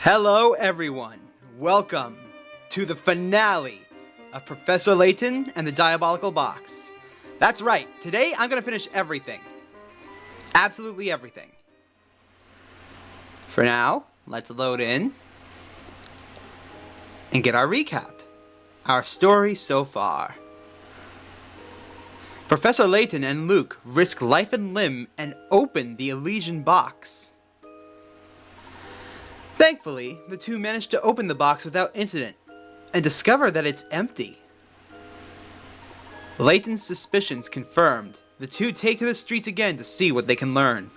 Hello everyone, welcome to the finale of Professor Layton and the Diabolical Box. That's right, today I'm going to finish everything. Absolutely everything. For now, let's load in and get our recap. Our story so far. Professor Layton and Luke risk life and limb and open the Elysian Box. Thankfully, the two manage to open the box without incident and discover that it's empty. Layton's suspicions confirmed, the two take to the streets again to see what they can learn.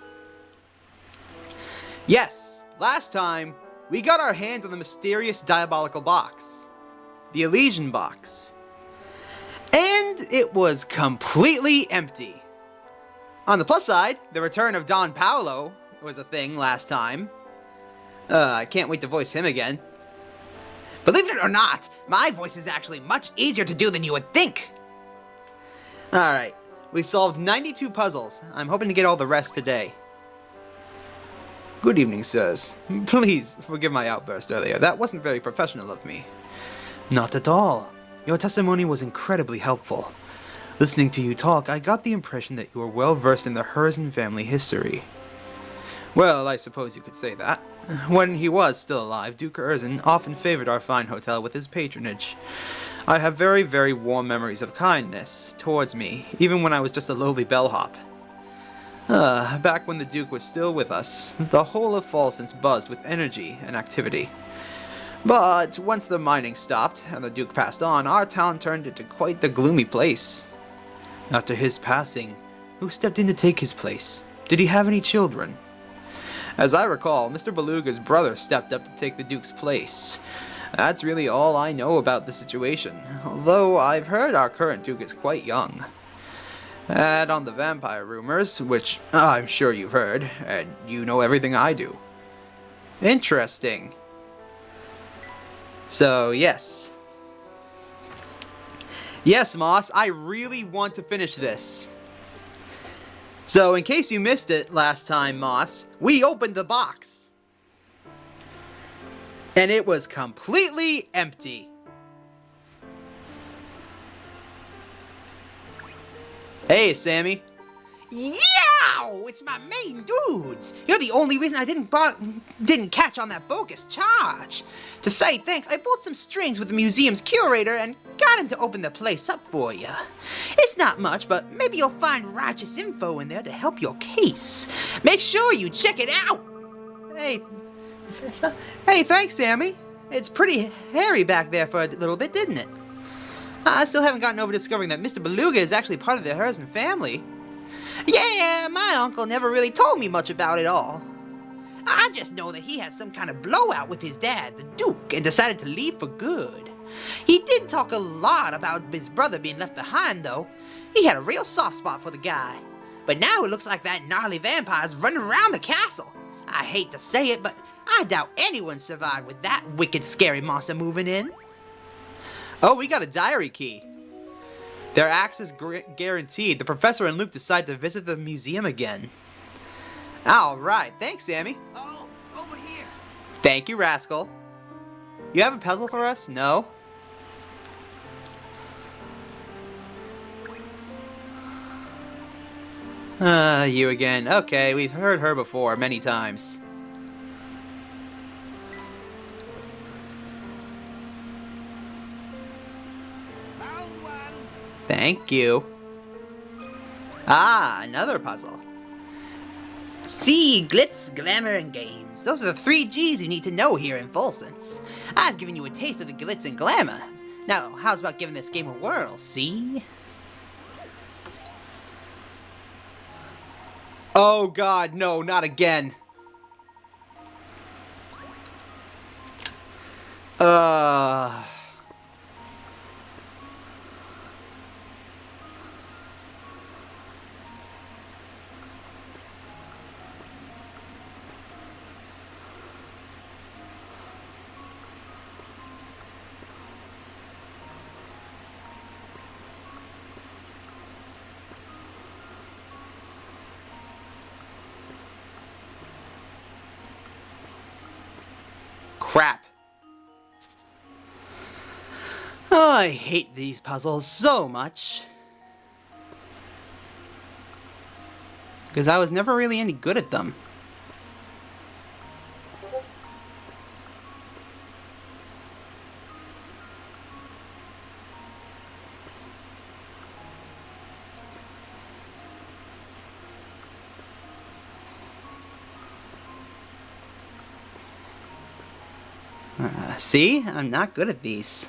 Yes, last time, we got our hands on the mysterious Diabolical Box, the Elysian Box. And it was completely empty. On the plus side, the return of Don Paolo was a thing last time. I can't wait to voice him again. Believe it or not, my voice is actually much easier to do than you would think. Alright, we solved 92 puzzles. I'm hoping to get all the rest today. Good evening, sirs. Please forgive my outburst earlier. That wasn't very professional of me. Not at all. Your testimony was incredibly helpful. Listening to you talk, I got the impression that you were well versed in the Herzen family history. Well, I suppose you could say that. When he was still alive, Duke Herzen often favored our fine hotel with his patronage. I have very, very warm memories of kindness towards me, even when I was just a lowly bellhop. Back when the Duke was still with us, the whole of Folsense buzzed with energy and activity. But once the mining stopped and the Duke passed on, our town turned into quite the gloomy place. After his passing, who stepped in to take his place? Did he have any children? As I recall, Mr. Beluga's brother stepped up to take the Duke's place. That's really all I know about the situation, although I've heard our current Duke is quite young. And on the vampire rumors, which I'm sure you've heard, and you know everything I do. Interesting. So, yes. Yes, Moss, I really want to finish this. So, in case you missed it last time, Moss, we opened the box. And it was completely empty. Hey, Sammy. Yow! It's my main dudes! You're the only reason I didn't catch on that bogus charge. To say thanks, I bought some strings with the museum's curator and got him to open the place up for you. It's not much, but maybe you'll find righteous info in there to help your case. Make sure you check it out! Hey, thanks, Sammy. It's pretty hairy back there for a little bit, didn't it? I still haven't gotten over discovering that Mr. Beluga is actually part of the Herzen family. Yeah, my uncle never really told me much about it all. I just know that he had some kind of blowout with his dad, the Duke, and decided to leave for good. He did talk a lot about his brother being left behind, though. He had a real soft spot for the guy. But now it looks like that gnarly vampire's running around the castle. I hate to say it, but I doubt anyone survived with that wicked, scary monster moving in. Oh, we got a diary key. Their access guaranteed. The professor and Luke decide to visit the museum again. Alright, thanks, Sammy. Oh, over here. Thank you, Rascal. You have a puzzle for us? No? You again. Okay, we've heard her before many times. Thank you. Ah, another puzzle. See, glitz, glamour, and games. Those are the 3 G's you need to know here in Folsense. I've given you a taste of the glitz and glamour. Now, how's about giving this game a whirl, see? Oh god, no, not again. Crap. Oh, I hate these puzzles so much. Because I was never really any good at them. See? I'm not good at these.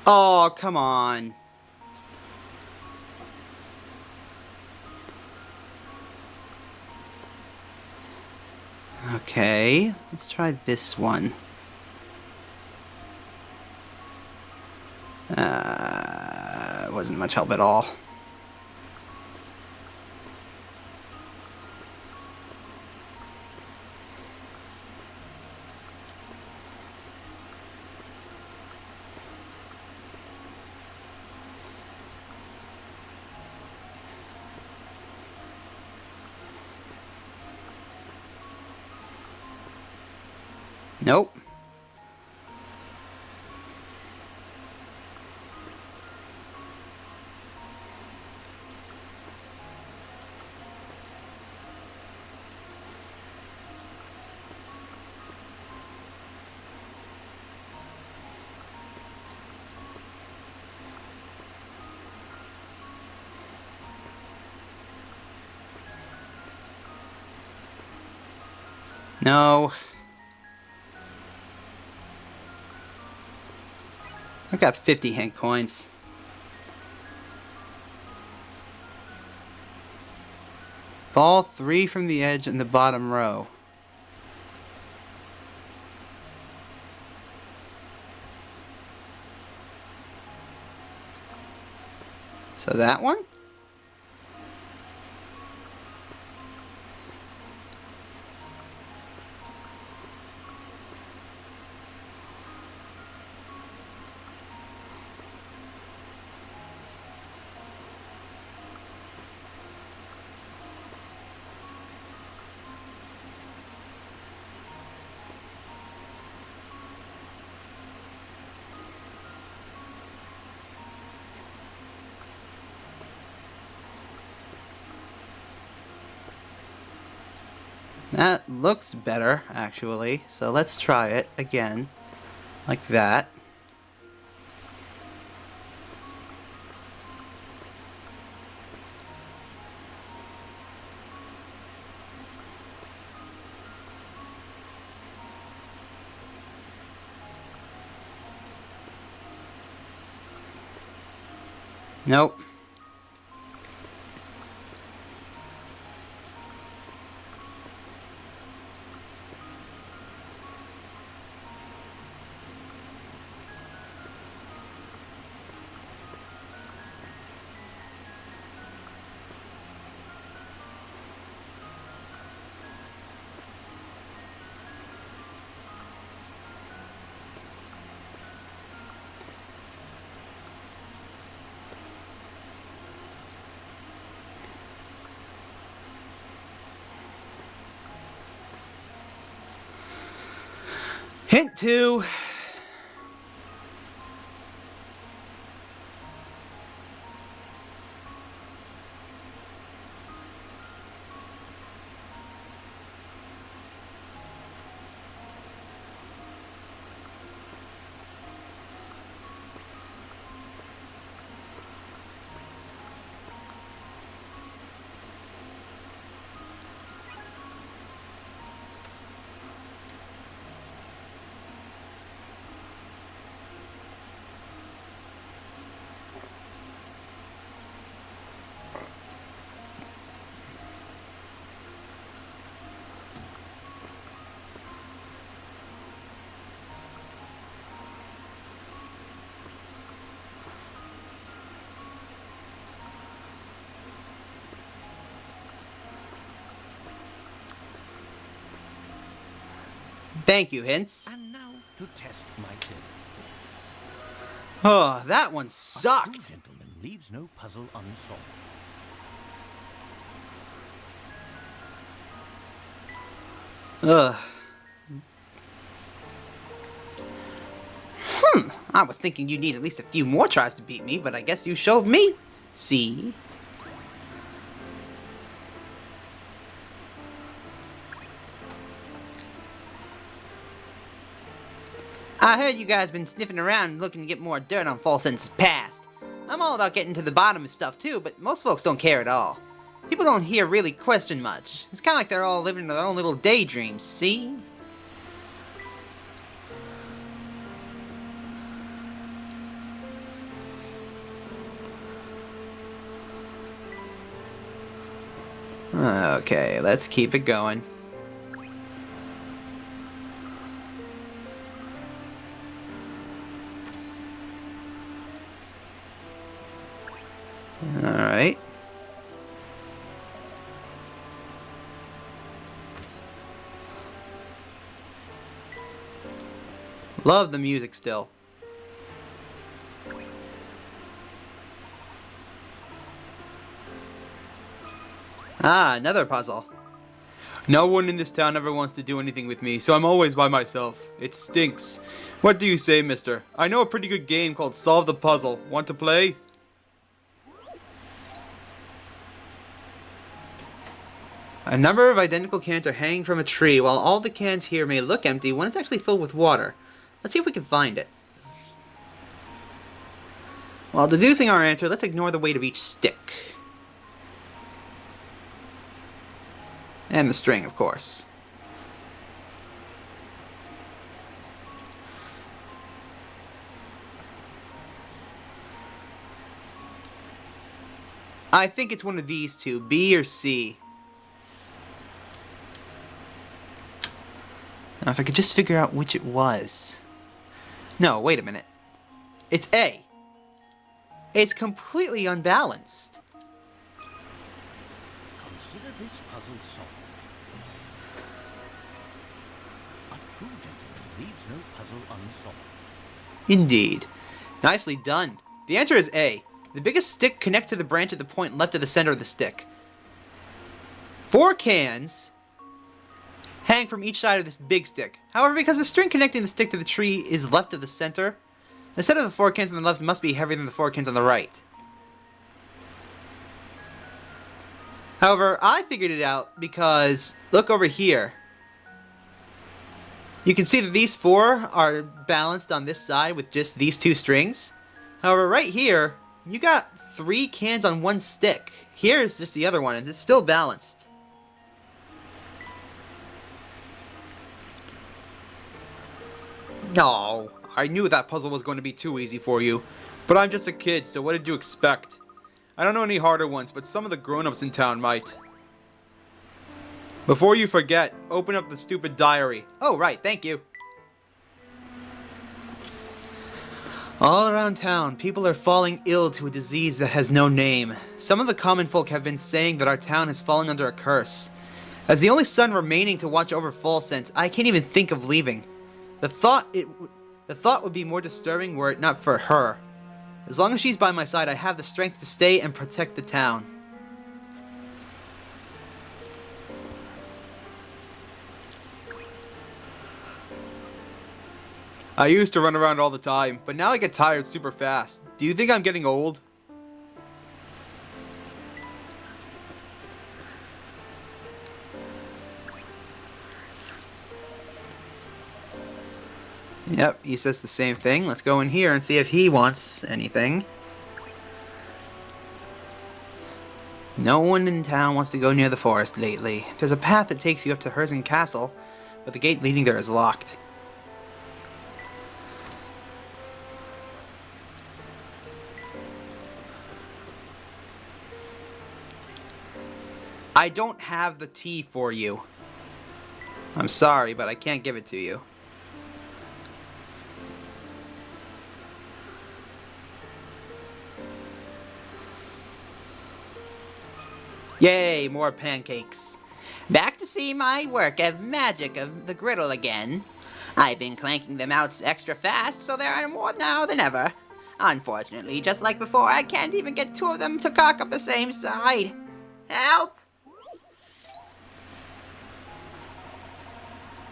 Oh, come on. Okay, let's try this one. Wasn't much help at all. Nope. No. I got 50 Hank coins. Ball 3 from the edge in the bottom row. So that one? That looks better, actually. So let's try it again. Like that. Nope. Hint 2. Thank you, Hints. And now to test my theory. Oh, that one A true sucked. gentleman leaves no puzzle unsolved. Ugh. I was thinking you'd need at least a few more tries to beat me, but I guess you showed me. See? I heard you guys been sniffing around looking to get more dirt on Folsense's past. I'm all about getting to the bottom of stuff too, but most folks don't care at all. People don't here really question much. It's kind of like they're all living their own little daydreams, see? Okay, let's keep it going. Alright. Love the music still. Ah, another puzzle. No one in this town ever wants to do anything with me, so I'm always by myself. It stinks. What do you say, mister? I know a pretty good game called Solve the Puzzle. Want to play? A number of identical cans are hanging from a tree. While all the cans here may look empty, one is actually filled with water. Let's see if we can find it. While deducing our answer, let's ignore the weight of each stick. And the string, of course. I think it's one of these two, B or C. Now, if I could just figure out which it was. No, wait a minute. It's A. It's completely unbalanced. Consider this puzzle solved. A true gentleman leaves no puzzle unsolved. Indeed. Nicely done. The answer is A. The biggest stick connects to the branch at the point left of the center of the stick. 4 cans hang from each side of this big stick. However, because the string connecting the stick to the tree is left of the center, the set of the 4 cans on the left must be heavier than the 4 cans on the right. However, I figured it out because, look over here. You can see that these 4 are balanced on this side with just these 2 strings. However, right here, you got 3 cans on one stick. Here's just the other one, and it's still balanced. No, I knew that puzzle was going to be too easy for you. But I'm just a kid, so what did you expect? I don't know any harder ones, but some of the grown-ups in town might. Before you forget, open up the stupid diary. Oh, right, thank you. All around town, people are falling ill to a disease that has no name. Some of the common folk have been saying that our town has fallen under a curse. As the only son remaining to watch over Folsense, I can't even think of leaving. The thought would be more disturbing were it not for her. As long as she's by my side, I have the strength to stay and protect the town. I used to run around all the time, but now I get tired super fast. Do you think I'm getting old? Yep, he says the same thing. Let's go in here and see if he wants anything. No one in town wants to go near the forest lately. There's a path that takes you up to Herzen Castle, but the gate leading there is locked. I don't have the tea for you. I'm sorry, but I can't give it to you. Yay, more pancakes. Back to see my work of magic of the griddle again. I've been clanking them out extra fast, so there are more now than ever. Unfortunately, just like before, I can't even get two of them to cock up the same side. Help!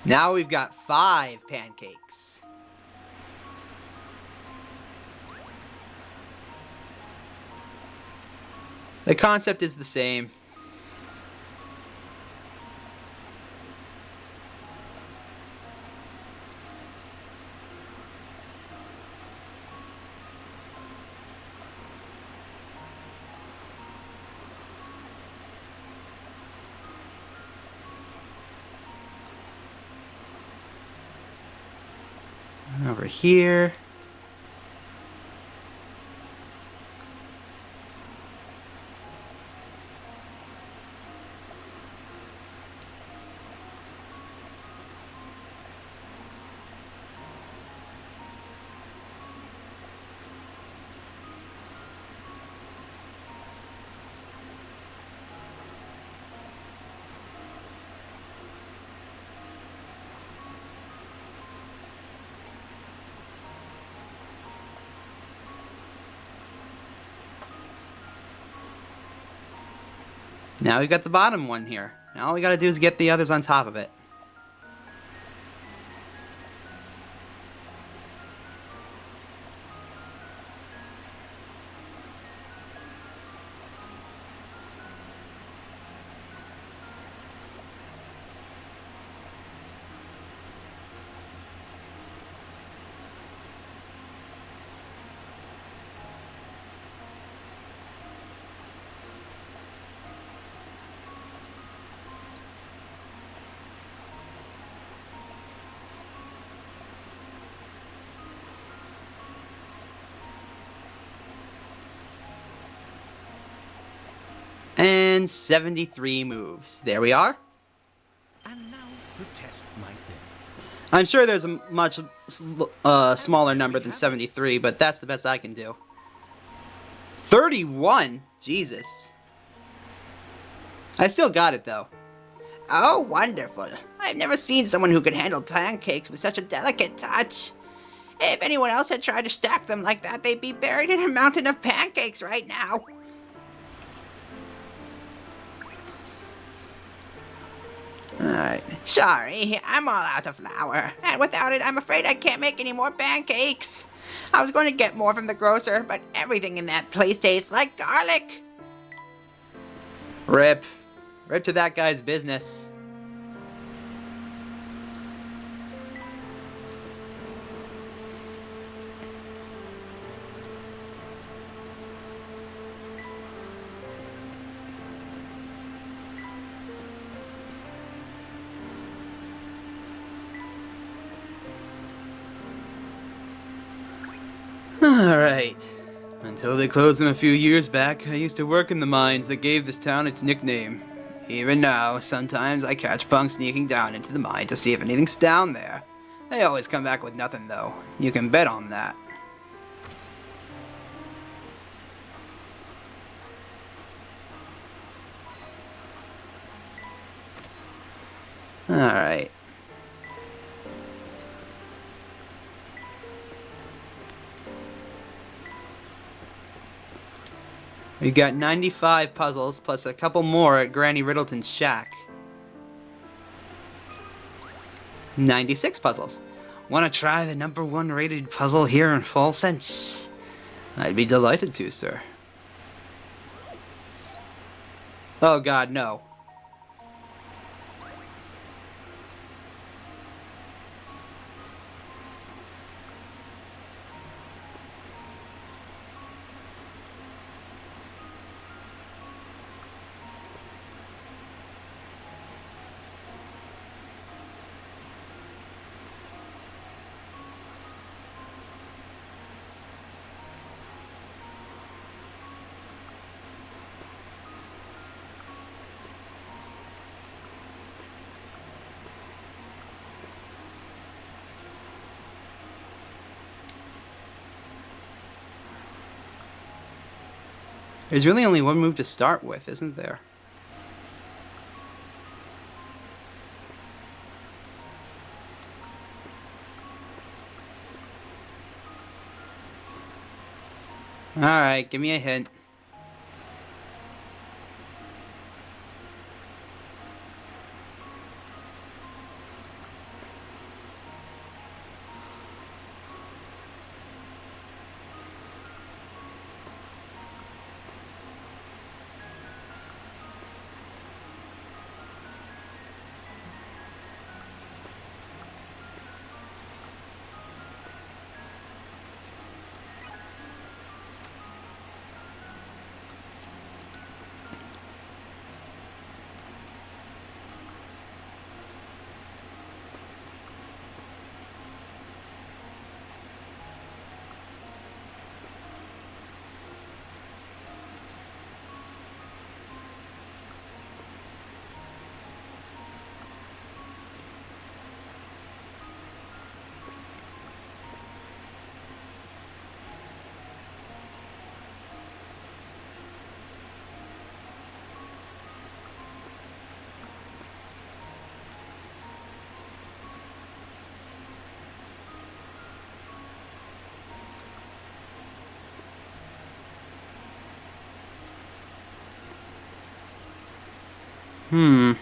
Now we've got 5 pancakes. The concept is the same. Over here. Now we got the bottom one here. Now all we gotta do is get the others on top of it. And 73 moves. There we are. And now to test my theory. I'm sure there's a much smaller number than 73, but that's the best I can do. 31? Jesus. I still got it, though. Oh, wonderful. I've never seen someone who could handle pancakes with such a delicate touch. If anyone else had tried to stack them like that, they'd be buried in a mountain of pancakes right now. Alright. Sorry, I'm all out of flour, and without it, I'm afraid I can't make any more pancakes. I was going to get more from the grocer, but everything in that place tastes like garlic. Rip. Rip to that guy's business. Alright. Until they closed them a few years back, I used to work in the mines that gave this town its nickname. Even now, sometimes I catch punks sneaking down into the mine to see if anything's down there. They always come back with nothing, though. You can bet on that. Alright. We've got 95 puzzles, plus a couple more at Granny Riddleton's shack. 96 puzzles. Want to try the #1 rated puzzle here in Folsense? I'd be delighted to, sir. Oh god, no. There's really only one move to start with, isn't there? Alright, give me a hint. Hmm.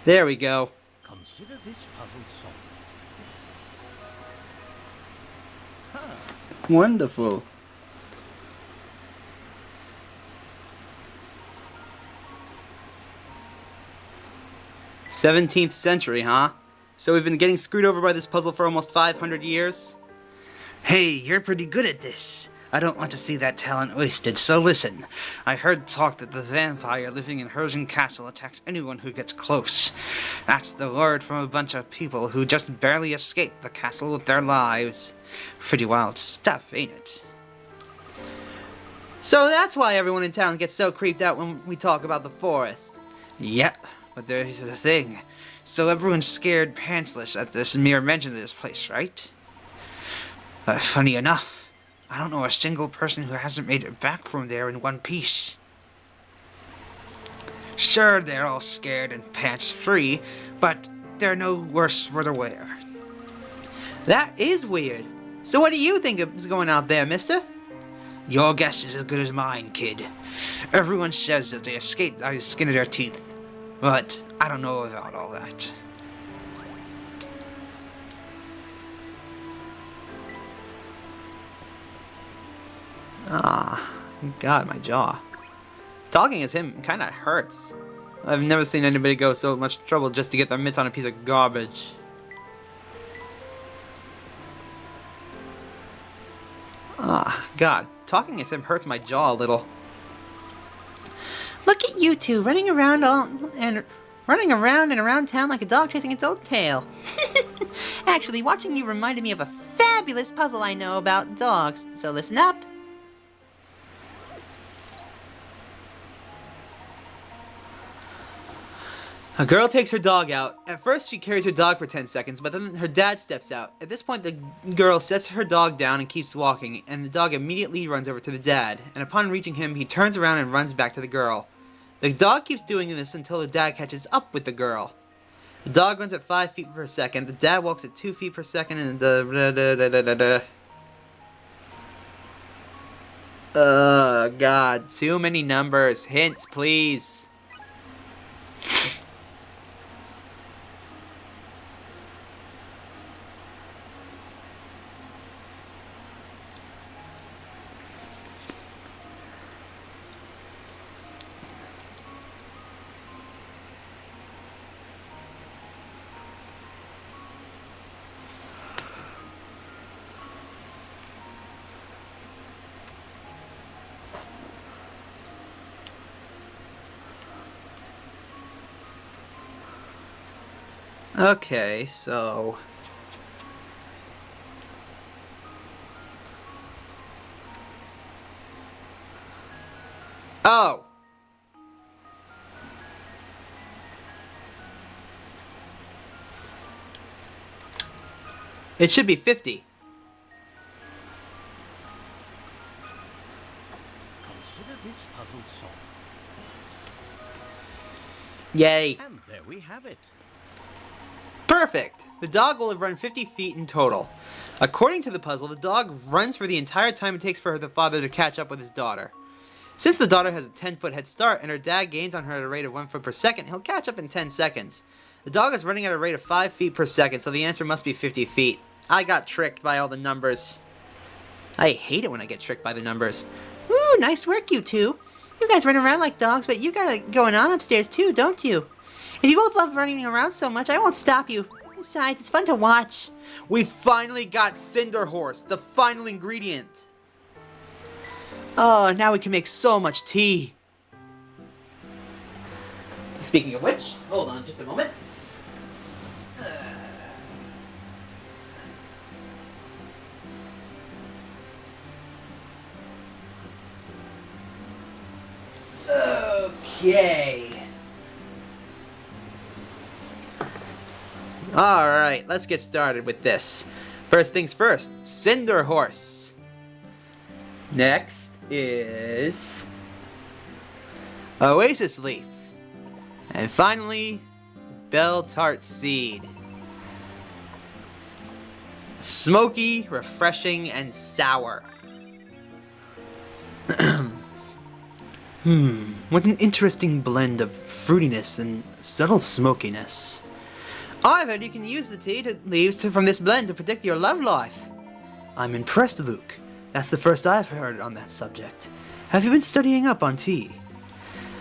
There we go. Consider this puzzle solved. Wonderful. 17th century, huh? So we've been getting screwed over by this puzzle for almost 500 years? Hey, you're pretty good at this. I don't want to see that talent wasted, so listen. I heard talk that the vampire living in Herzen Castle attacks anyone who gets close. That's the word from a bunch of people who just barely escaped the castle with their lives. Pretty wild stuff, ain't it? So that's why everyone in town gets so creeped out when we talk about the forest. Yep, but there's a thing. So everyone's scared pantsless at this mere mention of this place, right? Funny enough, I don't know a single person who hasn't made it back from there in one piece. Sure, they're all scared and pants-free, but they're no worse for the wear. That is weird. So what do you think is going out there, mister? Your guess is as good as mine, kid. Everyone says that they escaped out of the skin of their teeth, but I don't know about all that. Ah, God, my jaw. Talking as him kinda hurts. I've never seen anybody go so much trouble just to get their mitts on a piece of garbage. Ah, God, talking as him hurts my jaw a little. Look at you two running around and around town like a dog chasing its own tail. Actually, watching you reminded me of a fabulous puzzle I know about dogs, so listen up. A girl takes her dog out. At first, she carries her dog for 10 seconds, but then her dad steps out. At this point, the girl sets her dog down and keeps walking, and the dog immediately runs over to the dad. And upon reaching him, he turns around and runs back to the girl. The dog keeps doing this until the dad catches up with the girl. The dog runs at 5 feet per second, the dad walks at 2 feet per second, and the... God, too many numbers. Hints, please. Okay, so... Oh! It should be 50. puzzle solved. Yay. And there we have it. Perfect! The dog will have run 50 feet in total. According to the puzzle, the dog runs for the entire time it takes for the father to catch up with his daughter. Since the daughter has a 10-foot head start and her dad gains on her at a rate of 1 foot per second, he'll catch up in 10 seconds. The dog is running at a rate of 5 feet per second, so the answer must be 50 feet. I got tricked by all the numbers. I hate it when I get tricked by the numbers. Ooh, nice work, you two. You guys run around like dogs, but you got it going on upstairs too, don't you? If you both love running around so much, I won't stop you. Besides, it's fun to watch. We finally got Cinder Horse, the final ingredient. Oh, now we can make so much tea. Speaking of which, hold on just a moment. Okay. Alright, let's get started with this. First things first, Cinder Horse. Next is Oasis Leaf. And finally, Bell Tart Seed. Smoky, refreshing, and sour. What an interesting blend of fruitiness and subtle smokiness. I've heard you can use the tea leaves from this blend to predict your love life. I'm impressed, Luke. That's the first I've heard on that subject. Have you been studying up on tea?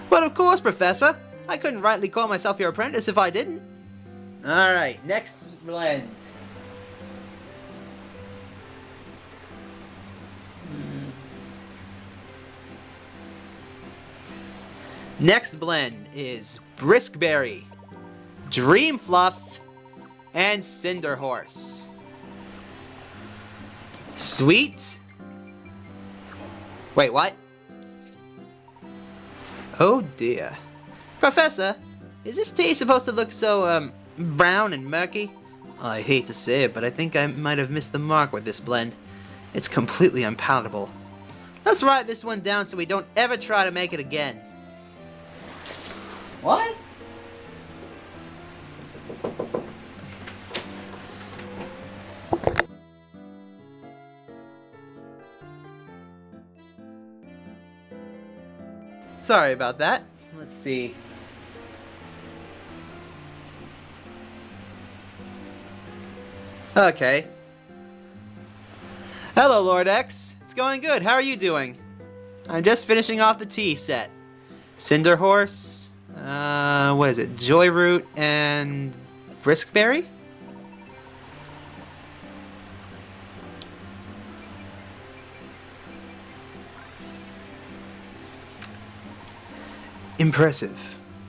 Well, of course, Professor. I couldn't rightly call myself your apprentice if I didn't. Alright, next blend. Next blend is Briskberry, Dream Fluff, and Cinder Horse. Sweet. Wait, what? Oh dear. Professor, is this tea supposed to look so, brown and murky? I hate to say it, but I think I might have missed the mark with this blend. It's completely unpalatable. Let's write this one down so we don't ever try to make it again. What? Sorry about that. Let's see. Okay. Hello, Lord X. It's going good. How are you doing? I'm just finishing off the tea set. Cinder Horse, what is it? Joyroot and Briskberry? Impressive.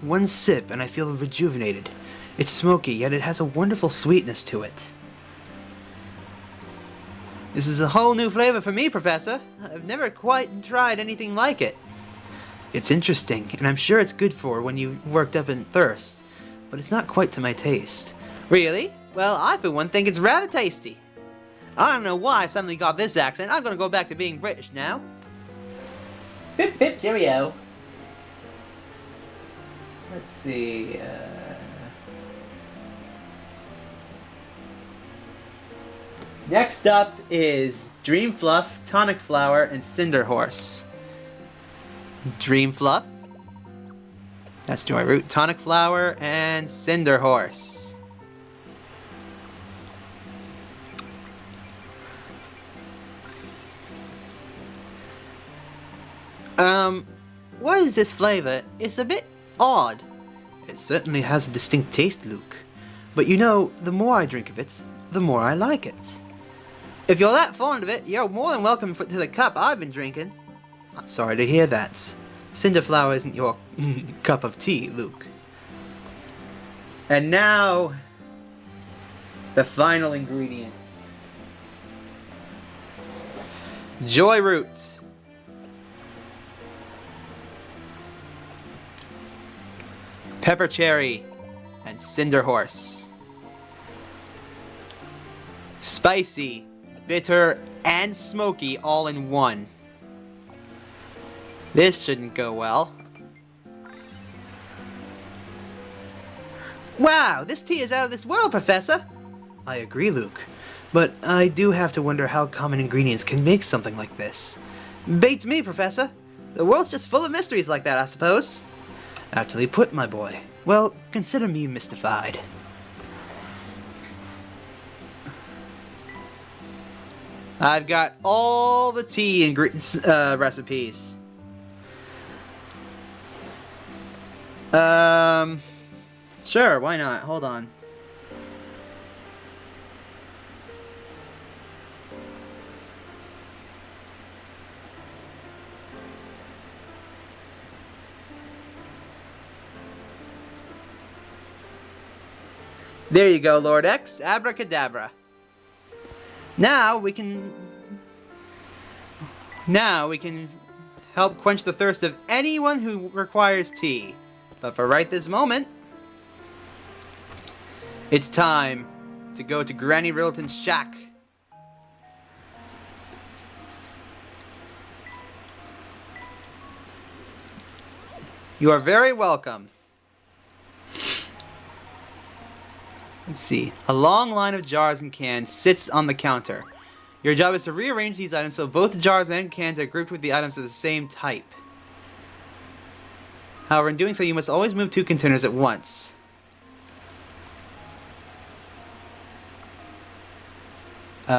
One sip and I feel rejuvenated. It's smoky, yet it has a wonderful sweetness to it. This is a whole new flavor for me, Professor. I've never quite tried anything like it. It's interesting, and I'm sure it's good for when you've worked up in thirst, but it's not quite to my taste. Really? Well, I for one think it's rather tasty. I don't know why I suddenly got this accent. I'm gonna go back to being British now. Pip pip cheerio. Let's see, Next up is Dream Fluff, Tonic Flower, and Cinder Horse. Dream Fluff. That's Joyroot, Tonic Flower, and Cinder Horse. What is this flavor? It's a bit odd. It certainly has a distinct taste, Luke. But you know, the more I drink of it, the more I like it. If you're that fond of it, you're more than welcome to the cup I've been drinking. I'm sorry to hear that. Cinderflower isn't your cup of tea, Luke. And now, the final ingredients. Joyroot. Pepper cherry and Cinder Horse. Spicy, bitter, and smoky all in one. This shouldn't go well. Wow, this tea is out of this world, Professor! I agree, Luke. But I do have to wonder how common ingredients can make something like this. Bates me, Professor. The world's just full of mysteries like that, I suppose. Aptly put, my boy. Well, consider me mystified. I've got all the tea recipes. Sure, why not? Hold on. There you go, Lord X. Abracadabra. Now we can help quench the thirst of anyone who requires tea. But for right this moment, it's time to go to Granny Riddleton's shack. You are very welcome. Let's see. A long line of jars and cans sits on the counter. Your job is to rearrange these items so both jars and cans are grouped with the items of the same type. However, in doing so, you must always move 2 containers at once. Oh.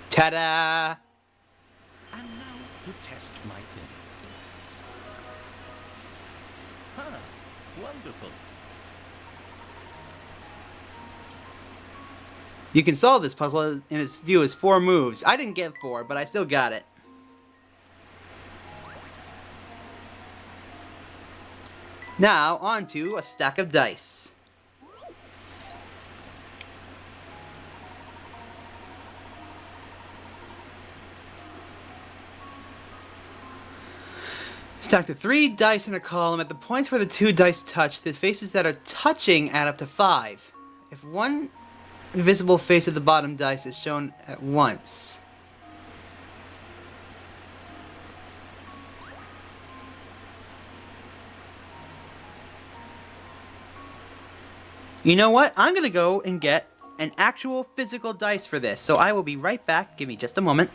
Ta-da! And now to test my theory. Huh, wonderful. You can solve this puzzle in its view as 4 moves. I didn't get 4, but I still got it. Now, on to a stack of dice. Stack the 3 dice in a column. At the points where the 2 dice touch, the faces that are touching add up to 5. If one visible face of the bottom dice is shown at once, you know what? I'm gonna go and get an actual physical dice for this, so I will be right back. Give me just a moment.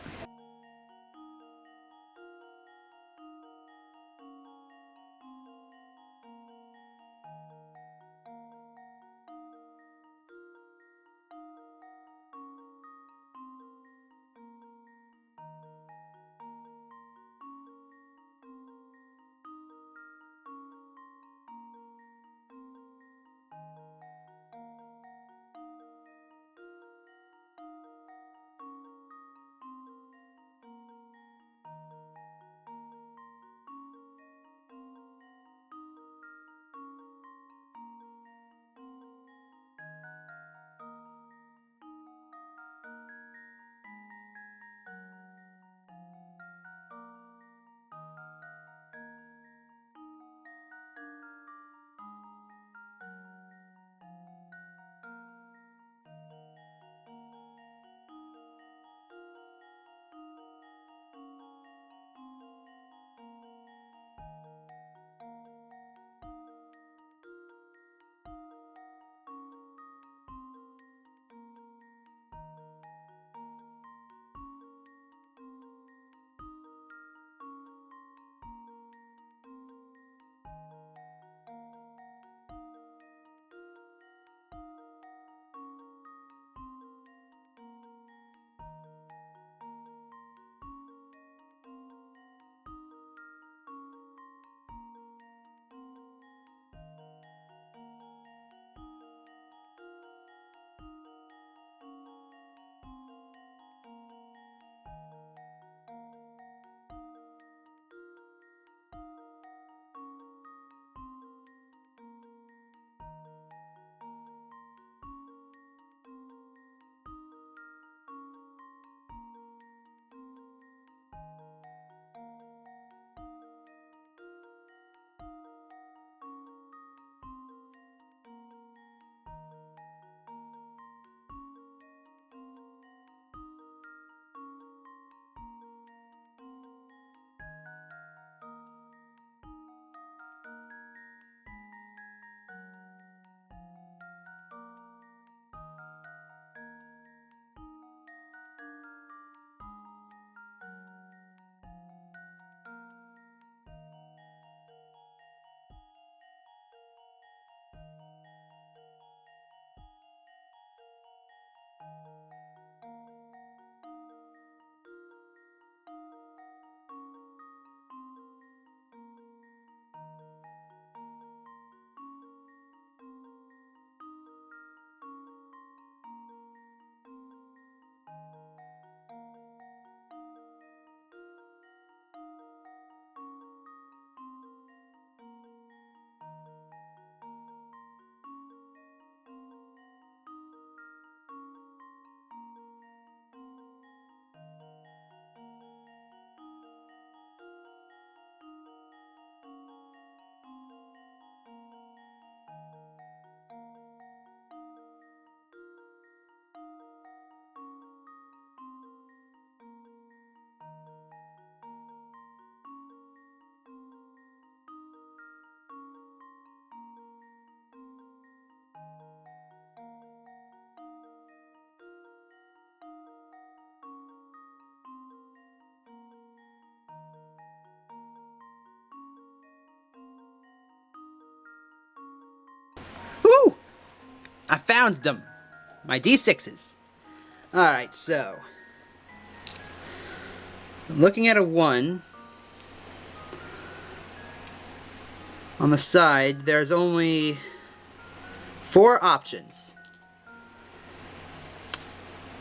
found them. My D6s. Alright, so. Looking at a 1. On the side, there's only 4 options.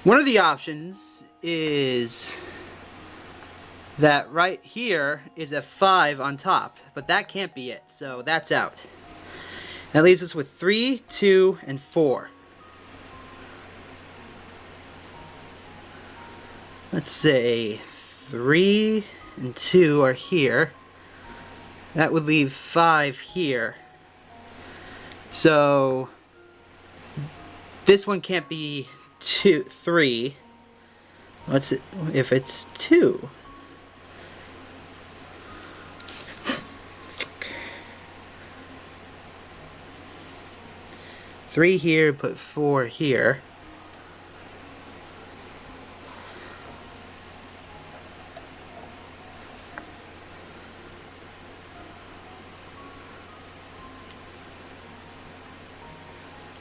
One of the options is that right here is a 5 on top, but that can't be it, so that's out. That leaves us with 3, 2, and 4. Let's say 3 and 2 are here. That would leave 5 here. So this one can't be 3. What's it if it's 2? Fuck. 3 here, put 4 here.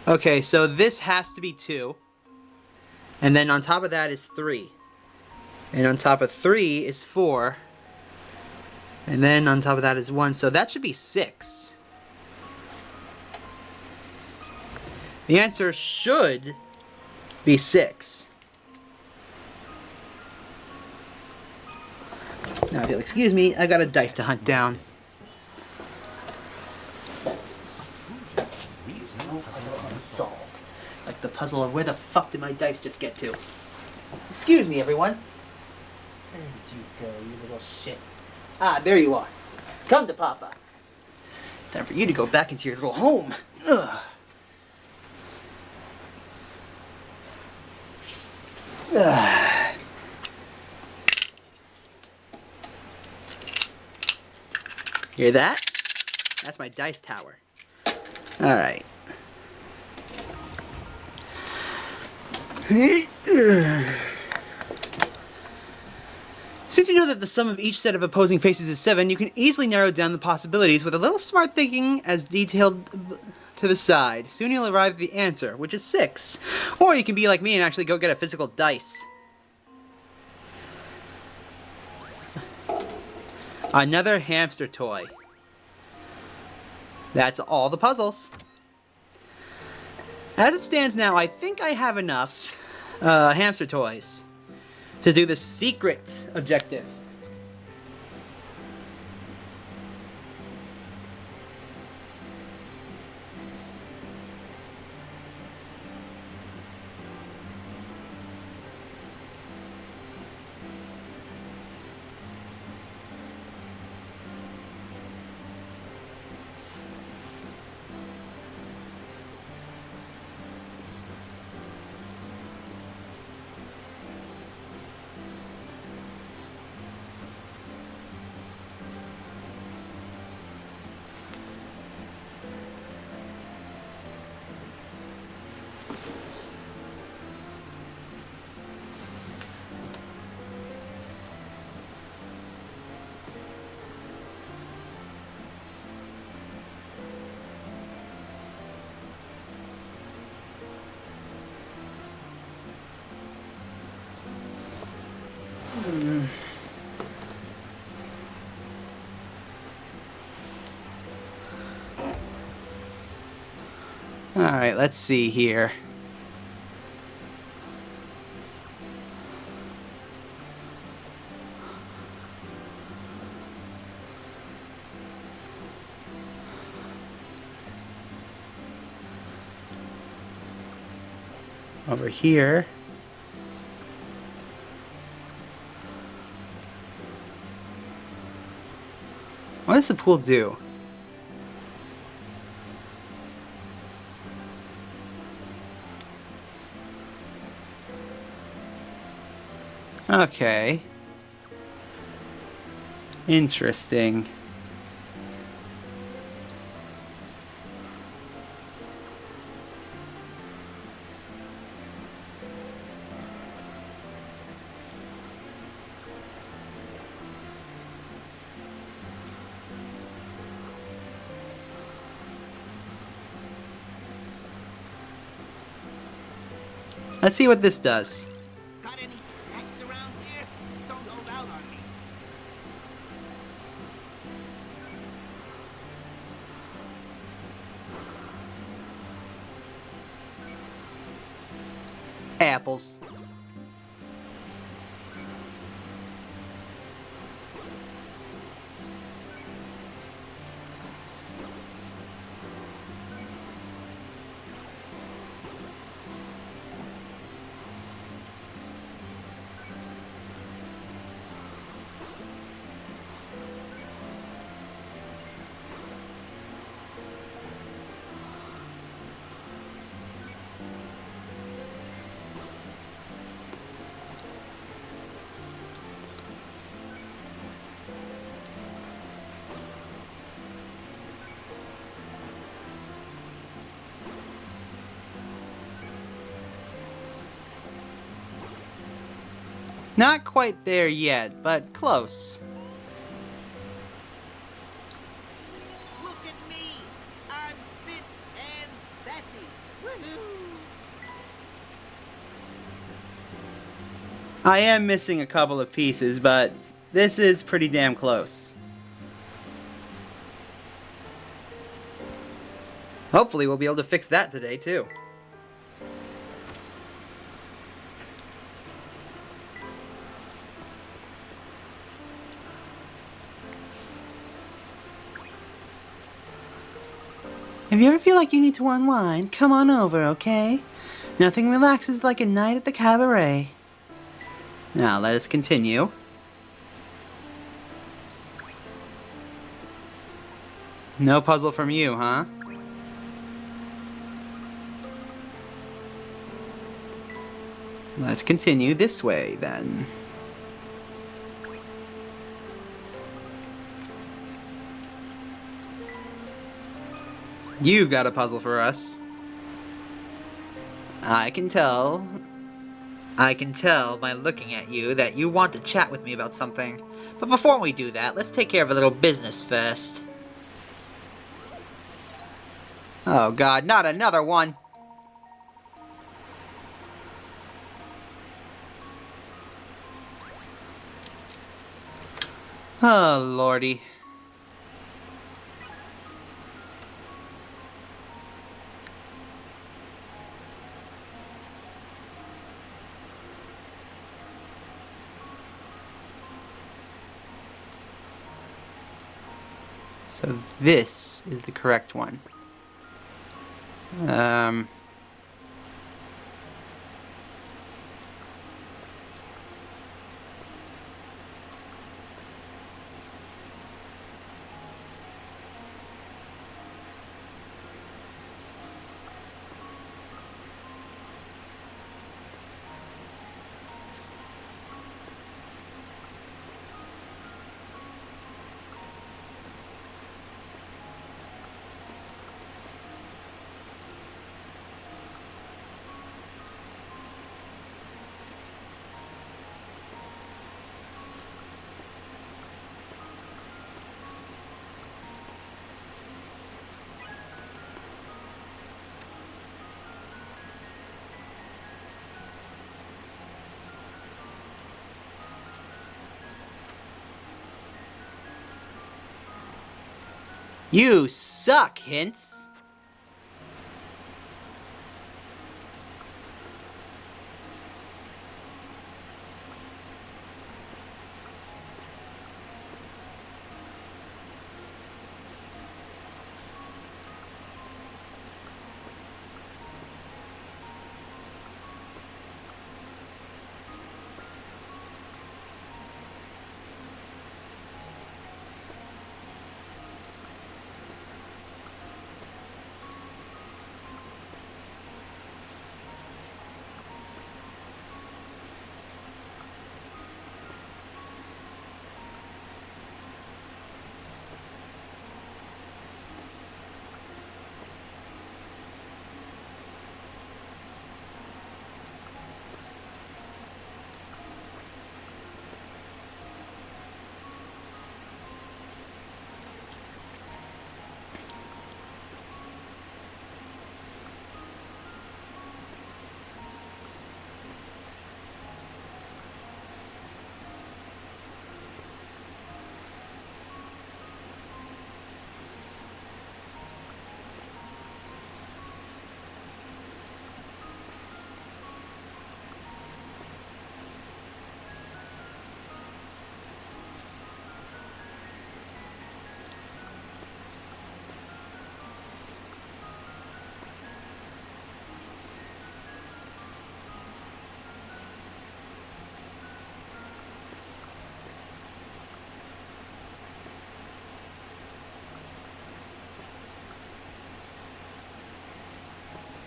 Okay, so this has to be 2. And then on top of that is 3. And on top of 3 is 4. And then on top of that is 1. So that should be 6. The answer should be 6. Now, if you'll excuse me, I got a dice to hunt down. Solved. Like the puzzle of where the fuck did my dice just get to? Excuse me, everyone. Where did you go, you little shit? Ah, there you are. Come to Papa. It's time for you to go back into your little home. Ugh. Ugh. Hear that? That's my dice tower. Alright. Since you know that the sum of each set of opposing faces is 7, you can easily narrow down the possibilities with a little smart thinking as detailed to the side. Soon you'll arrive at the answer, which is 6. Or you can be like me and actually go get a physical dice. Another hamster toy. That's all the puzzles. As it stands now, I think I have enough hamster toys to do the secret objective. Alright, let's see here. Over here. What does the pool do? Okay. Interesting. Let's see what this does. Got any snacks around here? Don't hold out on me. Apples. Not quite there yet, but close. Look at me. I'm fit and sassy. Woohoo! I am missing a couple of pieces, but this is pretty damn close. Hopefully we'll be able to fix that today, too. If you ever feel like you need to unwind, come on over, okay? Nothing relaxes like a night at the cabaret. Now, let us continue. No puzzle from you, huh? Let's continue this way, then. You got a puzzle for us. I can tell by looking at you that you want to chat with me about something. But before we do that, let's take care of a little business first. Oh God, not another one! Oh, lordy. So this is the correct one. You suck, Hints.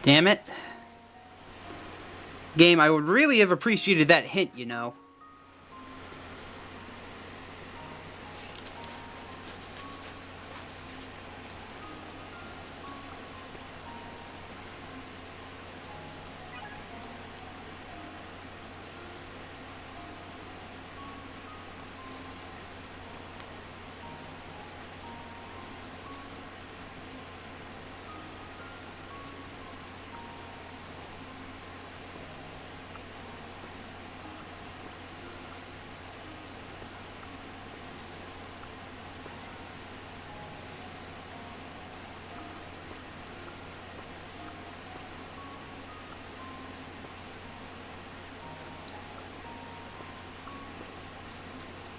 Damn it. Game, I would really have appreciated that hint, you know.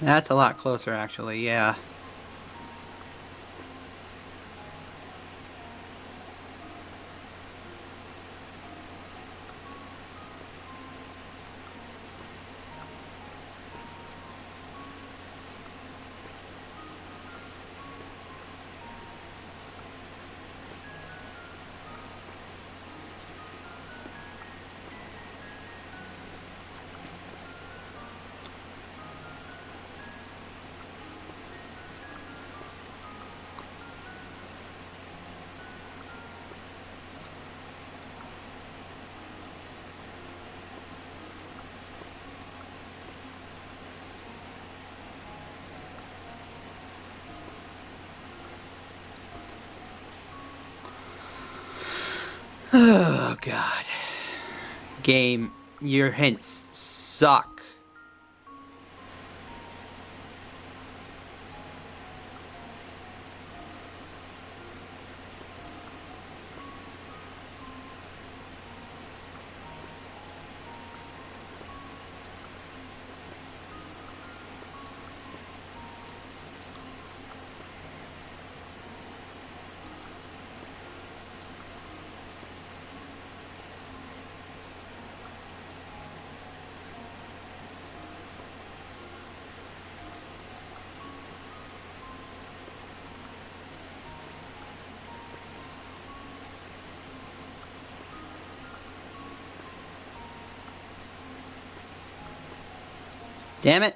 That's a lot closer, actually, yeah. Oh, God. Game, your hints suck. Damn it.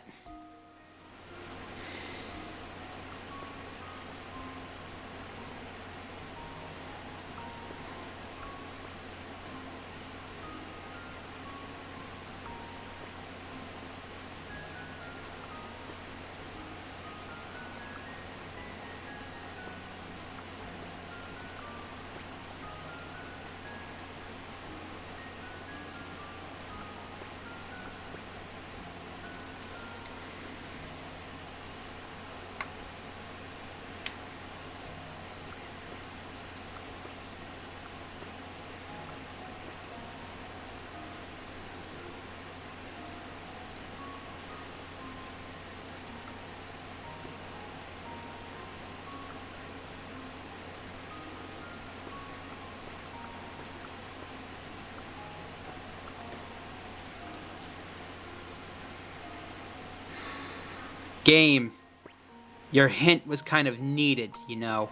Game, your hint was kind of needed, you know.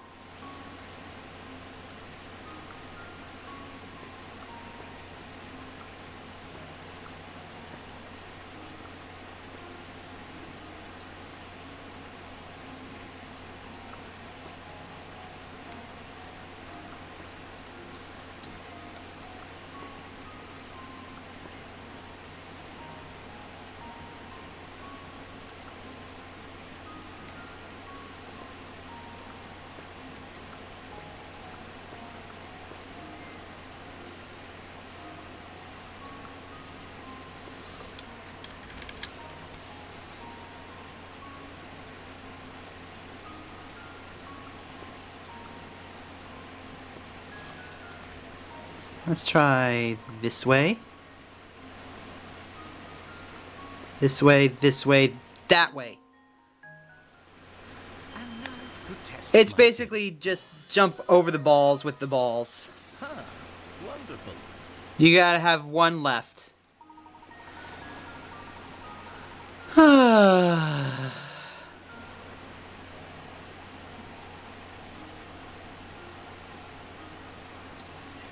Let's try this way. This way, that way. And now to test It's my basically just jump over the balls with the balls. Huh. Wonderful. You gotta have one left.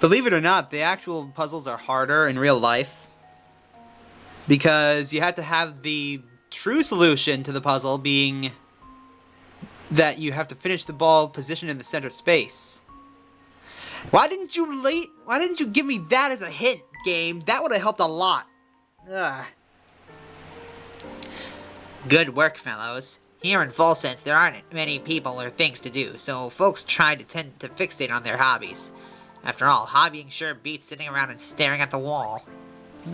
Believe it or not, the actual puzzles are harder in real life. Because you have to have the true solution to the puzzle being that you have to finish the ball positioned in the center space. Why didn't you give me that as a hint, game? That would have helped a lot. Ugh. Good work, fellows. Here in Folsense, there aren't many people or things to do, so folks tend to fixate on their hobbies. After all, hobbying sure beats sitting around and staring at the wall.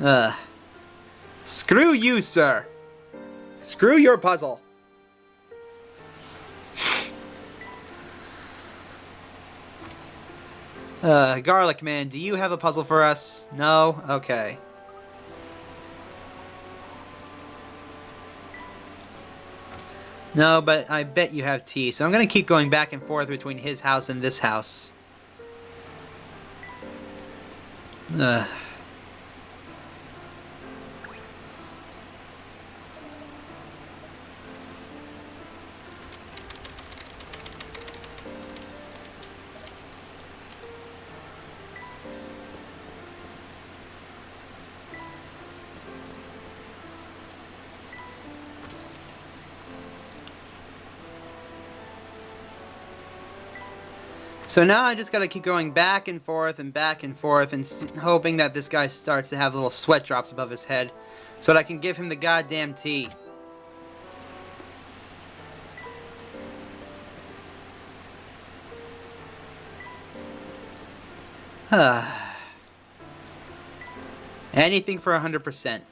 Ugh. Screw you, sir. Screw your puzzle. Garlic Man, do you have a puzzle for us? No? Okay. No, but I bet you have tea, so I'm gonna keep going back and forth between his house and this house. Ugh. So now I just gotta keep going back and forth and hoping that this guy starts to have little sweat drops above his head so that I can give him the goddamn tea. Anything for 100%.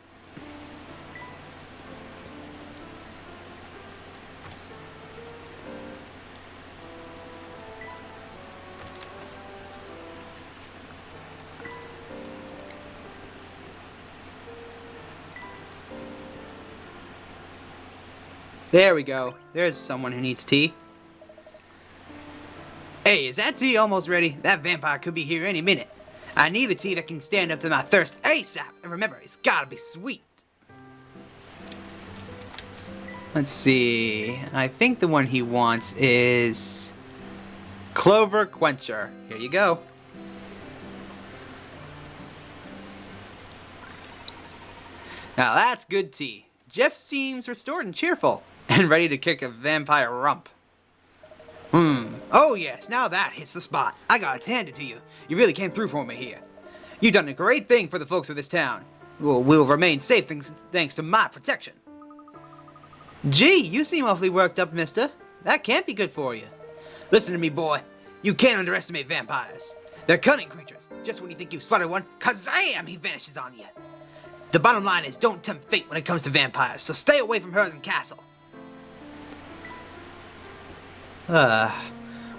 There we go. There's someone who needs tea. Hey, is that tea almost ready? That vampire could be here any minute. I need a tea that can stand up to my thirst ASAP. And remember, it's gotta be sweet. Let's see. I think the one he wants is Clover Quencher. Here you go. Now that's good tea. Jeff seems restored and cheerful, and ready to kick a vampire rump. Oh yes, now that hits the spot. I gotta hand it to you. You really came through for me here. You've done a great thing for the folks of this town. We'll remain safe thanks to my protection. Gee, you seem awfully worked up, mister. That can't be good for you. Listen to me, boy. You can't underestimate vampires. They're cunning creatures. Just when you think you've spotted one, kazam, he vanishes on you. The bottom line is don't tempt fate when it comes to vampires, so stay away from Herzen Castle.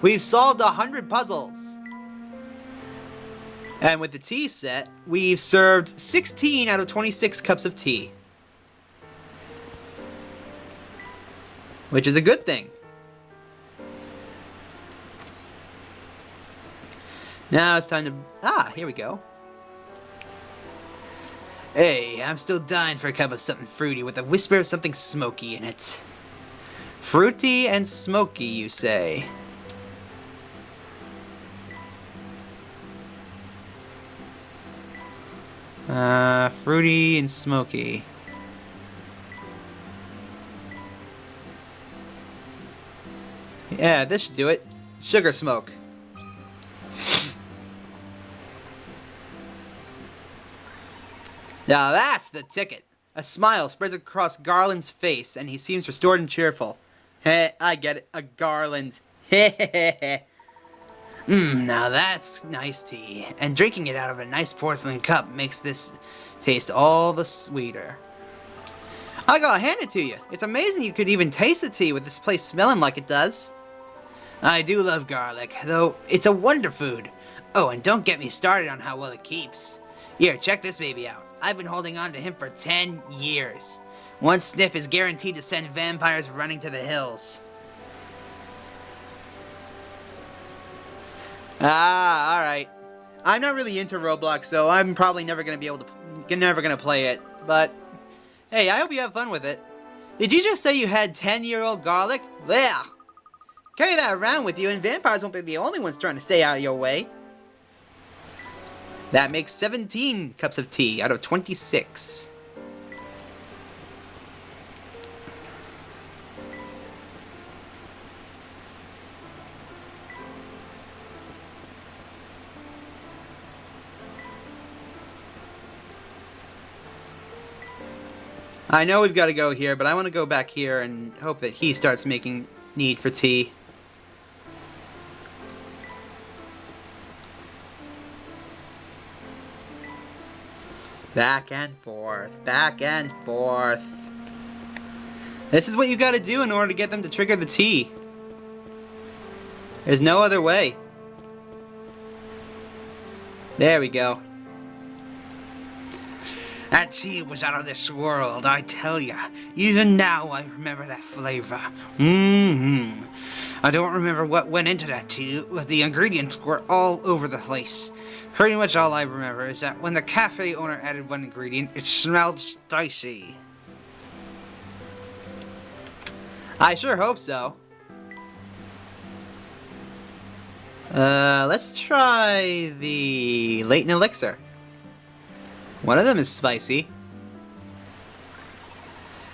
We've solved 100 puzzles. And with the tea set, we've served 16 out of 26 cups of tea. Which is a good thing. Now it's time to... here we go. Hey, I'm still dying for a cup of something fruity with a whisper of something smoky in it. Fruity and smoky, you say? Fruity and smoky. Yeah, this should do it. Sugar smoke. Now that's the ticket. A smile spreads across Garland's face, and he seems restored and cheerful. Heh, I get it. A garland. Heh. Now that's nice tea. And drinking it out of a nice porcelain cup makes this taste all the sweeter. I gotta hand it to you. It's amazing you could even taste the tea with this place smelling like it does. I do love garlic, though it's a wonder food. Oh, and don't get me started on how well it keeps. Here, check this baby out. I've been holding on to him for 10 years. One sniff is guaranteed to send vampires running to the hills. Alright. I'm not really into Roblox, so I'm probably never gonna play it. But, hey, I hope you have fun with it. Did you just say you had 10-year-old garlic? Well, carry that around with you, and vampires won't be the only ones trying to stay out of your way. That makes 17 cups of tea out of 26. I know we've got to go here, but I want to go back here and hope that he starts making need for tea. Back and forth, back and forth. This is what you got to do in order to get them to trigger the tea. There's no other way. There we go. That tea was out of this world, I tell ya. Even now I remember that flavor. I don't remember what went into that tea, but the ingredients were all over the place. Pretty much all I remember is that when the cafe owner added one ingredient, it smelled spicy. I sure hope so. Let's try the Layton elixir. One of them is spicy.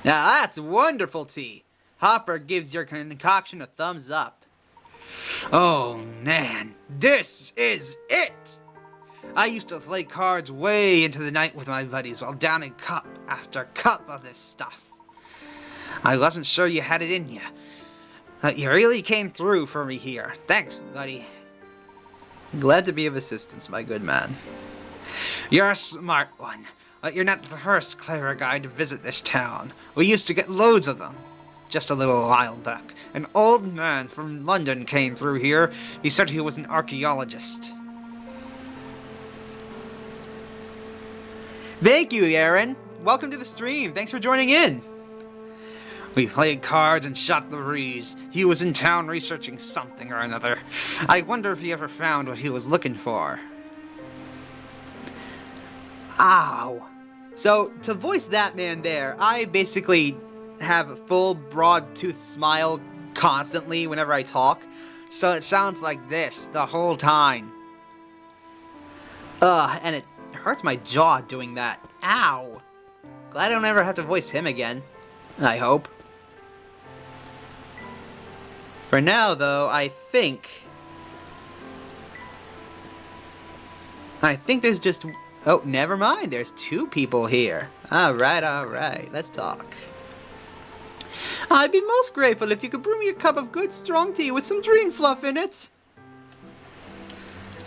Now that's wonderful tea. Hopper gives your concoction a thumbs up. Oh man, this is it! I used to play cards way into the night with my buddies while downing cup after cup of this stuff. I wasn't sure you had it in you. But you really came through for me here. Thanks, buddy. Glad to be of assistance, my good man. You're a smart one, but you're not the first clever guy to visit this town. We used to get loads of them. Just a little while back, an old man from London came through here. He said he was an archaeologist. Thank you, Aaron. Welcome to the stream. Thanks for joining in. We played cards and shot the breeze. He was in town researching something or another. I wonder if he ever found what he was looking for. Ow. So, to voice that man there, I basically have a full broad-toothed smile constantly whenever I talk. So it sounds like this the whole time. And it hurts my jaw doing that. Ow. Glad I don't ever have to voice him again. I hope. For now, though, I think there's just... Oh, never mind. There's two people here. Alright. Let's talk. I'd be most grateful if you could brew me a cup of good strong tea with some dream fluff in it.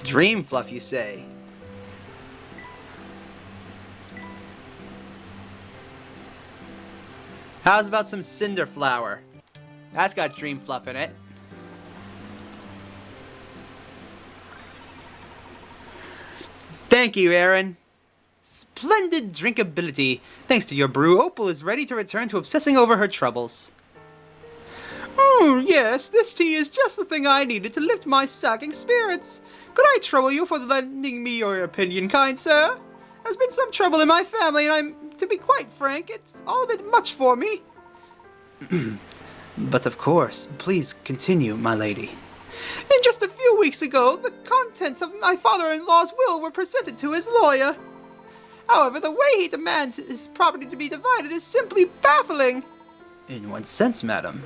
Dream fluff, you say? How's about some cinder flower? That's got dream fluff in it. Thank you, Aaron. Splendid drinkability. Thanks to your brew, Opal is ready to return to obsessing over her troubles. Yes, this tea is just the thing I needed to lift my sagging spirits. Could I trouble you for lending me your opinion, kind sir? There's been some trouble in my family, and to be quite frank, it's all a bit much for me. But of course, please continue, my lady. Just a few weeks ago, the contents of my father-in-law's will were presented to his lawyer. However, the way he demands his property to be divided is simply baffling. In what sense, madam?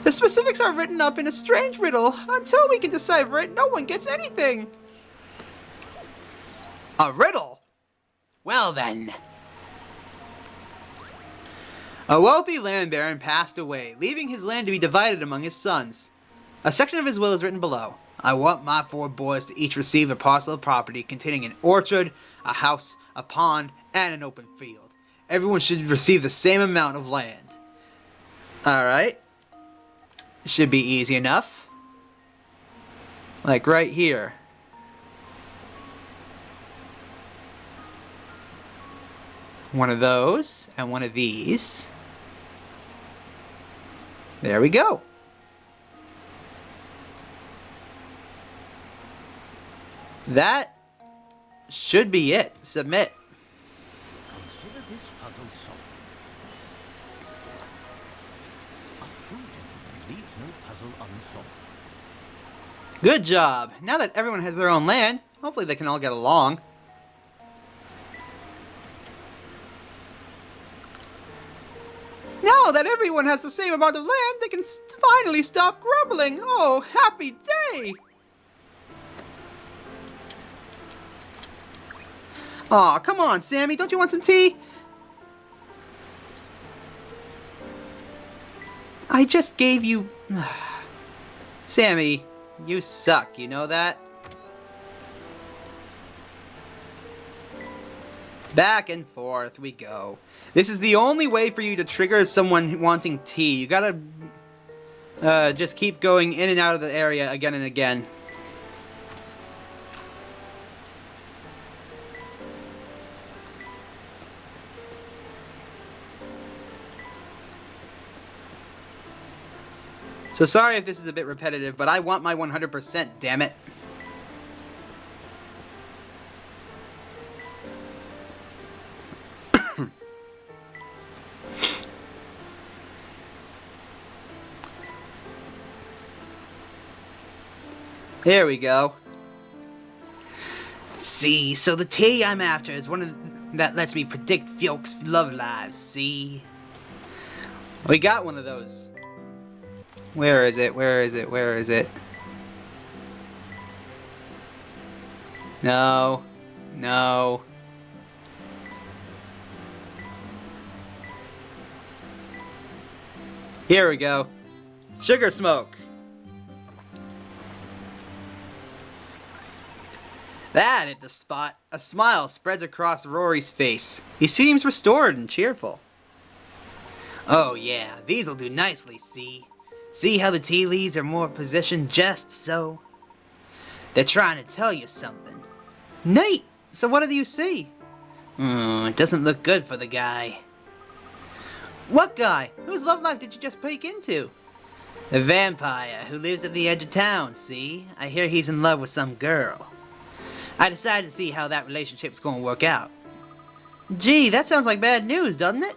The specifics are written up in a strange riddle. Until we can decipher it, no one gets anything. A riddle? Well then. A wealthy land baron passed away, leaving his land to be divided among his sons. A section of his will is written below. I want my 4 boys to each receive a parcel of property containing an orchard, a house, a pond, and an open field. Everyone should receive the same amount of land. Alright. Should be easy enough. Like right here. One of those, and one of these. There we go. That should be it. Submit. Consider this puzzle solved. A true gentleman leaves no puzzle unsolved. Good job. Now that everyone has their own land, Hopefully they can all get along. Now that everyone has the same amount of land, they can finally stop grumbling. Oh, happy day! Aw, come on, Sammy. Don't you want some tea? I just gave you... Sammy, you suck. You know that? Back and forth we go. This is the only way for you to trigger someone wanting tea. You gotta just keep going in and out of the area again and again. So sorry if this is a bit repetitive, but I want my 100%, damn it. Here we go. See, so the tea I'm after is one of that lets me predict folks' love lives, see? We got one of those. Where is it? Where is it? Where is it? No. No. Here we go. Sugar smoke. That hit the spot. A smile spreads across Rory's face. He seems restored and cheerful. Oh yeah, these'll do nicely, see? See how the tea leaves are more positioned just so? They're trying to tell you something. Nate, so what do you see? It doesn't look good for the guy. What guy? Whose love life did you just peek into? The vampire who lives at the edge of town, see? I hear he's in love with some girl. I decided to see how that relationship's gonna work out. Gee, that sounds like bad news, doesn't it?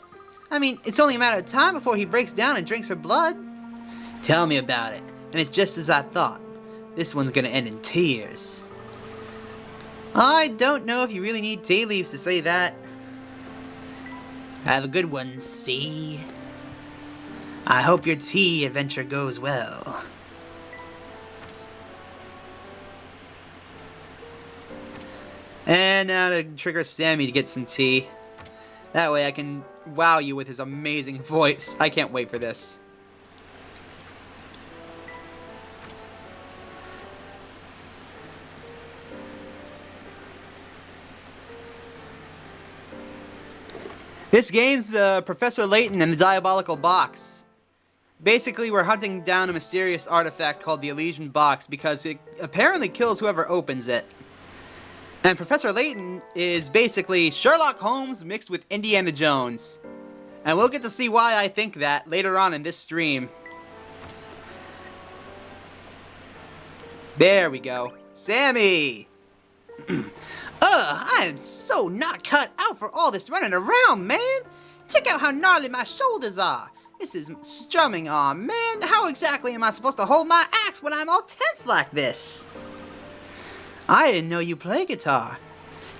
I mean, it's only a matter of time before he breaks down and drinks her blood. Tell me about it. And it's just as I thought. This one's gonna end in tears. I don't know if you really need tea leaves to say that. Have a good one, see? I hope your tea adventure goes well. And now to trigger Sammy to get some tea. That way I can wow you with his amazing voice. I can't wait for this. This game's Professor Layton and the Diabolical Box. Basically, we're hunting down a mysterious artifact called the Elysian Box because it apparently kills whoever opens it. And Professor Layton is basically Sherlock Holmes mixed with Indiana Jones. And we'll get to see why I think that later on in this stream. There we go. Sammy! I am so not cut out for all this running around, man! Check out how gnarly my shoulders are! This is strumming on, man! How exactly am I supposed to hold my axe when I'm all tense like this? I didn't know you play guitar.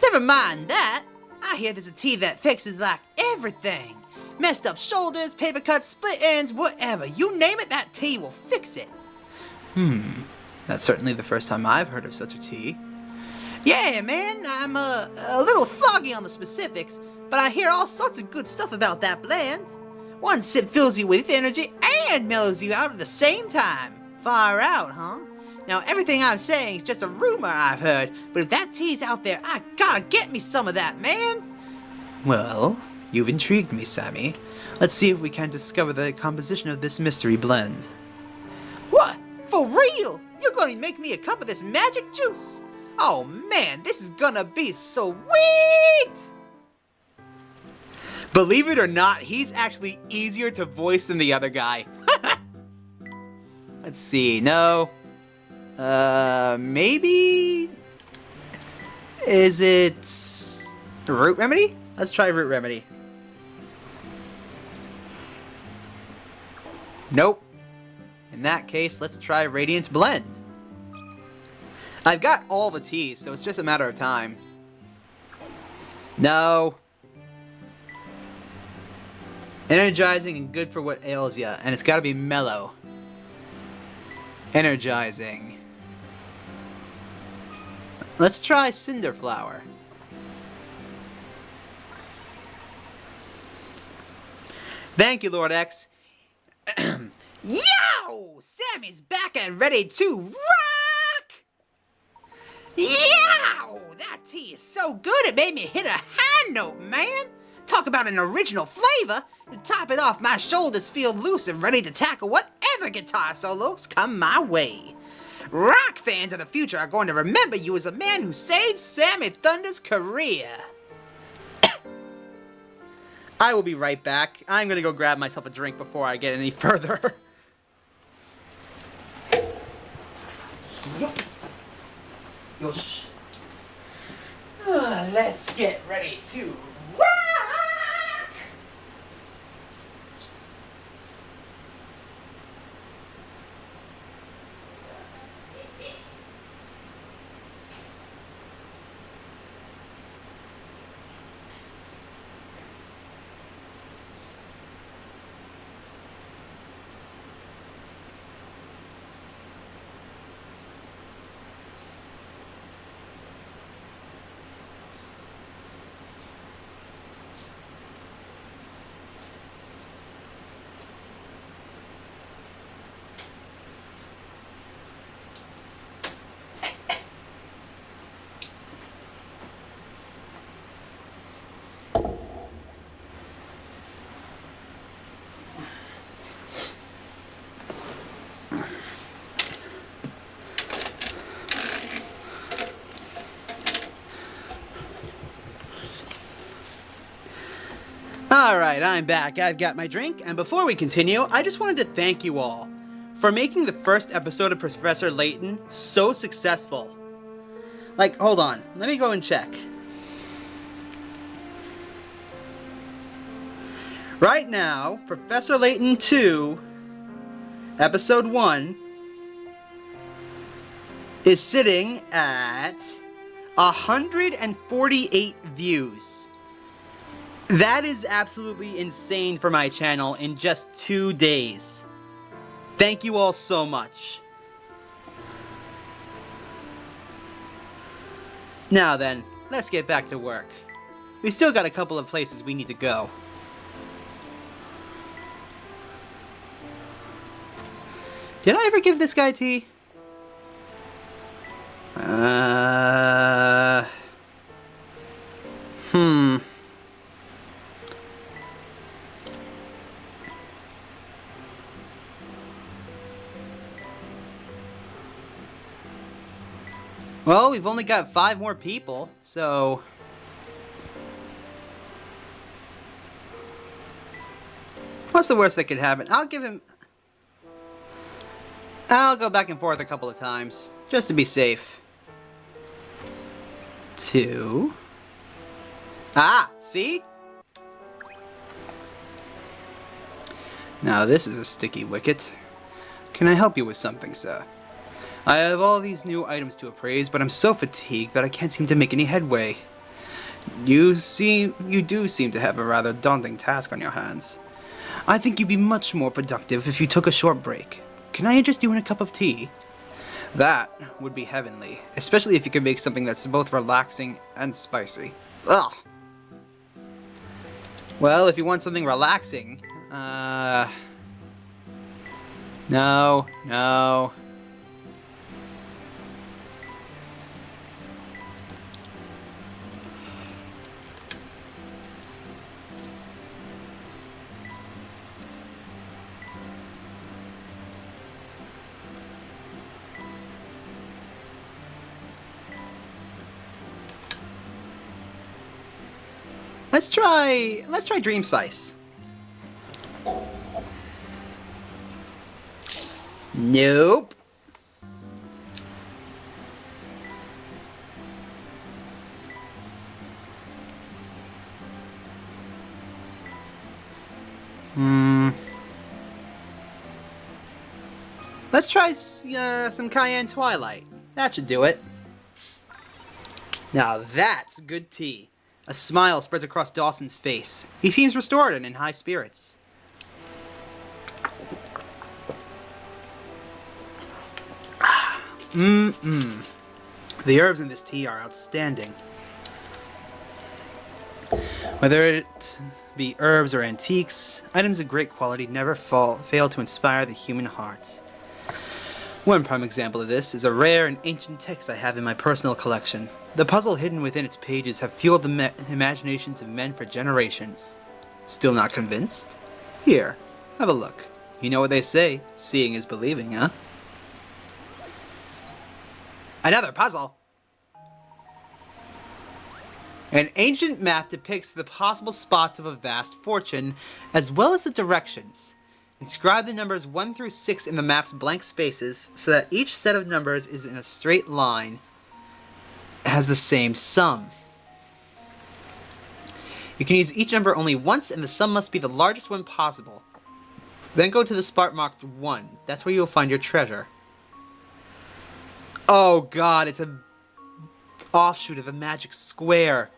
Never mind that! I hear there's a tea that fixes like everything! Messed up shoulders, paper cuts, split ends, whatever. You name it, that tea will fix it. That's certainly the first time I've heard of such a tea. Yeah, man, I'm a little foggy on the specifics, but I hear all sorts of good stuff about that blend. One sip fills you with energy and mellows you out at the same time. Far out, huh? Now, everything I'm saying is just a rumor I've heard, but if that tea's out there, I gotta get me some of that, man! Well, you've intrigued me, Sammy. Let's see if we can discover the composition of this mystery blend. What? For real? You're gonna make me a cup of this magic juice? Oh man, this is gonna be so sweet! Believe it or not, he's actually easier to voice than the other guy. Let's see, no. Maybe? Is it Root Remedy? Let's try Root Remedy. Nope. In that case, let's try Radiance Blend. I've got all the teas, so it's just a matter of time. No. Energizing and good for what ails ya, and it's gotta be mellow. Energizing. Let's try Cinderflower. Thank you, Lord X. Yo! Sammy's back and ready to rock! Yow! That tea is so good it made me hit a high note, man! Talk about an original flavor! To top it off, my shoulders feel loose and ready to tackle whatever guitar solos come my way. Rock fans of the future are going to remember you as a man who saved Sammy Thunder's career. I will be right back. I'm gonna go grab myself a drink before I get any further. Let's get ready to rock! Alright, I'm back. I've got my drink, and before we continue, I just wanted to thank you all for making the first episode of Professor Layton so successful. Like, hold on, let me go and check. Right now, Professor Layton 2, Episode 1, is sitting at 148 views. That is absolutely insane for my channel in just 2 days. Thank you all so much. Now then, let's get back to work. We still got a couple of places we need to go. Did I ever give this guy tea? Well, we've only got 5 more people, so... What's the worst that could happen? I'll go back and forth a couple of times, just to be safe. 2... Ah! See? Now this is a sticky wicket. Can I help you with something, sir? I have all these new items to appraise, but I'm so fatigued that I can't seem to make any headway. You do seem to have a rather daunting task on your hands. I think you'd be much more productive if you took a short break. Can I interest you in a cup of tea? That would be heavenly, especially if you could make something that's both relaxing and spicy. Ugh! Well, if you want something relaxing, no. Let's try Dream Spice. Nope. Let's try some Cayenne Twilight. That should do it. Now that's good tea. A smile spreads across Dawson's face. He seems restored and in high spirits. The herbs in this tea are outstanding. Whether it be herbs or antiques, items of great quality never fail to inspire the human heart. One prime example of this is a rare and ancient text I have in my personal collection. The puzzle hidden within its pages have fueled the imaginations of men for generations. Still not convinced? Here, have a look. You know what they say, seeing is believing, huh? Another puzzle! An ancient map depicts the possible spots of a vast fortune, as well as the directions. Inscribe the numbers 1 through 6 in the map's blank spaces, so that each set of numbers is in a straight line, has the same sum. You can use each number only once, and the sum must be the largest one possible. Then go to the spot marked 1. That's where you'll find your treasure. Oh god, it's a offshoot of the magic square.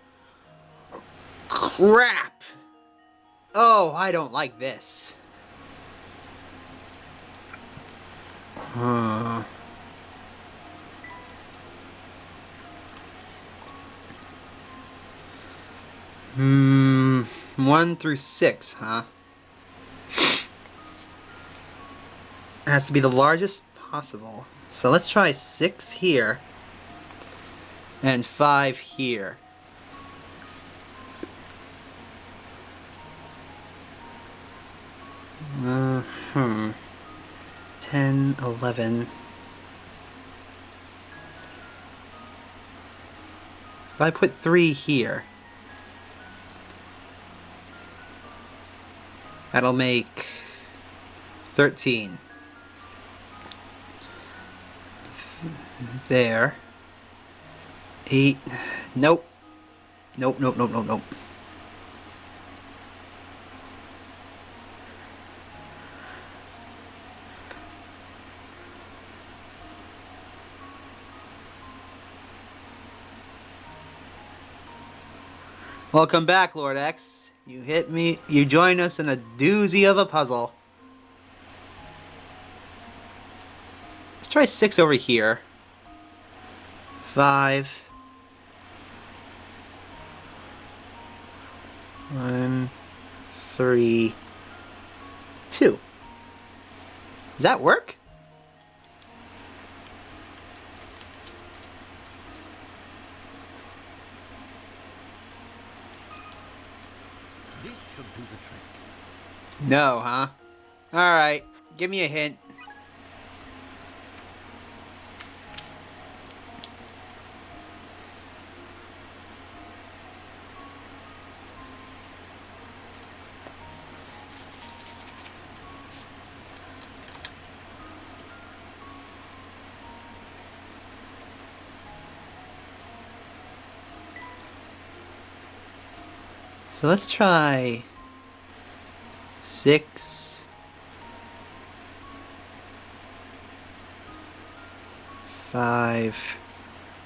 Crap! Oh, I don't like this. Huh. 1 through 6, huh? It has to be the largest possible. So let's try 6 here. And 5 here. 10, 11. If I put 3 here, that'll make 13. There. 8. Nope. Nope, nope, nope, nope, nope. Welcome back, Lord X. You hit me. You join us in a doozy of a puzzle. Let's try 6 over here. 5. 1, 3, 2. Does that work? This should do the trick. No, huh? Alright, give me a hint. So let's try 6, 5,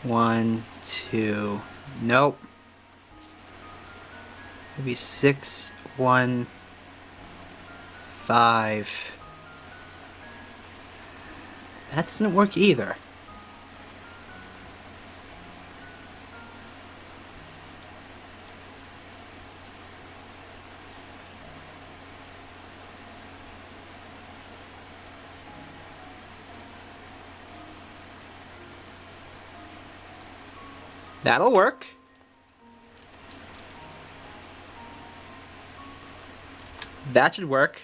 1, 2. Nope. Maybe 6, 1, 5. That doesn't work either. That'll work. That should work.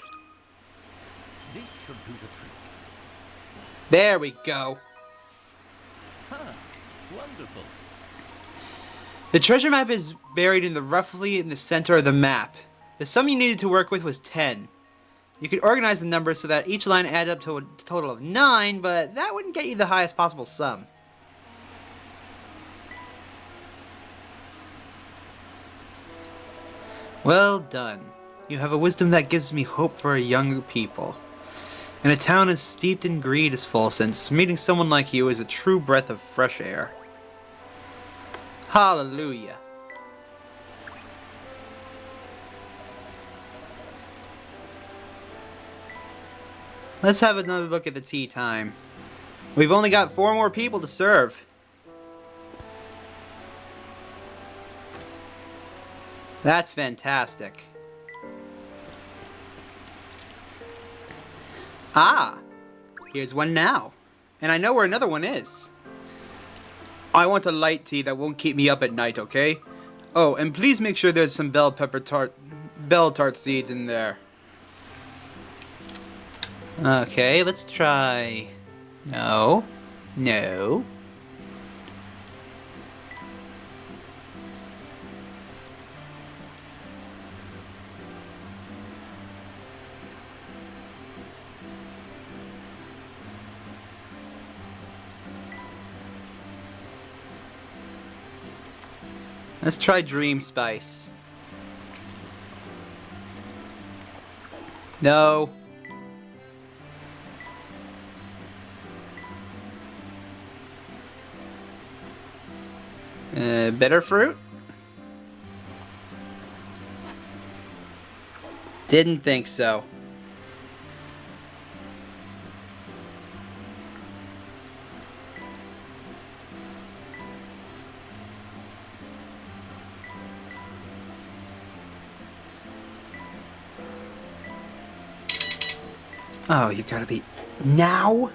This should do the trick. There we go. Huh. Wonderful. The treasure map is buried roughly in the center of the map. The sum you needed to work with was 10. You could organize the numbers so that each line added up to a total of 9, but that wouldn't get you the highest possible sum. Well done. You have a wisdom that gives me hope for a younger people. In a town as steeped in greed as Folsense, meeting someone like you is a true breath of fresh air. Hallelujah. Let's have another look at the tea time. We've only got 4 more people to serve. That's fantastic. Ah, here's one now. And I know where another one is. I want a light tea that won't keep me up at night, okay? Oh, and please make sure there's some bell tart seeds in there. Okay, let's try... No. No. Let's try Dream Spice. No. Bitter fruit? Didn't think so. Oh, you gotta be... Now?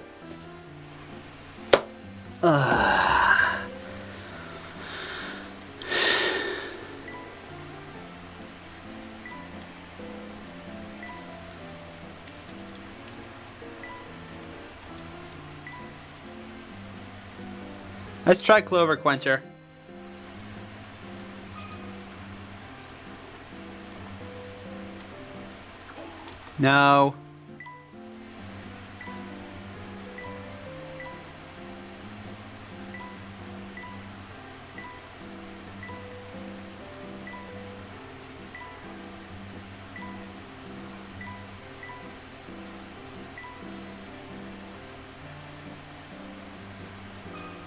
Let's try Clover Quencher. No.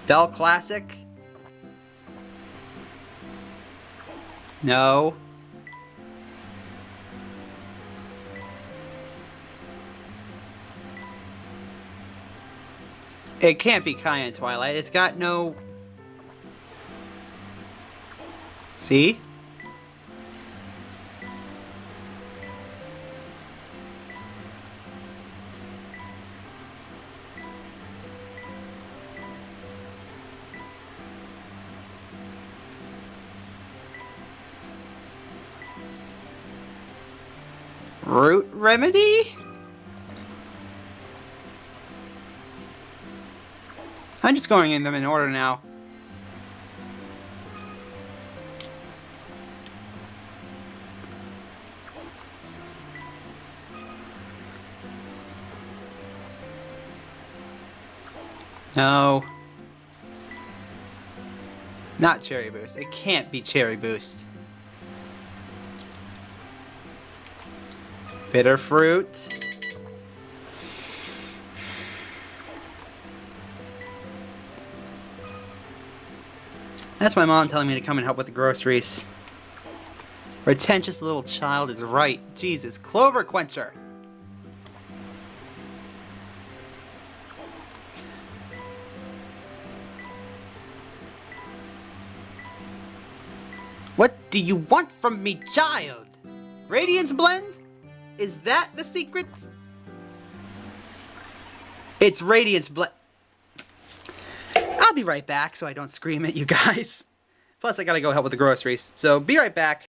Bell Classic? No. It can't be Cayenne Twilight. It's got no... See? Root Remedy? I'm just going in them in order now. No. Not Cherry Boost. It can't be Cherry Boost. Bitter Fruit. That's my mom telling me to come and help with the groceries. Pretentious little child is right. Jesus. Clover Quencher. What do you want from me, child? Radiance Blend? Is that the secret? It's Radiance Blend. I'll be right back so I don't scream at you guys. Plus, I gotta go help with the groceries. So, be right back.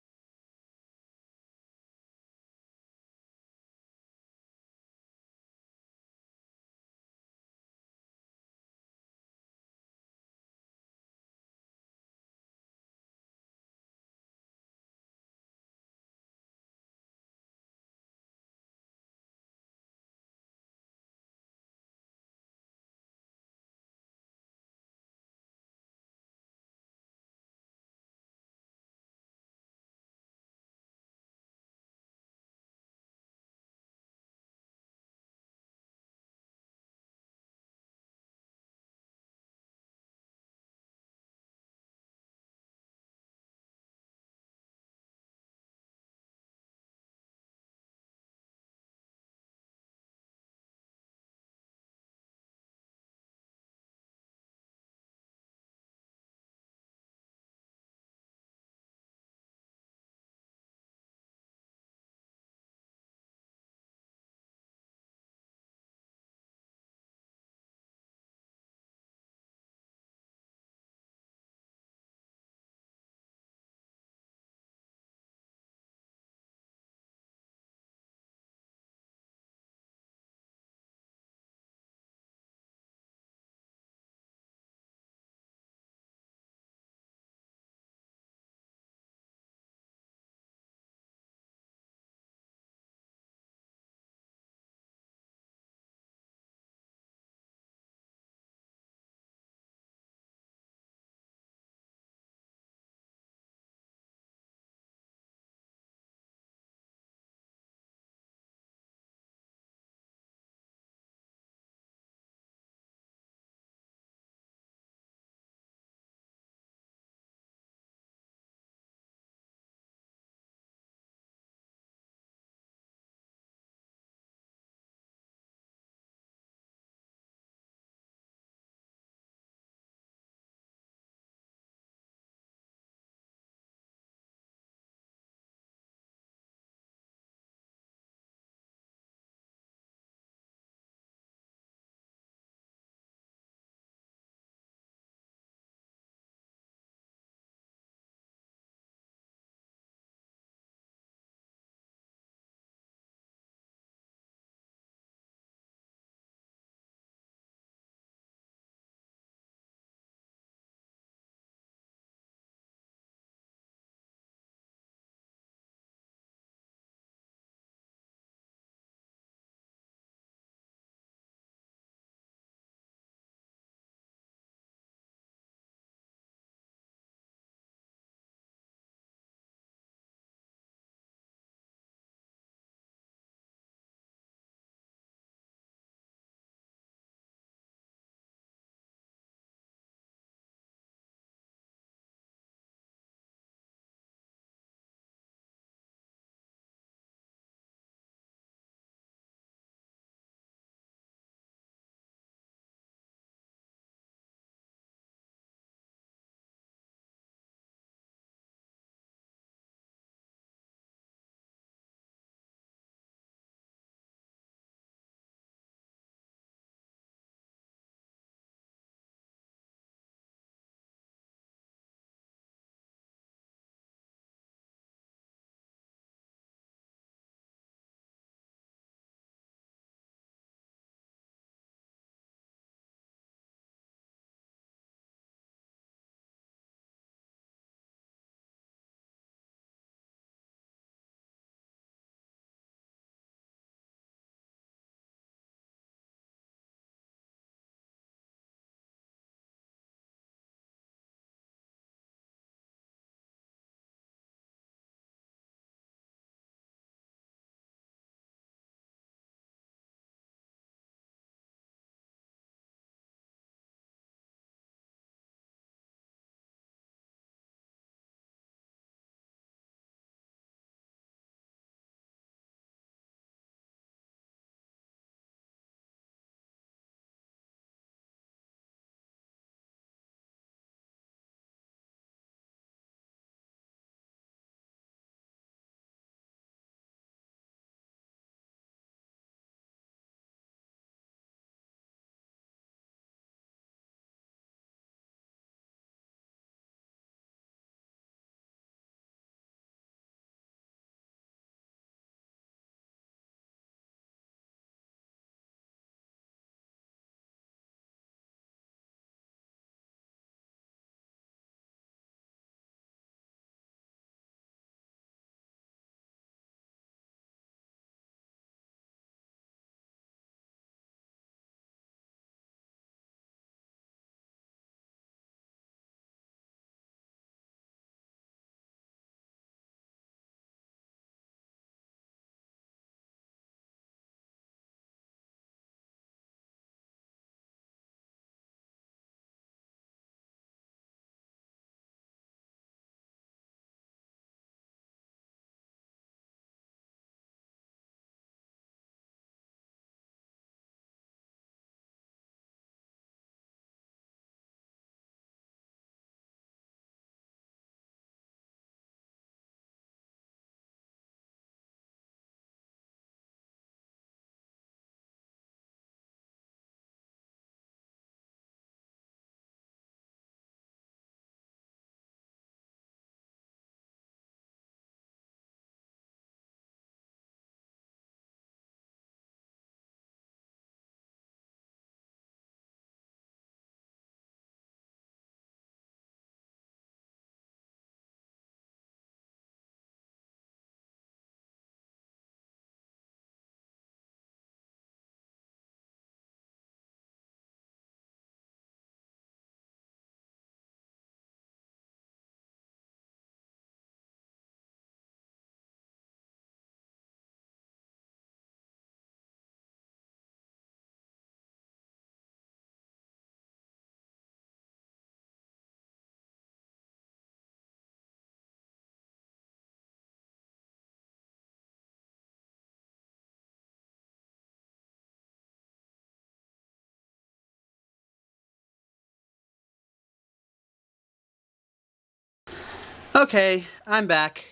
Okay, I'm back.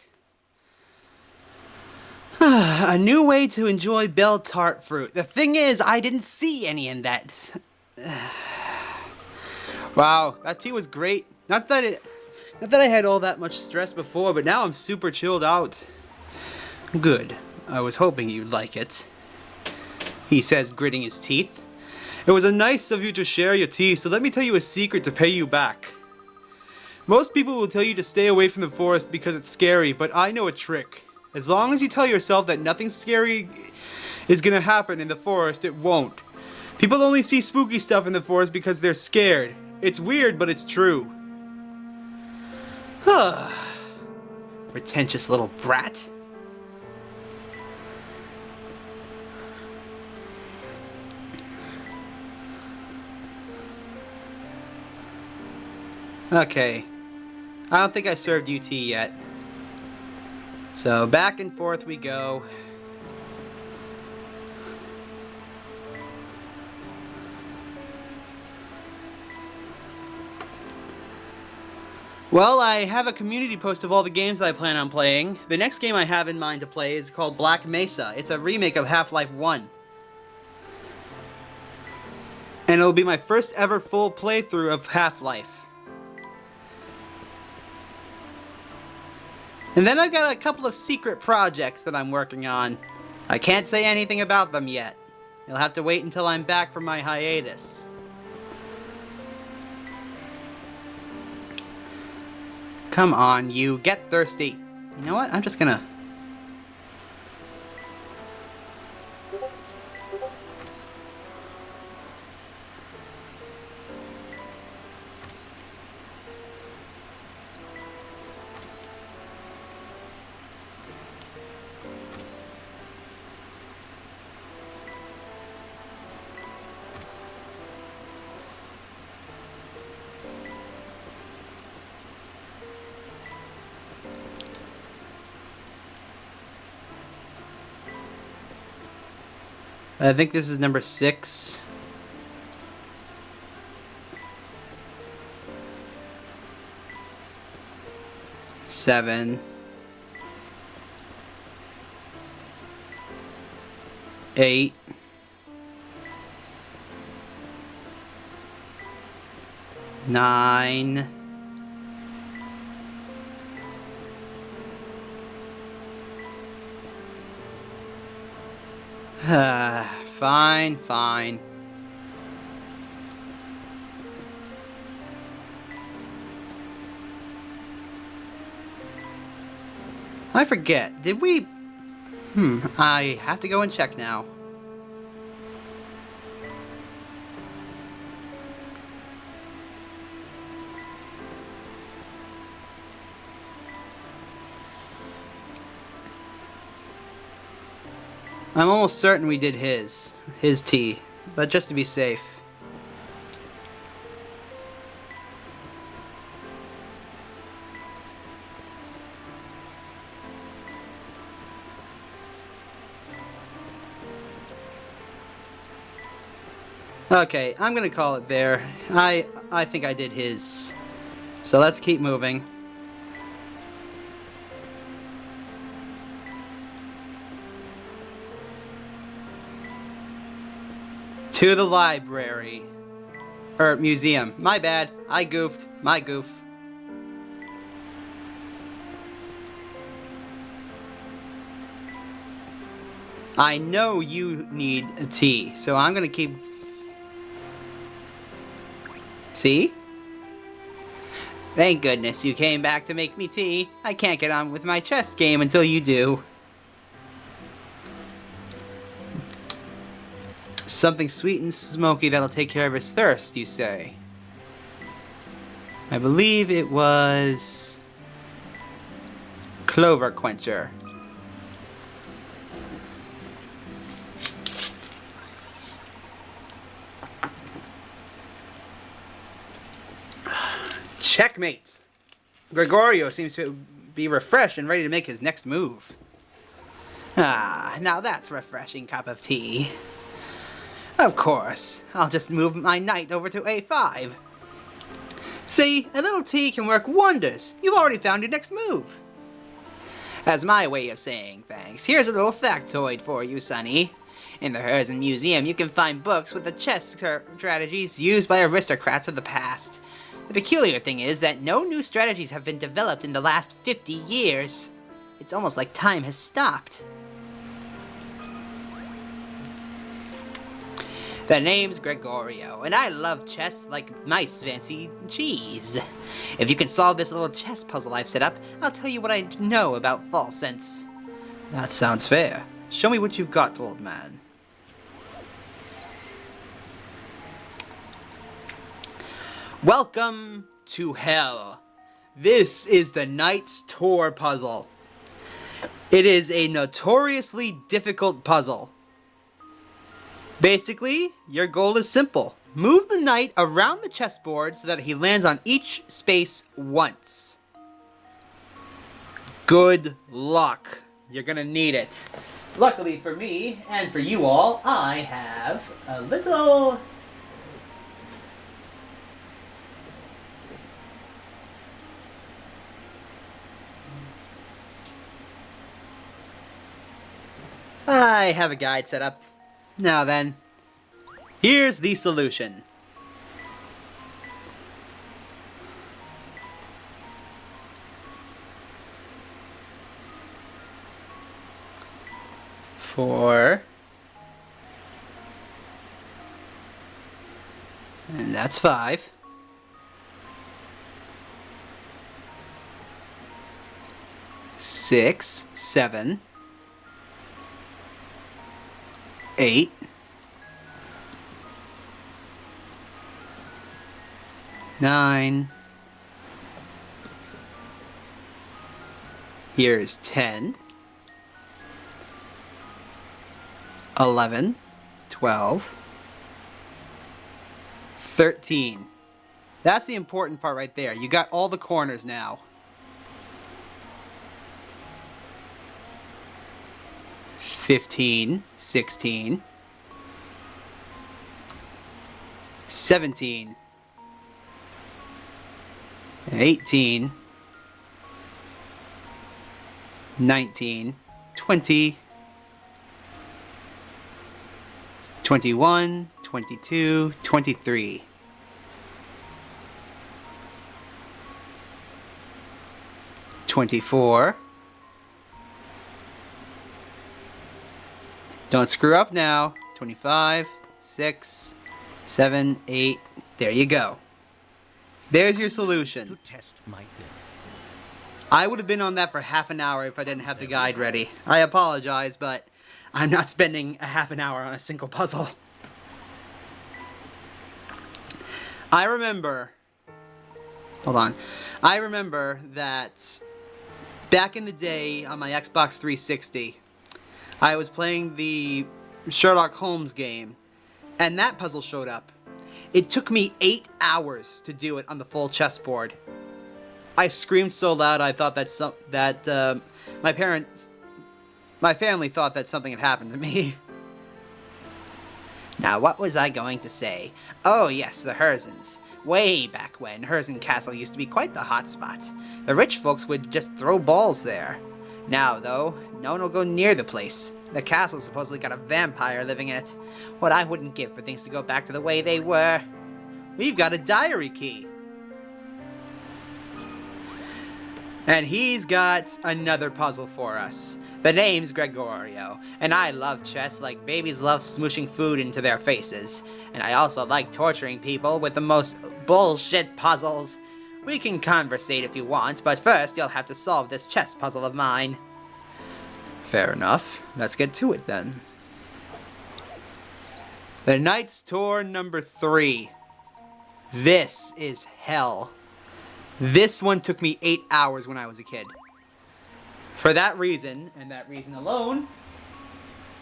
A new way to enjoy bell tart fruit. The thing is, I didn't see any in that. Wow, that tea was great. Not that I had all that much stress before, but now I'm super chilled out. Good. I was hoping you'd like it. He says, gritting his teeth. It was nice of you to share your tea, so let me tell you a secret to pay you back. Most people will tell you to stay away from the forest because it's scary, but I know a trick. As long as you tell yourself that nothing scary is gonna happen in the forest, it won't. People only see spooky stuff in the forest because they're scared. It's weird, but it's true. Pretentious little brat. Okay. I don't think I served you tea yet. So back and forth we go. Well, I have a community post of all the games that I plan on playing. The next game I have in mind to play is called Black Mesa. It's a remake of Half-Life 1. And it'll be my first ever full playthrough of Half-Life. And then I've got a couple of secret projects that I'm working on. I can't say anything about them yet. You'll have to wait until I'm back from my hiatus. Come on, you. Get thirsty. You know what? I'm just gonna... I think this is number 6. Seven. 8. 9. Fine. I forget, did we... I have to go and check now. I'm almost certain we did his tea, but just to be safe. Okay, I'm gonna call it there. I think I did his. So let's keep moving. To the library. Museum. My bad. I goofed. My goof. I know you need a tea, so I'm gonna keep... See? Thank goodness you came back to make me tea. I can't get on with my chess game until you do. Something sweet and smoky that'll take care of his thirst, you say? I believe it was... Clover Quencher. Checkmate! Gregorio seems to be refreshed and ready to make his next move. Ah, now that's a refreshing cup of tea. Of course, I'll just move my knight over to A5. See, a little tea can work wonders. You've already found your next move. That's my way of saying thanks. Here's a little factoid for you, Sonny. In the Herzen Museum, you can find books with the chess strategies used by aristocrats of the past. The peculiar thing is that no new strategies have been developed in the last 50 years. It's almost like time has stopped. The name's Gregorio, and I love chess like mice fancy cheese. If you can solve this little chess puzzle I've set up, I'll tell you what I know about Folsense. That sounds fair. Show me what you've got, old man. Welcome to hell. This is the Knight's Tour puzzle. It is a notoriously difficult puzzle. Basically, your goal is simple. Move the knight around the chessboard so that he lands on each space once. Good luck. You're gonna need it. Luckily for me, and for you all, I have a little... I have a guide set up. Now then, here's the solution. Four. And that's 5. 6, 7. 8. 9. Here's 10. 11. 12. 13. That's the important part right there. You got all the corners now. 15, 16, 17, 18, 19, 20, 21, 22, 23. 24. Don't screw up now. 25, 6, 7, 8. There you go. There's your solution. To test my theory. I would have been on that for half an hour if I didn't have the guide ready. I apologize, but I'm not spending a half an hour on a single puzzle. I remember... Hold on. I remember that back in the day on my Xbox 360... I was playing the Sherlock Holmes game, and that puzzle showed up. It took me 8 hours to do it on the full chessboard. I screamed so loud I thought that my family thought that something had happened to me. Now, what was I going to say? Oh yes, the Herzens. Way back when, Herzen Castle used to be quite the hot spot. The rich folks would just throw balls there. Now, though, no one will go near the place. The castle supposedly got a vampire living in it. What I wouldn't give for things to go back to the way they were. We've got a diary key. And he's got another puzzle for us. The name's Gregorio, and I love chess like babies love smooshing food into their faces. And I also like torturing people with the most bullshit puzzles. We can conversate if you want, but first you'll have to solve this chess puzzle of mine. Fair enough. Let's get to it then. The Knight's Tour number 3. This is hell. This one took me 8 hours when I was a kid. For that reason, and that reason alone,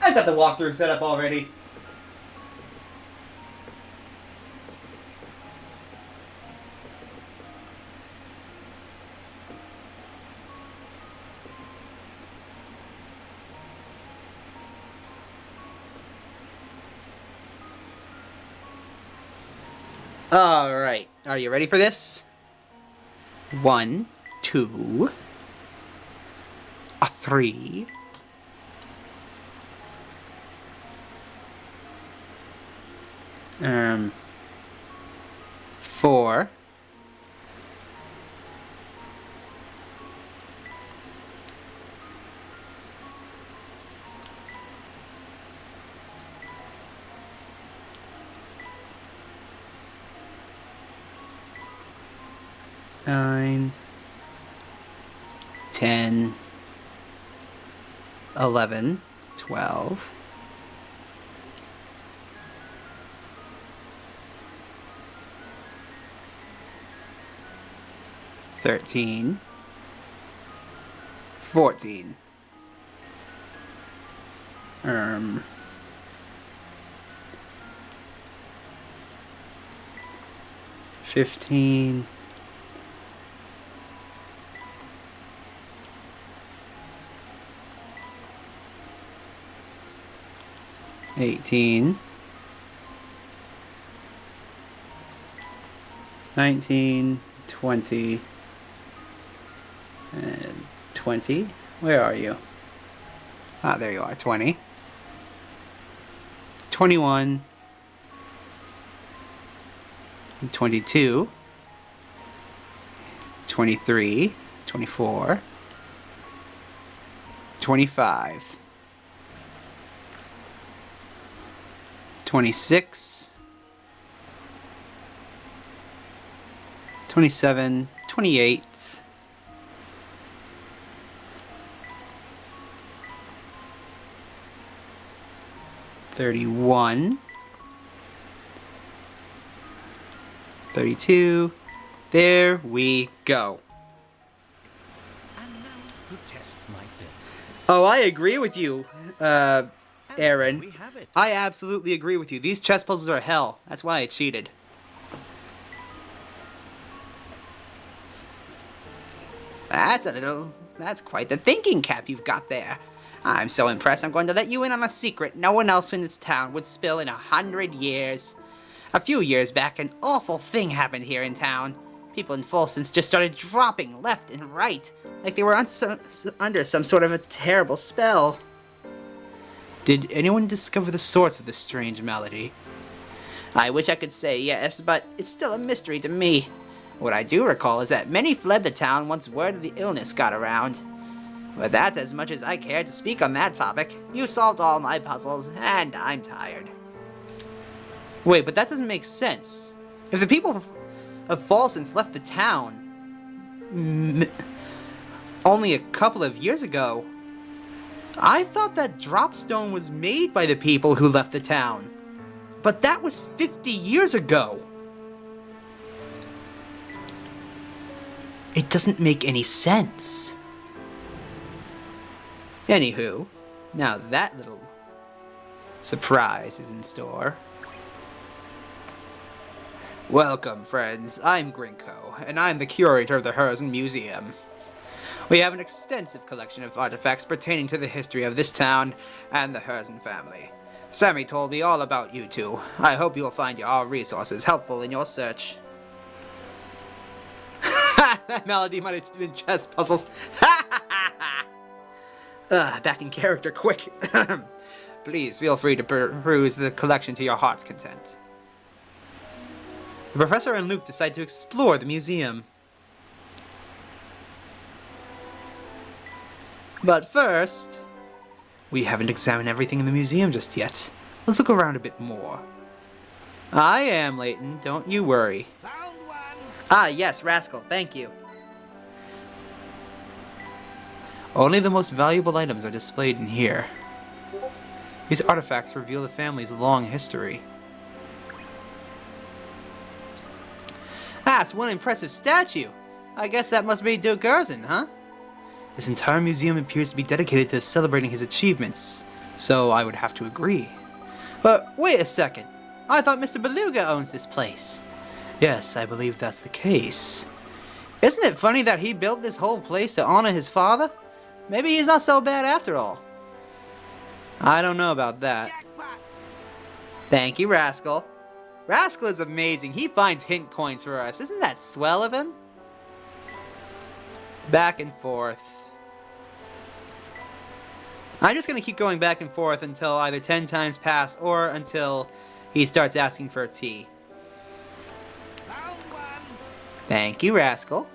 I've got the walkthrough set up already. Alright, are you ready for this? 1, 2, a 3, 4, 9, 10, 11, 12, 13, 14. 15, 18, 19, 20, and 20. Where are you? Ah, there you are, 20. 21, 22, 23, 24, 25, 26, 27, 28, 31, 32. There we go. And now to test my theory. Oh, I agree with you, And Aaron. we have it. I absolutely agree with you. These chess puzzles are hell. That's why I cheated. That's quite the thinking cap you've got there. I'm so impressed I'm going to let you in on a secret no one else in this town would spill in 100 years. A few years back, an awful thing happened here in town. People in Folsense just started dropping left and right, like they were under some sort of a terrible spell. Did anyone discover the source of this strange malady? I wish I could say yes, but it's still a mystery to me. What I do recall is that many fled the town once word of the illness got around. But that's as much as I care to speak on that topic. You solved all my puzzles, and I'm tired. Wait, but that doesn't make sense. If the people of Folsense left the town only a couple of years ago, I thought that Dropstone was made by the people who left the town. But that was 50 years ago. It doesn't make any sense. Anywho, now that little surprise is in store. Welcome, friends. I'm Grinko, and I'm the curator of the Herzen Museum. We have an extensive collection of artifacts pertaining to the history of this town and the Herzen family. Sammy told me all about you two. I hope you'll find our resources helpful in your search. That melody might have been chess puzzles. Back in character, quick. Please feel free to peruse the collection to your heart's content. The professor and Luke decide to explore the museum. But first, we haven't examined everything in the museum just yet. Let's look around a bit more. I am, Layton. Don't you worry. Found one. Ah, yes, Rascal. Thank you. Only the most valuable items are displayed in here. These artifacts reveal the family's long history. That's one impressive statue. I guess that must be Duke Herzen, huh? This entire museum appears to be dedicated to celebrating his achievements, so I would have to agree. But wait a second. I thought Mr. Beluga owns this place. Yes, I believe that's the case. Isn't it funny that he built this whole place to honor his father? Maybe he's not so bad after all. I don't know about that. Jackpot. Thank you, Rascal. Rascal is amazing. He finds hint coins for us. Isn't that swell of him? Back and forth. I'm just gonna keep going back and forth until either 10 times pass or until he starts asking for a tea. Found one. Thank you, Rascal.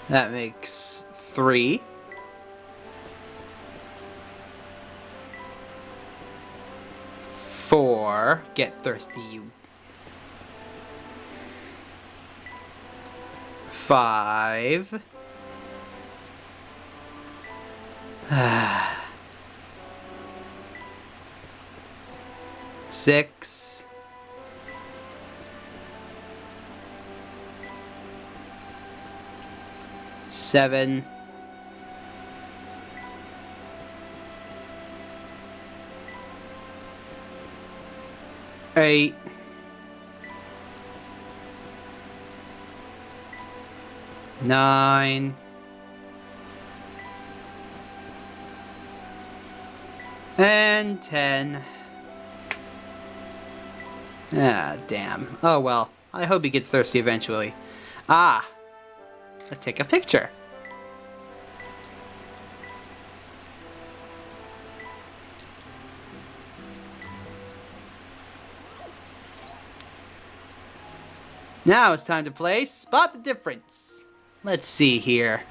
That makes 3. Four. Get thirsty, you. 5. 6. 7. 8. 9. And 10. Ah, damn. Oh well. I hope he gets thirsty eventually. Ah! Let's take a picture. Now it's time to play Spot the Difference. Let's see here.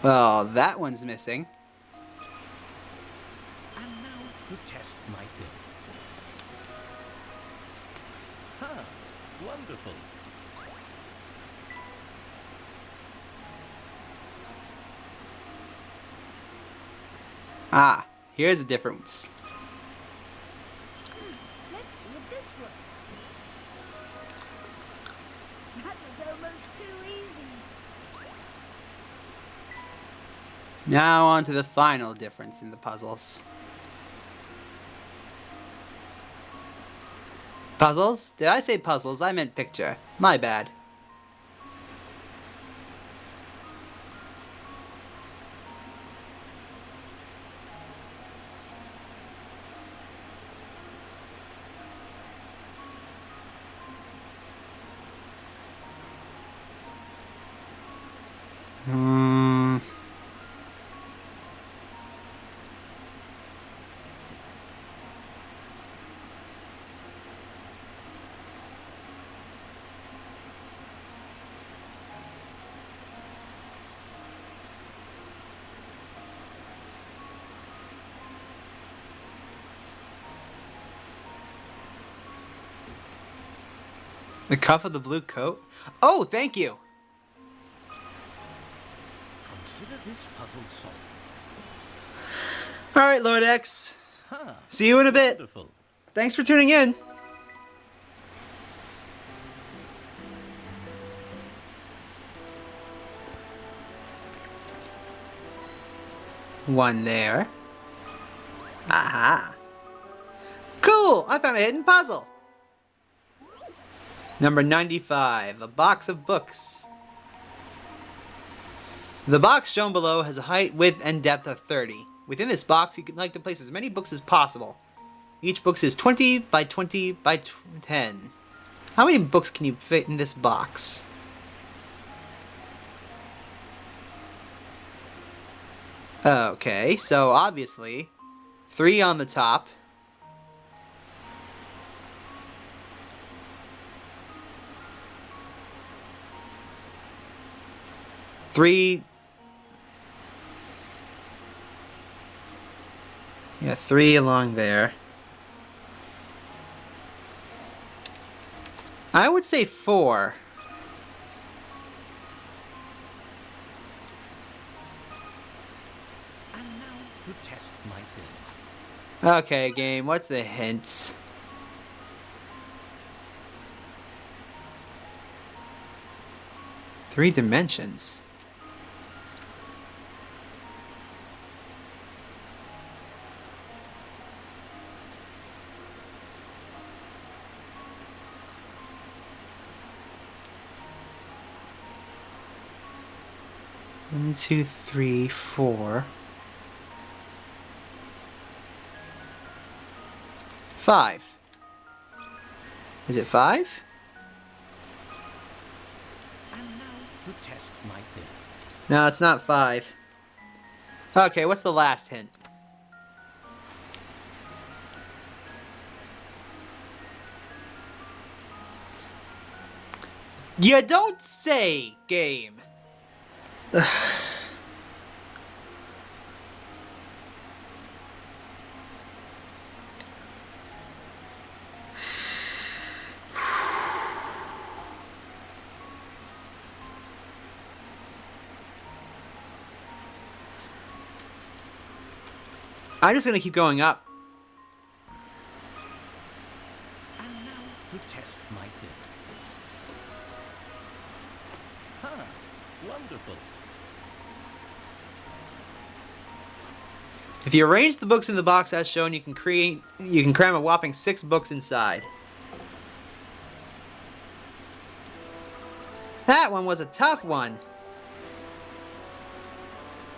Well, that one's missing. And now to test my theory. Huh. Wonderful. Ah, here's a difference. Let's see if this works. That was almost too easy. Now on to the final difference in the puzzles. Puzzles? Did I say puzzles? I meant picture. My bad. The cuff of the blue coat? Oh, thank you! Consider this puzzle solved. Alright, Lord X. Huh. See you in a bit. Wonderful. Thanks for tuning in. One there. Aha. Cool! I found a hidden puzzle. Number 95, a box of books. The box shown below has a height, width, and depth of 30. Within this box, you can like to place as many books as possible. Each book is 20 by 20 by 10. How many books can you fit in this box? Okay, so obviously, 3 on the top. Three. Yeah, 3 along there. I would say 4. And now to test my theory. Okay, game, what's the hints? Three dimensions. 1, 2, 3, 4. 5. Is it 5? And now to test my theory. No, it's not 5. Okay, what's the last hint? You don't say, game. I'm just gonna keep going up. And now to test my theory. Huh, wonderful. If you arrange the books in the box as shown, you can cram a whopping 6 books inside. That one was a tough one.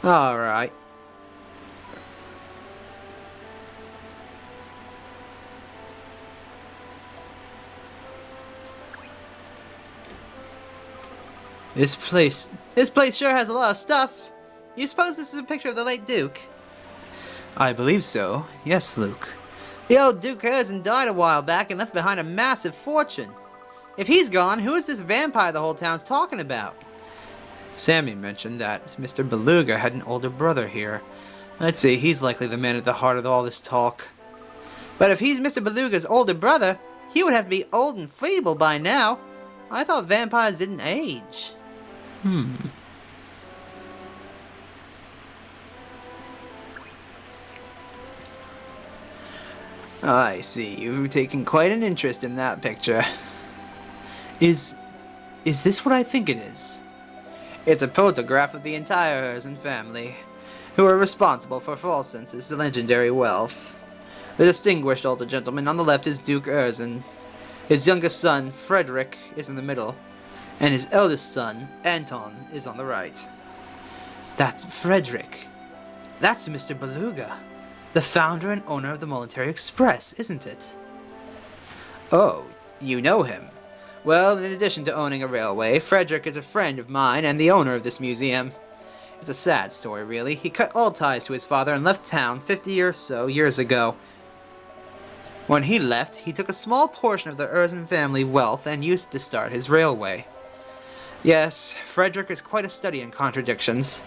All right. This place sure has a lot of stuff. You suppose this is a picture of the late Duke? I believe so. Yes, Luke. The old Duke Herzen died a while back and left behind a massive fortune. If he's gone, who is this vampire the whole town's talking about? Sammy mentioned that Mr. Beluga had an older brother here. I'd say he's likely the man at the heart of all this talk. But if he's Mr. Beluga's older brother, he would have to be old and feeble by now. I thought vampires didn't age. I see. You've taken quite an interest in that picture. Is this what I think it is? It's a photograph of the entire Herzen family, who are responsible for Folsense's legendary wealth. The distinguished older gentleman on the left is Duke Herzen. His youngest son, Frederick, is in the middle, and his eldest son, Anton, is on the right. That's Frederick. That's Mr. Beluga, the founder and owner of the Military Express, isn't it? Oh, you know him. Well, in addition to owning a railway, Frederick is a friend of mine and the owner of this museum. It's a sad story, really. He cut all ties to his father and left town 50 or so years ago. When he left, he took a small portion of the Herzen family wealth and used it to start his railway. Yes, Frederick is quite a study in contradictions.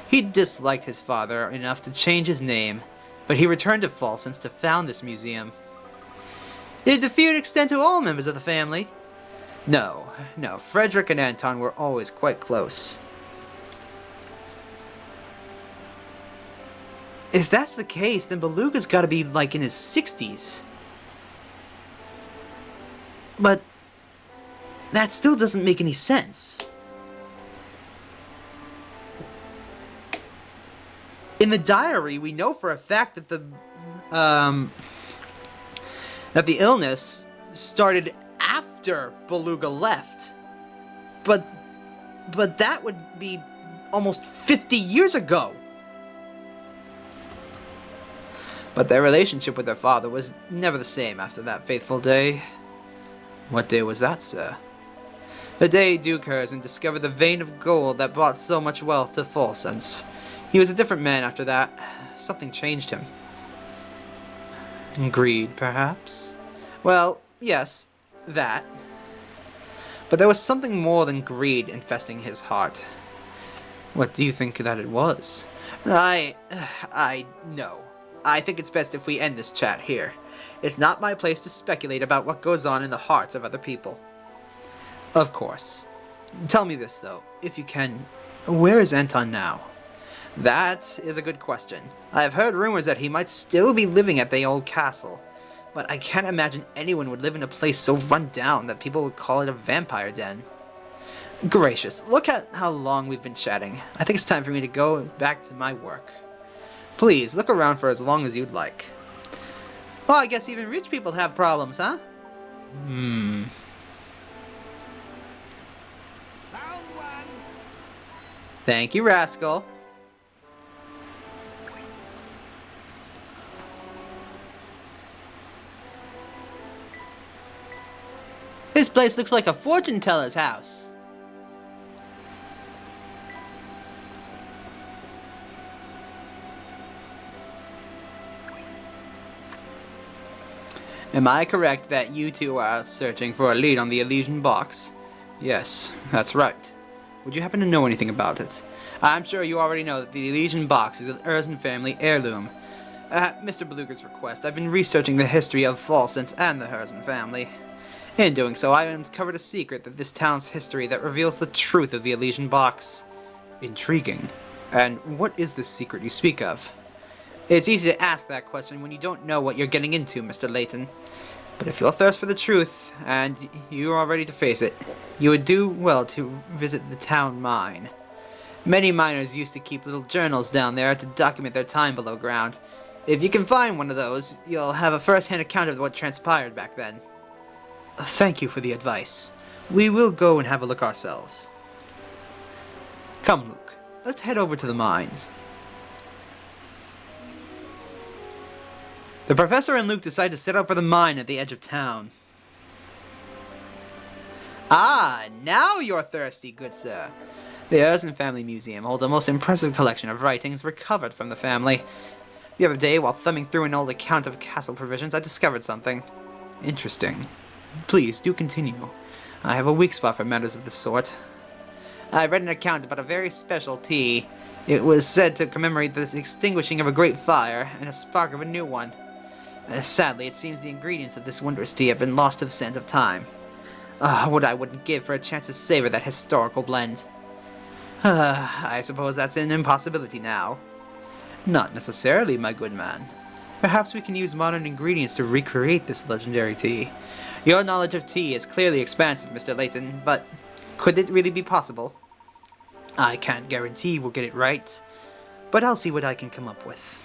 He disliked his father enough to change his name, but he returned to Folsense to found this museum. Did the feud extend to all members of the family? No, Frederick and Anton were always quite close. If that's the case, then Beluga's gotta be like in his 60s. But that still doesn't make any sense. In the diary, we know for a fact that the illness started after Beluga left. But that would be almost 50 years ago. But their relationship with their father was never the same after that fateful day. What day was that, sir? The day Duke Herzen discovered the vein of gold that brought so much wealth to Folsense. He was a different man after that. Something changed him. Greed, perhaps? Well, yes, that. But there was something more than greed infesting his heart. What do you think that it was? I know. I think it's best if we end this chat here. It's not my place to speculate about what goes on in the hearts of other people. Of course. Tell me this, though, if you can. Where is Anton now? That is a good question. I have heard rumors that he might still be living at the old castle, but I can't imagine anyone would live in a place so run down that people would call it a vampire den. Gracious, look at how long we've been chatting. I think it's time for me to go back to my work. Please, look around for as long as you'd like. Well, I guess even rich people have problems, huh? Found one. Thank you, rascal. This place looks like a fortune teller's house. Am I correct that you two are searching for a lead on the Elysian Box? Yes, that's right. Would you happen to know anything about it? I'm sure you already know that the Elysian Box is an Herzen family heirloom. At Mr. Beluga's request, I've been researching the history of Folsense and the Herzen family. In doing so, I uncovered a secret of this town's history that reveals the truth of the Elysian Box. Intriguing. And what is this secret you speak of? It's easy to ask that question when you don't know what you're getting into, Mr. Layton. But if you're thirst for the truth, and you are ready to face it, you would do well to visit the town mine. Many miners used to keep little journals down there to document their time below ground. If you can find one of those, you'll have a first-hand account of what transpired back then. Thank you for the advice. We will go and have a look ourselves. Come, Luke. Let's head over to the mines. The professor and Luke decide to set out for the mine at the edge of town. Ah, now you're thirsty, good sir. The Herzen Family Museum holds a most impressive collection of writings recovered from the family. The other day, while thumbing through an old account of castle provisions, I discovered something. Interesting. Please, do continue. I have a weak spot for matters of this sort. I read an account about a very special tea. It was said to commemorate the extinguishing of a great fire and a spark of a new one. Sadly, it seems the ingredients of this wondrous tea have been lost to the sands of time. What I wouldn't give for a chance to savor that historical blend. I suppose that's an impossibility now. Not necessarily, my good man. Perhaps we can use modern ingredients to recreate this legendary tea. Your knowledge of tea is clearly expansive, Mr. Layton, but could it really be possible? I can't guarantee we'll get it right, but I'll see what I can come up with.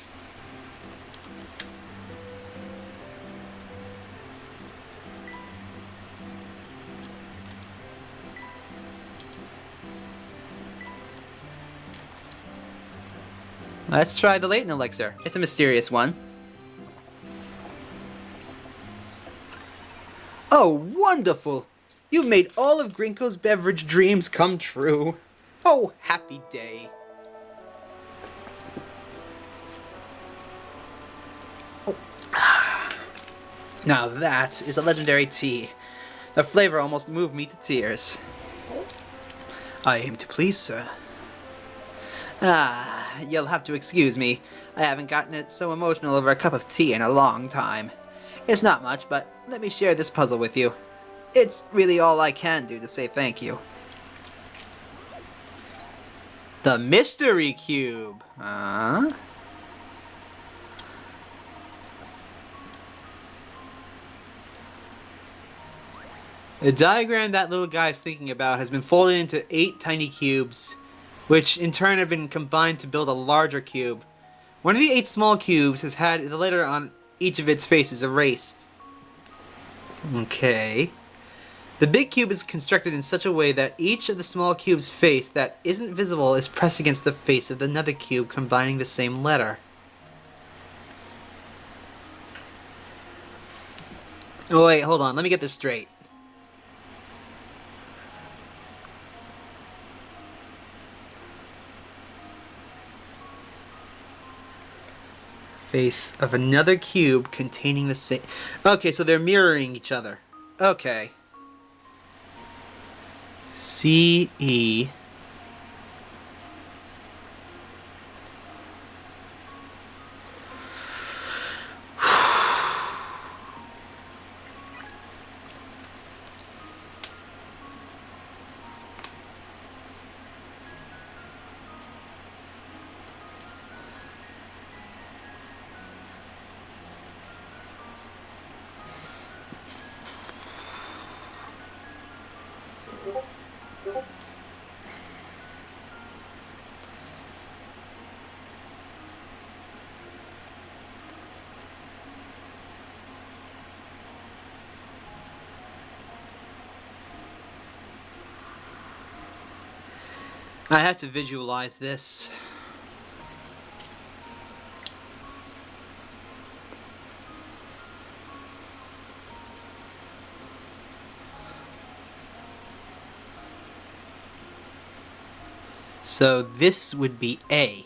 Let's try the Layton elixir. It's a mysterious one. Oh, wonderful! You've made all of Grinko's beverage dreams come true. Oh, happy day. Oh. Now that is a legendary tea. The flavor almost moved me to tears. I aim to please, sir. You'll have to excuse me. I haven't gotten it so emotional over a cup of tea in a long time. It's not much, but let me share this puzzle with you. It's really all I can do to say thank you. The Mystery Cube. The diagram that little guy's thinking about has been folded into 8 tiny cubes, which in turn have been combined to build a larger cube. One of the 8 small cubes has had the letter on each of its faces erased. Okay. The big cube is constructed in such a way that each of the small cube's face that isn't visible is pressed against the face of another cube combining the same letter. Oh wait, hold on, let me get this straight. Face of another cube containing the same... Okay, so they're mirroring each other. Okay. C-E... I have to visualize this. So this would be A.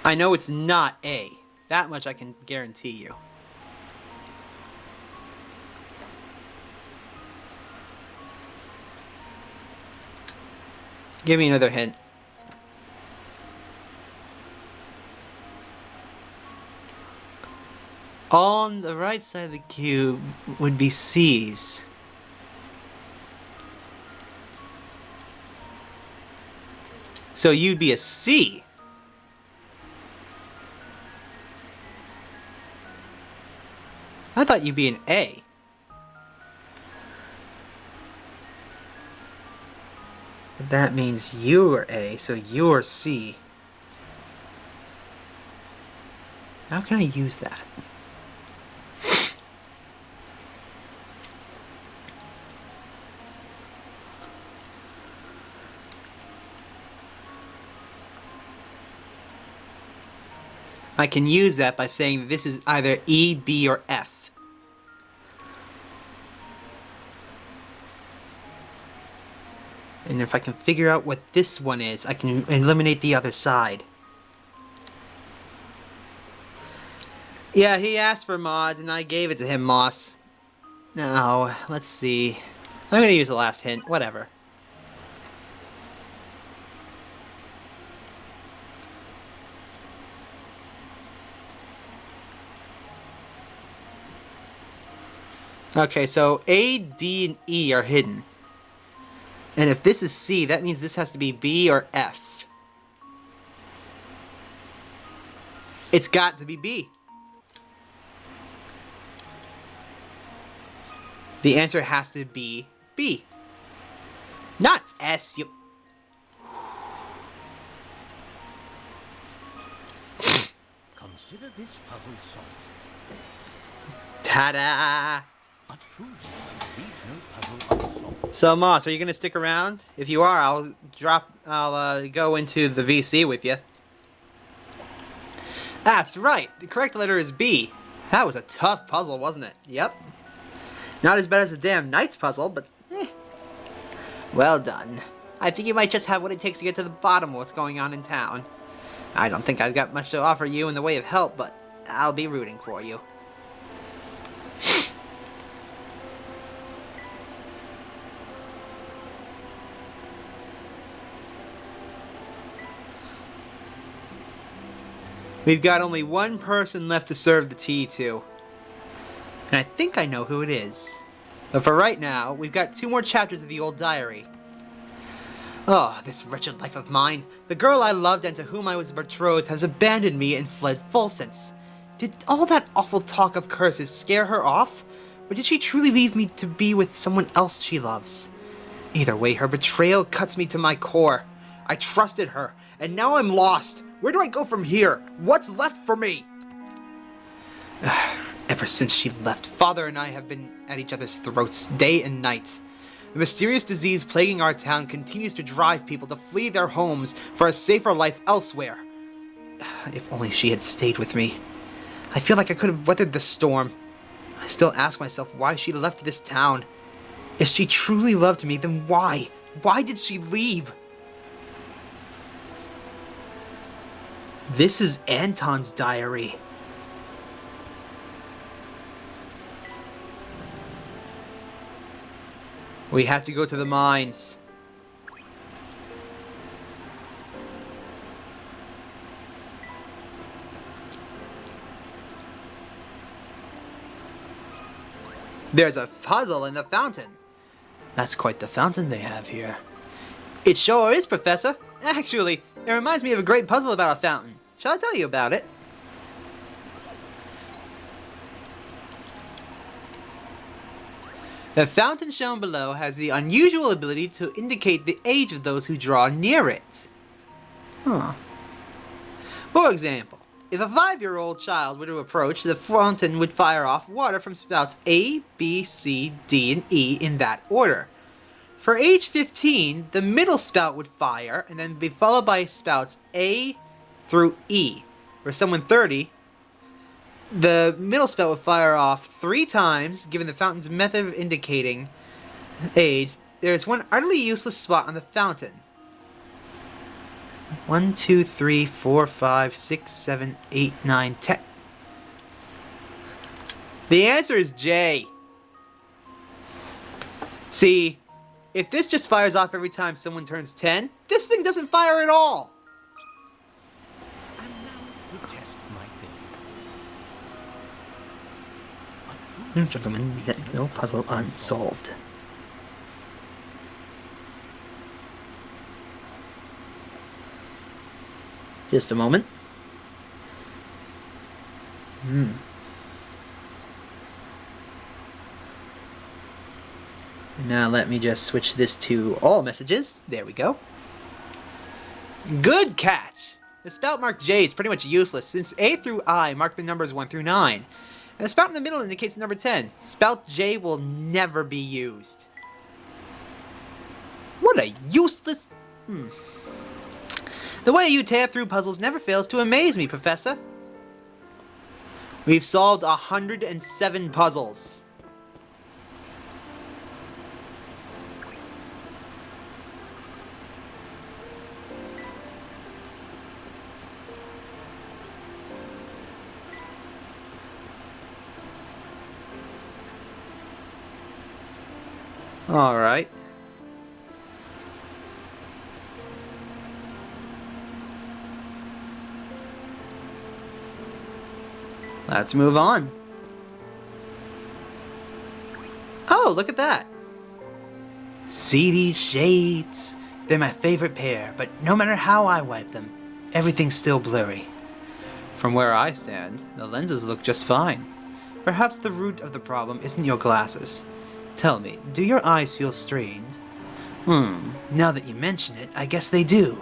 I know it's not A. That much I can guarantee you. Give me another hint. On the right side of the cube would be C's. So you'd be a C. I thought you'd be an A. That means you're A, so you're C. How can I use that? I can use that by saying this is either E, B, or F. And if I can figure out what this one is, I can eliminate the other side. Yeah, he asked for mods, and I gave it to him, Moss. Now, let's see. I'm gonna use the last hint, whatever. Okay, so A, D, and E are hidden. And if this is C, that means this has to be B or F. It's got to be B. The answer has to be B. Not S, you... Consider this puzzle solved. Ta-da! A true gentleman leaves no puzzle unsolved. So, Moss, are you gonna stick around? If you are, I'll go into the VC with you. That's right. The correct letter is B. That was a tough puzzle, wasn't it? Yep. Not as bad as the damn Knight's puzzle, but well done. I think you might just have what it takes to get to the bottom of what's going on in town. I don't think I've got much to offer you in the way of help, but I'll be rooting for you. We've got only one person left to serve the tea to. And I think I know who it is. But for right now, we've got 2 more chapters of the old diary. Oh, this wretched life of mine. The girl I loved and to whom I was betrothed has abandoned me and fled Folsense. Did all that awful talk of curses scare her off? Or did she truly leave me to be with someone else she loves? Either way, her betrayal cuts me to my core. I trusted her, and now I'm lost. Where do I go from here? What's left for me? Ever since she left, Father and I have been at each other's throats day and night. The mysterious disease plaguing our town continues to drive people to flee their homes for a safer life elsewhere. If only she had stayed with me. I feel like I could have weathered the storm. I still ask myself why she left this town. If she truly loved me, then why? Why did she leave? This is Anton's diary. We have to go to the mines. There's a puzzle in the fountain. That's quite the fountain they have here. It sure is, Professor. Actually, it reminds me of a great puzzle about a fountain. Shall I tell you about it? The fountain shown below has the unusual ability to indicate the age of those who draw near it. Huh. For example, if a 5-year-old child were to approach, the fountain would fire off water from spouts A, B, C, D, and E in that order. For age 15, the middle spout would fire and then be followed by spouts A through E. For someone 30, the middle spout would fire off 3 times, given the fountain's method of indicating age. There is one utterly useless spot on the fountain. 1, 2, 3, 4, 5, 6, 7, 8, 9, 10. The answer is J. See, if this just fires off every time someone turns 10, this thing doesn't fire at all. And now to test my theory. Gentlemen, yet no puzzle unsolved. Just a moment. And now let me just switch this to all messages. There we go. Good catch! The spout marked J is pretty much useless since A through I mark the numbers 1 through 9. And the spout in the middle indicates the number 10. Spout J will never be used. What a useless... The way you tear through puzzles never fails to amaze me, Professor. We've solved 107 puzzles. All right. Let's move on. Oh, look at that. See these shades? They're my favorite pair, but no matter how I wipe them, everything's still blurry. From where I stand, the lenses look just fine. Perhaps the root of the problem isn't your glasses. Tell me, do your eyes feel strained? Now that you mention it, I guess they do.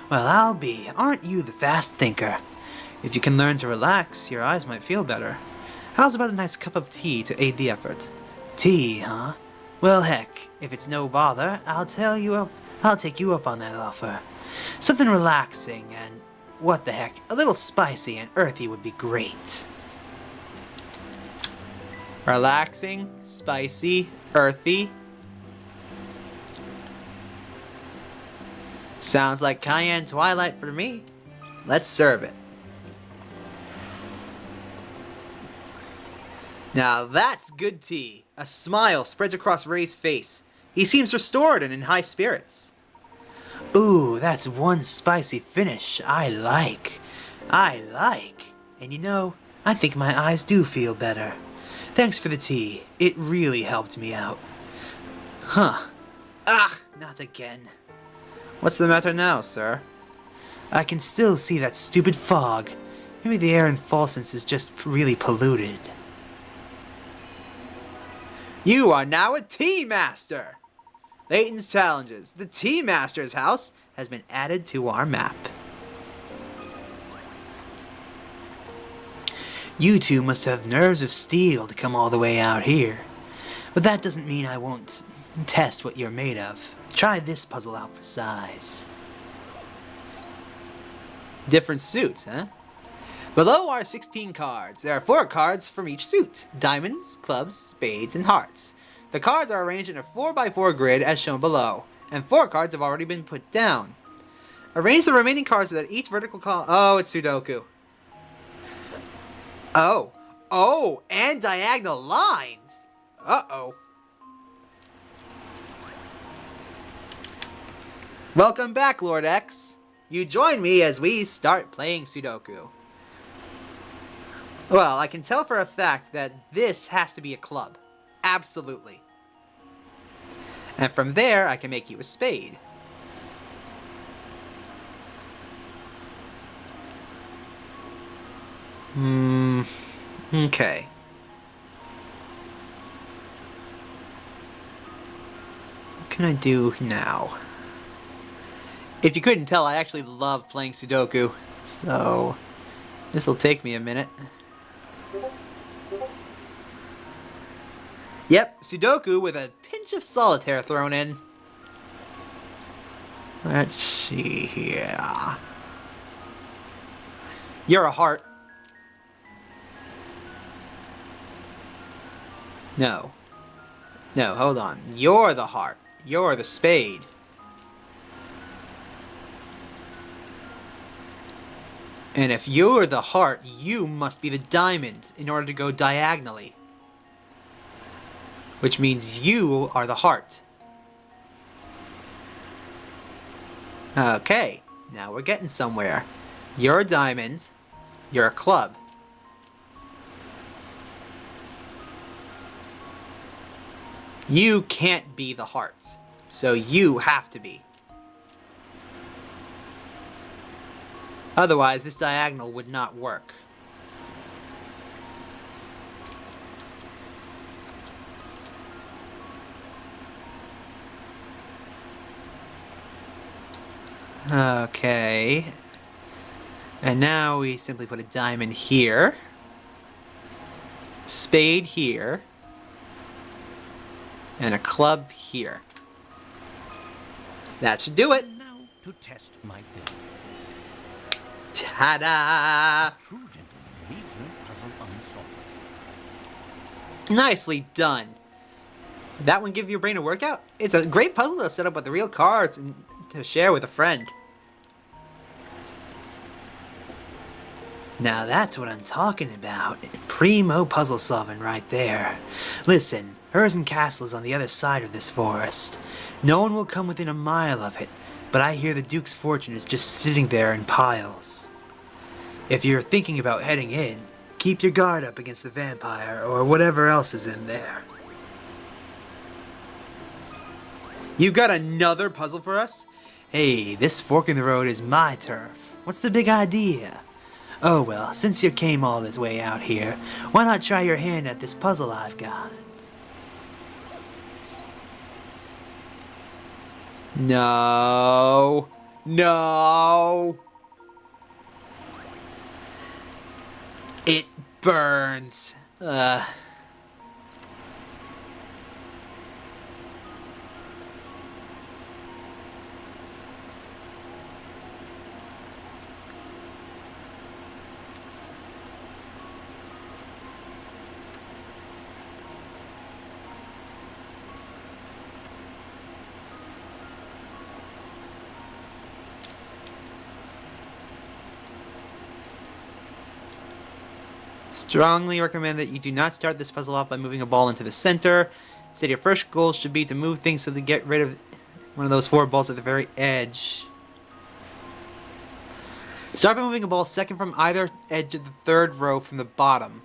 Well, I'll be. Aren't you the fast thinker? If you can learn to relax, your eyes might feel better. How's about a nice cup of tea to aid the effort? Tea, huh? Well, heck, if it's no bother, I'll take you up on that offer. Something relaxing and, what the heck, a little spicy and earthy would be great. Relaxing, spicy, earthy. Sounds like Cayenne Twilight for me. Let's serve it. Now that's good tea. A smile spreads across Ray's face. He seems restored and in high spirits. Ooh, that's one spicy finish I like. And you know, I think my eyes do feel better. Thanks for the tea. It really helped me out. Huh. Not again. What's the matter now, sir? I can still see that stupid fog. Maybe the air in Folsense is just really polluted. You are now a tea master! Layton's challenges. The tea master's house has been added to our map. You two must have nerves of steel to come all the way out here. But that doesn't mean I won't test what you're made of. Try this puzzle out for size. Different suits, huh? Below are 16 cards. There are 4 cards from each suit. Diamonds, clubs, spades, and hearts. The cards are arranged in a 4x4 grid as shown below, and 4 cards have already been put down. Arrange the remaining cards so that each vertical column... Oh, it's Sudoku. Oh, and diagonal lines. Uh-oh. Welcome back, Lord X. You join me as we start playing Sudoku. Well, I can tell for a fact that this has to be a club. Absolutely. And from there, I can make you a spade. Okay. can I do now? If you couldn't tell, I actually love playing Sudoku, so this will take me a minute. Yep, Sudoku with a pinch of solitaire thrown in. Let's see here. You're a heart. No. No, hold on. You're the heart. You're the spade. And if you're the heart, you must be the diamond in order to go diagonally. Which means you are the heart. Okay, now we're getting somewhere. You're a diamond. You're a club. You can't be the heart, so you have to be. Otherwise, this diagonal would not work. Okay. And now we simply put a diamond here. Spade here. And a club here. That should do it. Now to test my theory. Ta-da! A true gentleman leaves no puzzle unsolved. Nicely done. That one give your brain a workout? It's a great puzzle to set up with the real cards and to share with a friend. Now that's what I'm talking about. Primo puzzle solving right there. Listen, Herzen Castle is on the other side of this forest. No one will come within a mile of it, but I hear the Duke's fortune is just sitting there in piles. If you're thinking about heading in, keep your guard up against the vampire or whatever else is in there. You got another puzzle for us? Hey, this fork in the road is my turf. What's the big idea? Oh well, since you came all this way out here, why not try your hand at this puzzle I've got? No. No. It burns. Strongly recommend that you do not start this puzzle off by moving a ball into the center. Instead, your first goal should be to move things so to get rid of one of those 4 balls at the very edge. Start by moving a ball second from either edge of the 3rd row from the bottom.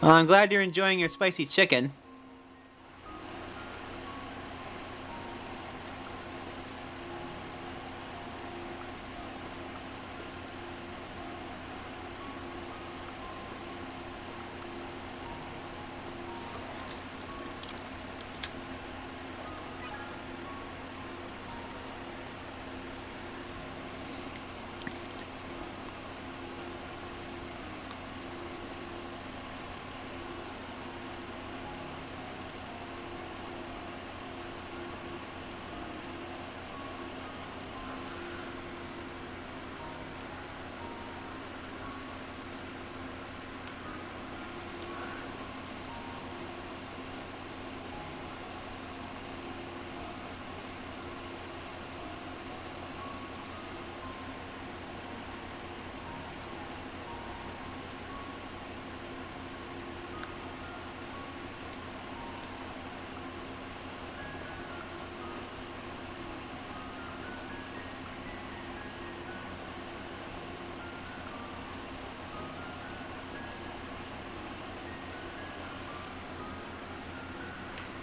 Well, I'm glad you're enjoying your spicy chicken.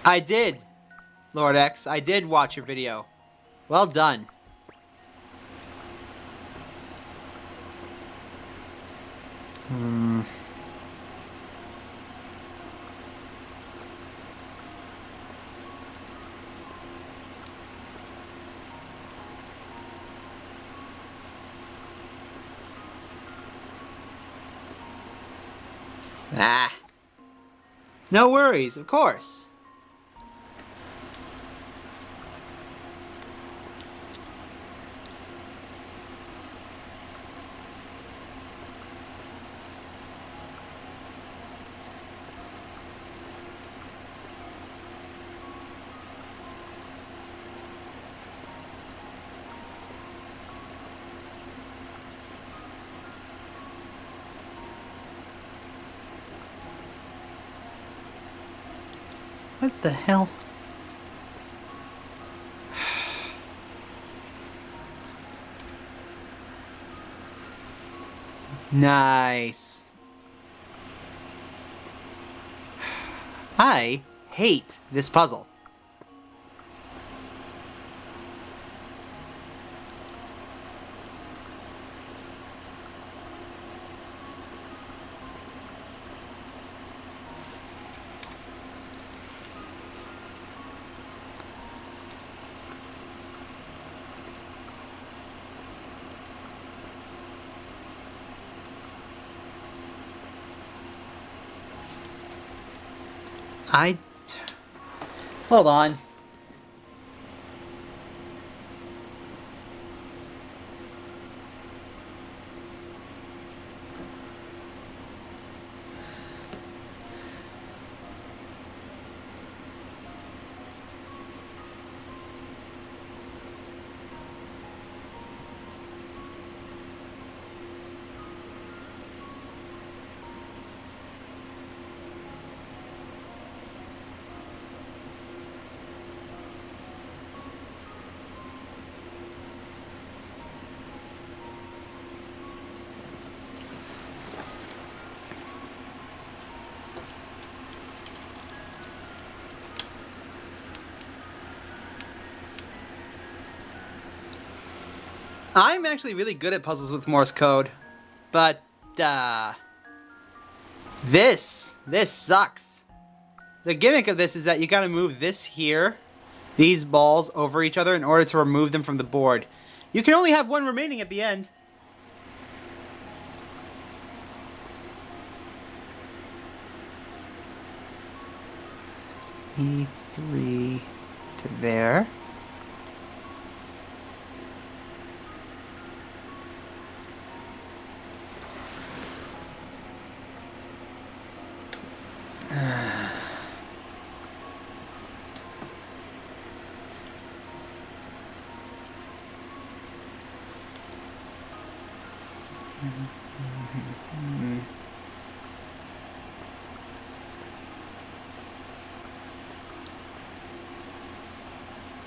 I did, Lord X. I did watch your video. Well done. Ah. No worries, of course. What the hell? Nice. I hate this puzzle. Hold on. I'm actually really good at puzzles with Morse code, but, this sucks. The gimmick of this is that you gotta move this here, these balls over each other in order to remove them from the board. You can only have one remaining at the end. E3 to there.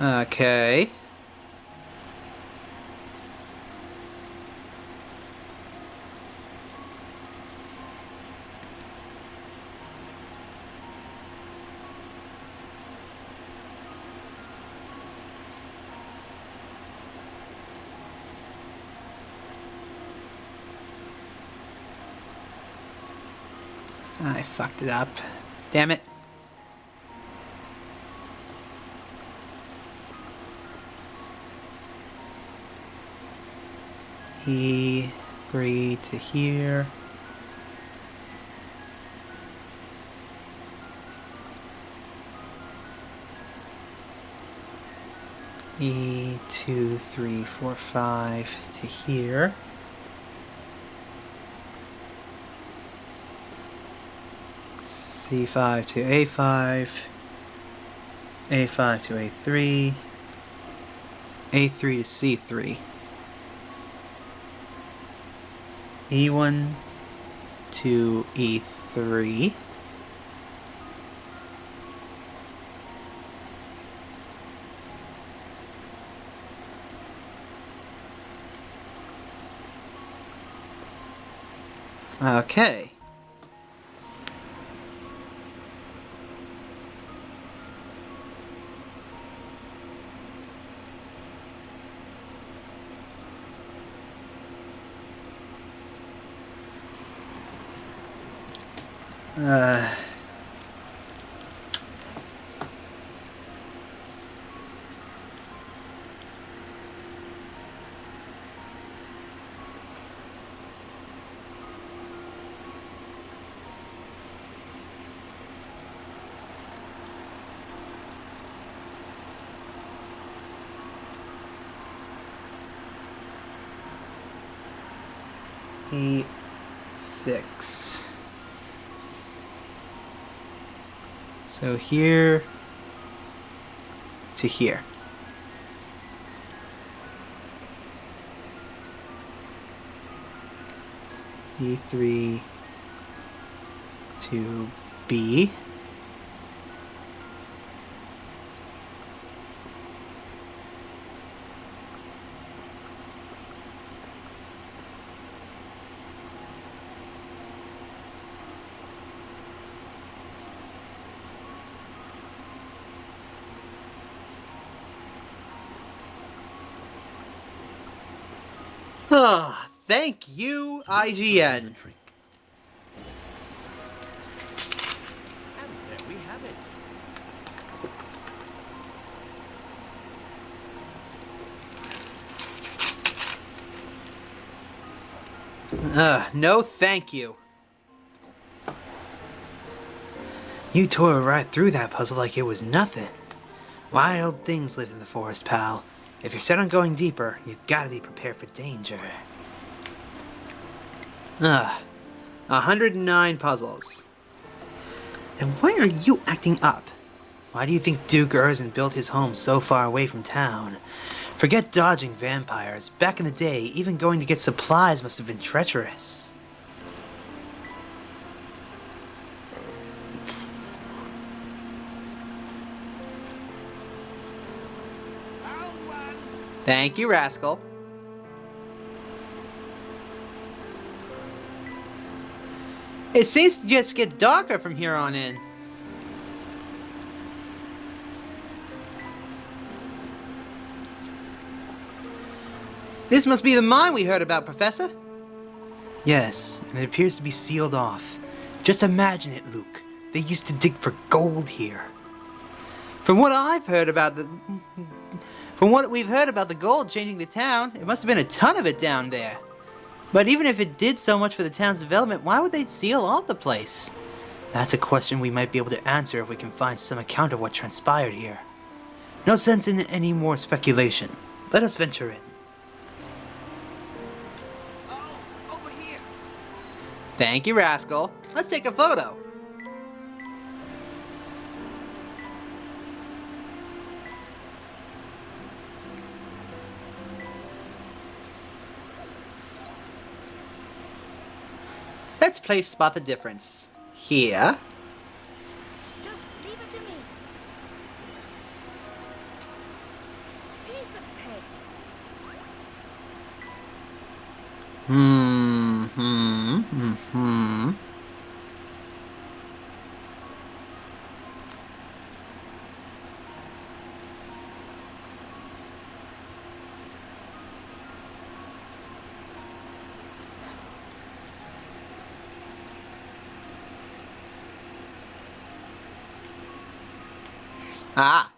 Okay. I fucked it up. Damn it. E3 to here. E2, 3, 4, 5 to here. C5 to A5. A5 to A3. A3 to C3. E1 to E3. Okay. Uh... E6. So here to here. E3 to B. Ah, thank you, IGN. Trick. And there we have it. No thank you. You tore right through that puzzle like it was nothing. Wild things live in the forest, pal. If you're set on going deeper, you gotta be prepared for danger. 109 puzzles. And why are you acting up? Why do you think Duke Herzen built his home so far away from town? Forget dodging vampires. Back in the day, even going to get supplies must have been treacherous. Thank you, Rascal. It seems to just get darker from here on in. This must be the mine we heard about, Professor. Yes, and it appears to be sealed off. Just imagine it, Luke. They used to dig for gold here. From what we've heard about the gold changing the town, it must have been a ton of it down there. But even if it did so much for the town's development, why would they seal off the place? That's a question we might be able to answer if we can find some account of what transpired here. No sense in any more speculation. Let us venture in. Over here. Thank you, Rascal. Let's take a photo. Let's place spot the difference. Here. Just leave it to me. Piece of cake. Ah.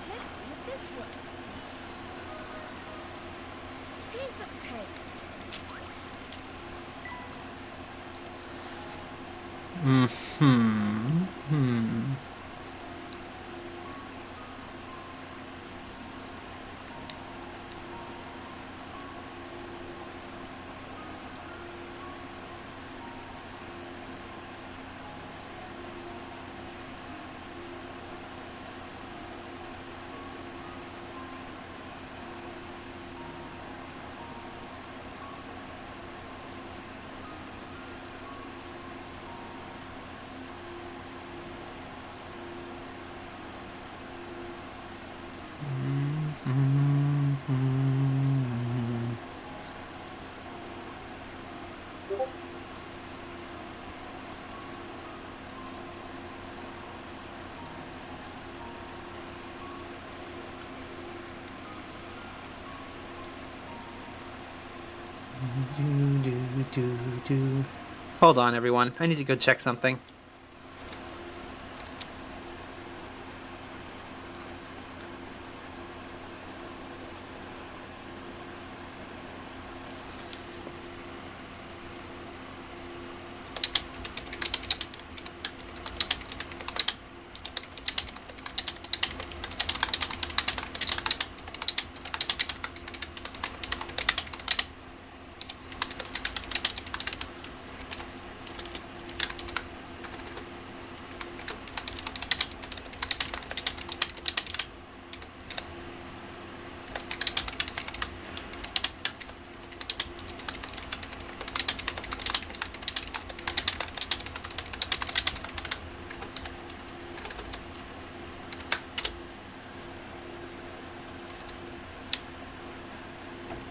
Let's see if this works. Piece of cake. Hold on, everyone. I need to go check something.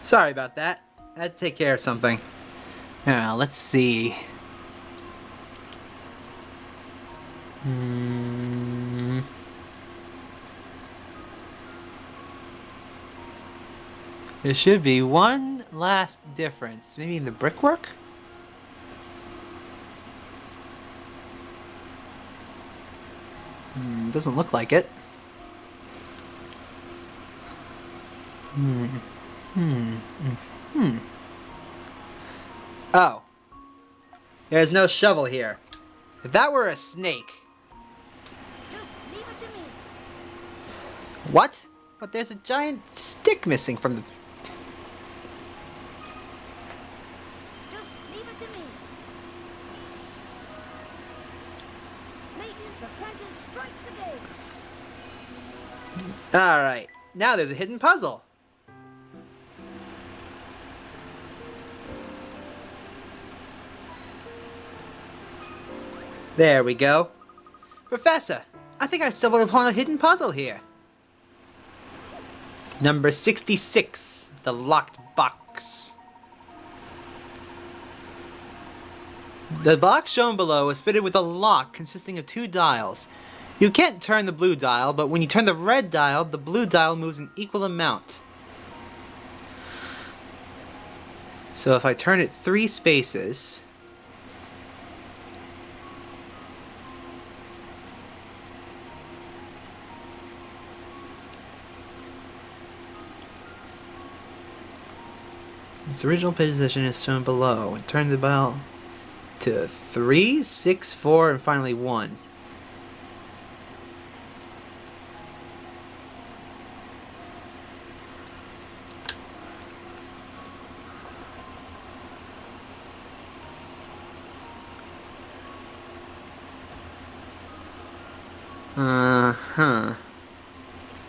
Sorry about that. I had to take care of something. Now, let's see. There should be one last difference. Maybe in the brickwork? Doesn't look like it. Oh. There's no shovel here. If that were a snake. Just leave it to me. What? But there's a giant stick missing from the... Just leave it to me. Layton's apprentice strikes again. Alright. Now there's a hidden puzzle. There we go. Professor, I think I stumbled upon a hidden puzzle here. Number 66, the locked box. The box shown below is fitted with a lock consisting of 2 dials. You can't turn the blue dial, but when you turn the red dial, the blue dial moves an equal amount. So if I turn it 3 spaces... its original position is shown below, and turn the dial to 3, 6, 4, and finally 1.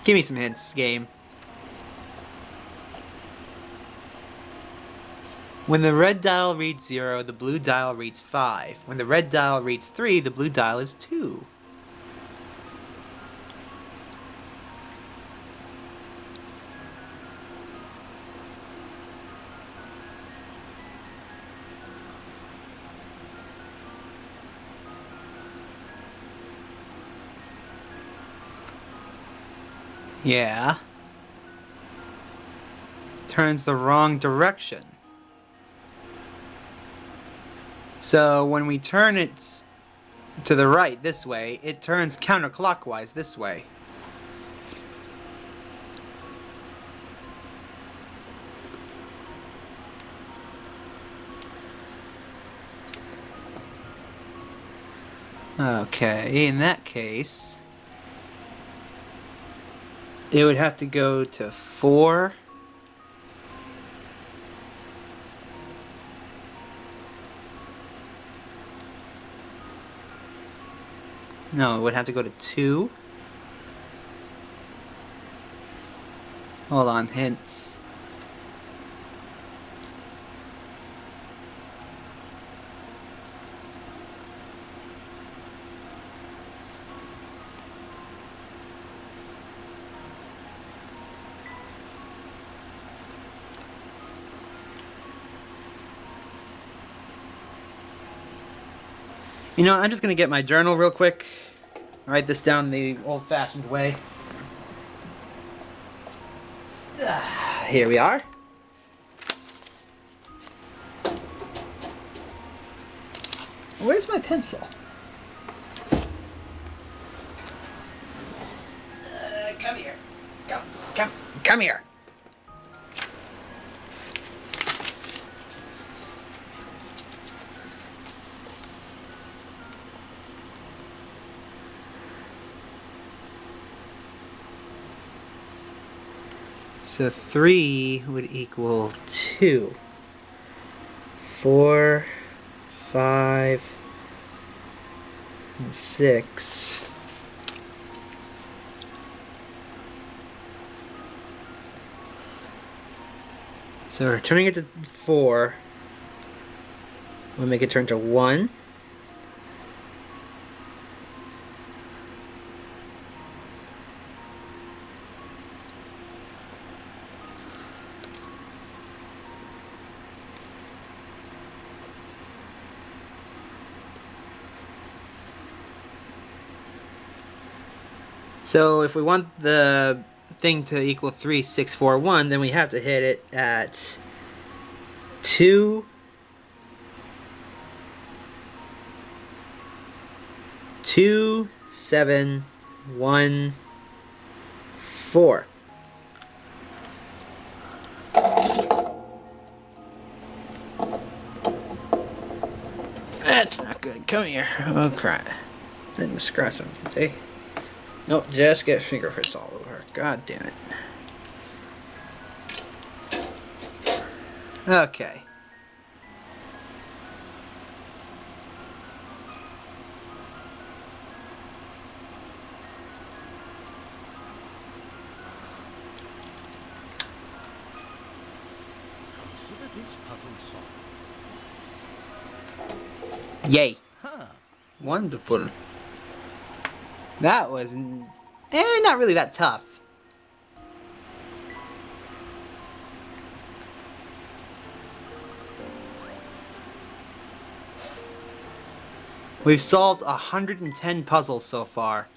Give me some hints, game. When the red dial reads 0, the blue dial reads 5. When the red dial reads 3, the blue dial is 2. Yeah. Turns the wrong direction. So when we turn it to the right this way, it turns counterclockwise this way. Okay, in that case, it would have to go to 4. No, it would have to go to 2. Hold on, hints. You know, I'm just gonna get my journal real quick. Write this down the old-fashioned way. Here we are. Where's my pencil? Come here. Come here. So 3 would equal 2. 4, 5, and 6. So we're turning it to 4. We'll make it turn to 1. So if we want the thing to equal 3, 6, 4, 1, then we have to hit it at 2, 2, 7, 1, 4. That's not good. Come here. Oh, crap. Didn't scratch them, did they? Nope, just get fingerprints all over. God damn it. Okay. Consider this puzzle solved. Yay. Huh. Wonderful. That was not really that tough. We've solved 110 puzzles so far.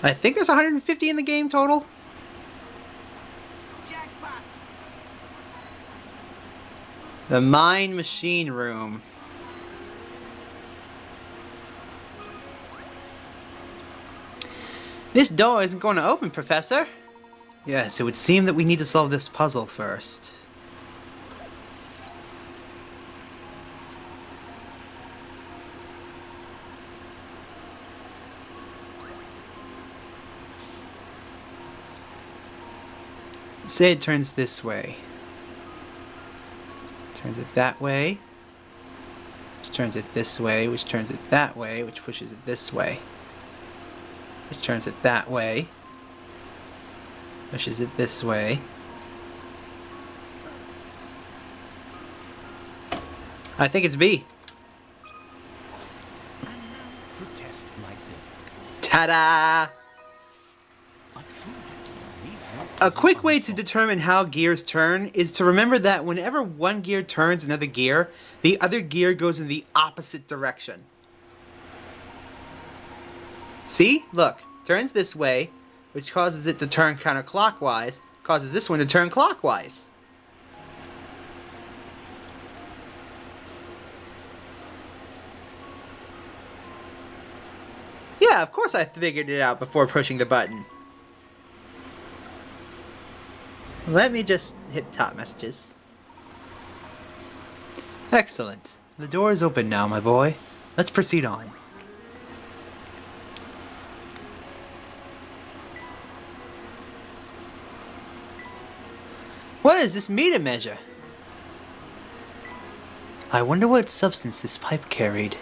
I think there's 150 in the game total. Jackpot! The Mine Machine Room. This door isn't going to open, Professor. Yes, it would seem that we need to solve this puzzle first. Say it turns this way. Turns it that way. Which turns it this way, which turns it that way, which pushes it this way. Which turns it that way. Pushes it this way. I think it's B. Protest like this. Ta-da! A true gentleman leaves no A puzzle quick way to unsolved. determine how gears turn is to remember that whenever one gear turns another gear, the other gear goes in the opposite direction. See? Look. Turns this way, which causes it to turn counterclockwise, causes this one to turn clockwise. Yeah, of course I figured it out before pushing the button. Let me just hit top messages. Excellent. The door is open now, my boy. Let's proceed on. What is this meter measure? I wonder what substance this pipe carried.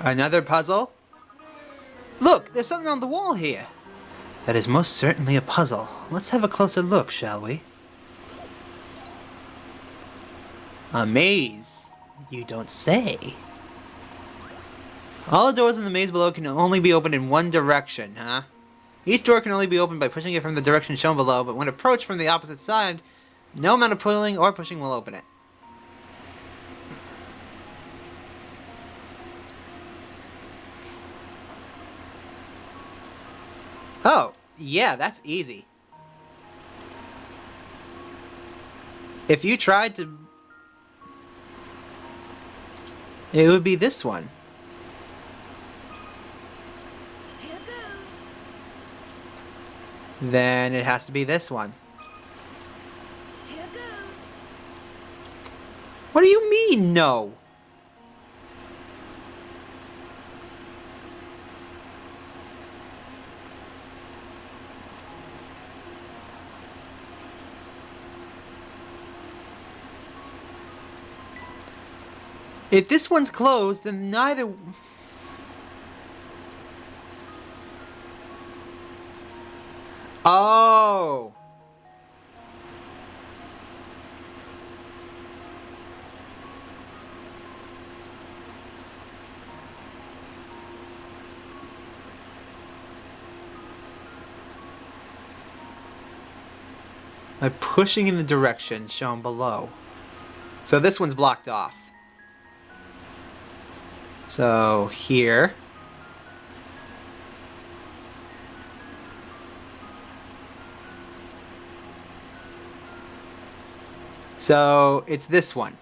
Another puzzle? Look, there's something on the wall here. That is most certainly a puzzle. Let's have a closer look, shall we? A maze? You don't say. All the doors in the maze below can only be opened in one direction, huh? Each door can only be opened by pushing it from the direction shown below, but when approached from the opposite side, no amount of pulling or pushing will open it. Oh, yeah, that's easy. If you tried to... It would be this one. Here goes. Then it has to be this one. Here goes. What do you mean, no? If this one's closed, then neither... Oh! By pushing in the direction shown below. So this one's blocked off. So here. So it's this one.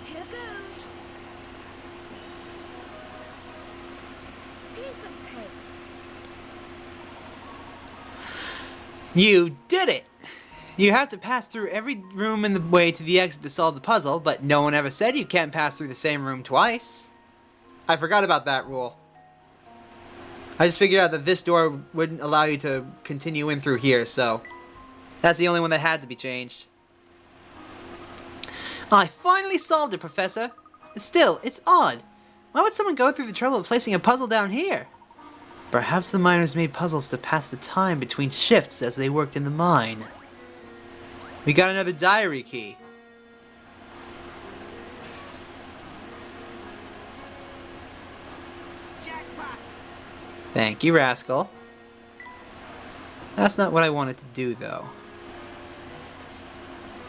Here goes. Piece of cake. You did it! You have to pass through every room in the way to the exit to solve the puzzle, but no one ever said you can't pass through the same room twice. I forgot about that rule. I just figured out that this door wouldn't allow you to continue in through here, so... That's the only one that had to be changed. I finally solved it, Professor. Still, it's odd. Why would someone go through the trouble of placing a puzzle down here? Perhaps the miners made puzzles to pass the time between shifts as they worked in the mine. We got another diary key. Jackpot! Thank you, Rascal. That's not what I wanted to do, though.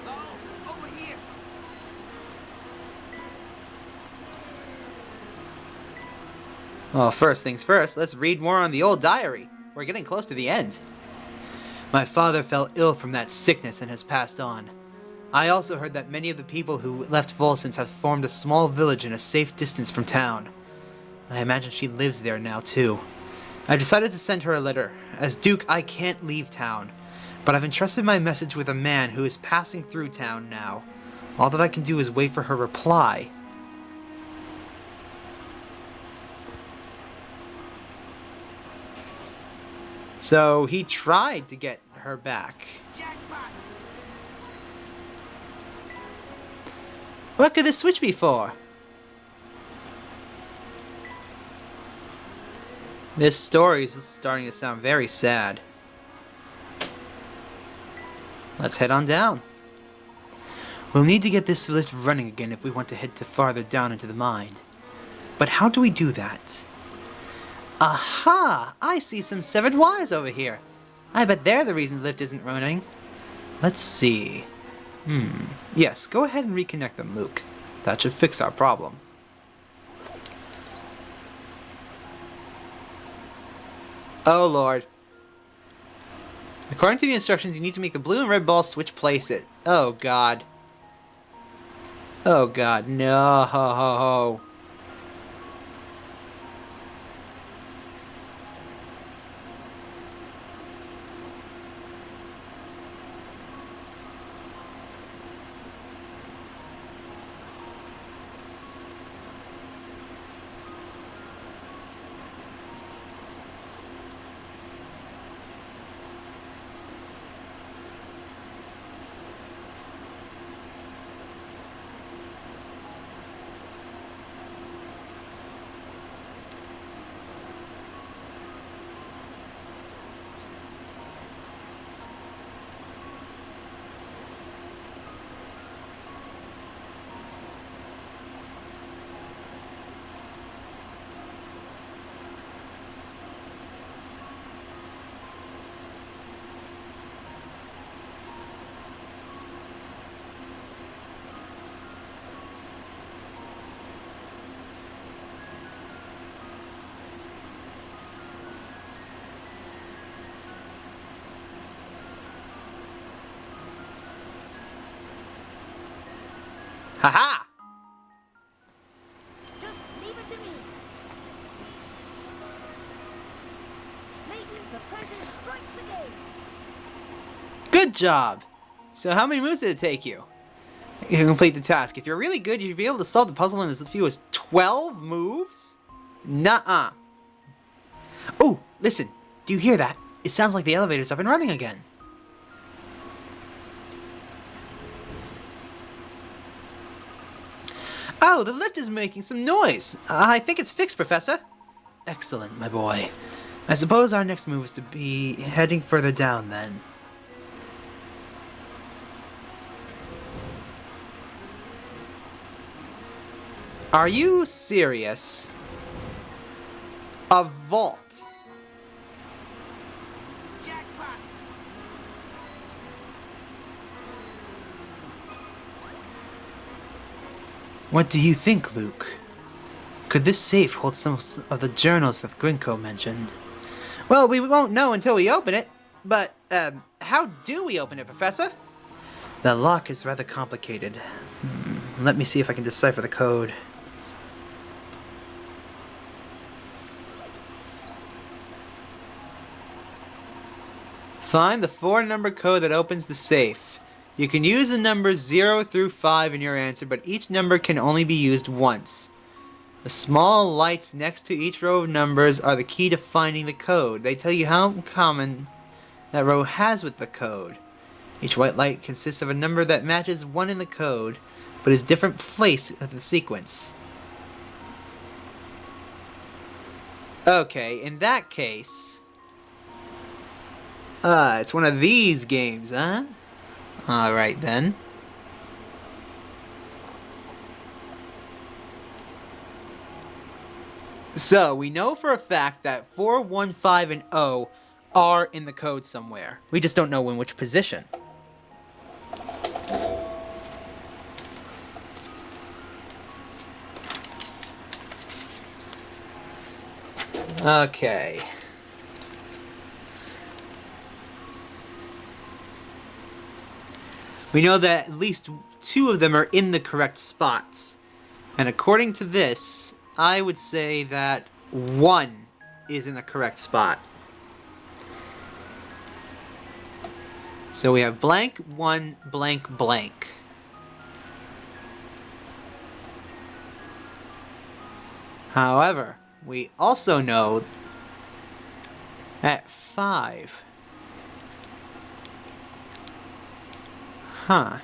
Oh, over here! Well, first things first, let's read more on the old diary. We're getting close to the end. My father fell ill from that sickness and has passed on. I also heard that many of the people who left Folsense have formed a small village in a safe distance from town. I imagine she lives there now, too. I decided to send her a letter. As Duke, I can't leave town, but I've entrusted my message with a man who is passing through town now. All that I can do is wait for her reply. So he tried to get her back. Jackpot! What could this switch be for? This story is starting to sound very sad. Let's head on down. We'll need to get this lift running again if we want to head farther down into the mine. But how do we do that? Aha! I see some severed wires over here. I bet they're the reason the lift isn't running. Let's see. Yes, go ahead and reconnect them, Luke. That should fix our problem. Oh, Lord. According to the instructions, you need to make the blue and red ball switch place it. Oh, God. Oh, God. No. Aha! Just leave it to me. Layton's apprentice strikes again. Good job! So how many moves did it take you? You complete the task. If you're really good, you'd be able to solve the puzzle in as few as 12 moves? Nuh-uh. Oh, listen. Do you hear that? It sounds like the elevator's up and running again. Oh, the lift is making some noise. I think it's fixed, Professor. Excellent, my boy. I suppose our next move is to be heading further down, then. Are you serious? A vault? Jackpot. What do you think, Luke? Could this safe hold some of the journals that Grinko mentioned? Well, we won't know until we open it. But, how do we open it, Professor? The lock is rather complicated. Let me see if I can decipher the code. Find the 4-number code that opens the safe. You can use the numbers 0 through 5 in your answer, but each number can only be used once. The small lights next to each row of numbers are the key to finding the code. They tell you how common that row has with the code. Each white light consists of a number that matches one in the code, but is different place of the sequence. Okay, in that case... it's one of these games, huh? Alright then. So, we know for a fact that 4, 1, 5, and 0 are in the code somewhere. We just don't know in which position. Okay. We know that at least 2 of them are in the correct spots. And according to this, I would say that 1 is in the correct spot. So we have blank, 1, blank, blank. However, we also know that 5. Huh.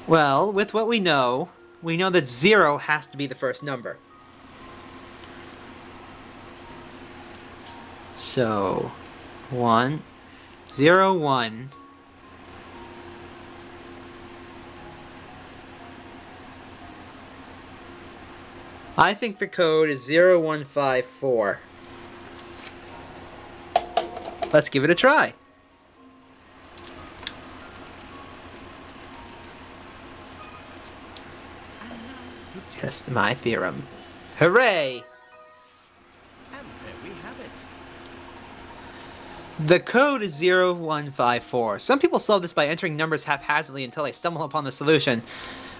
Well, with what we know that 0 has to be the first number. So, 1, 0, 1. I think the code is 0154. Let's give it a try. Test my theorem. Hooray! And there we have it. The code is 0154. Some people solve this by entering numbers haphazardly until they stumble upon the solution,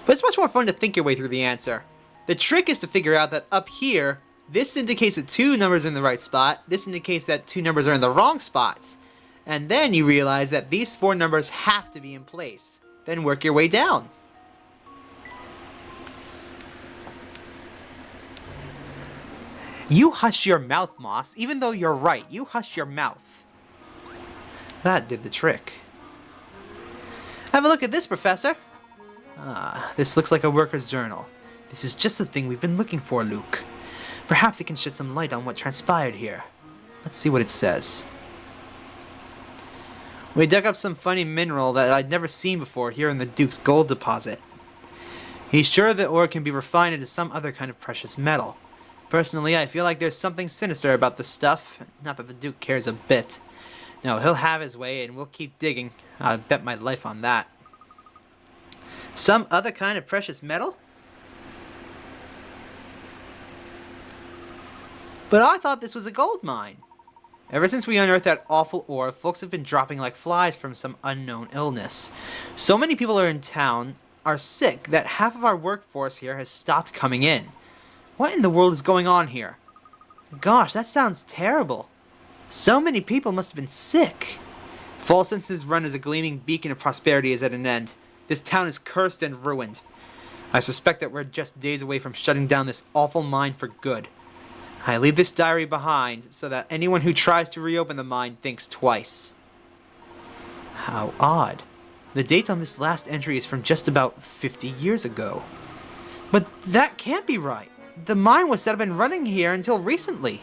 but it's much more fun to think your way through the answer. The trick is to figure out that up here, this indicates that 2 numbers are in the right spot, this indicates that 2 numbers are in the wrong spots, and then you realize that these 4 numbers have to be in place. Then work your way down. You hush your mouth, Moss. Even though you're right, you hush your mouth. That did the trick. Have a look at this, Professor. This looks like a worker's journal. This is just the thing we've been looking for, Luke. Perhaps it can shed some light on what transpired here. Let's see what it says. We dug up some funny mineral that I'd never seen before here in the Duke's gold deposit. He's sure the ore can be refined into some other kind of precious metal. Personally, I feel like there's something sinister about this stuff. Not that the Duke cares a bit. No, he'll have his way and we'll keep digging. I'll bet my life on that. Some other kind of precious metal? But I thought this was a gold mine. Ever since we unearthed that awful ore, folks have been dropping like flies from some unknown illness. So many people are in town are sick that half of our workforce here has stopped coming in. What in the world is going on here? Gosh, that sounds terrible. So many people must have been sick. Folsense's run as a gleaming beacon of prosperity is at an end. This town is cursed and ruined. I suspect that we're just days away from shutting down this awful mine for good. I leave this diary behind so that anyone who tries to reopen the mine thinks twice. How odd. The date on this last entry is from just about 50 years ago. But that can't be right. The mine was set up and running here until recently.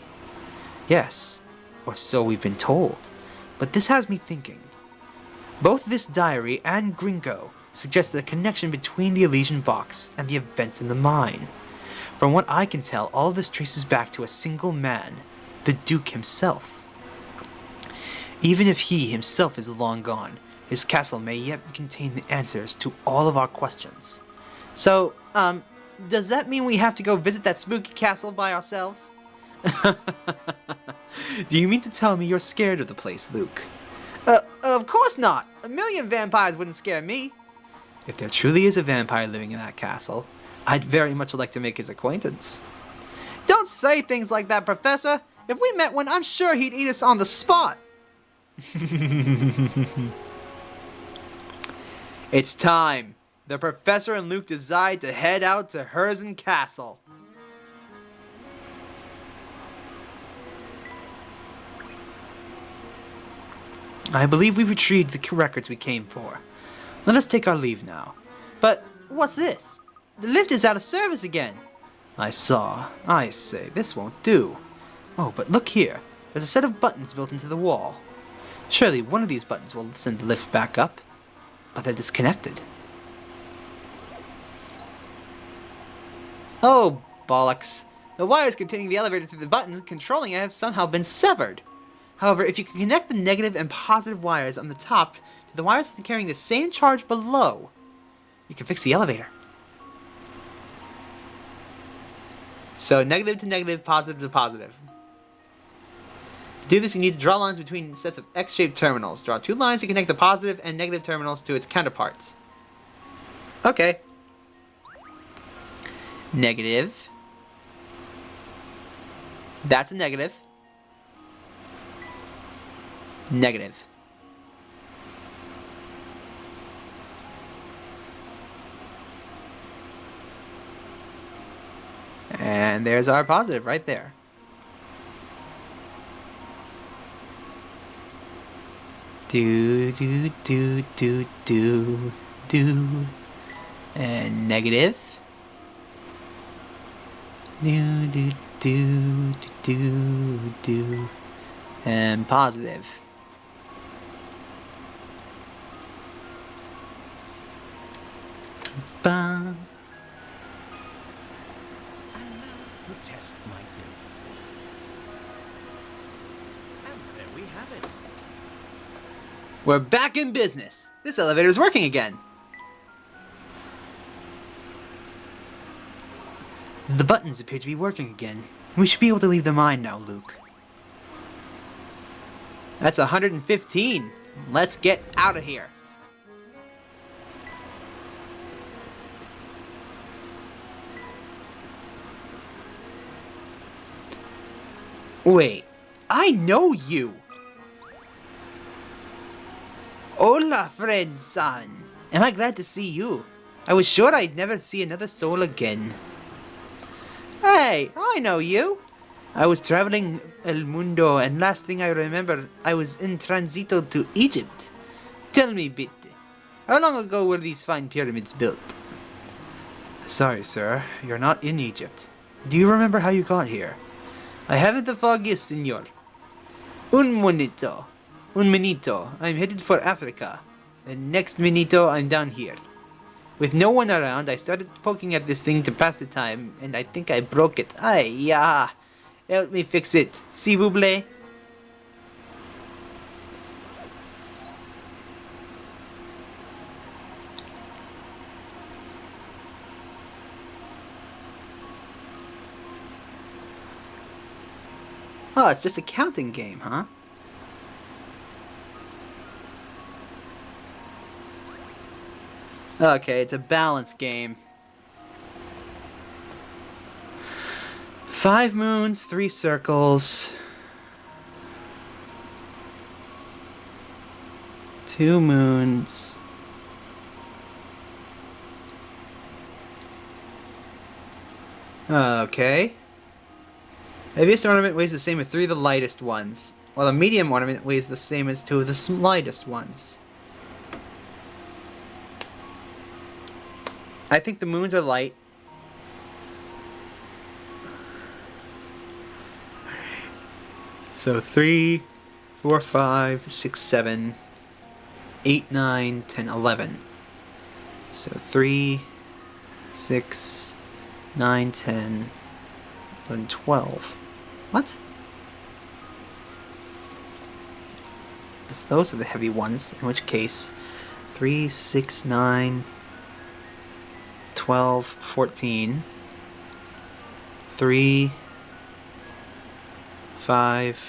Yes, or so we've been told. But this has me thinking. Both this diary and Gringo suggest a connection between the Elysian Box and the events in the mine. From what I can tell, all of this traces back to a single man, the Duke himself. Even if he himself is long gone, his castle may yet contain the answers to all of our questions. So, does that mean we have to go visit that spooky castle by ourselves? Do you mean to tell me you're scared of the place, Luke? Of course not. A million vampires wouldn't scare me. If there truly is a vampire living in that castle, I'd very much like to make his acquaintance. Don't say things like that, Professor. If we met one, I'm sure he'd eat us on the spot. It's time. The Professor and Luke decide to head out to Herzen Castle. I believe we've retrieved the records we came for. Let us take our leave now. But what's this? The lift is out of service again. I say, this won't do. Oh, but look here. There's a set of buttons built into the wall. Surely one of these buttons will send the lift back up. But they're disconnected. Oh, bollocks. The wires containing the elevator to the buttons controlling it have somehow been severed. However, if you can connect the negative and positive wires on the top to the wires carrying the same charge below, you can fix the elevator. So negative to negative, positive to positive. To do this, you need to draw lines between sets of X-shaped terminals. Draw two lines to connect the positive and negative terminals to its counterparts. Okay. Negative. That's a negative. Negative. And there's our positive right there. Do, do, do, do, do, do. And negative. Do, do, do, do, do, do. And positive. Ba. Protest my guilt. And there we have it. We're back in business. This elevator's working again. The buttons appear to be working again. We should be able to leave the mine now, Luke. That's 115. Let's get out of here. Wait, I know you! Hola, friend son. Am I glad to see you? I was sure I'd never see another soul again. Hey, I know you. I was traveling El Mundo, and last thing I remember, I was in transito to Egypt. Tell me, Bitte, how long ago were these fine pyramids built? Sorry, sir, you're not in Egypt. Do you remember how you got here? I haven't the foggiest, senor. Un monito. Un minito. I'm headed for Africa. And next minito, I'm down here. With no one around, I started poking at this thing to pass the time, and I think I broke it. Ay, yeah. Help me fix it. S'il vous plaît. Oh, it's just a counting game, huh? Okay, it's a balance game. 5 moons, 3 circles. 2 moons. Okay. The heaviest ornament weighs the same as 3 of the lightest ones, while the medium ornament weighs the same as 2 of the lightest ones. I think the moons are light. So 3, 4, 5, 6, 7, 8, 9, 10, 11. So 3, 6, 9, 10, 11, 12. What? So those are the heavy ones, in which case 3, 6, 9, 12, 14, 3, 5,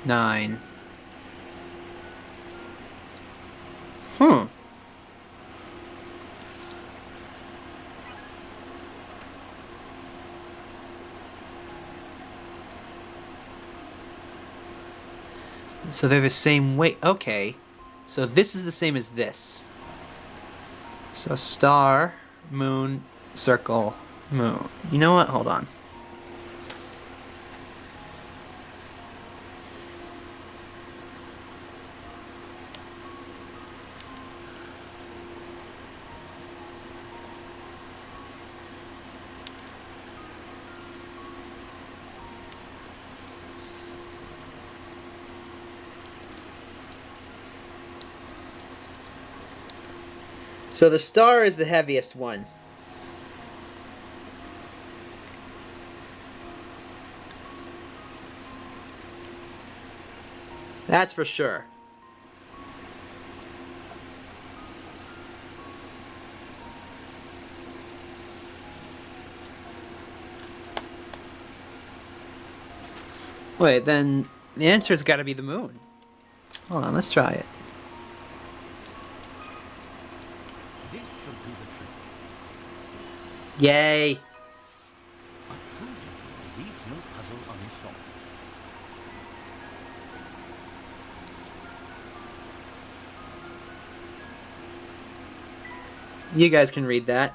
9. So they're the same weight. Okay. So this is the same as this. So star, moon, circle, moon. You know what? Hold on. So the star is the heaviest one. That's for sure. Wait, then the answer's got to be the moon. Hold on, let's try it. This should do the trick. Yay! A true gentleman leaves no puzzle unsolved. You guys can read that.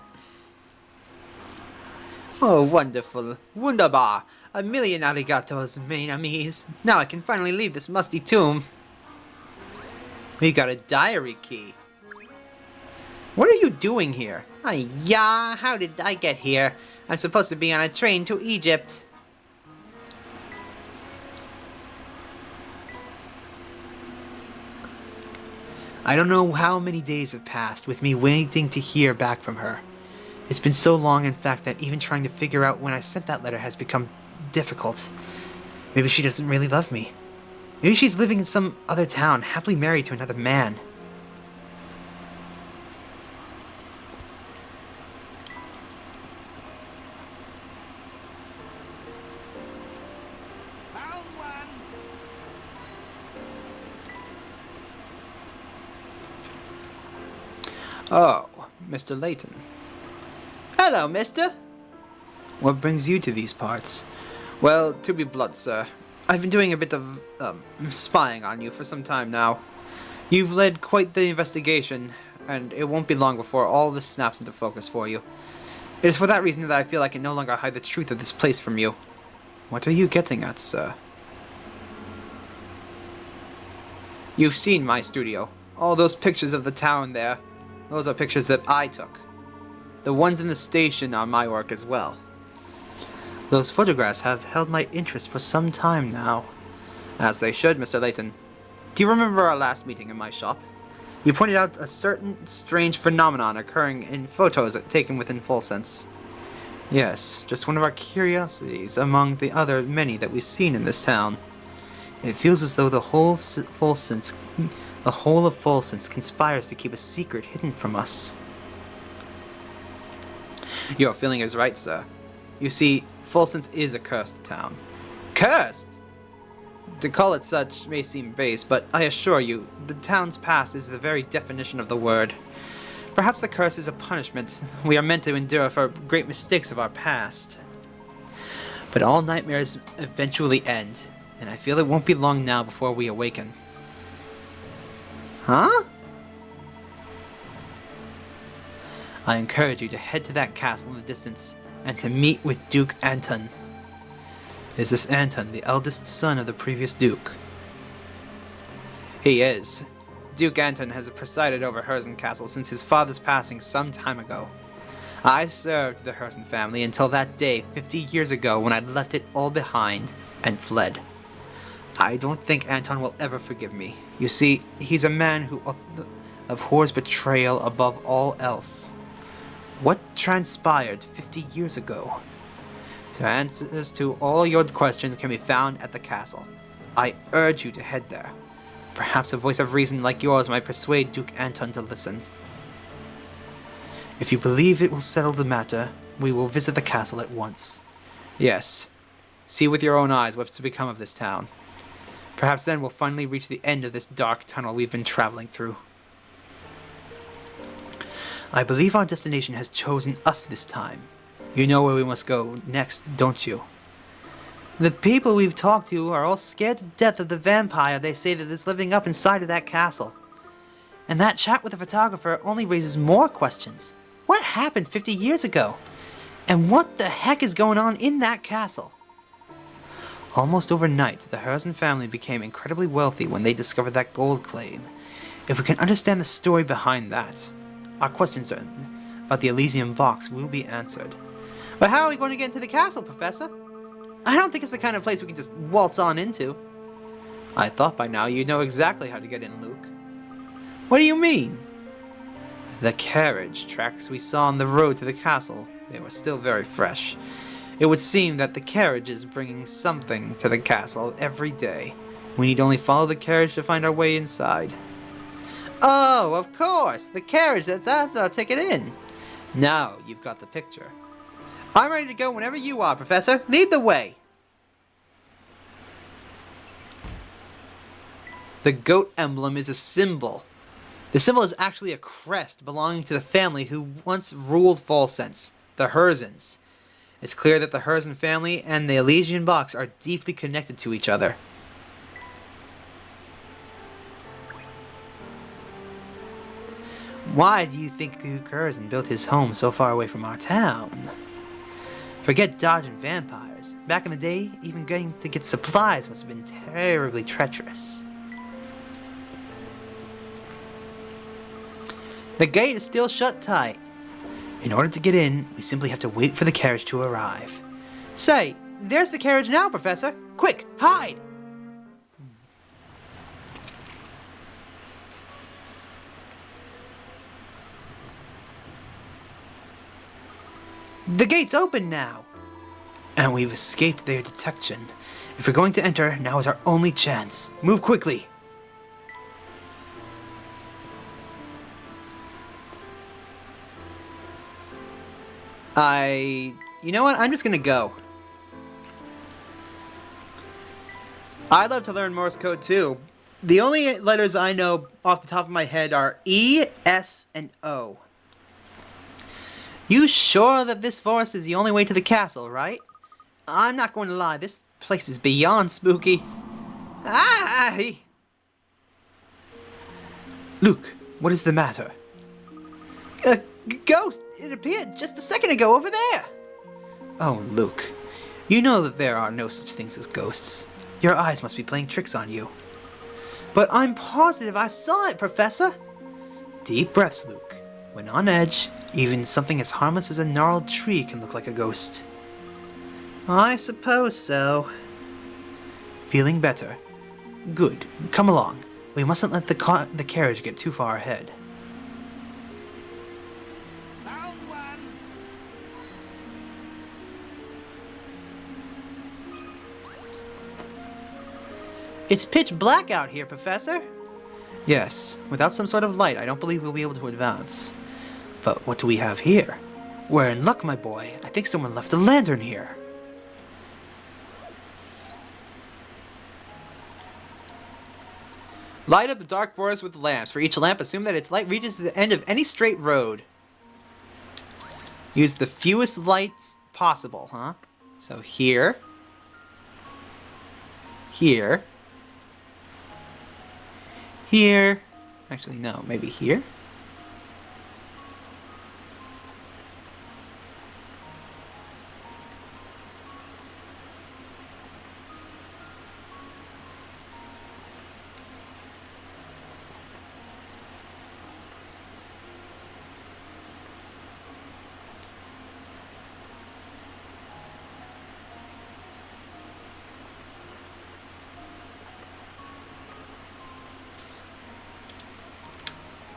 Oh, wonderful. Wunderbar. A million arigatos, mein amis. Now I can finally leave this musty tomb. We got a diary key. What are you doing here? Yeah, how did I get here? I'm supposed to be on a train to Egypt. I don't know how many days have passed with me waiting to hear back from her. It's been so long, in fact, that even trying to figure out when I sent that letter has become difficult. Maybe she doesn't really love me. Maybe she's living in some other town, happily married to another man. Found one! Oh, Mr. Layton. Hello, mister. What brings you to these parts? Well, to be blunt, sir, I've been doing a bit of, spying on you for some time now. You've led quite the investigation, and it won't be long before all this snaps into focus for you. It is for that reason that I feel I can no longer hide the truth of this place from you. What are you getting at, sir? You've seen my studio. All those pictures of the town there. Those are pictures that I took. The ones in the station are my work as well. Those photographs have held my interest for some time now. As they should, Mr. Layton. Do you remember our last meeting in my shop? You pointed out a certain strange phenomenon occurring in photos taken within Folsense. Yes, just one of our curiosities among the other many that we've seen in this town. It feels as though the whole of Folsense conspires to keep a secret hidden from us. Your feeling is right, sir. You see, Folsense is a cursed town. Cursed? To call it such may seem base, but I assure you, the town's past is the very definition of the word. Perhaps the curse is a punishment we are meant to endure for great mistakes of our past. But all nightmares eventually end, and I feel it won't be long now before we awaken. Huh? I encourage you to head to that castle in the distance, and to meet with Duke Anton. Is this Anton the eldest son of the previous Duke? He is. Duke Anton has presided over Herzen Castle since his father's passing some time ago. I served the Herzen family until that day 50 years ago when I left it all behind and fled. I don't think Anton will ever forgive me. You see, he's a man who abhors betrayal above all else. What transpired 50 years ago? The answers to all your questions can be found at the castle. I urge you to head there. Perhaps a voice of reason like yours might persuade Duke Anton to listen. If you believe it will settle the matter, we will visit the castle at once. Yes, see with your own eyes what's to become of this town. Perhaps then we'll finally reach the end of this dark tunnel we've been traveling through. I believe our destination has chosen us this time. You know where we must go next, don't you? The people we've talked to are all scared to death of the vampire they say that is living up inside of that castle. And that chat with the photographer only raises more questions. What happened 50 years ago? And what the heck is going on in that castle? Almost overnight, the Herzen family became incredibly wealthy when they discovered that gold claim. If we can understand the story behind that, our questions about the Elysian Box will be answered. But how are we going to get into the castle, Professor? I don't think it's the kind of place we can just waltz on into. I thought by now you'd know exactly how to get in, Luke. What do you mean? The carriage tracks we saw on the road to the castle, they were still very fresh. It would seem that the carriage is bringing something to the castle every day. We need only follow the carriage to find our way inside. Oh, of course! The carriage that's our ticket in! Now you've got the picture. I'm ready to go whenever you are, Professor. Lead the way! The goat emblem is a symbol. The symbol is actually a crest belonging to the family who once ruled Folsense, the Herzens. It's clear that the Herzen family and the Elysian Box are deeply connected to each other. Why do you think Duke Herzen built his home so far away from our town? Forget dodging vampires. Back in the day, even getting to get supplies must have been terribly treacherous. The gate is still shut tight. In order to get in, we simply have to wait for the carriage to arrive. Say, there's the carriage now, Professor. Quick, hide! The gate's open now! And we've escaped their detection. If we're going to enter, now is our only chance. Move quickly! You know what? I'm just gonna go. I'd love to learn Morse code too. The only letters I know off the top of my head are E, S, and O. You sure that this forest is the only way to the castle, right? I'm not going to lie, this place is beyond spooky. Luke, what is the matter? Ghost! It appeared just a second ago over there! Oh, Luke. You know that there are no such things as ghosts. Your eyes must be playing tricks on you. But I'm positive I saw it, Professor! Deep breaths, Luke. When on edge, even something as harmless as a gnarled tree can look like a ghost. I suppose so. Feeling better? Good. Come along. We mustn't let the carriage get too far ahead. It's pitch black out here, Professor. Yes, without some sort of light, I don't believe we'll be able to advance. But what do we have here? We're in luck, my boy. I think someone left a lantern here. Light up the dark forest with lamps. For each lamp, assume that its light reaches to the end of any straight road. Use the fewest lights possible, huh? So here. Here. Here. Actually, no. Maybe here?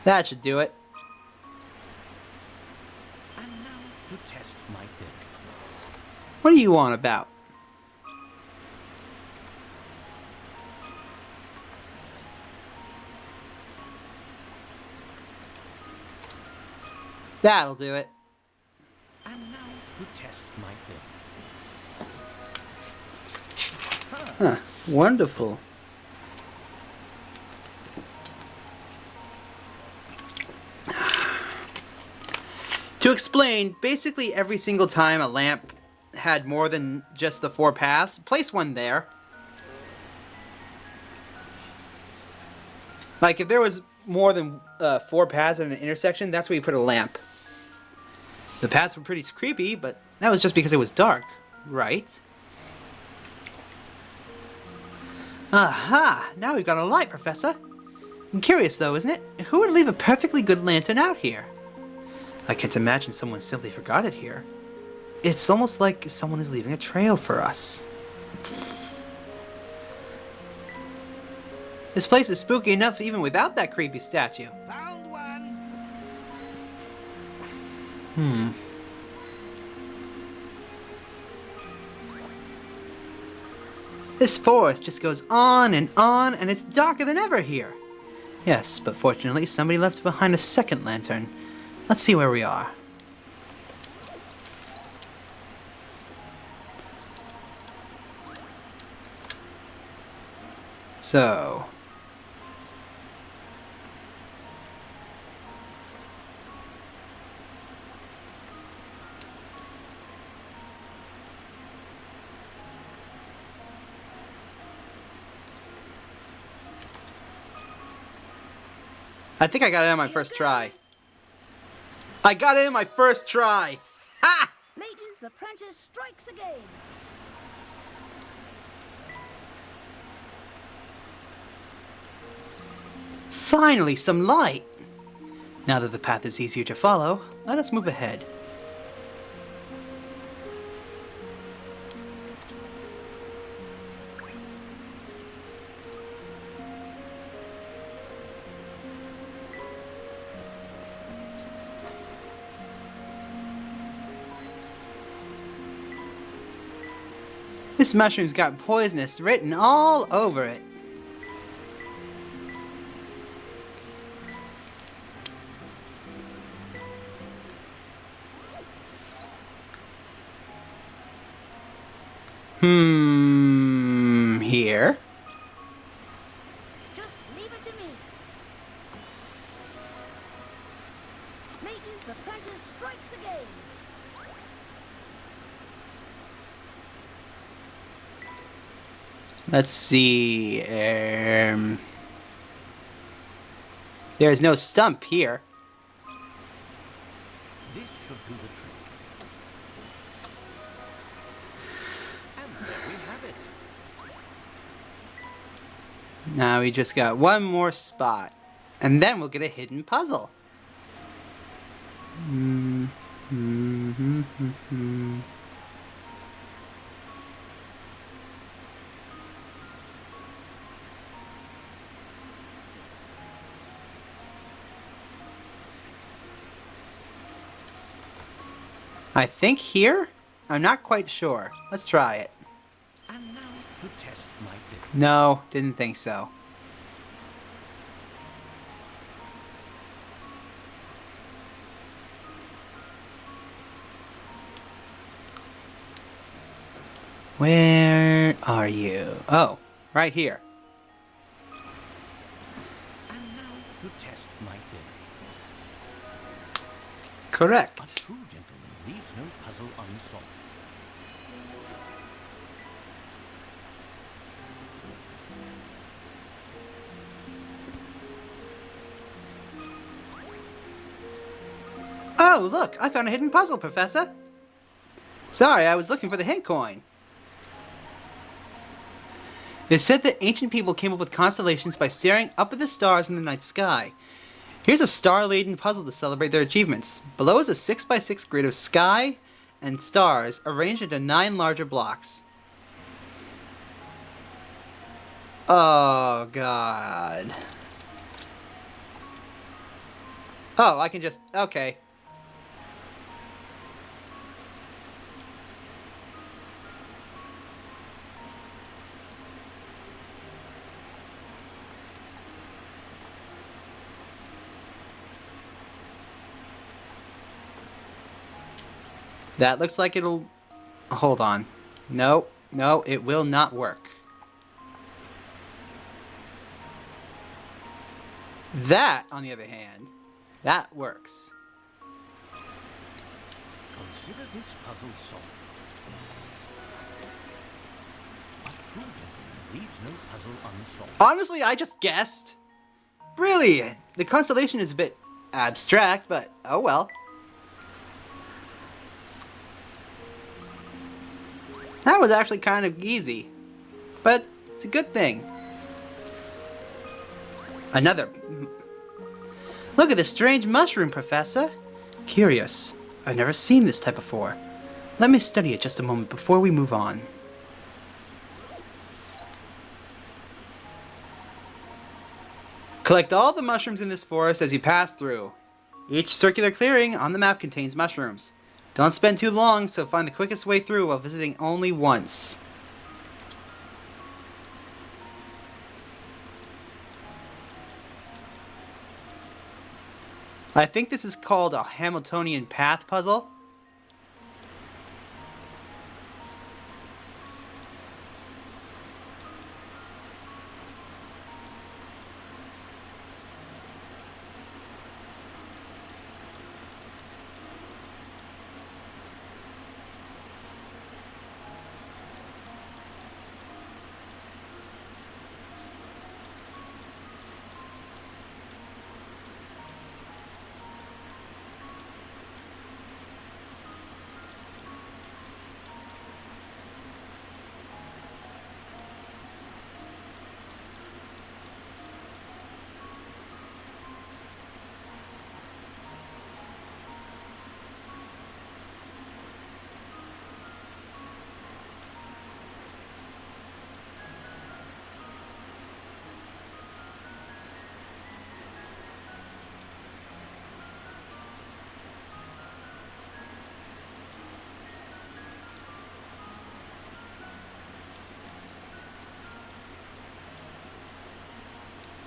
That should do it. And now to test my theory. What are you on about? That'll do it. And now to test my theory. Huh. Wonderful. To explain, basically every single time a lamp had more than just the 4 paths, place one there. Like if there was more than 4 paths at an intersection, that's where you put a lamp. The paths were pretty creepy, but that was just because it was dark, right? Aha! Now we've got a light, Professor. I'm curious though, isn't it? Who would leave a perfectly good lantern out here? I can't imagine someone simply forgot it here. It's almost like someone is leaving a trail for us. This place is spooky enough even without that creepy statue. Found one. This forest just goes on, and it's darker than ever here. Yes, but fortunately somebody left behind a second lantern. Let's see where we are. So... I think I got it on my first try. I got it in my first try! Ha! Layton's apprentice strikes again. Finally, some light! Now that the path is easier to follow, let us move ahead. This mushroom's got poisonous written all over it. Here? Just leave it to me. Layton's apprentice strikes again. Let's see. There's no stump here. This should do the trick. And there we have it. Now we just got one more spot. And then we'll get a hidden puzzle. I think here? I'm not quite sure. Let's try it. And now to test my theory. No, didn't think so. Where are you? Oh, right here. Correct. A true gentleman leaves no puzzle unsolved. Oh, look, I found a hidden puzzle, Professor. Sorry, I was looking for the hint coin. It said that ancient people came up with constellations by staring up at the stars in the night sky. Here's a star-laden puzzle to celebrate their achievements. Below is a 6x6 grid of sky and stars arranged into 9 larger blocks. Oh, God. Oh, I can just... Okay. That looks like it'll... Hold on. No, no, it will not work. That, on the other hand, that works. Consider this puzzle solved. A true gentleman leaves no puzzle unsolved. Honestly, I just guessed. Brilliant. The constellation is a bit abstract, but oh well. That was actually kind of easy, but it's a good thing. Another. Look at this strange mushroom, Professor. Curious. I've never seen this type before. Let me study it just a moment before we move on. Collect all the mushrooms in this forest as you pass through. Each circular clearing on the map contains mushrooms. Don't spend too long, so find the quickest way through while visiting only once. I think this is called a Hamiltonian path puzzle.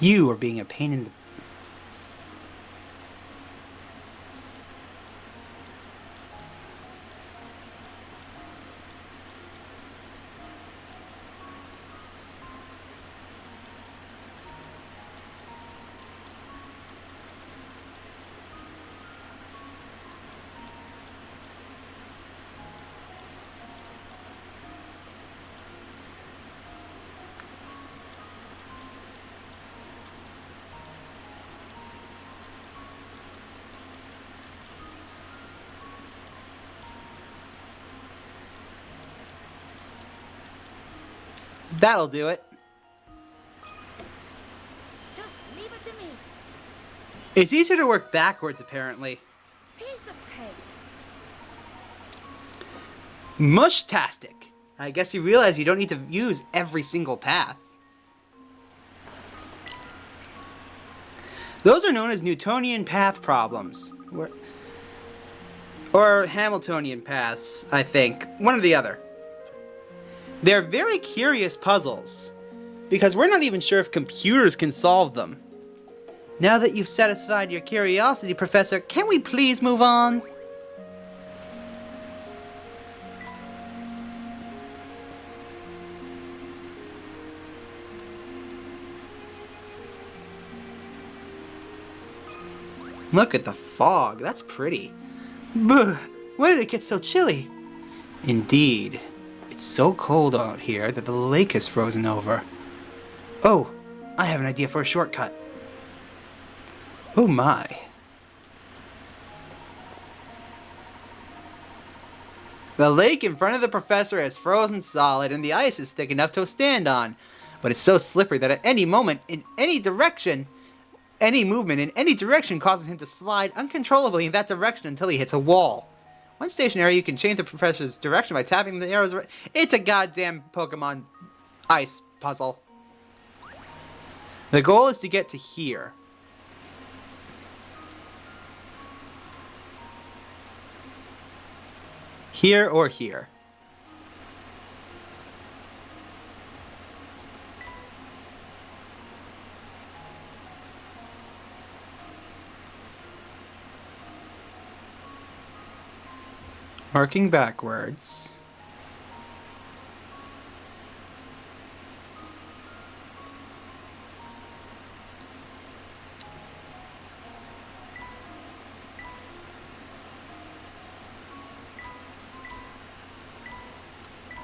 You are being a pain in the... That'll do it. Just leave it to me. It's easier to work backwards, apparently. Piece of cake. Mushtastic. I guess you realize you don't need to use every single path. Those are known as Newtonian path problems. Or Hamiltonian paths, I think. One or the other. They're very curious puzzles, because we're not even sure if computers can solve them. Now that you've satisfied your curiosity, Professor, can we please move on? Look at the fog, that's pretty. Buh! When did it get so chilly? Indeed. It's so cold out here that the lake is frozen over. Oh, I have an idea for a shortcut. Oh my. The lake in front of the professor is frozen solid and the ice is thick enough to stand on. But it's so slippery that at any moment, in any direction, any movement in any direction causes him to slide uncontrollably in that direction until he hits a wall. When stationary, you can change the professor's direction by tapping the arrows. It's a goddamn Pokemon ice puzzle. The goal is to get to here. Here or here. Working backwards.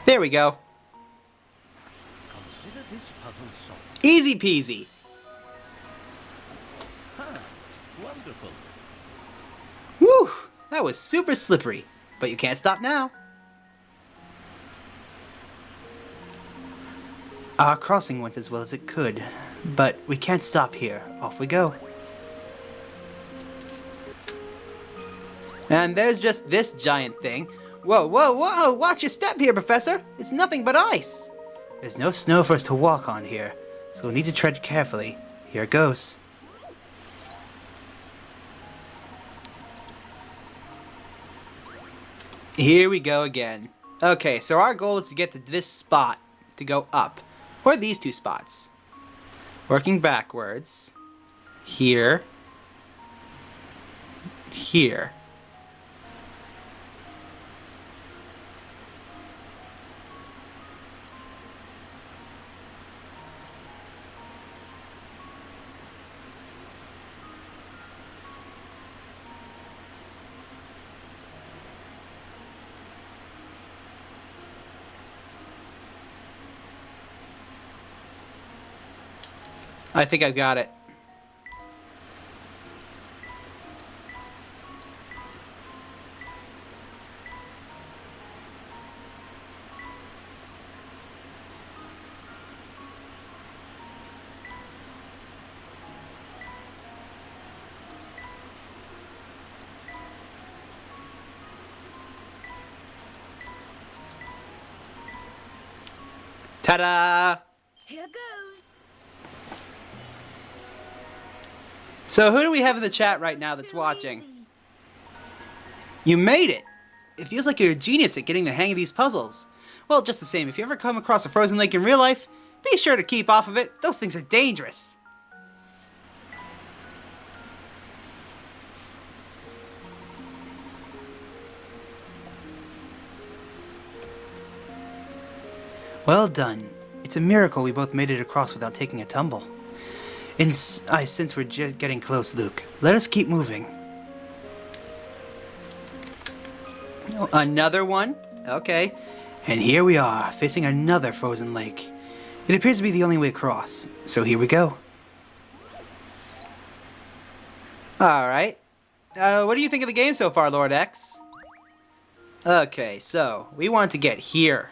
There we go. Consider this puzzle solved. Easy peasy. Huh. Wonderful. Whew, that was super slippery. But you can't stop now. Our crossing went as well as it could, but we can't stop here. Off we go. And there's just this giant thing. Whoa, whoa, whoa! Watch your step here, Professor! It's nothing but ice! There's no snow for us to walk on here, so we'll need to tread carefully. Here it goes. Here we go again. Okay, so our goal is to get to this spot, to go up. Or these two spots. Working backwards. Here. Here. I think I've got it. Ta-da! Here goes. So who do we have in the chat right now that's watching? You made it! It feels like you're a genius at getting the hang of these puzzles. Well, just the same, if you ever come across a frozen lake in real life, be sure to keep off of it. Those things are dangerous. Well done. It's a miracle we both made it across without taking a tumble. Since we're just getting close, Luke, let us keep moving. Oh, another one? Okay. And here we are, facing another frozen lake. It appears to be the only way across, so here we go. Alright. What do you think of the game so far, Lord X? Okay, so, we want to get here.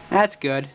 That's good.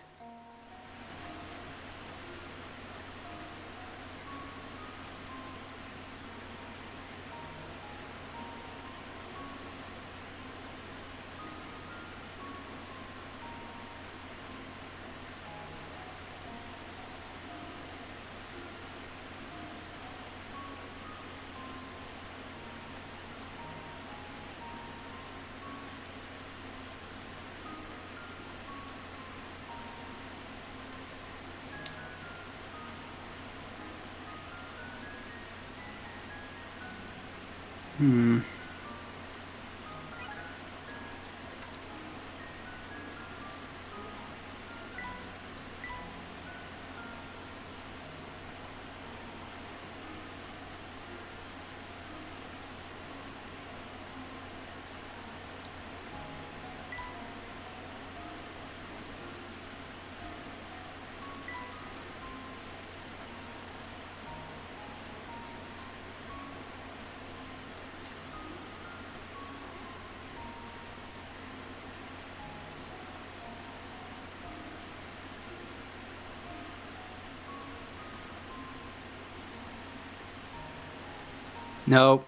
Nope.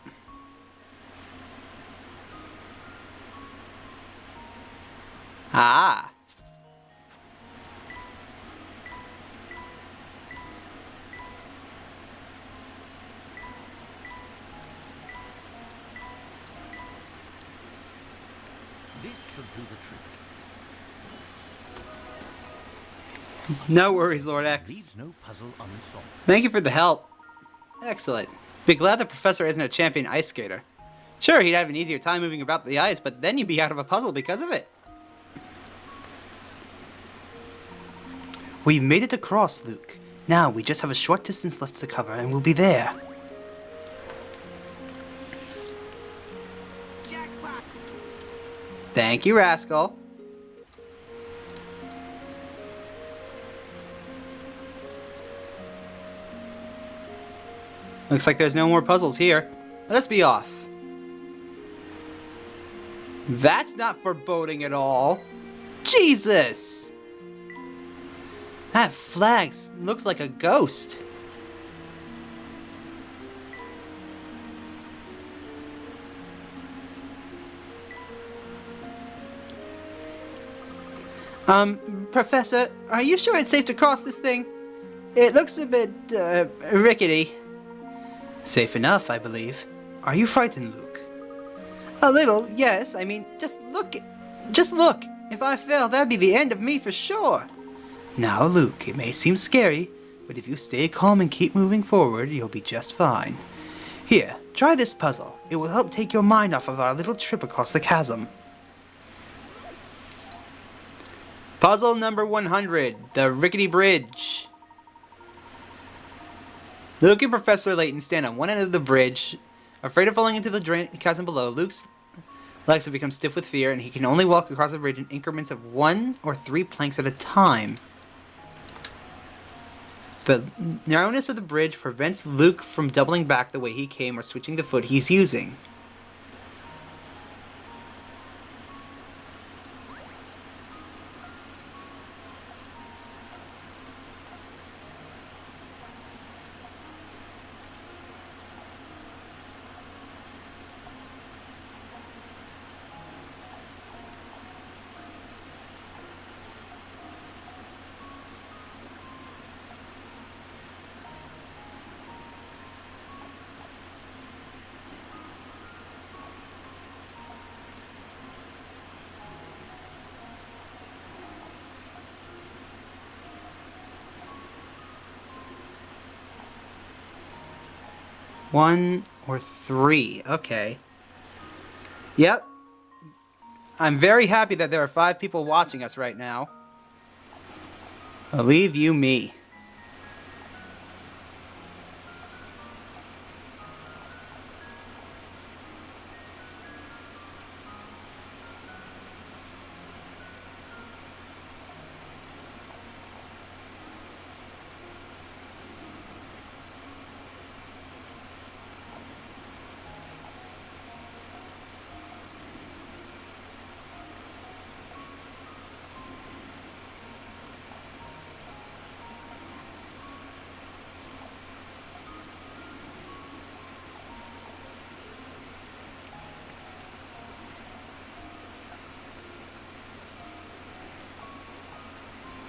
Ah. This should do the trick. No worries, Lord X. Leaves no puzzle unsolved. Thank you for the help. Excellent. Be glad the professor isn't a champion ice skater. Sure, he'd have an easier time moving about the ice, but then you'd be out of a puzzle because of it. We've made it across, Luke. Now we just have a short distance left to cover and we'll be there. Jackpot! Thank you, Rascal. Looks like there's no more puzzles here. Let us be off. That's not foreboding at all. Jesus! That flag looks like a ghost. Professor, are you sure it's safe to cross this thing? It looks a bit, rickety. Safe enough, I believe. Are you frightened, Luke? A little, yes. I mean, just look. Just look. If I fell, that'd be the end of me for sure. Now, Luke, it may seem scary, but if you stay calm and keep moving forward, you'll be just fine. Here, try this puzzle. It will help take your mind off of our little trip across the chasm. Puzzle number 100, the Rickety Bridge. Luke and Professor Layton stand on one end of the bridge. Afraid of falling into the chasm below, Luke's legs have become stiff with fear, and he can only walk across the bridge in increments of 1 or 3 planks at a time. The narrowness of the bridge prevents Luke from doubling back the way he came or switching the foot he's using. One or 3. Okay. Yep. I'm very happy that there are 5 people watching us right now. Believe you me.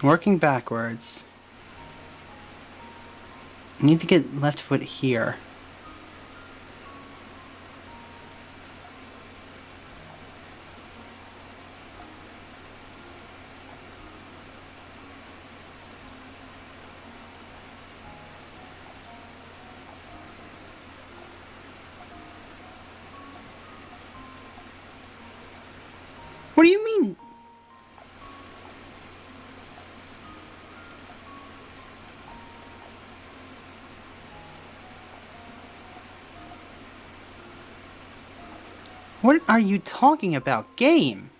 Working backwards. Need to get left foot here. What do you mean? What are you talking about? Game?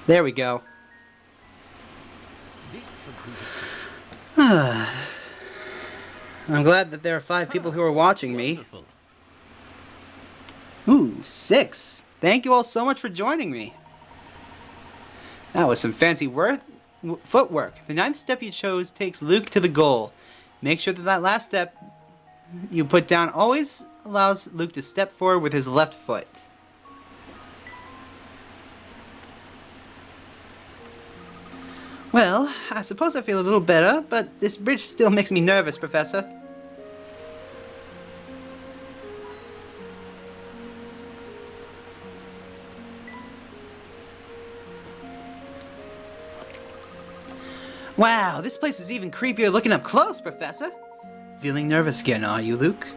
There we go. This should be the I'm glad that there are 5 people who are watching me. wonderful. Ooh, 6. Thank you all so much for joining me. That was some fancy footwork. The 9th step you chose takes Luke to the goal. Make sure that that last step you put down always allows Luke to step forward with his left foot. Well, I suppose I feel a little better, but this bridge still makes me nervous, Professor. Wow, this place is even creepier looking up close, Professor. Feeling nervous again, are you, Luke?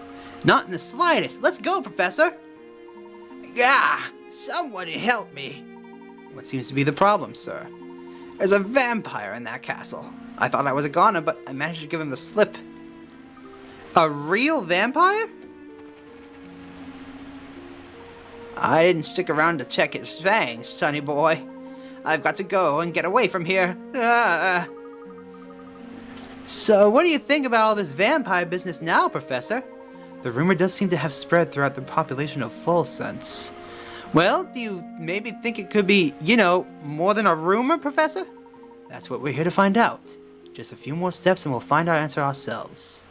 Not in the slightest. Let's go, Professor. Ah, someone help me. What seems to be the problem, sir? There's a vampire in that castle. I thought I was a goner, but I managed to give him the slip. A real vampire? I didn't stick around to check his fangs, sonny boy. I've got to go and get away from here. So, what do you think about all this vampire business now, Professor? The rumor does seem to have spread throughout the population of Folsense. Well, do you maybe think it could be, more than a rumor, Professor? That's what we're here to find out. Just a few more steps and we'll find our answer ourselves.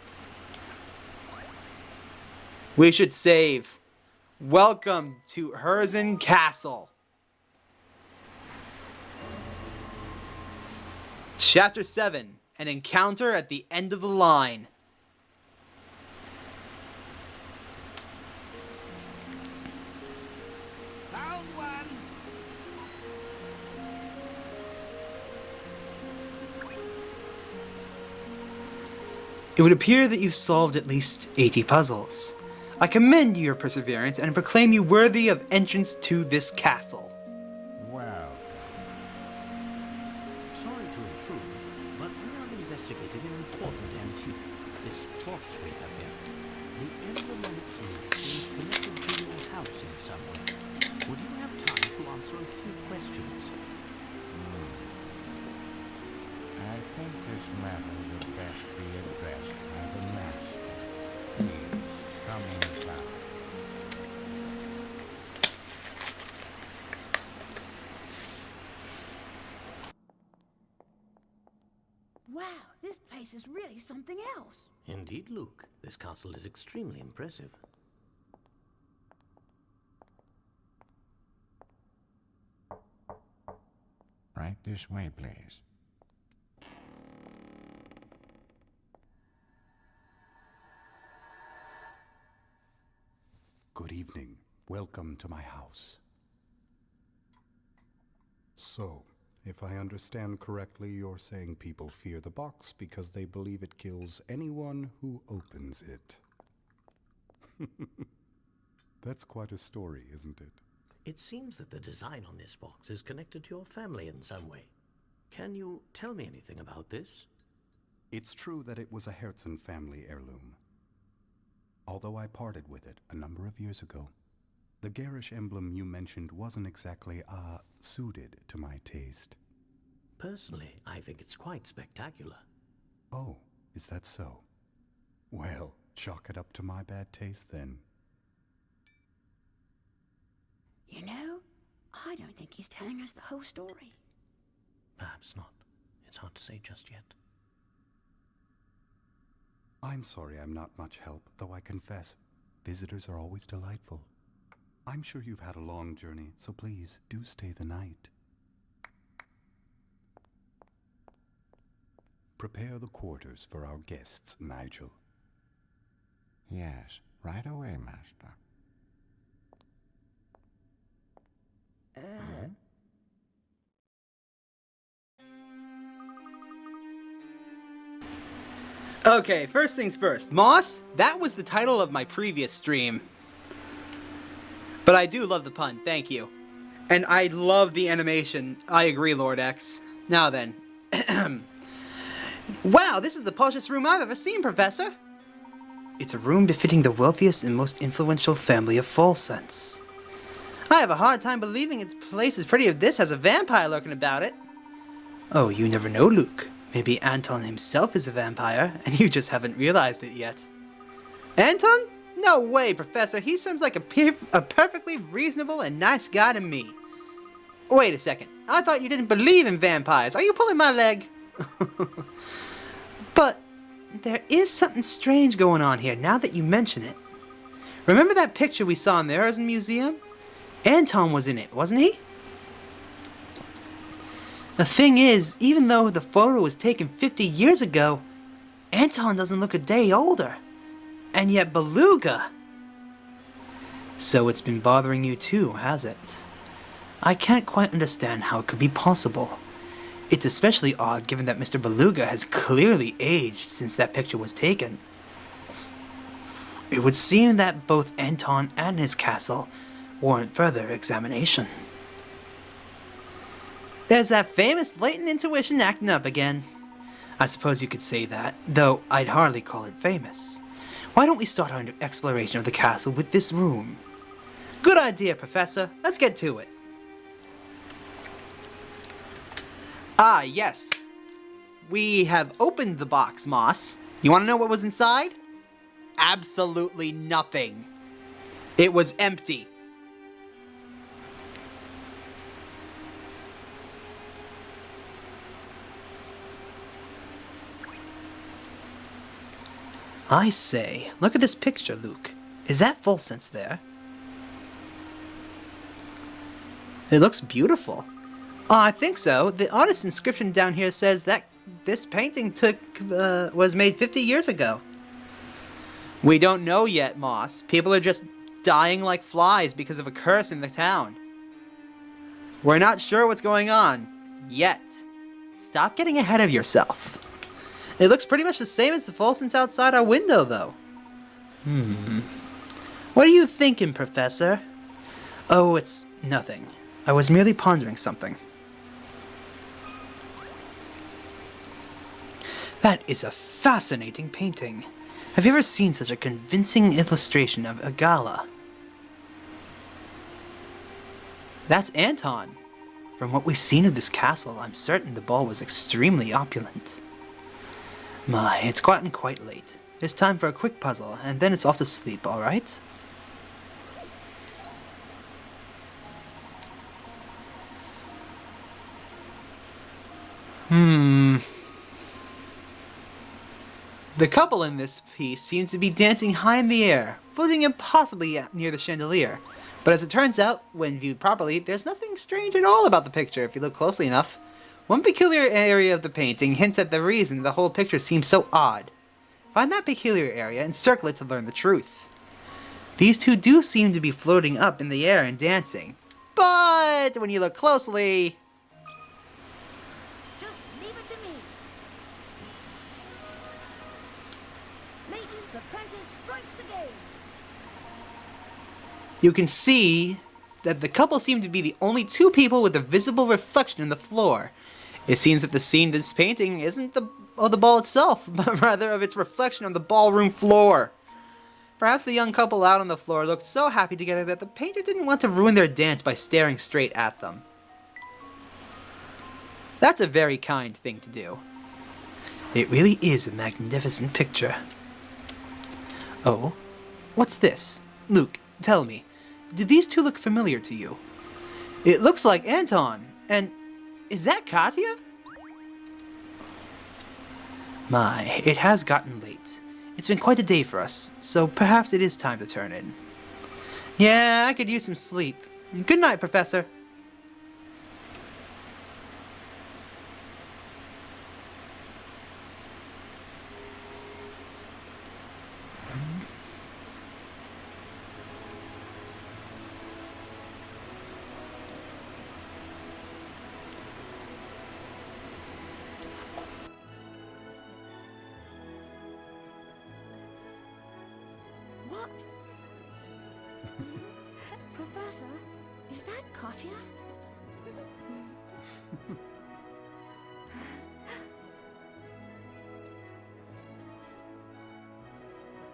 We should save. Welcome to Herzen Castle. Chapter 7. An encounter at the end of the line. Found one. It would appear that you've solved at least 80 puzzles. I commend your perseverance and proclaim you worthy of entrance to this castle. Well, sorry to intrude, but we are investigating an important antique. This box we have here. The emblem on its lid is connected to your house in some way. Would you have time to answer a few questions? I think this matter would best be addressed by the master. Please, come inside. Wow, this place is really something else. Indeed, Luke. This castle is extremely impressive. Right this way, please. Good evening. Welcome to my house. So, if I understand correctly, you're saying people fear the box because they believe it kills anyone who opens it. That's quite a story, isn't it? It seems that the design on this box is connected to your family in some way. Can you tell me anything about this? It's true that it was a Herzen family heirloom. Although I parted with it a number of years ago, the garish emblem you mentioned wasn't exactly, suited to my taste. Personally, I think it's quite spectacular. Oh, is that so? Well, chalk it up to my bad taste then. You know, I don't think he's telling us the whole story. Perhaps not. It's hard to say just yet. I'm sorry I'm not much help, though I confess, visitors are always delightful. I'm sure you've had a long journey, so please do stay the night. Prepare the quarters for our guests, Nigel. Yes, right away, master. Okay, first things first. Moss, that was the title of my previous stream. But I do love the pun, thank you. And I love the animation. I agree, Lord X. Now then. Wow, this is the poshest room I've ever seen, Professor. It's a room befitting the wealthiest and most influential family of Folsense. I have a hard time believing its place as pretty as this has a vampire lurking about it. Oh, you never know, Luke. Maybe Anton himself is a vampire, and you just haven't realized it yet. Anton? No way, Professor. He seems like a perfectly reasonable and nice guy to me. Wait a second. I thought you didn't believe in vampires. Are you pulling my leg? But there is something strange going on here now that you mention it. Remember that picture we saw in the Herzen Museum? Anton was in it, wasn't he? The thing is, even though the photo was taken 50 years ago, Anton doesn't look a day older. And yet Beluga... So it's been bothering you too, has it? I can't quite understand how it could be possible. It's especially odd given that Mr. Beluga has clearly aged since that picture was taken. It would seem that both Anton and his castle warrant further examination. There's that famous latent intuition acting up again. I suppose you could say that, though I'd hardly call it famous. Why don't we start our exploration of the castle with this room? Good idea, Professor. Let's get to it. Ah, yes. We have opened the box, Moss. You want to know what was inside? Absolutely nothing. It was empty. I say, look at this picture, Luke. Is that Folsense there? It looks beautiful. Oh, I think so. The artist's inscription down here says that this painting was made 50 years ago. We don't know yet, Moss. People are just dying like flies because of a curse in the town. We're not sure what's going on. Yet. Stop getting ahead of yourself. It looks pretty much the same as the Folsense outside our window, though. What are you thinking, Professor? Oh, it's nothing. I was merely pondering something. That is a fascinating painting. Have you ever seen such a convincing illustration of a gala? That's Anton. From what we've seen of this castle, I'm certain the ball was extremely opulent. My, it's gotten quite late. It's time for a quick puzzle, and then it's off to sleep, alright? The couple in this piece seems to be dancing high in the air, floating impossibly near the chandelier. But as it turns out, when viewed properly, there's nothing strange at all about the picture if you look closely enough. One peculiar area of the painting hints at the reason the whole picture seems so odd. Find that peculiar area and circle it to learn the truth. These two do seem to be floating up in the air and dancing. But when you look closely... Just leave it to me. Layton's apprentice strikes again. You can see that the couple seem to be the only two people with a visible reflection in the floor. It seems that the scene in this painting isn't of the ball itself, but rather of its reflection on the ballroom floor. Perhaps the young couple out on the floor looked so happy together that the painter didn't want to ruin their dance by staring straight at them. That's a very kind thing to do. It really is a magnificent picture. Oh, what's this? Luke, tell me, do these two look familiar to you? It looks like Anton, and is that Katya? My, it has gotten late. It's been quite a day for us, so perhaps it is time to turn in. Yeah, I could use some sleep. Good night, Professor. Professor, is that Katya?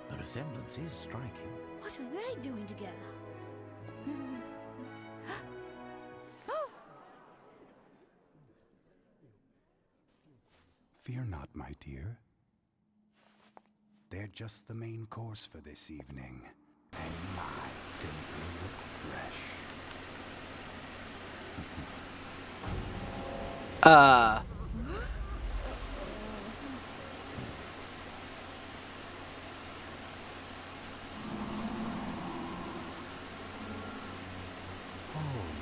The resemblance is striking. What are they doing together? Oh! Fear not, my dear. They're just the main course for this evening. And my, don't they look fresh? Oh,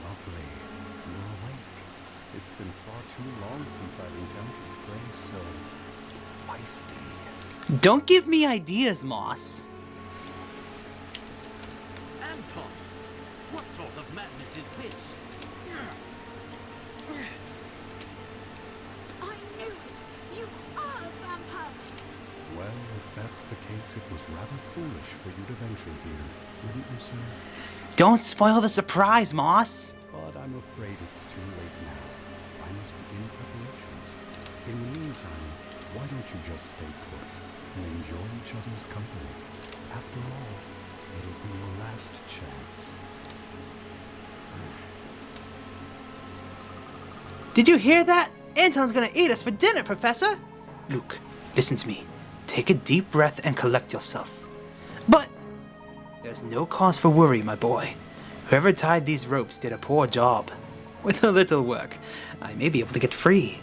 lovely. You're awake. It's been far too long since I've encountered prey so feisty. Don't give me ideas, Moss. Anton! What sort of madness is this? I knew it! You are a vampire! Well, if that's the case, it was rather foolish for you to venture here, wouldn't you say? Don't spoil the surprise, Moss. But I'm afraid it's too late now. I must begin preparations. In the meantime, why don't you just stay put and enjoy each other's company? After all, it'll be your last chance. Did you hear that? Anton's gonna eat us for dinner, Professor! Luke, listen to me. Take a deep breath and collect yourself. But there's no cause for worry, my boy. Whoever tied these ropes did a poor job. With a little work, I may be able to get free.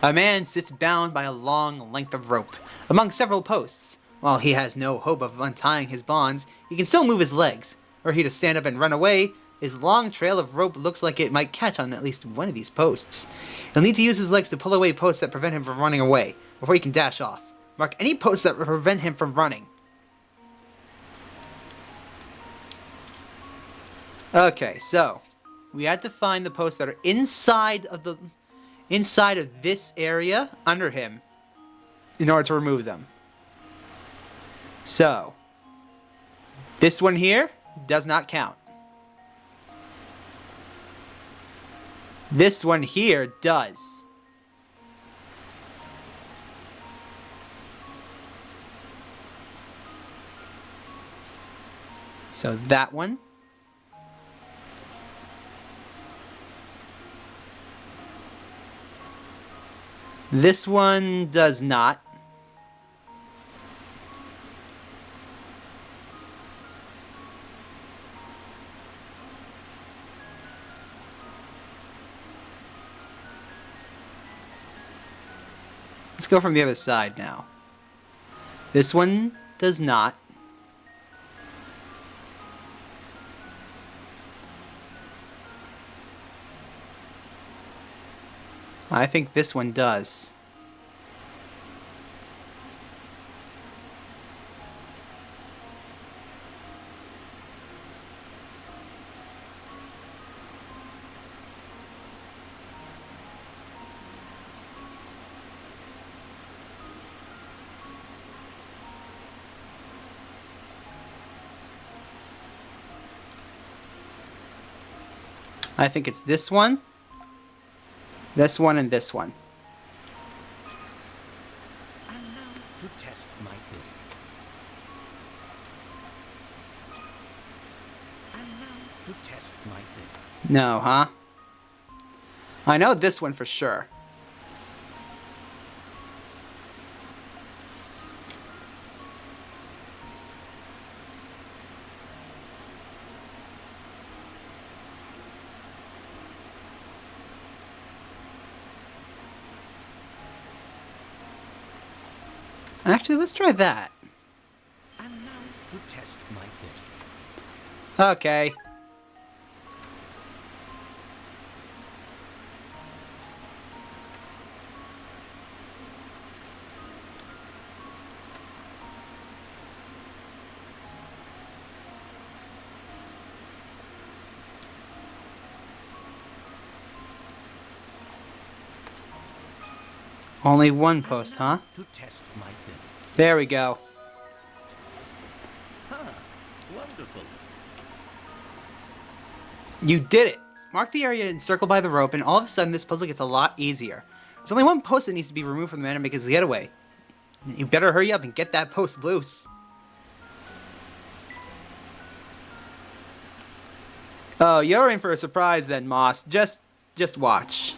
A man sits bound by a long length of rope among several posts. While he has no hope of untying his bonds, he can still move his legs. Were he to stand up and run away, his long trail of rope looks like it might catch on at least one of these posts. He'll need to use his legs to pull away posts that prevent him from running away, before he can dash off. Mark any posts that prevent him from running. Okay, so we have to find the posts that are inside of this area under him in order to remove them. So this one here does not count. This one here does. So that one. This one does not. Let's go from the other side now. This one does not. I think this one does. I think it's this one, and this one. And now to test my theory. And now to test my theory. No, huh? I know this one for sure. Actually, let's try that. And now to test my theory. Okay. Only one post, huh? To test my theory. There we go. Wonderful. You did it! Mark the area encircled by the rope, and all of a sudden this puzzle gets a lot easier. There's only one post that needs to be removed from the man to make his getaway. You better hurry up and get that post loose. Oh, you're in for a surprise then, Moss. Just watch.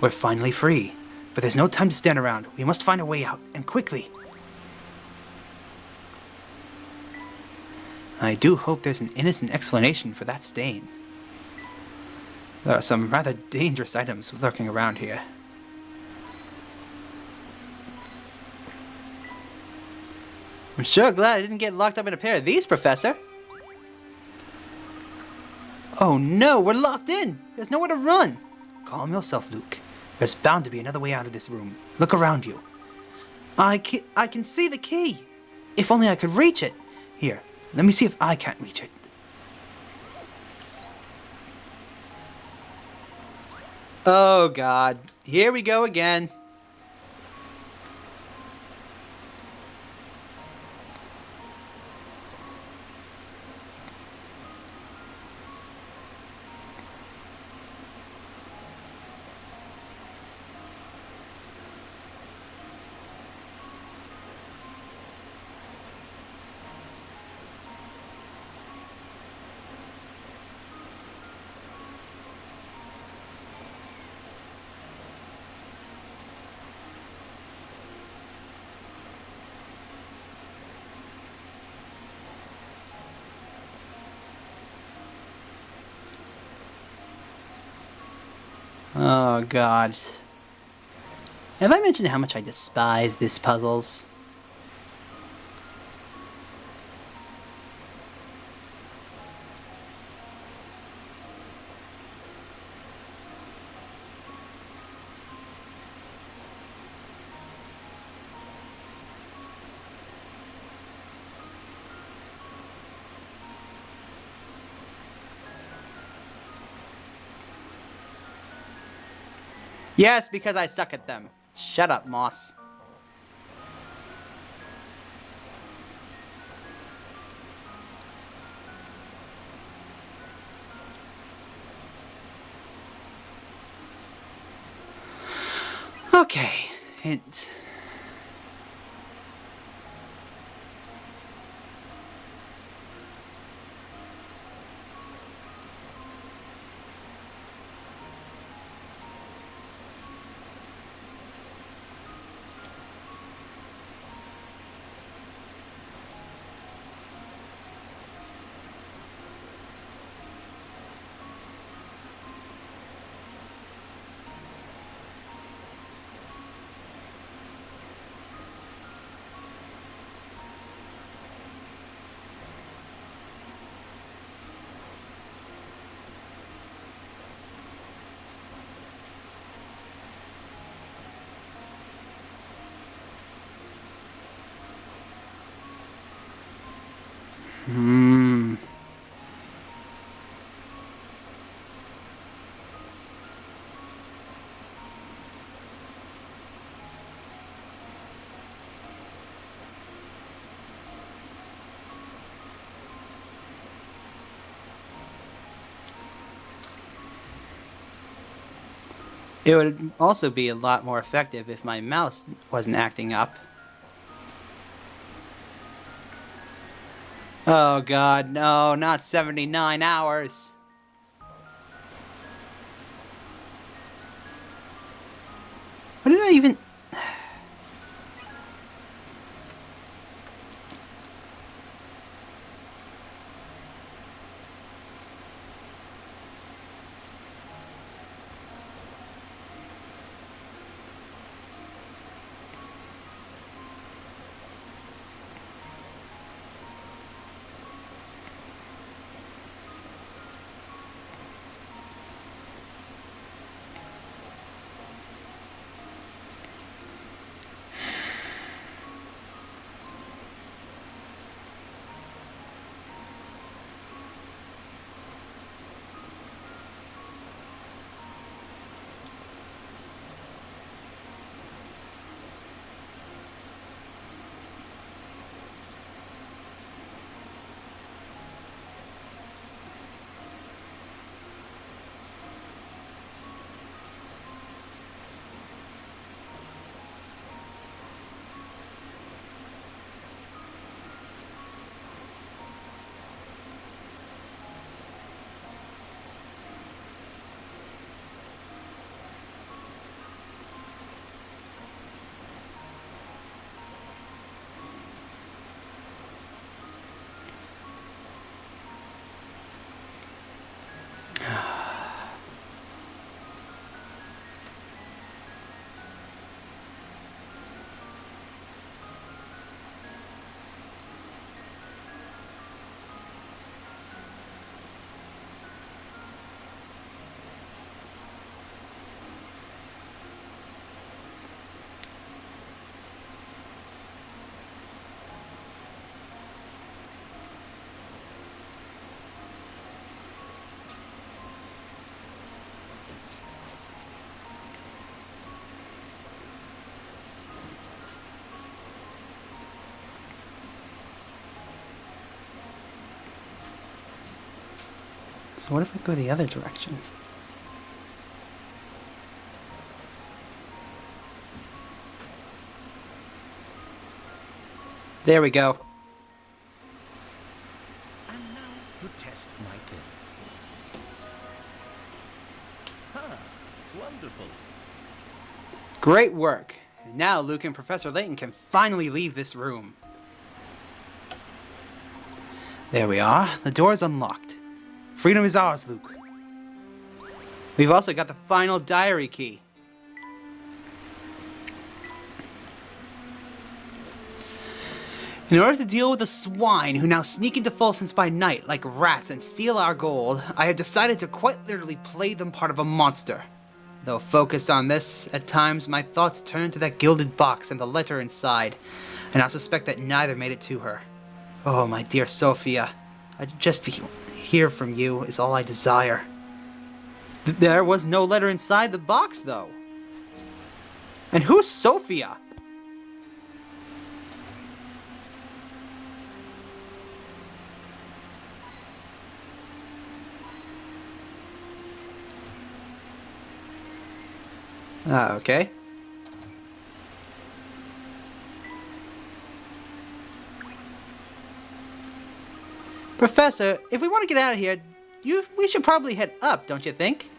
We're finally free. But there's no time to stand around. We must find a way out, and quickly. I do hope there's an innocent explanation for that stain. There are some rather dangerous items lurking around here. I'm sure glad I didn't get locked up in a pair of these, Professor. Oh no, we're locked in! There's nowhere to run! Calm yourself, Luke. There's bound to be another way out of this room. Look around you. I can see the key! If only I could reach it! Here, let me see if I can't reach it. Oh god, here we go again. Oh god. Have I mentioned how much I despise these puzzles? Yes, because I suck at them. Shut up, Moss. Okay, hint. It would also be a lot more effective if my mouse wasn't acting up. Oh god, no, not 79 hours. What did I even... So what if I go the other direction? There we go. And now to test my theory. Huh, wonderful. Great work. And now Luke and Professor Layton can finally leave this room. There we are. The door is unlocked. Freedom is ours, Luke. We've also got the final diary key. In order to deal with the swine who now sneak into Folsense by night like rats and steal our gold, I have decided to quite literally play them part of a monster. Though focused on this, at times my thoughts turn to that gilded box and the letter inside, and I suspect that neither made it to her. Oh, my dear Sophia, just to hear from you is all I desire. There was no letter inside the box, though. And who's Sophia? Okay. Professor, if we want to get out of here, we should probably head up, don't you think?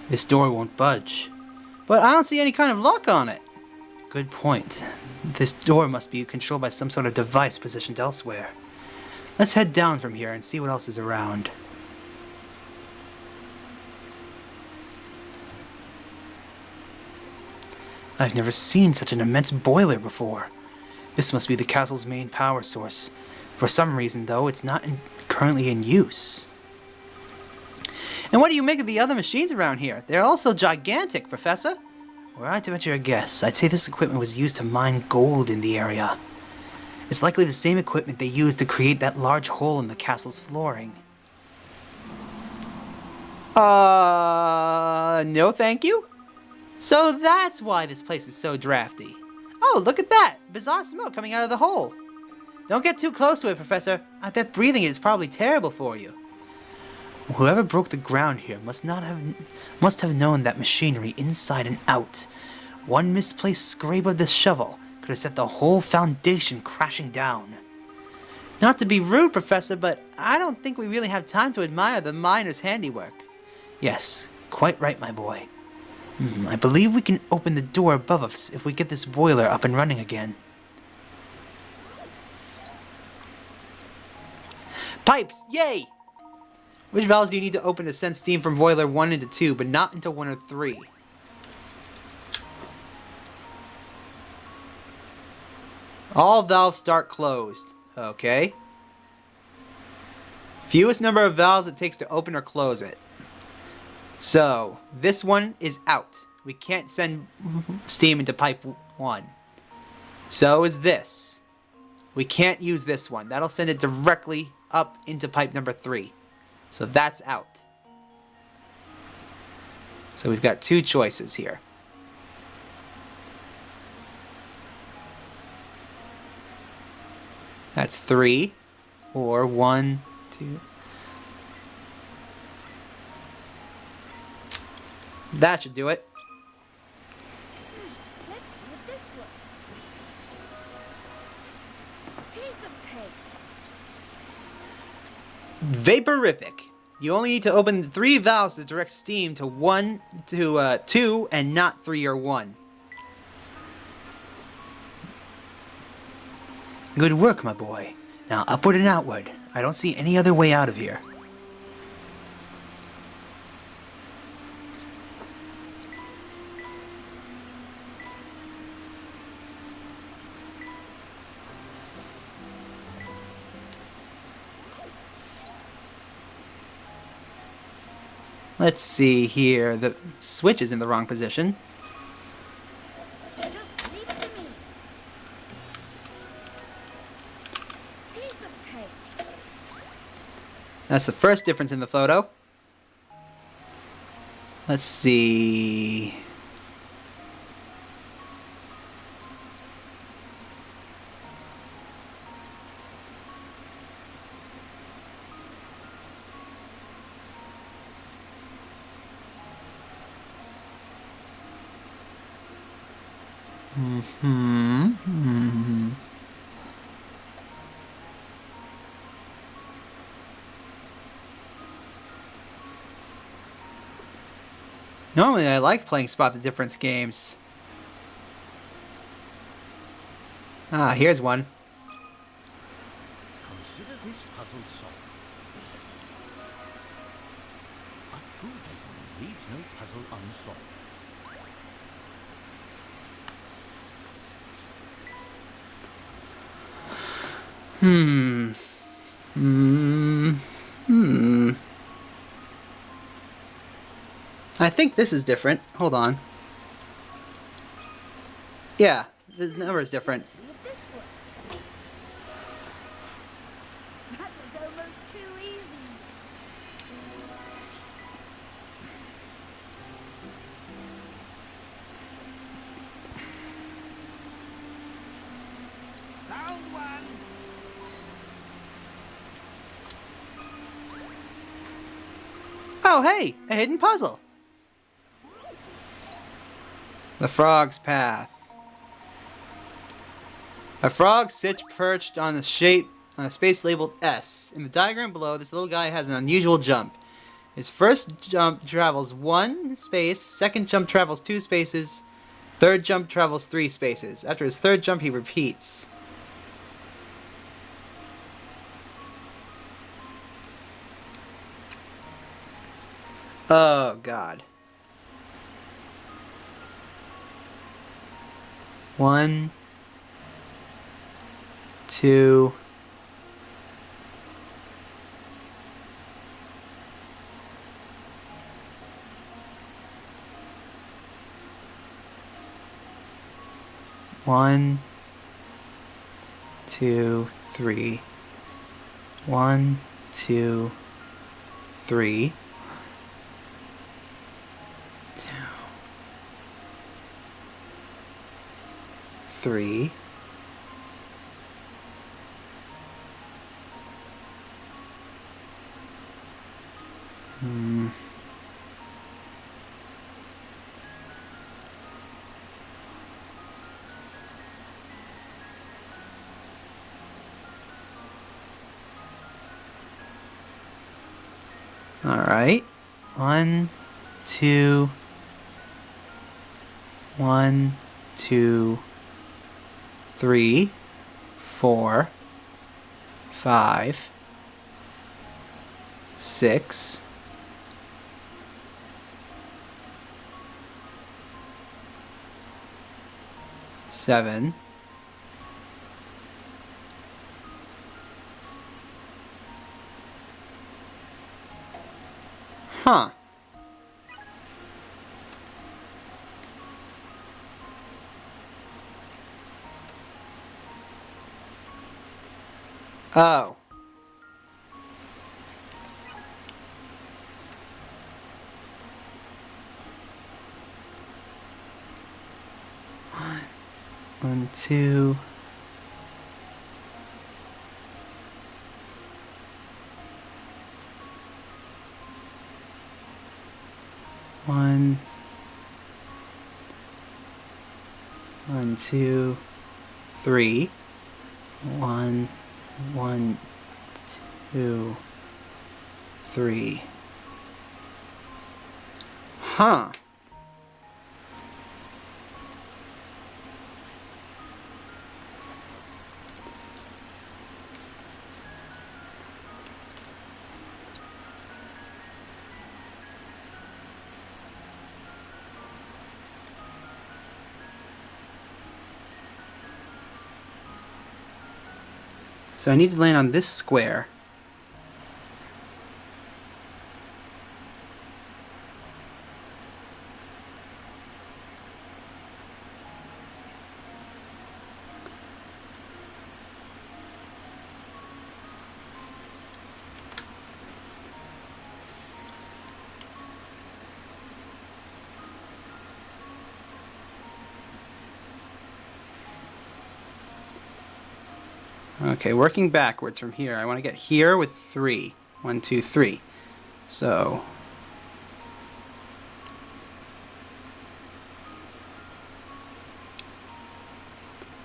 This door won't budge. But I don't see any kind of lock on it. Good point. This door must be controlled by some sort of device positioned elsewhere. Let's head down from here and see what else is around. I've never seen such an immense boiler before. This must be the castle's main power source. For some reason, though, it's not currently in use. And what do you make of the other machines around here? They're also gigantic, Professor. Were I to venture a guess, I'd say this equipment was used to mine gold in the area. It's likely the same equipment they used to create that large hole in the castle's flooring. No thank you? So that's why this place is so drafty. Oh, look at that! Bizarre smoke coming out of the hole. Don't get too close to it, Professor. I bet breathing it is probably terrible for you. Whoever broke the ground here must have known that machinery inside and out. One misplaced scrape of this shovel could have set the whole foundation crashing down. Not to be rude, Professor, but I don't think we really have time to admire the miner's handiwork. Yes, quite right, my boy. I believe we can open the door above us if we get this boiler up and running again. Pipes! Yay! Which valves do you need to open to send steam from boiler 1 into 2, but not into 1 or 3? All valves start closed. Okay. Fewest number of valves it takes to open or close it. So, this one is out. We can't send steam into pipe 1. So is this. We can't use this one. That'll send it directly up into pipe number 3. So that's out. So we've got 2 choices here. That's 3 or 1, 2. That should do it. Let's see if this works. Piece of cake. Vaporific. You only need to open 3 valves to direct steam to 2 and not 3 or 1. Good work, my boy. Now upward and outward. I don't see any other way out of here. Let's see here. The switch is in the wrong position. Just leave it to me. Piece of cake. That's the first difference in the photo. Let's see. Normally I like playing Spot the Difference games. Ah, here's one. Consider this puzzle solved. A true gentleman leaves no puzzle unsolved. I think this is different. Hold on. Yeah, this number is different. See if this works. That was almost too easy. Found one! Oh, hey, a hidden puzzle. The Frog's Path. A frog sits perched on a space labeled S. In the diagram below, this little guy has an unusual jump. His first jump travels 1 space, second jump travels 2 spaces, third jump travels 3 spaces. After his third jump, he repeats. Oh, God. 1, 2, 1, 2, 3. 1, 2, 3. 2, 3. All right. 1, 2, 1, 2, 3, 4, 5, 6, 7, 8. Oh. One, 2. 1, 2, 3. 1, 2, 3. Huh. So I need to land on this square. Okay, working backwards from here. I want to get here with 3. 1, 2, 3. So...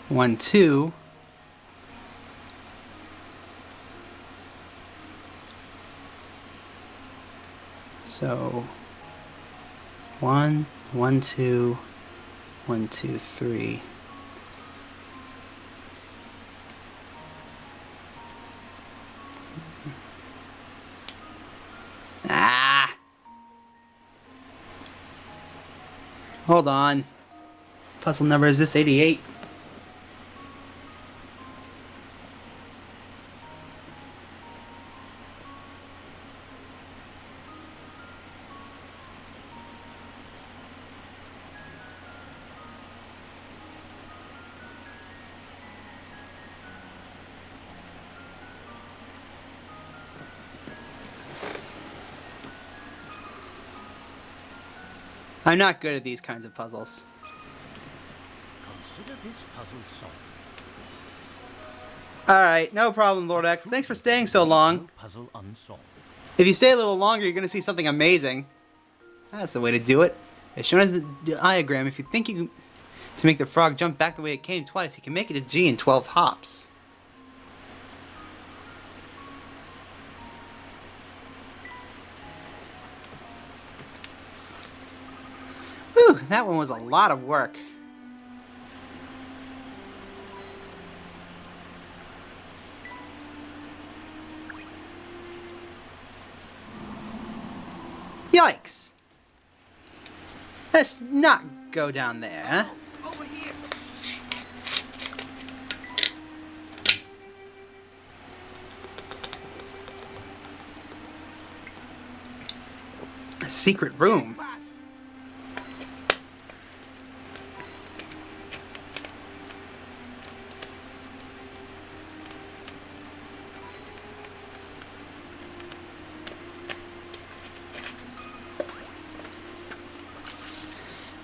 1, 2. So 1, 1, 2, 1, 2, 3. Ah! Hold on. Puzzle number is this 88? I'm not good at these kinds of puzzles. Consider this puzzle solved. Alright, no problem, Lord X. Thanks for staying so long. No puzzle unsolved. If you stay a little longer, you're going to see something amazing. That's the way to do it. As shown as the diagram, if you think you to make the frog jump back the way it came twice, you can make it a G in 12 hops. Whew, that one was a lot of work. Yikes! Let's not go down there, huh? Over here. A secret room.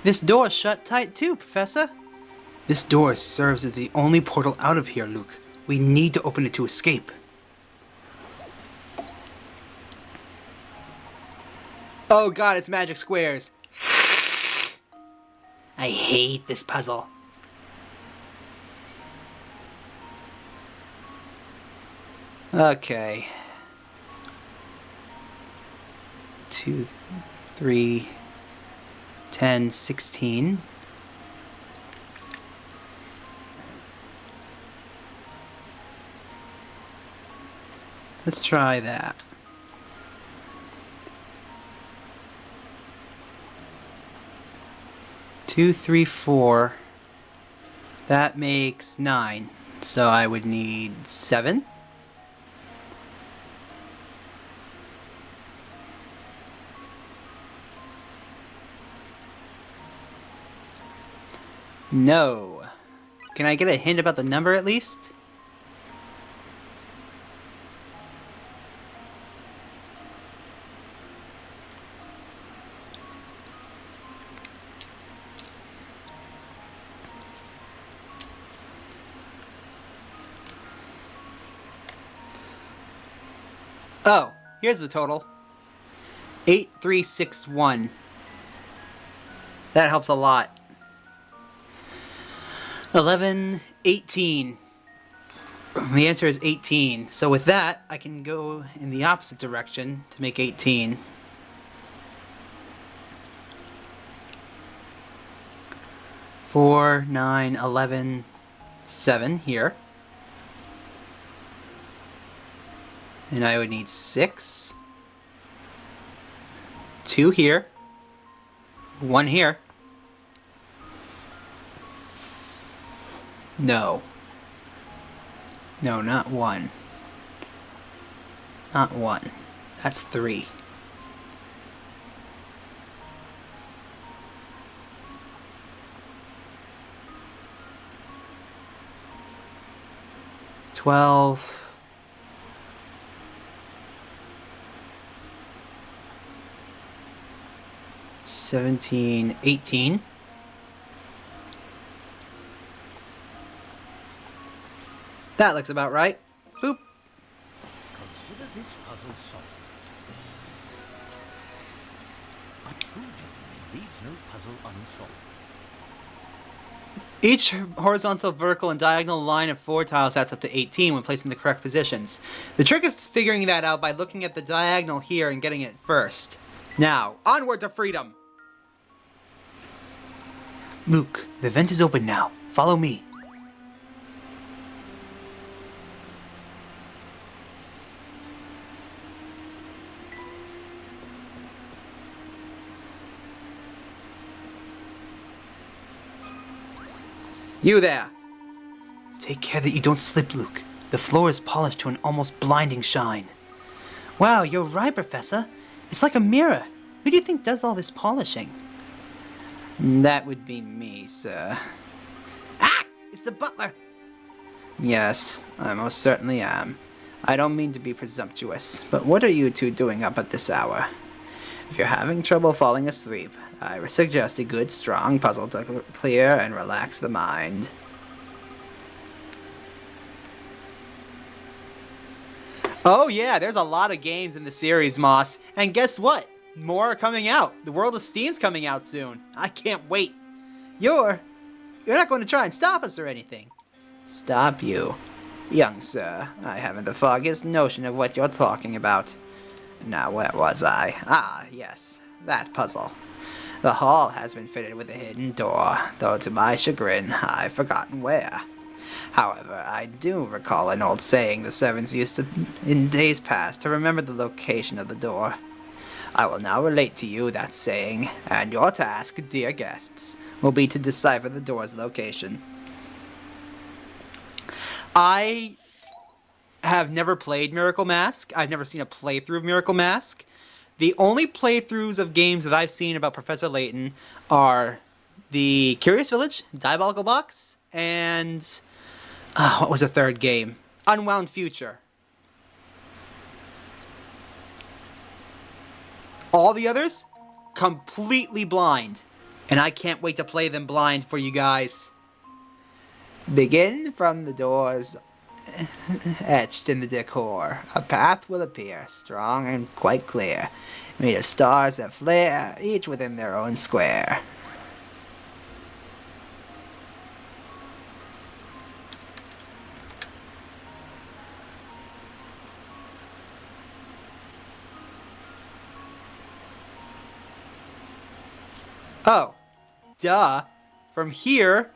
This door is shut tight too, Professor. This door serves as the only portal out of here, Luke. We need to open it to escape. Oh god, it's magic squares. I hate this puzzle. Okay. 2, 3, 10, 16. Let's try that. Two, 3, 4. That makes 9. So I would need 7. No. Can I get a hint about the number at least? Oh, here's the total. 8361. That helps a lot. 11, 18. The answer is 18. So with that, I can go in the opposite direction to make 18. Four, 9, 11, 7 here. And I would need 6. 2 here. 1 here. No. No, not 1. Not 1. That's 3. $12. 17, 18. That looks about right. Boop. Consider this puzzle solved. A true gentleman leaves no puzzle unsolved. Each horizontal, vertical, and diagonal line of 4 tiles adds up to 18 when placed in the correct positions. The trick is figuring that out by looking at the diagonal here and getting it first. Now, onward to freedom! Luke, the vent is open now. Follow me. You there! Take care that you don't slip, Luke. The floor is polished to an almost blinding shine. Wow, you're right, Professor. It's like a mirror. Who do you think does all this polishing? That would be me, sir. Ah! It's the butler! Yes, I most certainly am. I don't mean to be presumptuous, but what are you two doing up at this hour? If you're having trouble falling asleep, I would suggest a good, strong puzzle to clear and relax the mind. Oh yeah, there's a lot of games in the series, Moss. And guess what? More are coming out. The World of Steam's coming out soon. I can't wait. You're not going to try and stop us or anything. Stop you? Young sir, I haven't the foggiest notion of what you're talking about. Now, where was I? Ah, yes, that puzzle. The hall has been fitted with a hidden door, though to my chagrin, I've forgotten where. However, I do recall an old saying the servants used to, in days past, to remember the location of the door. I will now relate to you that saying, and your task, dear guests, will be to decipher the door's location. I have never played Miracle Mask. I've never seen a playthrough of Miracle Mask. The only playthroughs of games that I've seen about Professor Layton are the Curious Village, Diabolical Box, and what was the third game? Unwound Future. All the others, completely blind. And I can't wait to play them blind for you guys. Begin from the doors etched in the decor. A path will appear, strong and quite clear, made of stars that flare, each within their own square. Oh, duh. From here,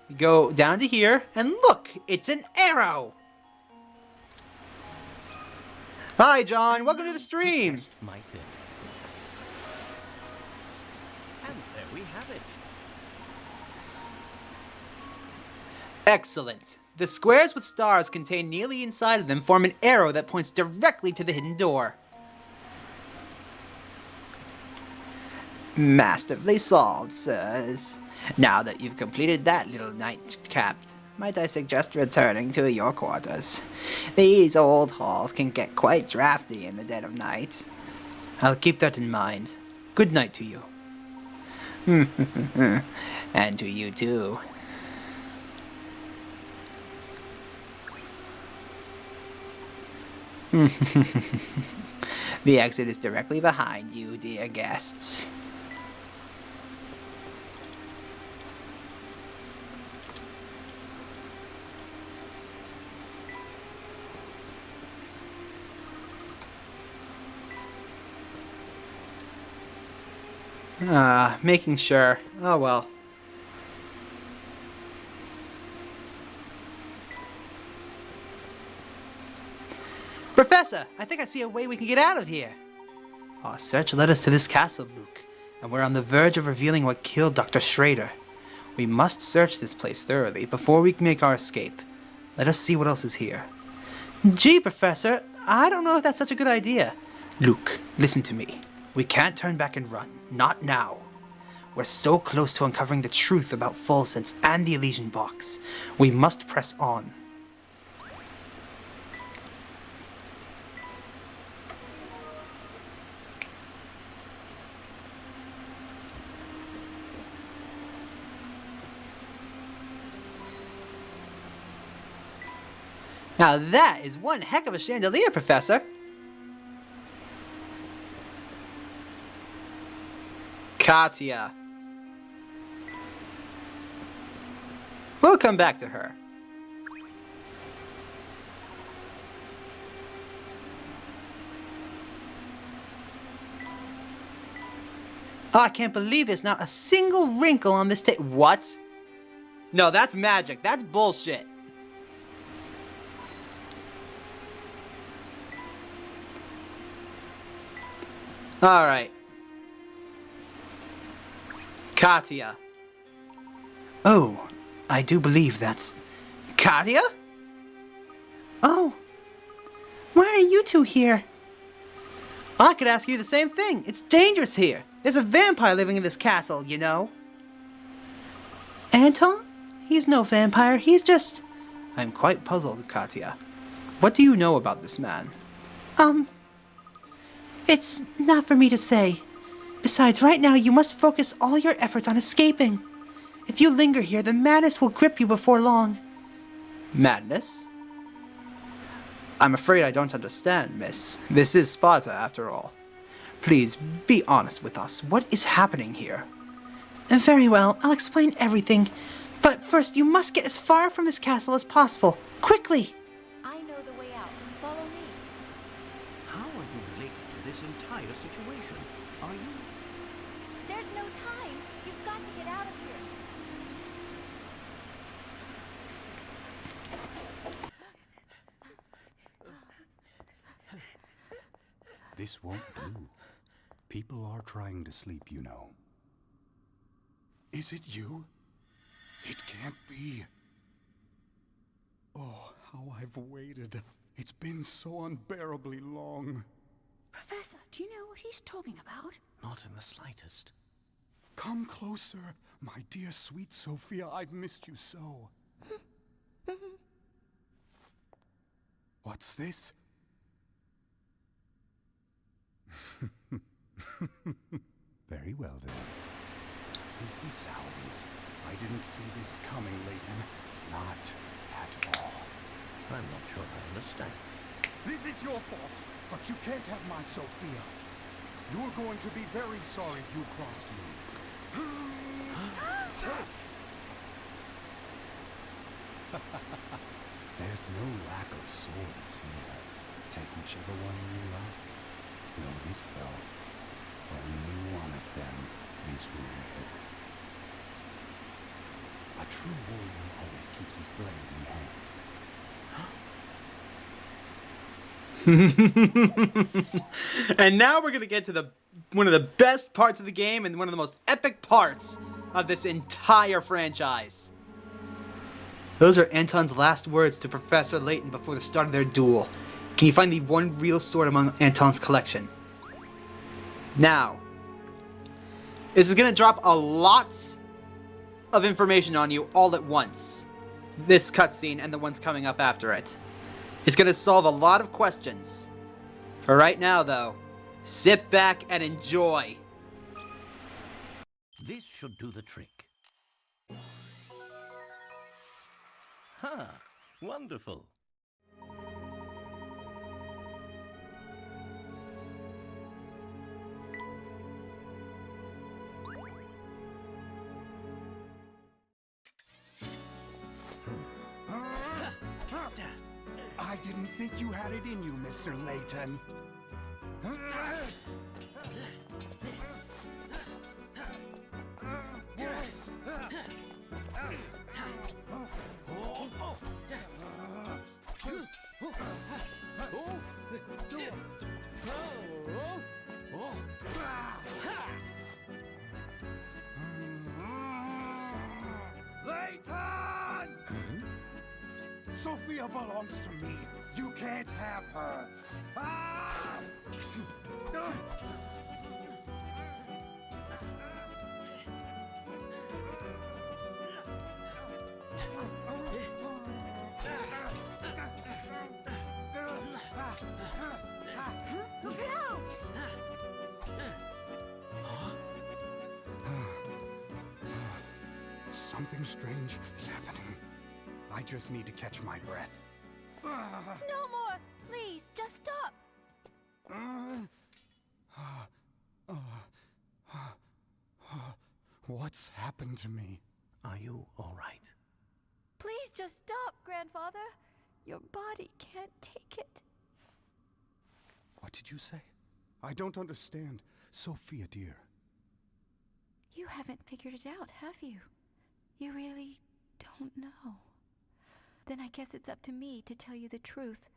you go down to here, and look, it's an arrow! Hi, John. Welcome to the stream. My thing. And there we have it. Excellent. The squares with stars contained nearly inside of them form an arrow that points directly to the hidden door. Masterfully solved, sirs. Now that you've completed that little nightcap, might I suggest returning to your quarters? These old halls can get quite drafty in the dead of night. I'll keep that in mind. Good night to you. And to you too. The exit is directly behind you, dear guests. Making sure. Oh well. Professor, I think I see a way we can get out of here. Our search led us to this castle, Luke, and we're on the verge of revealing what killed Dr. Schrader. We must search this place thoroughly before we can make our escape. Let us see what else is here. Gee, Professor, I don't know if that's such a good idea. Luke, listen to me. We can't turn back and run. Not now. We're so close to uncovering the truth about Folsense and the Elysian Box. We must press on. Now that is one heck of a chandelier, Professor. Katya. We'll come back to her. Oh, I can't believe there's not a single wrinkle on this tape. What? No, that's magic. That's bullshit. Alright. Katya. Oh, I do believe that's... Katya? Oh, why are you two here? I could ask you the same thing. It's dangerous here. There's a vampire living in this castle, you know. Anton? He's no vampire, he's just... I'm quite puzzled, Katya. What do you know about this man? It's not for me to say. Besides, right now you must focus all your efforts on escaping. If you linger here, the madness will grip you before long. Madness? I'm afraid I don't understand, miss. This is Sparta, after all. Please, be honest with us. What is happening here? Very well, I'll explain everything. But first, you must get as far from this castle as possible. Quickly! I know the way out. Follow me. How are you related to this entire situation? Are you? There's no time. You've got to get out of here. This won't do. People are trying to sleep, you know. Is it you? It can't be. Oh, how I've waited. It's been so unbearably long. Professor, do you know what he's talking about? Not in the slightest. Come closer, my dear sweet Sophia. I've missed you so. What's this? Very well, then. Is this ours? I didn't see this coming, Layton. Not at all. I'm not sure I understand. This is your fault, but you can't have my Sophia. You're going to be very sorry you crossed me. There's no lack of swords here. Take whichever one you like. Know this, though. Only one of them is red. A true warrior always keeps his blade in hand. And now we're gonna get to one of the best parts of the game and one of the most epic parts of this entire franchise. Those are Anton's last words to Professor Layton before the start of their duel. Can you find the one real sword among Anton's collection? Now, this is gonna drop a lot of information on you all at once. This cutscene and the ones coming up after it. It's gonna solve a lot of questions. For right now, though, sit back and enjoy. This should do the trick. Ha! Wonderful. I didn't think you had it in you, Mr. Layton. Layton! Sophia belongs to me. You can't have her. Ah! Look out! Something strange is happening. I just need to catch my breath. No more! Please, just stop! What's happened to me? Are you all right? Your body can't take it. What did you say? I don't understand. Sophia, dear. You haven't figured it out, have you? You really don't know. Then I guess it's up to me to tell you the truth.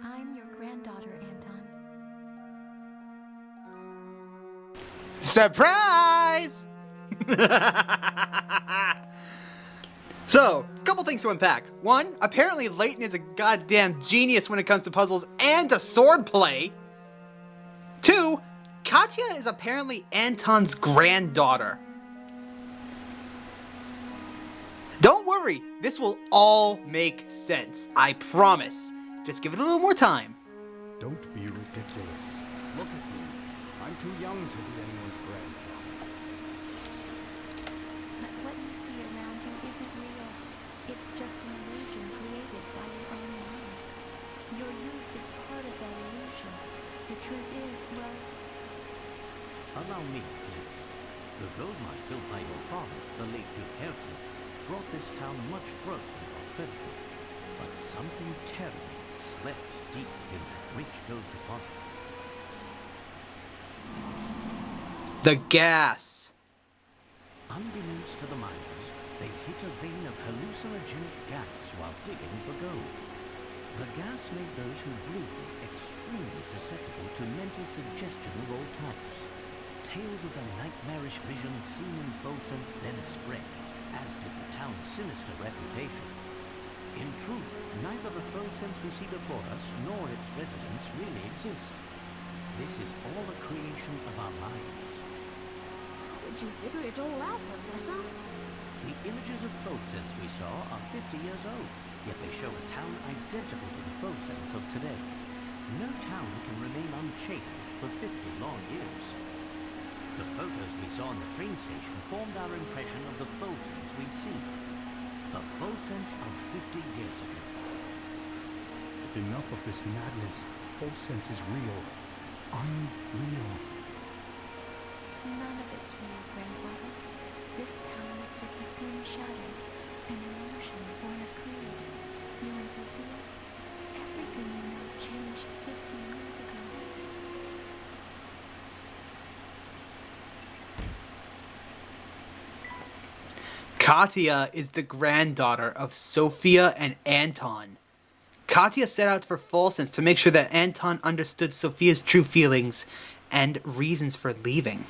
I'm your granddaughter, Anton. Surprise! So, a couple things to unpack. One, apparently Layton is a goddamn genius when it comes to puzzles and to swordplay. Two, Katya is apparently Anton's granddaughter. Don't worry, this will all make sense. I promise. Just give it a little more time. Don't be ridiculous. Look at me. I'm too young to be anyone's grandfather. But what you see around you isn't real. It's just an illusion created by your own mind. Your youth is part of that illusion. The truth is, well... Allow me, please. The gold mine built by your father, the late Duke Herzen, brought this town much growth and prosperity. But something terrible slept deep in that rich gold deposit. The gas. Unbeknownst to the miners, they hit a vein of hallucinogenic gas while digging for gold. The gas made those who breathed extremely susceptible to mental suggestion of all types. Tales of the nightmarish visions seen in Folsense then spread, as did the town's sinister reputation. In truth, neither the Folsense we see before us nor its residents really exist. This is all a creation of our minds. How would you figure it all out, Professor? The images of Folsense we saw are 50 years old, yet they show a town identical to the Folsense of today. No town can remain unchanged for 50 long years. The photos we saw in the train station formed our impression of the Folsense we'd seen. The Folsense of 50 years ago. Enough of this madness. Folsense is real. Unreal. None of it's real, Grandfather. This town is just a thin shadow, an illusion born of greed. You and Sophia, everything you know changed 50 years ago. Katya is the granddaughter of Sophia and Anton. Katya set out for Folsense to make sure that Anton understood Sophia's true feelings and reasons for leaving.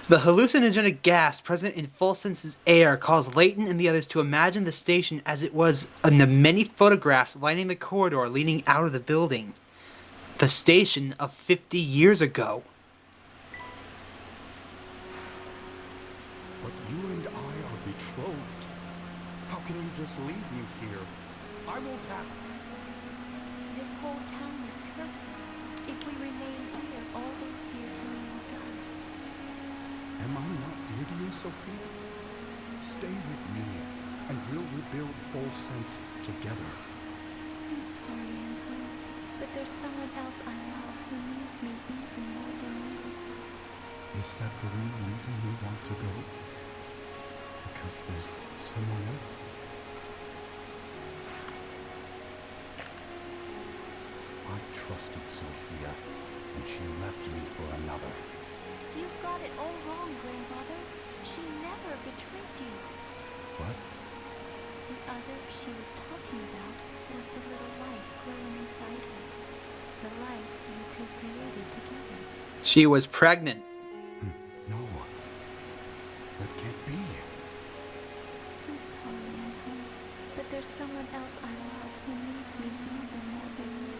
The hallucinogenic gas present in Folsense's air caused Layton and the others to imagine the station as it was in the many photographs lining the corridor leading out of the building. The station of 50 years ago. But you and I are betrothed. How can you just leave me here? I won't have it. This whole town is cursed. If we remain here, all those dear to me will die. Am I not dear to you, Sophia? Stay with me, and we'll rebuild Folsense together. I'm sorry, Anton, but there's someone else I love who needs me even more than you. Is that the real reason you want to go? Because there's someone else? I trusted Sophia, and she left me for another. You've got it all wrong, Grandfather. She never betrayed you. What? The other she was talking about was the little life growing inside her. The life you two created together. She was pregnant. No. That can't be. I'm sorry, Anton, but there's someone else I love who needs me even more than you.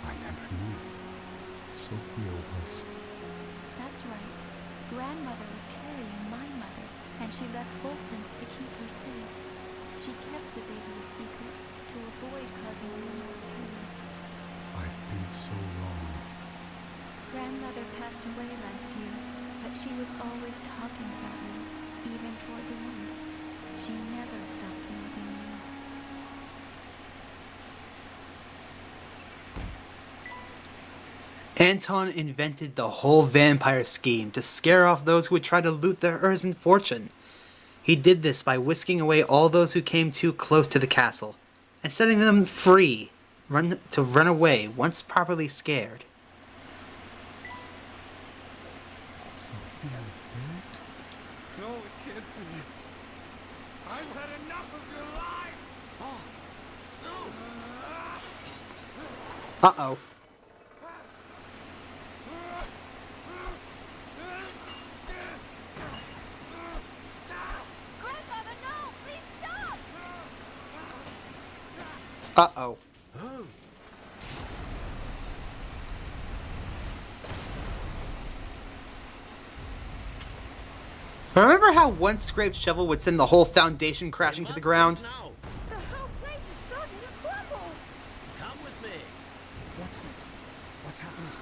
I never knew. Sophia was... That's right. Grandmother was carrying my mother, and she left Folsense to keep her safe. She kept the baby a secret to avoid causing any more pain. I've been so wrong. Grandmother passed away last year, but she was always talking about you, even toward the end. She never stopped loving you. Anton invented the whole vampire scheme to scare off those who would try to loot their Herzen fortune. He did this by whisking away all those who came too close to the castle, and setting them free to run away once properly scared. Sophia's dead? No, it can't be. I've had enough of your life! Oh, no! Uh-oh. Grandfather, no! Please stop! Uh-oh. Oh. Remember how one scraped shovel would send the whole foundation crashing to the ground? Now, The whole place is starting to crumble! come with me. What's this? What's happening?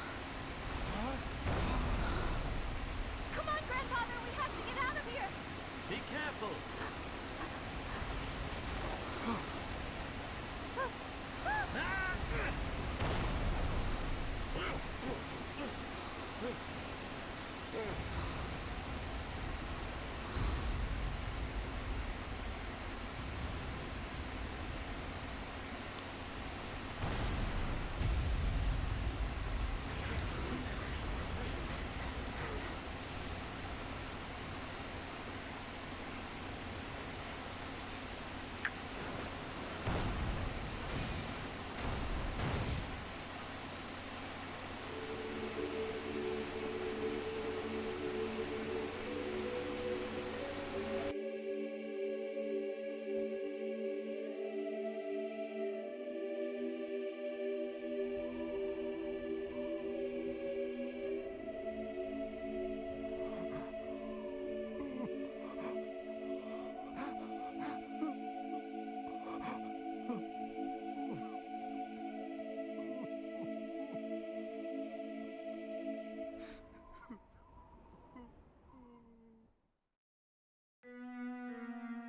Come on, Grandfather, we have to get out of here! Be careful.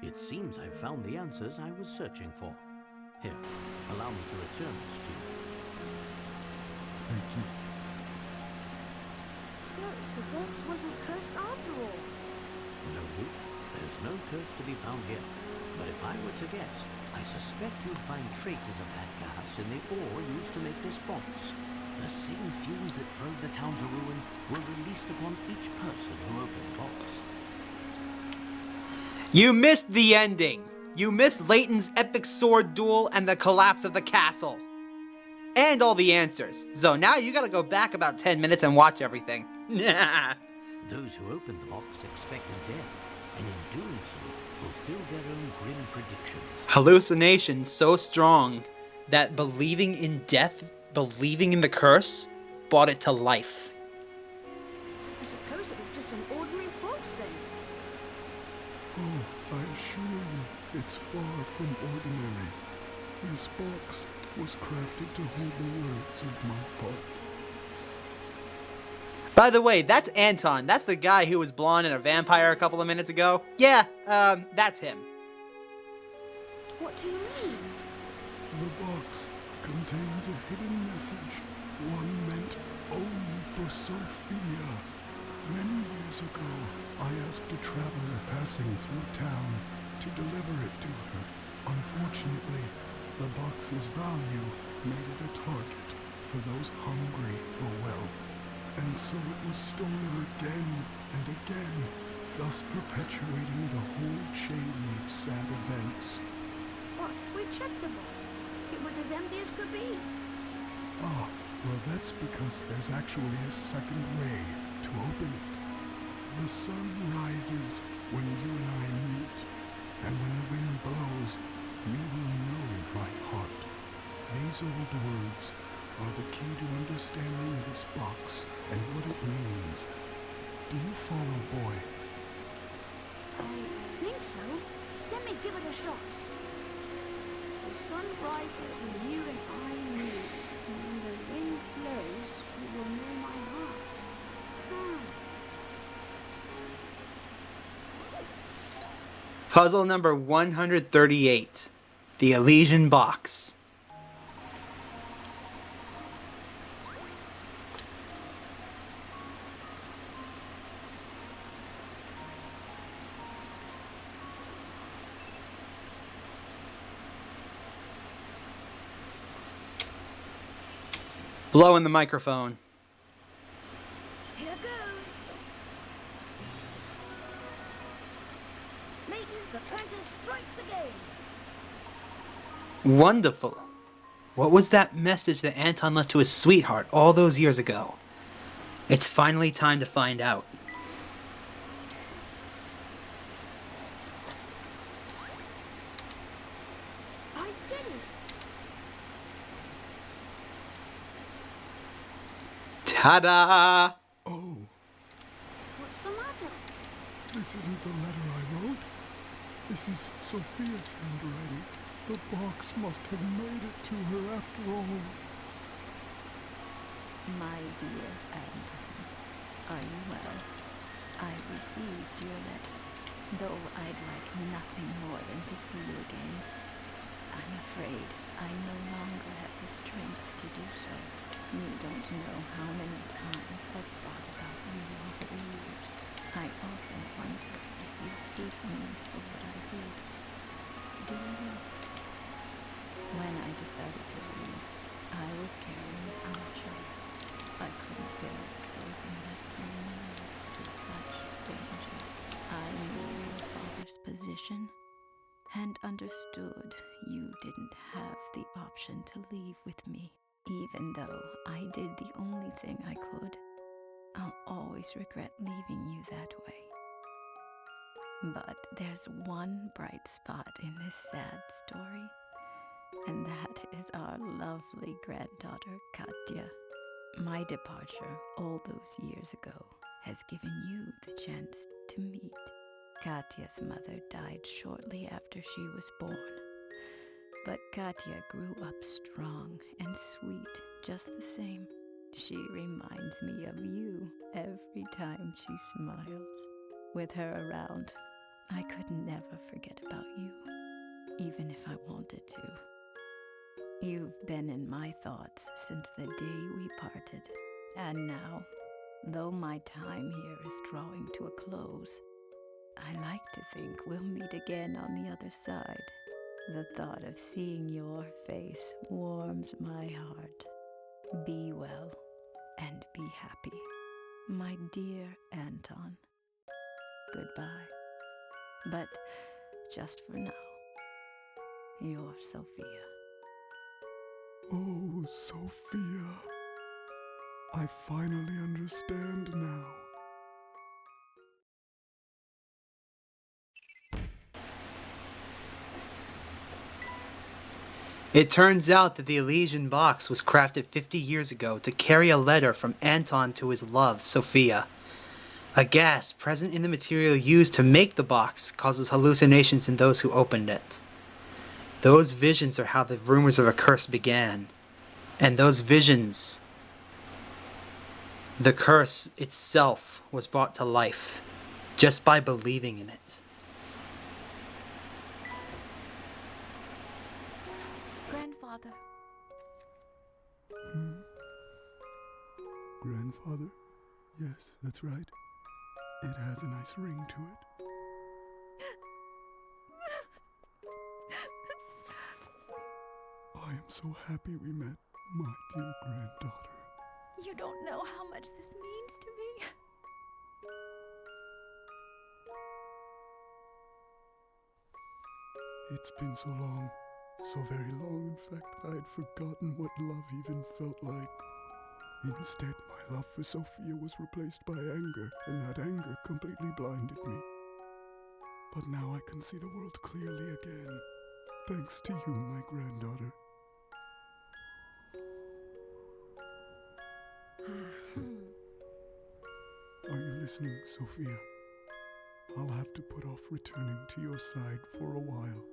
It seems I've found the answers I was searching for. Here, allow me to return this to you. Thank you. So, the box wasn't cursed after all. No, there's no curse to be found here. But if I were to guess, I suspect you'd find traces of that gas in the ore used to make this box. The same fumes that drove the town to ruin were released upon each person who opened the box. You missed the ending. You missed Layton's epic sword duel and the collapse of the castle. And all the answers. So now you gotta go back about 10 minutes and watch everything. Those who opened the box expected death, and in doing so, fulfilled their own grim predictions. Hallucination so strong that believing in death, believing in the curse, brought it to life. I suppose it was just an ordinary box then. Oh, I assure you, it's far from ordinary. This box was crafted to hold the words of my thought. By the way, that's Anton. That's the guy who was blonde and a vampire a couple of minutes ago. Yeah, that's him. What do you mean? The box contains a hidden message, one meant only for Sophia. Many years ago, I asked a traveler passing through town to deliver it to her. Unfortunately, the box's value made it a target for those hungry for wealth. And so it was stolen again and again, thus perpetuating the whole chain of sad events. What? We checked the box. It was as empty as could be. Ah, well that's because there's actually a second way to open it. The sun rises when you and I meet, and when the wind blows, you will know my heart. These old words are the key to understanding this box and what it means. Do you follow, boy? I think so. Let me give it a shot. The sun rises when you and I meet, and when the wind blows, you will know my heart. Puzzle number 138. The Elysian Box. Blow in the microphone. Here goes. Layton's apprentice strikes again. Wonderful. What was that message that Anton left to his sweetheart all those years ago? It's finally time to find out. I did it. Ta-da! Oh, What's the matter? this isn't the letter I wrote. This is Sophia's handwriting. The box must have made it to her after all. My dear Anton, are you well? I received your letter, though I'd like nothing more than to see you again. I'm afraid I no longer have the strength to do so. You don't know how many times I've thought about you over the years. I often wondered if you hate me for what I did. Do you? When I decided to leave, I was carrying our child. I couldn't bear exposing that tiny life to such danger. I knew your father's position and understood you didn't have the option to leave with me. Even though I did the only thing I could, I'll always regret leaving you that way. But there's one bright spot in this sad story, and that is our lovely granddaughter, Katya. My departure all those years ago has given you the chance to meet. Katya's mother died shortly after she was born. But Katya grew up strong and sweet just the same. She reminds me of you every time she smiles. With her around, I could never forget about you, even if I wanted to. You've been in my thoughts since the day we parted. And now, though my time here is drawing to a close, I like to think we'll meet again on the other side. The thought of seeing your face warms my heart. Be well and be happy, my dear Anton. Goodbye. But just for now, your Sophia. Oh, Sophia. I finally understand now. It turns out that the Elysian Box was crafted 50 years ago to carry a letter from Anton to his love, Sophia. A gas present in the material used to make the box causes hallucinations in those who opened it. Those visions are how the rumors of a curse began. And those visions, the curse itself was brought to life just by believing in it. Grandfather. Grandfather? Yes, that's right. It has a nice ring to it. I am so happy we met, my dear granddaughter. You don't know how much this means to me. It's been so long, so very long, in fact, that I had forgotten what love even felt like. Instead, my love for Sophia was replaced by anger, and that anger completely blinded me. But now I can see the world clearly again, thanks to you, my granddaughter. Are you listening, Sophia? I'll have to put off returning to your side for a while.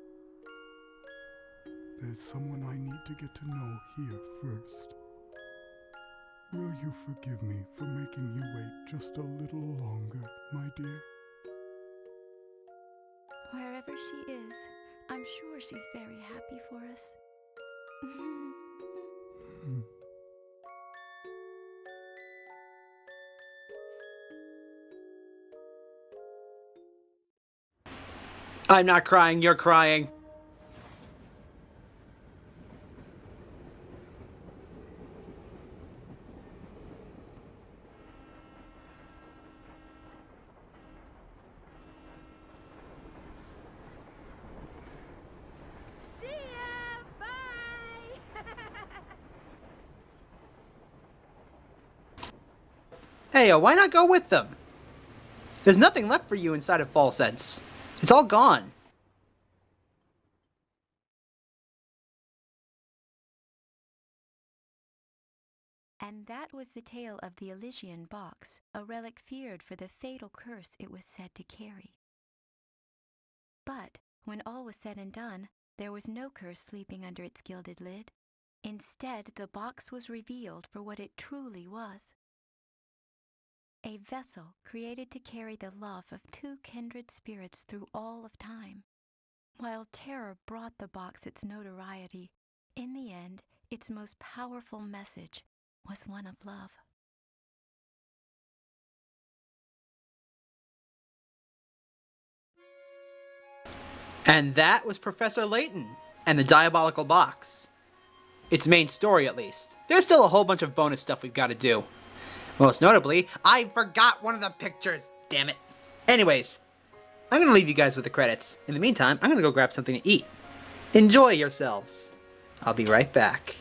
There's someone I need to get to know here first. Will you forgive me for making you wait just a little longer, my dear? Wherever she is, I'm sure she's very happy for us. I'm not crying, you're crying. Hey, why not go with them? There's nothing left for you inside of Folsense. It's all gone. And that was the tale of the Elysian Box, a relic feared for the fatal curse it was said to carry. But when all was said and done, there was no curse sleeping under its gilded lid. Instead, the box was revealed for what it truly was. A vessel created to carry the love of two kindred spirits through all of time. While terror brought the box its notoriety, in the end, its most powerful message was one of love. And that was Professor Layton and the Diabolical Box. Its main story, at least. There's still a whole bunch of bonus stuff we've got to do. Most notably, I forgot one of the pictures. Damn it. Anyways, I'm going to leave you guys with the credits. In the meantime, I'm going to go grab something to eat. Enjoy yourselves. I'll be right back.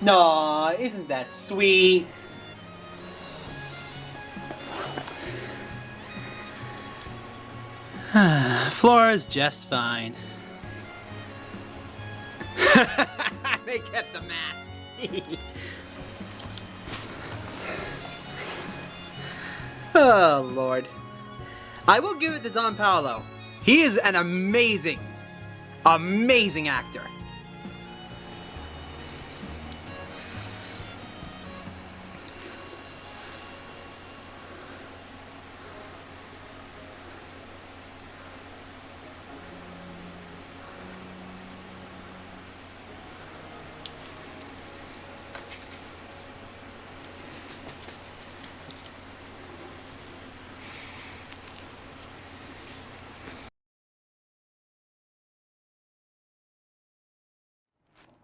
Aw, isn't that sweet? Flora's just fine. They kept the mask. Oh, Lord. I will give it to Don Paolo. He is an amazing, amazing actor.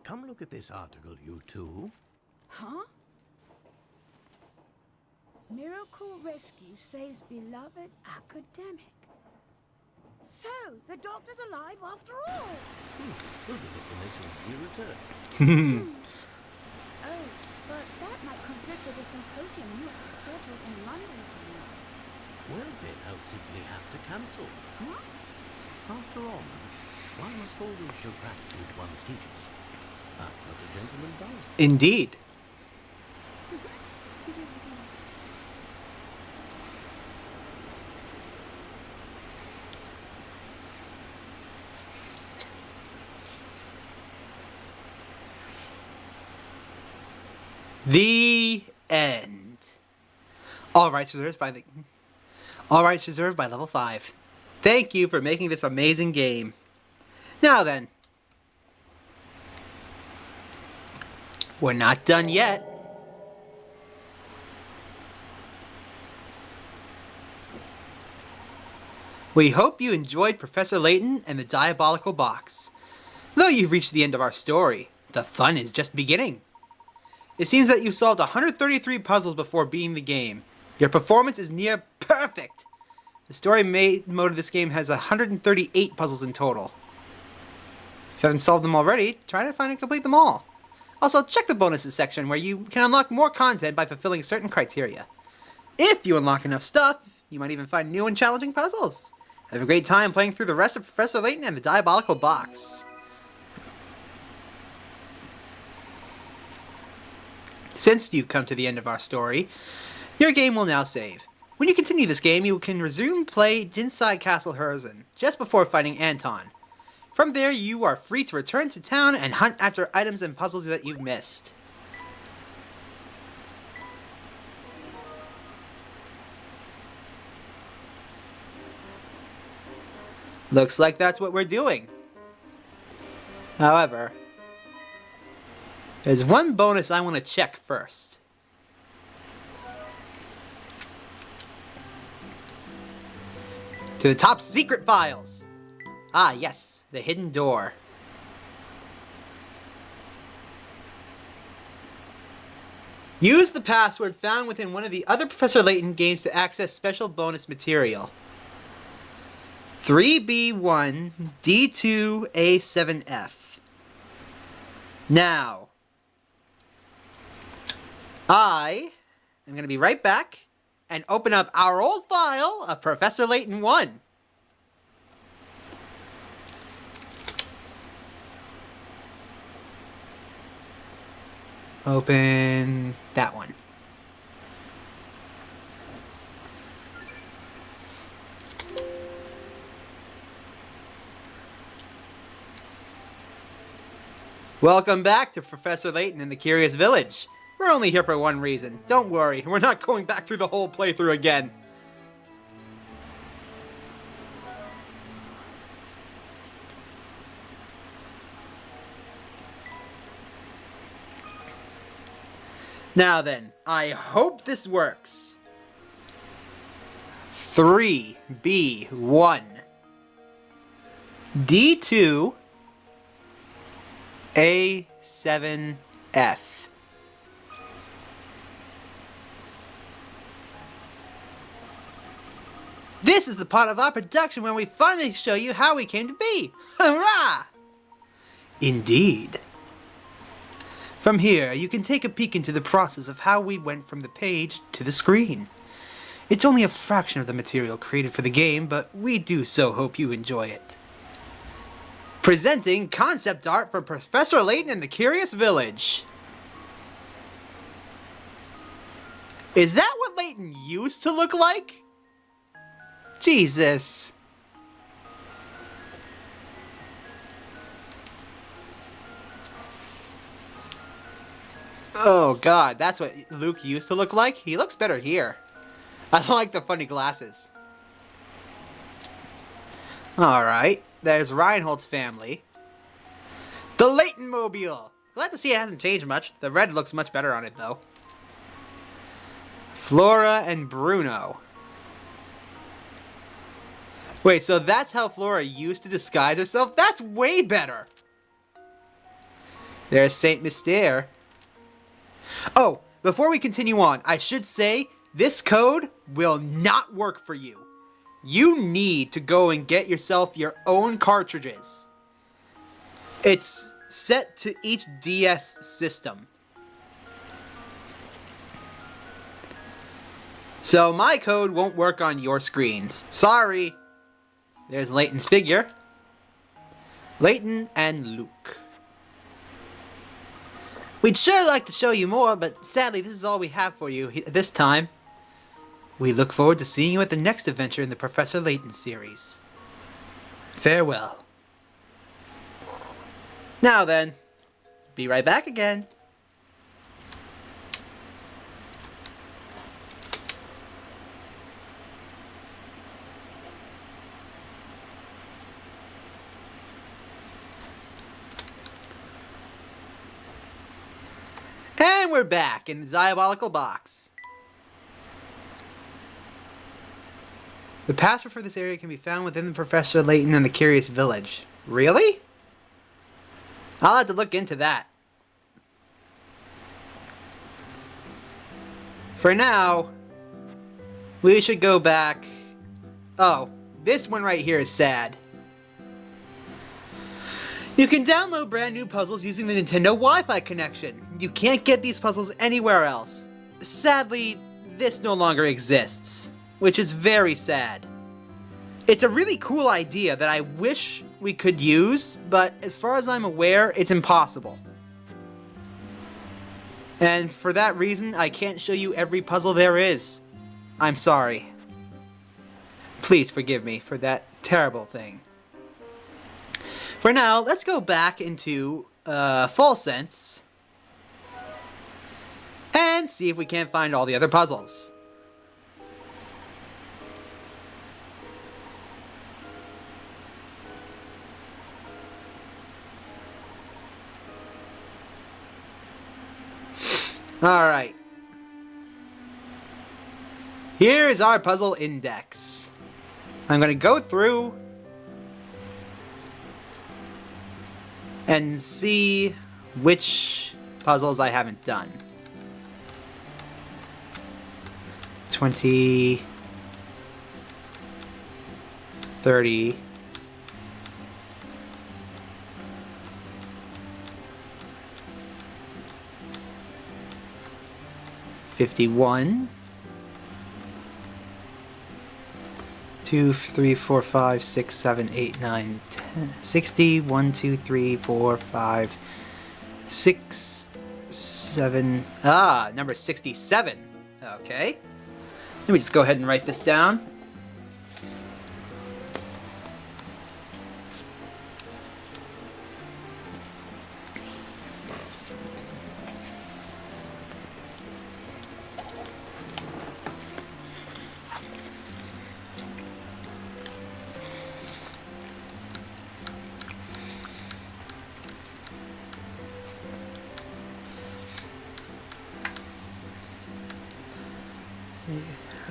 Come look at this article, you two. Huh? Miracle Rescue saves beloved academic. So, the doctor's alive after all. Will this explanation be returned? Oh, but that might conflict with the symposium you have scheduled in London tomorrow. Well, then I'll simply have to cancel. Huh? After all, one must always show gratitude to one's teachers. That's what a gentleman does. Indeed. The end. All rights reserved by level 5. Thank you for making this amazing game. Now then. We're not done yet. We hope you enjoyed Professor Layton and the Diabolical Box. Though you've reached the end of our story, the fun is just beginning. It seems that you solved 133 puzzles before beating the game. Your performance is near perfect. The story mode of this game has 138 puzzles in total. If you haven't solved them already, try to find and complete them all. Also, check the bonuses section where you can unlock more content by fulfilling certain criteria. If you unlock enough stuff, you might even find new and challenging puzzles. Have a great time playing through the rest of Professor Layton and the Diabolical Box. Since you've come to the end of our story, your game will now save. When you continue this game, you can resume play inside Castle Herzen, just before fighting Anton. From there, you are free to return to town and hunt after items and puzzles that you've missed. Looks like that's what we're doing. However, there's one bonus I want to check first. To the top secret files! Ah, yes, the hidden door. Use the password found within one of the other Professor Layton games to access special bonus material. 3B1D2A7F. Now, I am going to be right back and open up our old file of Professor Layton 1. Open that one. Welcome back to Professor Layton in the Curious Village. We're only here for one reason. Don't worry, we're not going back through the whole playthrough again. Now then, I hope this works. 3B1 D2 A7F. This is the part of our production when we finally show you how we came to be. Hurrah! Indeed. From here, you can take a peek into the process of how we went from the page to the screen. It's only a fraction of the material created for the game, but we do so hope you enjoy it. Presenting concept art from Professor Layton and the Curious Village. Is that what Layton used to look like? Jesus. Oh god, that's what Luke used to look like? He looks better here. I don't like the funny glasses. Alright, there's Reinhold's family. The Layton Mobile! Glad to see it hasn't changed much. The red looks much better on it though. Flora and Bruno. Wait, so that's how Flora used to disguise herself? That's way better! There's Saint Mystere. Oh, before we continue on, I should say, this code will not work for you. You need to go and get yourself your own cartridges. It's set to each DS system. So my code won't work on your screens. Sorry. There's Layton's figure. Layton and Luke. We'd sure like to show you more, but sadly this is all we have for you this time. We look forward to seeing you at the next adventure in the Professor Layton series. Farewell. Now then, be right back again. And we're back in the Diabolical Box. The password for this area can be found within the Professor Layton and the Curious Village. Really? I'll have to look into that. For now, we should go back. Oh, this one right here is sad. You can download brand new puzzles using the Nintendo Wi-Fi connection. You can't get these puzzles anywhere else. Sadly, this no longer exists, which is very sad. It's a really cool idea that I wish we could use, but as far as I'm aware, it's impossible. And for that reason, I can't show you every puzzle there is. I'm sorry. Please forgive me for that terrible thing. For now, let's go back into Folsense and see if we can't find all the other puzzles. Alright. Here is our puzzle index. I'm going to go through and see which puzzles I haven't done. 20, 30, 51, 2, 3, 4, 5, 6, 7, 8, 9, 10, 60, 1, 2, 3, 4, 5, 6, 7, number 67. Okay. Let me just go ahead and write this down.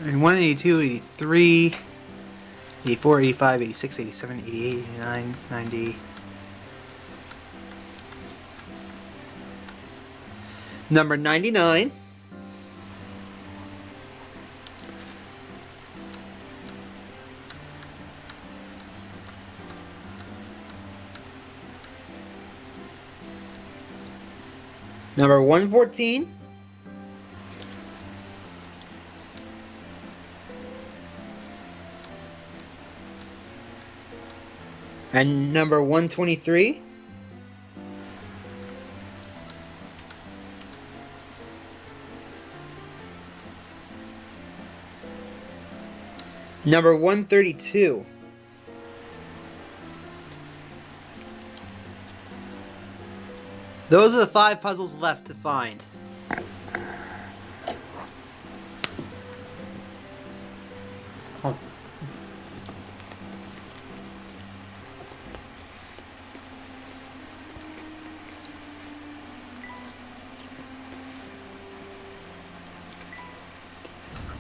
And 182, 83, 84, 85, 86, 87, 88, 89, 90. Number 99. Number 114. And number 123. Number 132. Those are the 5 puzzles left to find. Oh.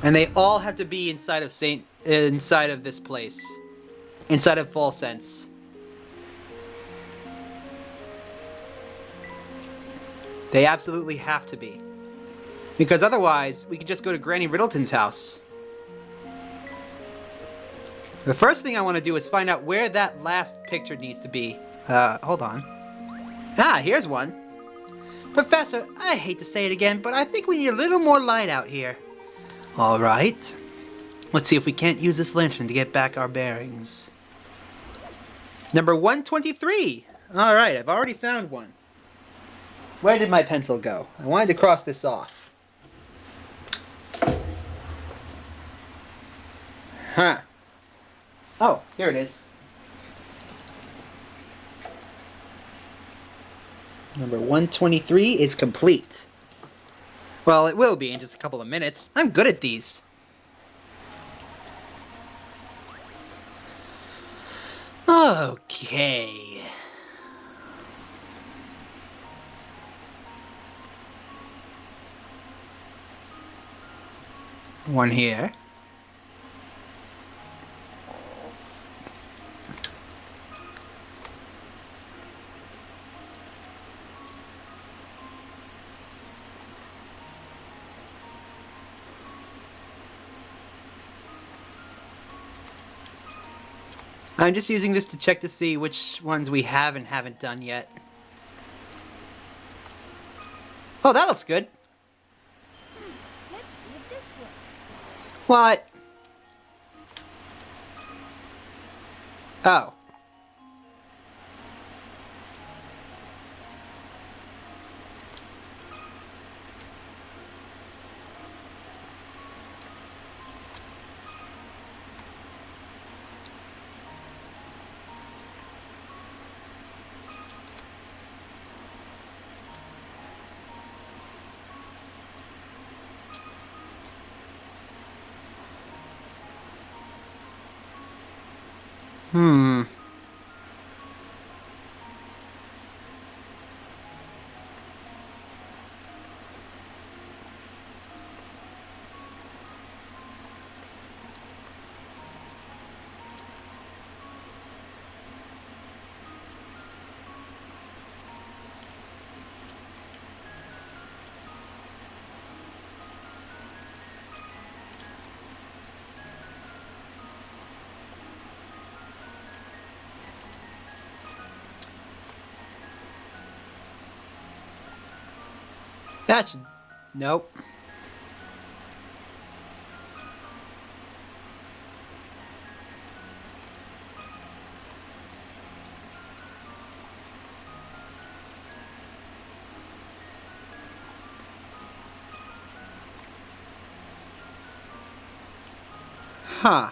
And they all have to be inside of this place. Inside of Folsense. They absolutely have to be. Because otherwise, we could just go to Granny Riddleton's house. The first thing I want to do is find out where that last picture needs to be. Hold on. Ah, here's one. Professor, I hate to say it again, but I think we need a little more light out here. Alright. Let's see if we can't use this lantern to get back our bearings. Number 123. Alright, I've already found one. Where did my pencil go? I wanted to cross this off. Huh. Oh, here it is. Number 123 is complete. Well, it will be in just a couple of minutes. I'm good at these. Okay. One here. I'm just using this to check to see which ones we have and haven't done yet. Oh, that looks good. Let's see if this works. What? Oh. Hmm. That's... Nope. Huh.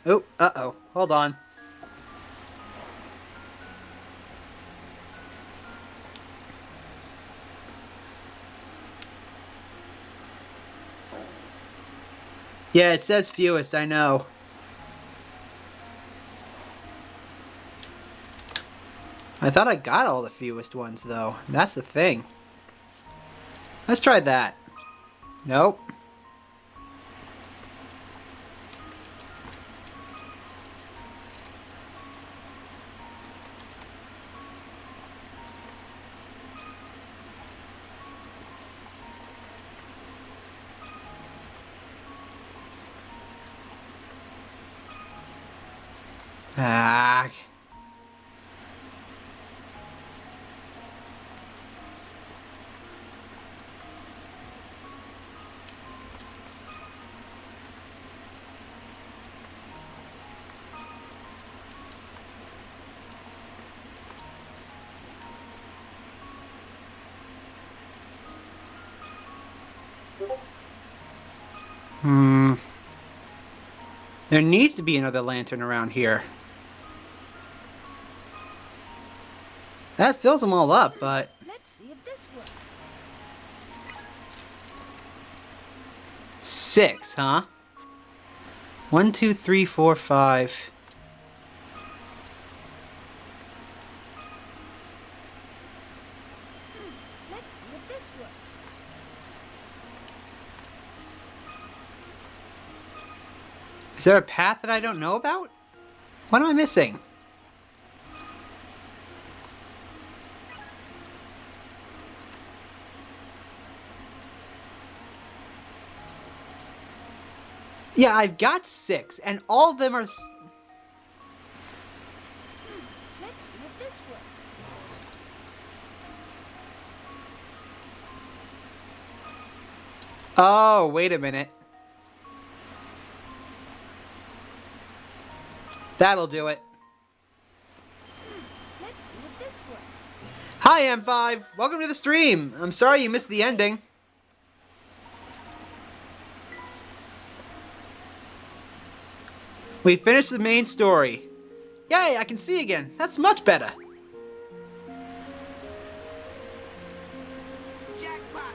Oh, uh-oh. Hold on. Yeah, it says fewest, I know. I thought I got all the fewest ones, though. That's the thing. Let's try that. Nope. Ah. There needs to be another lantern around here. That fills them all up, but... Let's see if this works. 6, huh? 1, 2, 3, 4, 5. Let's see if this works. Is there a path that I don't know about? What am I missing? Yeah, I've got 6, and all of them are... Let's see if this works. Oh, wait a minute. That'll do it. Let's see if this works. Hi, M5. Welcome to the stream. I'm sorry you missed the ending. We finished the main story. Yay, I can see again. That's much better. Jackpot!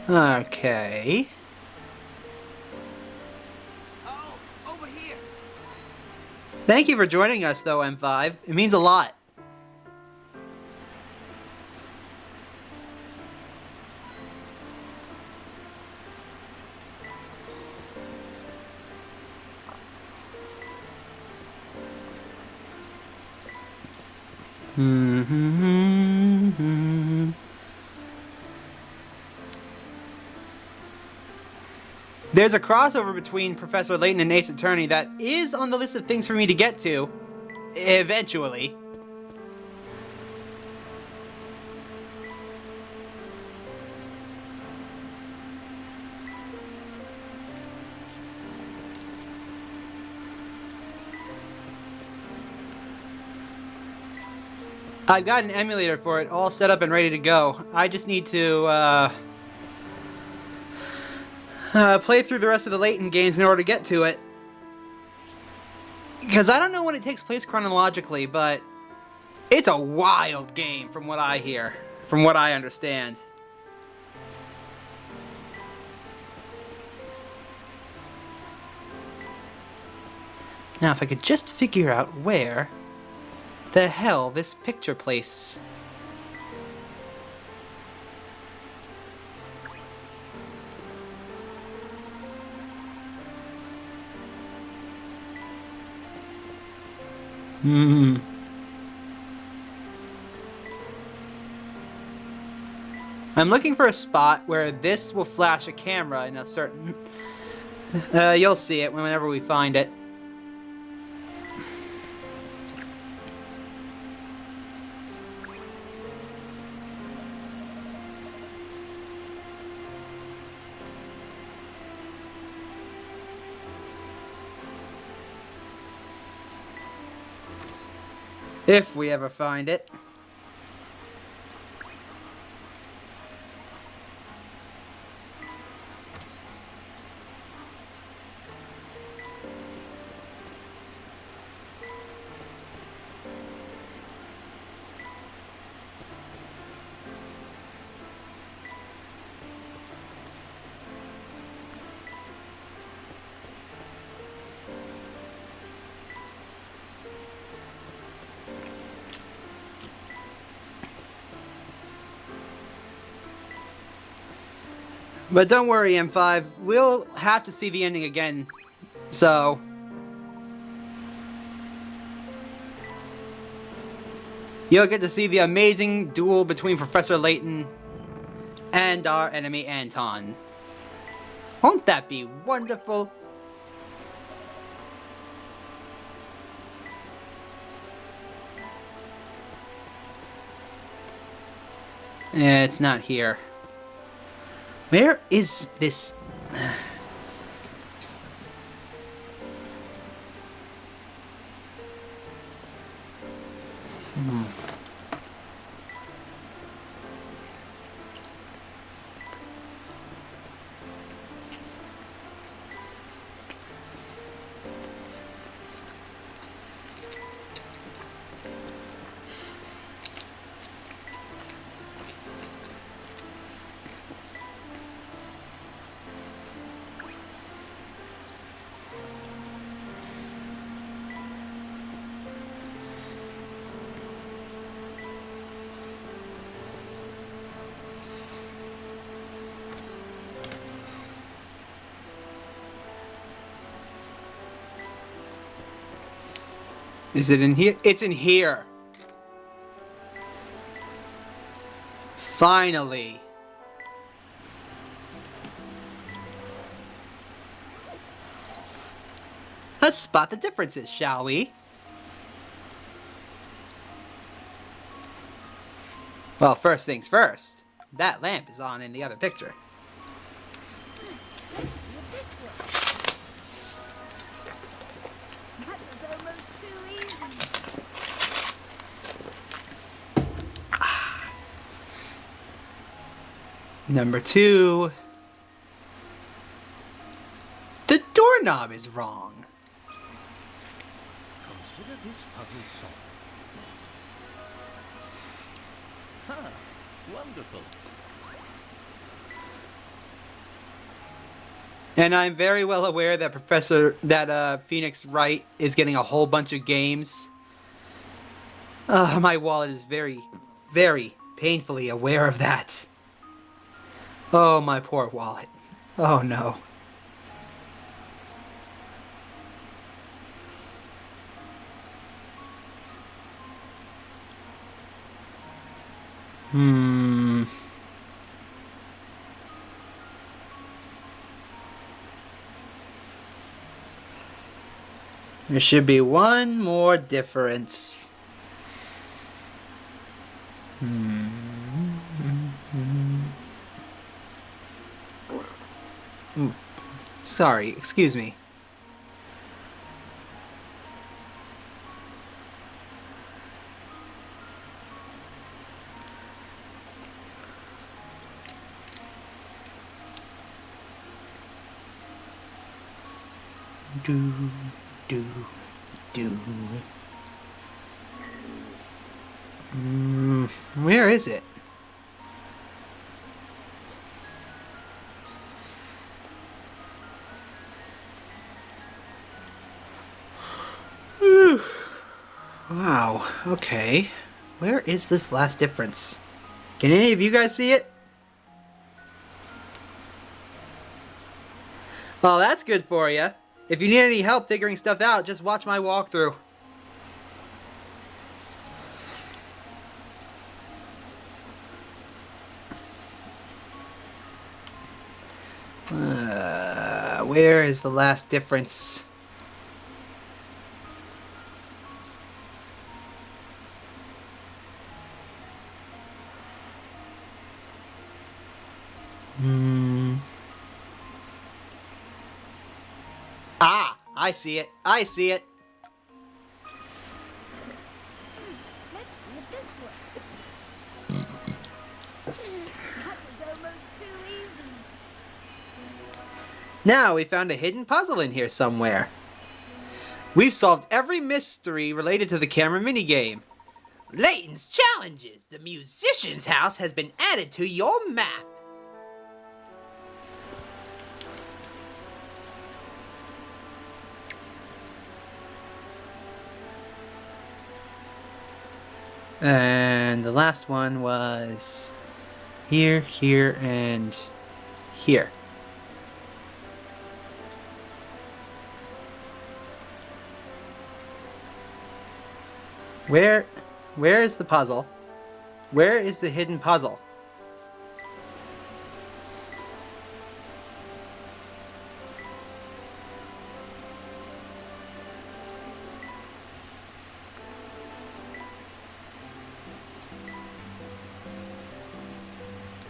Okay. Oh, over here! Thank you for joining us, though, M5. It means a lot. There's a crossover between Professor Layton and Ace Attorney that is on the list of things for me to get to, eventually. I've got an emulator for it all set up and ready to go. I just need to play through the rest of the Layton games in order to get to it. Because I don't know when it takes place chronologically, but it's a wild game from what I hear, from what I understand. Now, if I could just figure out where the hell this picture place. I'm looking for a spot where this will flash a camera in a certain... you'll see it whenever we find it. If we ever find it. But don't worry, M5. We'll have to see the ending again. So... you'll get to see the amazing duel between Professor Layton and our enemy Anton. Won't that be wonderful? It's not here. Where is this? Is it in here? It's in here! Finally! Let's spot the differences, shall we? Well, first things first. That lamp is on in the other picture. Let's see if this works. That was almost too easy. Number 2. The doorknob is wrong. Consider this puzzle solved. Ha! Wonderful. And I'm very well aware that Phoenix Wright is getting a whole bunch of games. My wallet is very, very painfully aware of that. Oh, my poor wallet. Oh no. There should be one more difference. Sorry, excuse me. Where is it? Wow, okay. Where is this last difference? Can any of you guys see it? Oh, that's good for you. If you need any help figuring stuff out, just watch my walkthrough. Where is the last difference? Ah, I see it. I see it. Let's see if this works. That was almost too easy. Now we found a hidden puzzle in here somewhere. We've solved every mystery related to the camera minigame. Layton's challenges. The musician's house has been added to your map. And the last one was here, here, and here. Where is the puzzle? Where is the hidden puzzle?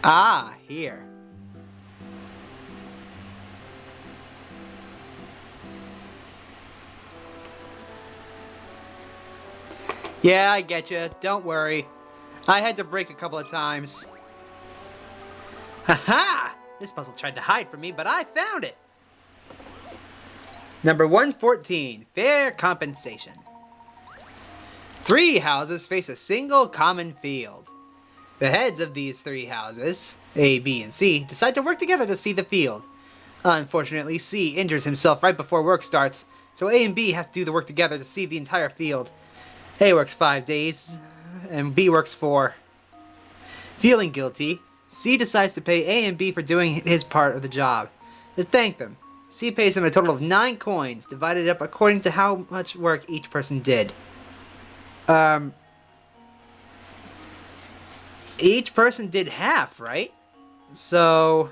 Ah, here. Yeah, I get you. Don't worry. I had to break a couple of times. Haha! This puzzle tried to hide from me, but I found it! Number 114, Fair Compensation. 3 houses face a single common field. The heads of these 3 houses, A, B, and C, decide to work together to see the field. Unfortunately, C injures himself right before work starts, so A and B have to do the work together to see the entire field. A works 5 days, and B works 4. Feeling guilty, C decides to pay A and B for doing his part of the job. To thank them, C pays him a total of 9 coins, divided up according to how much work each person did. Each person did half, right? So...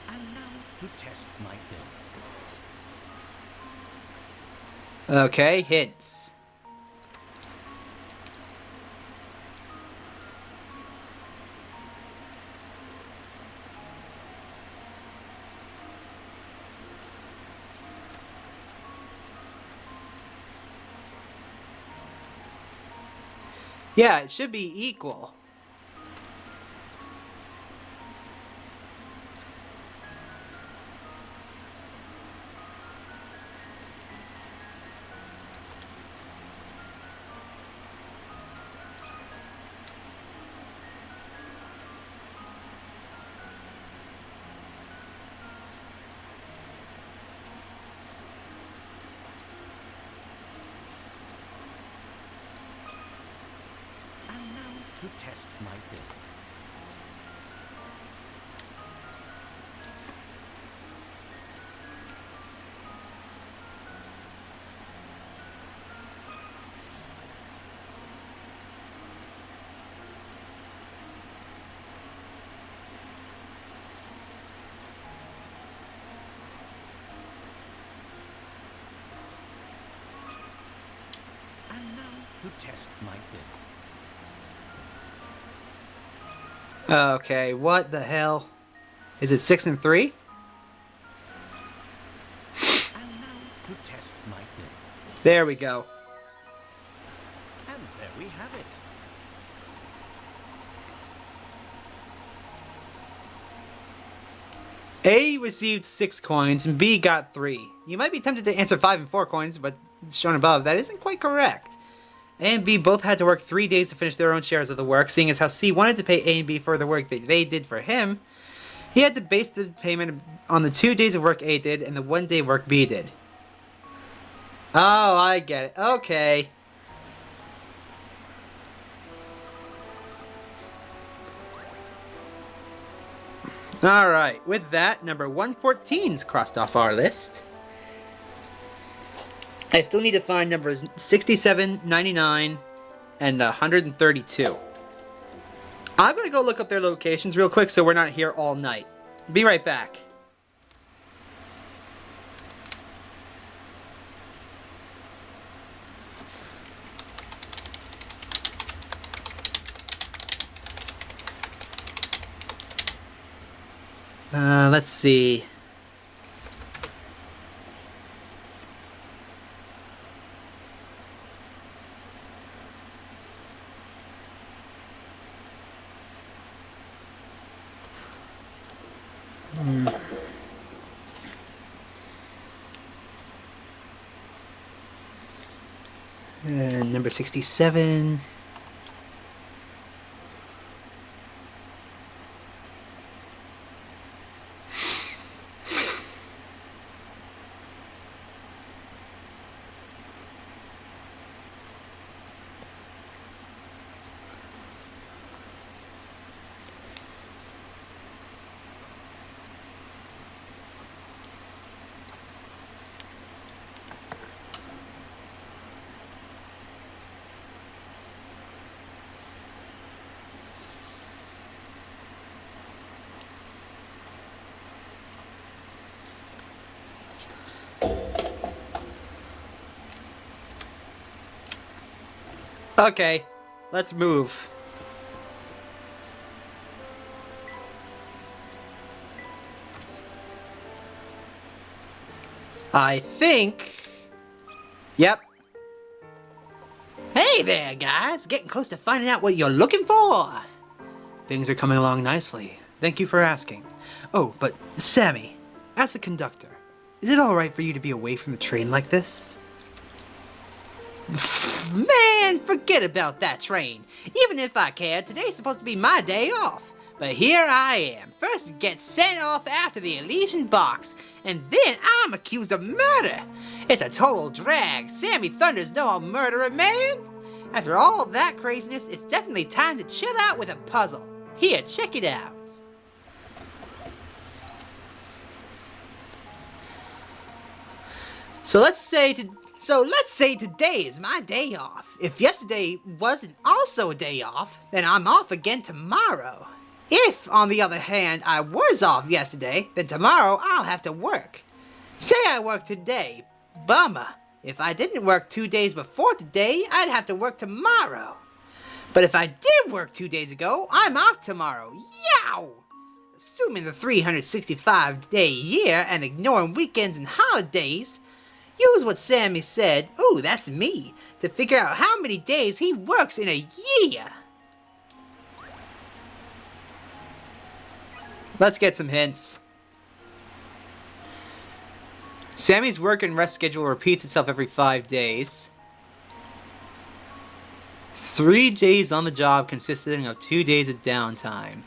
And now to test my bill. Okay, hints. Yeah, it should be equal. And now to test my bill. And now to test my bill. Okay, what the hell? Is it 6 and 3? And now to test my bill. There we go. And there we have it. A received 6 coins and B got 3. You might be tempted to answer 5 and 4 coins, but shown above, that isn't quite correct. A and B both had to work 3 days to finish their own shares of the work, seeing as how C wanted to pay A and B for the work that they did for him. He had to base the payment on the 2 days of work A did and the 1 day work B did. Oh, I get it. Okay. Alright, with that, number 114's crossed off our list. I still need to find numbers 67, 99, and 132. I'm going to go look up their locations real quick so we're not here all night. Be right back. Let's see. Number 67. Okay, let's move. I think... Yep. Hey there, guys. Getting close to finding out what you're looking for. Things are coming along nicely. Thank you for asking. Oh, but Sammy, as a conductor, is it alright for you to be away from the train like this? Man, forget about that train. Even if I cared, today's supposed to be my day off. But here I am, first to get sent off after the Elysian Box, and then I'm accused of murder. It's a total drag. Sammy Thunder's no murderer, man. After all that craziness, it's definitely time to chill out with a puzzle. Here, check it out. So let's say today is my day off. If yesterday wasn't also a day off, then I'm off again tomorrow. If, on the other hand, I was off yesterday, then tomorrow I'll have to work. Say I work today, bummer. If I didn't work 2 days before today, I'd have to work tomorrow. But if I did work 2 days ago, I'm off tomorrow. Yow! Assuming the 365-day year and ignoring weekends and holidays, use what Sammy said, ooh, that's me, to figure out how many days he works in a year. Let's get some hints. Sammy's work and rest schedule repeats itself every 5 days. 3 days on the job consisting of 2 days of downtime.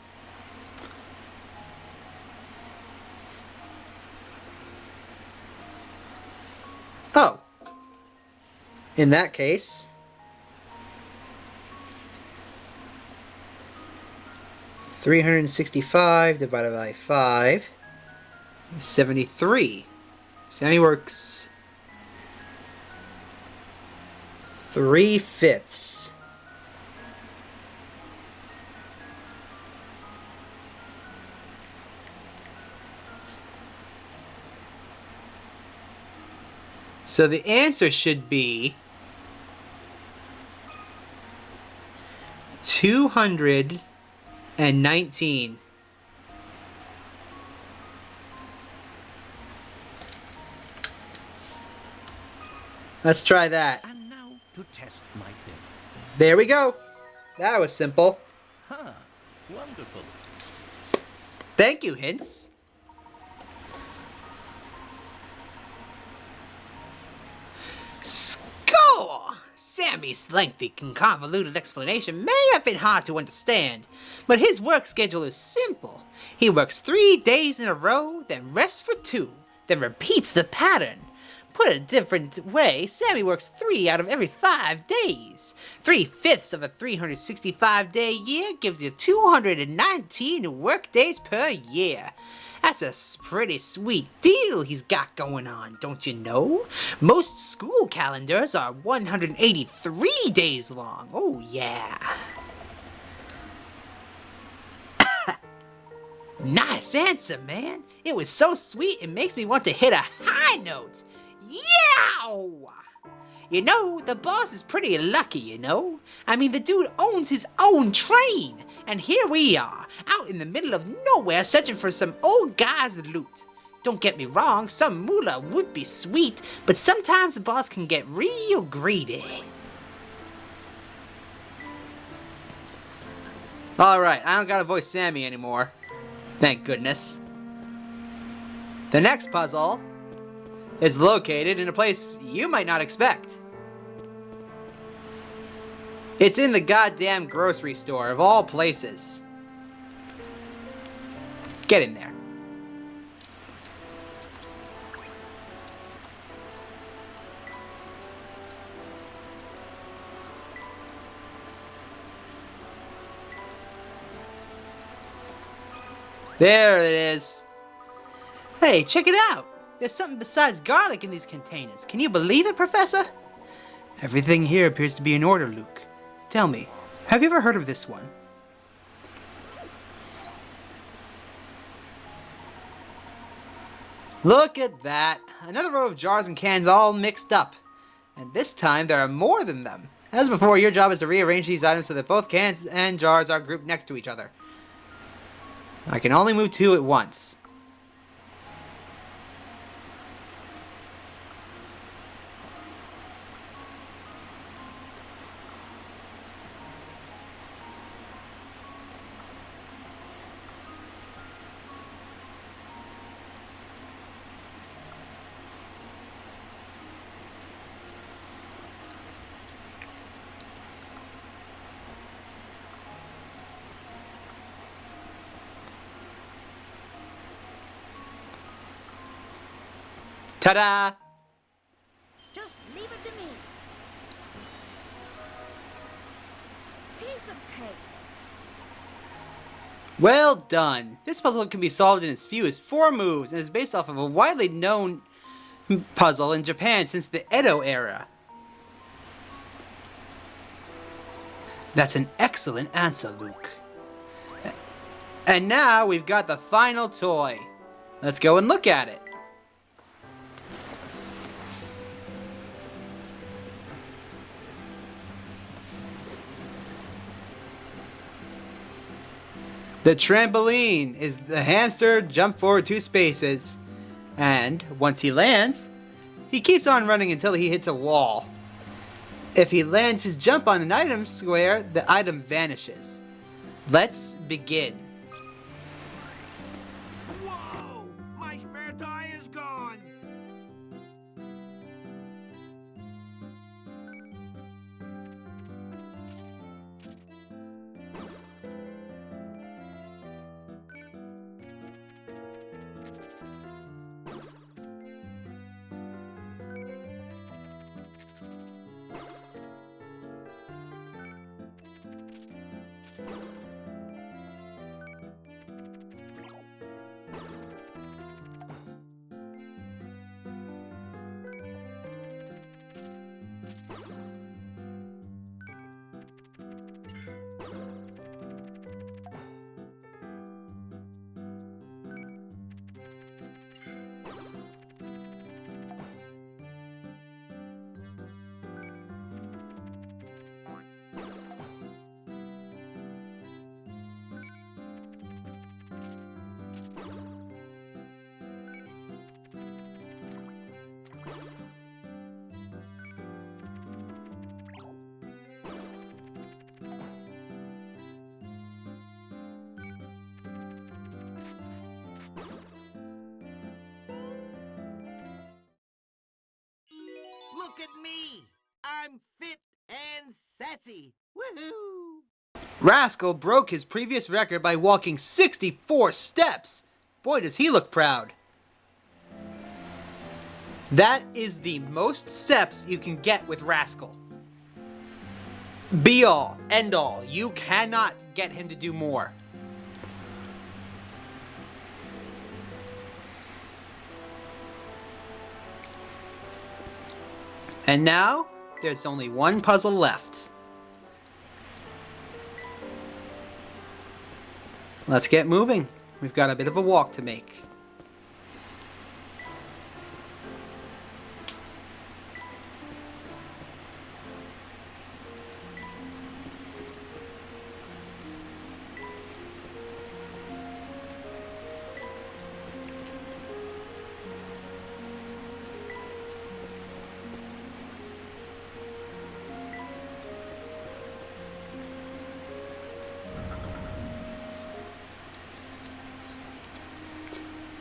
Oh. In that case... 365 divided by 5 is 73. Sammy works 3/5. So the answer should be 219. Let's try that. And now to test my theory. There we go. That was simple. Huh. Wonderful. Thank you, Hints. Score! Sammy's lengthy and convoluted explanation may have been hard to understand, but his work schedule is simple. He works 3 days in a row, then rests for 2, then repeats the pattern. Put it a different way, Sammy works 3 out of every 5 days. 3/5 of a 365-day year gives you 219 work days per year. That's a pretty sweet deal he's got going on, don't you know? Most school calendars are 183 days long. Oh, yeah. Nice answer, man. It was so sweet it makes me want to hit a high note. Yow! You know, the boss is pretty lucky, you know? I mean, the dude owns his own train. And here we are, out in the middle of nowhere searching for some old guy's loot. Don't get me wrong, some moolah would be sweet, but sometimes the boss can get real greedy. Alright, I don't gotta voice Sammy anymore. Thank goodness. The next puzzle is located in a place you might not expect. It's in the goddamn grocery store, of all places. Get in there. There it is. Hey, check it out. There's something besides garlic in these containers. Can you believe it, Professor? Everything here appears to be in order, Luke. Tell me, have you ever heard of this one? Look at that. Another row of jars and cans all mixed up. And this time there are more than them. As before, your job is to rearrange these items so that both cans and jars are grouped next to each other. I can only move 2 at once. Ta-da! Just leave it to me. Piece of cake. Well done! This puzzle can be solved in as few as 4 moves and is based off of a widely known puzzle in Japan since the Edo era. That's an excellent answer, Luke. And now we've got the final toy. Let's go and look at it. The trampoline is the hamster jump forward 2 spaces. And once he lands, he keeps on running until he hits a wall. If he lands his jump on an item square, the item vanishes. Let's begin. Whoa! My spare tire is gone! Look at me! I'm fit and sassy! Woohoo! Rascal broke his previous record by walking 64 steps. Boy, does he look proud. That is the most steps you can get with Rascal. Be all, end all. You cannot get him to do more. And now, there's only one puzzle left. Let's get moving. We've got a bit of a walk to make.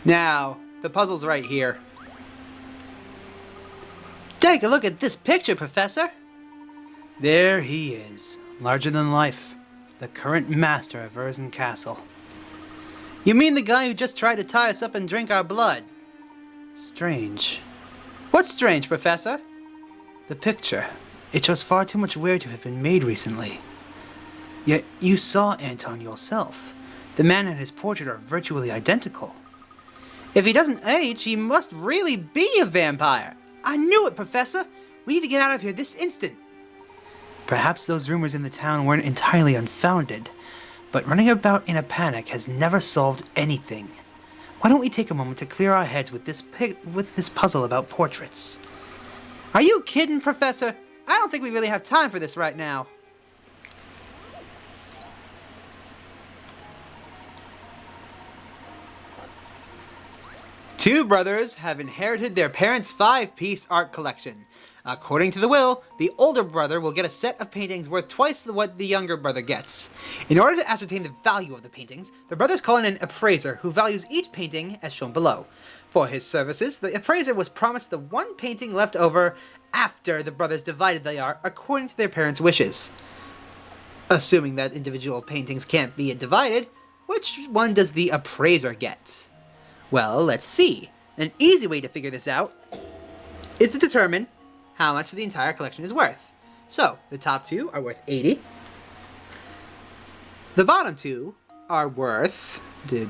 Now, the puzzle's right here. Take a look at this picture, Professor. There he is, larger than life, the current master of Herzen Castle. You mean the guy who just tried to tie us up and drink our blood? Strange. What's strange, Professor? The picture. It shows far too much wear to have been made recently. Yet you saw Anton yourself. The man and his portrait are virtually identical. If he doesn't age, he must really be a vampire. I knew it, Professor. We need to get out of here this instant. Perhaps those rumors in the town weren't entirely unfounded, but running about in a panic has never solved anything. Why don't we take a moment to clear our heads with this puzzle about portraits? Are you kidding, Professor? I don't think we really have time for this right now. Two brothers have inherited their parents' 5-piece art collection. According to the will, the older brother will get a set of paintings worth twice what the younger brother gets. In order to ascertain the value of the paintings, the brothers call in an appraiser who values each painting as shown below. For his services, the appraiser was promised the one painting left over after the brothers divided the art according to their parents' wishes. Assuming that individual paintings can't be divided, which one does the appraiser get? Well, let's see. An easy way to figure this out is to determine how much the entire collection is worth. So, the top two are worth 80. The bottom two are worth a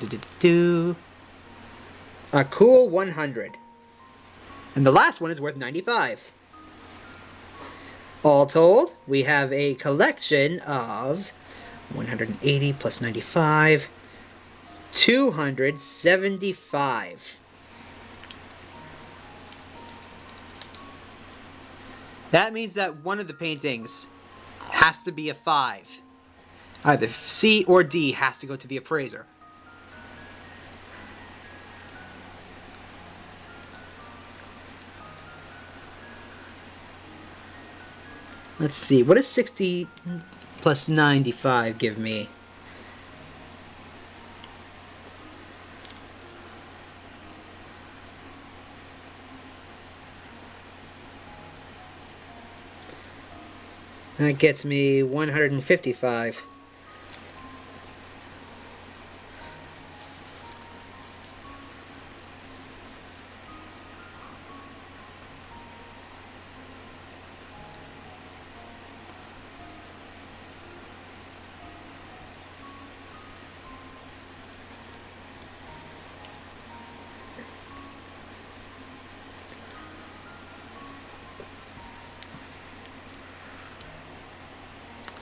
cool 100. And the last one is worth 95. All told, we have a collection of 180 plus 95, 275. That means that one of the paintings has to be a 5. Either C or D has to go to the appraiser. Let's see, what does 60 plus 95 give me? That gets me 155.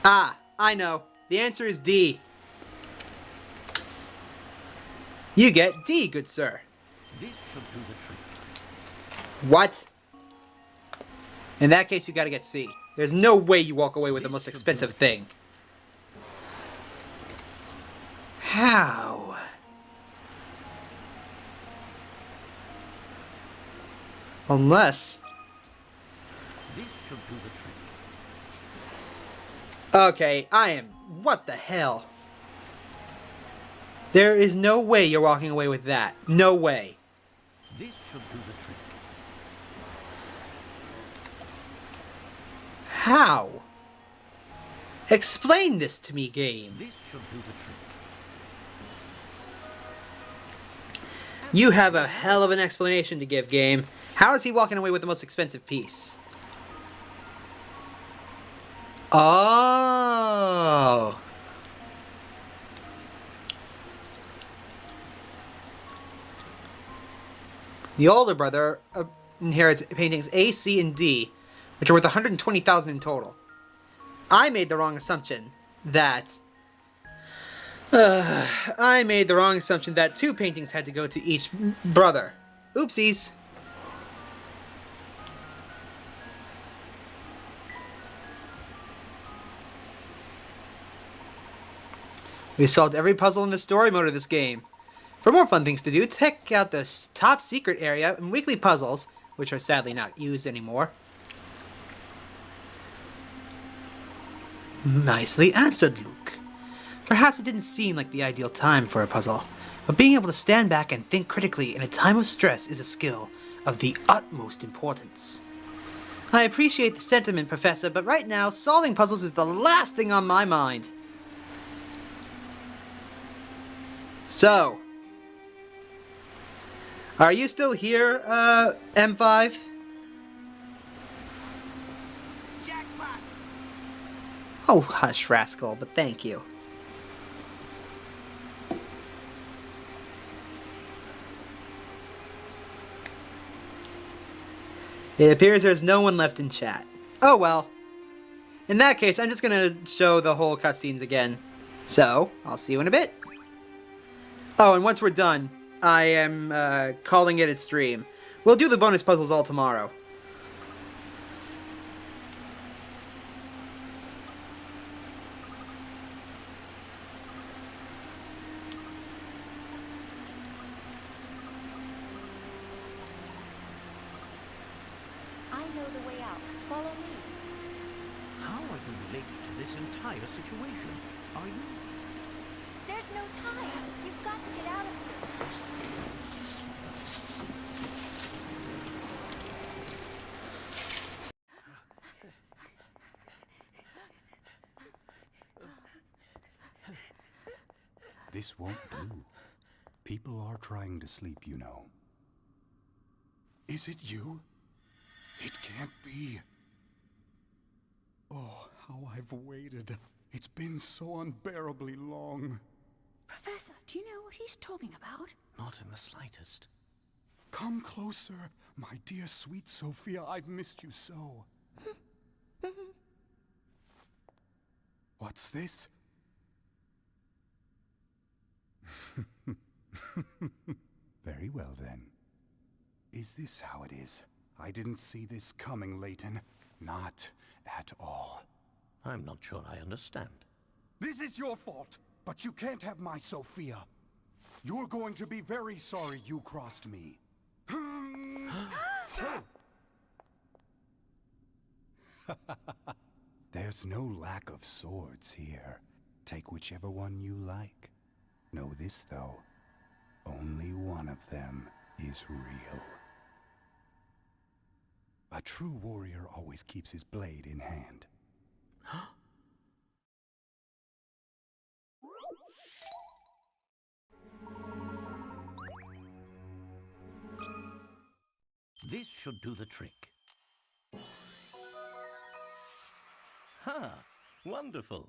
Ah, I know. The answer is D. You get D, good sir. This should do the trick. What? In that case, you gotta get C. There's no way you walk away with the most expensive thing. How? Unless... This should do the trick. Okay, what the hell? There is no way you're walking away with that. No way. This should do the trick. How? Explain this to me, game. This should do the trick. You have a hell of an explanation to give, game. How is he walking away with the most expensive piece? Oh. The older brother inherits paintings A, C, and D, which are worth 120,000 in total. I made the wrong assumption that two paintings had to go to each brother. Oopsies. We solved every puzzle in the story mode of this game. For more fun things to do, check out the top secret area and weekly puzzles, which are sadly not used anymore. Nicely answered, Luke. Perhaps it didn't seem like the ideal time for a puzzle, but being able to stand back and think critically in a time of stress is a skill of the utmost importance. I appreciate the sentiment, Professor, but right now, solving puzzles is the last thing on my mind. So, are you still here, M5? Jackpot! Oh, hush, rascal, but thank you. It appears there's no one left in chat. Oh well. In that case, I'm just gonna show the whole cutscenes again. So, I'll see you in a bit. Oh, and once we're done, I am calling it a stream. We'll do the bonus puzzles all tomorrow. I know the way out. Follow me. How are you related to this entire situation? Are you? There's no time. You've got to get out of here. This won't do. People are trying to sleep, you know. Is it you? It can't be. Oh, how I've waited. It's been so unbearably long. Professor, do you know what he's talking about? Not in the slightest. Come closer, my dear sweet Sophia. I've missed you so. What's this? Very well, then. Is this how it is? I didn't see this coming, Layton. Not at all. I'm not sure I understand. This is your fault, but you can't have my Sophia. You're going to be very sorry you crossed me. There's no lack of swords here. Take whichever one you like. Know this, though. Only one of them is real. A true warrior always keeps his blade in hand. This should do the trick. Ha! Wonderful!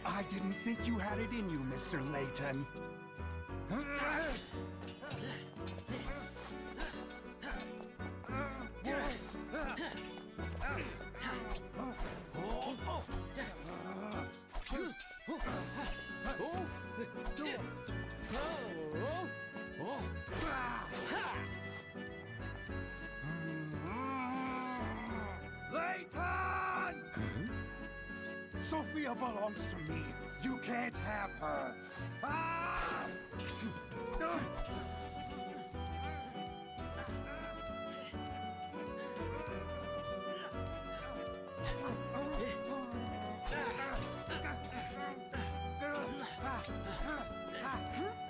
I didn't think you had it in you, Mr. Layton. Layton! Sophia belongs to me. You can't have her. Ah!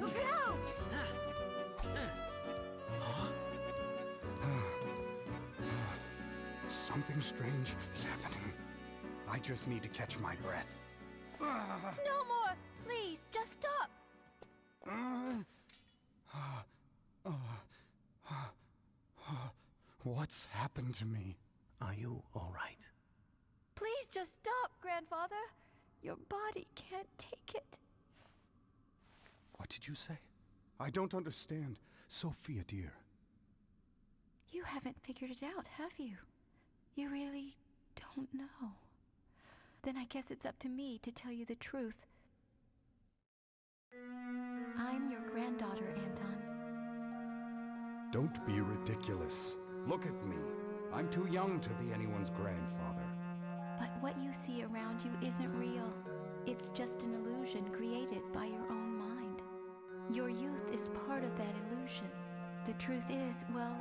Look out! Something strange is happening. I just need to catch my breath. No more! Please, just stop! What's happened to me? Are you all right? Please just stop, Grandfather. Your body can't take it. What did you say? I don't understand. Sophia, dear. You haven't figured it out, have you? You really don't know. Then I guess it's up to me to tell you the truth. I'm your granddaughter, Anton. Don't be ridiculous. Look at me. I'm too young to be anyone's grandfather. But what you see around you isn't real. It's just an illusion created by your own mind. Your youth is part of that illusion. The truth is, well...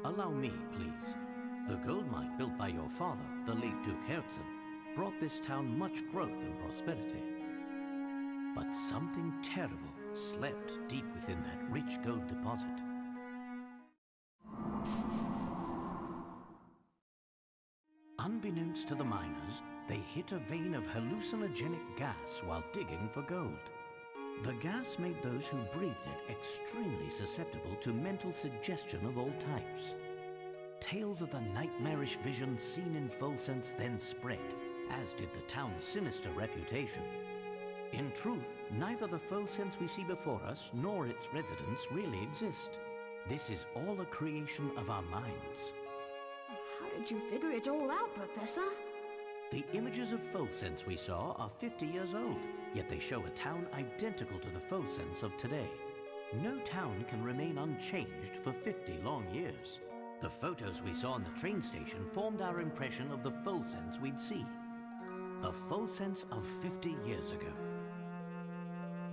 Allow me, please. The gold mine built by your father, the late Duke Herzen, brought this town much growth and prosperity. But something terrible slept deep within that rich gold deposit. Unbeknownst to the miners, they hit a vein of hallucinogenic gas while digging for gold. The gas made those who breathed it extremely susceptible to mental suggestion of all types. Tales of the nightmarish visions seen in Folsense then spread, as did the town's sinister reputation. In truth, neither the Folsense we see before us nor its residents really exist. This is all a creation of our minds. How did you figure it all out, Professor? The images of Folsense we saw are 50 years old, yet they show a town identical to the Folsense of today. No town can remain unchanged for 50 long years. The photos we saw in the train station formed our impression of the Folsense we'd see. A Folsense of 50 years ago.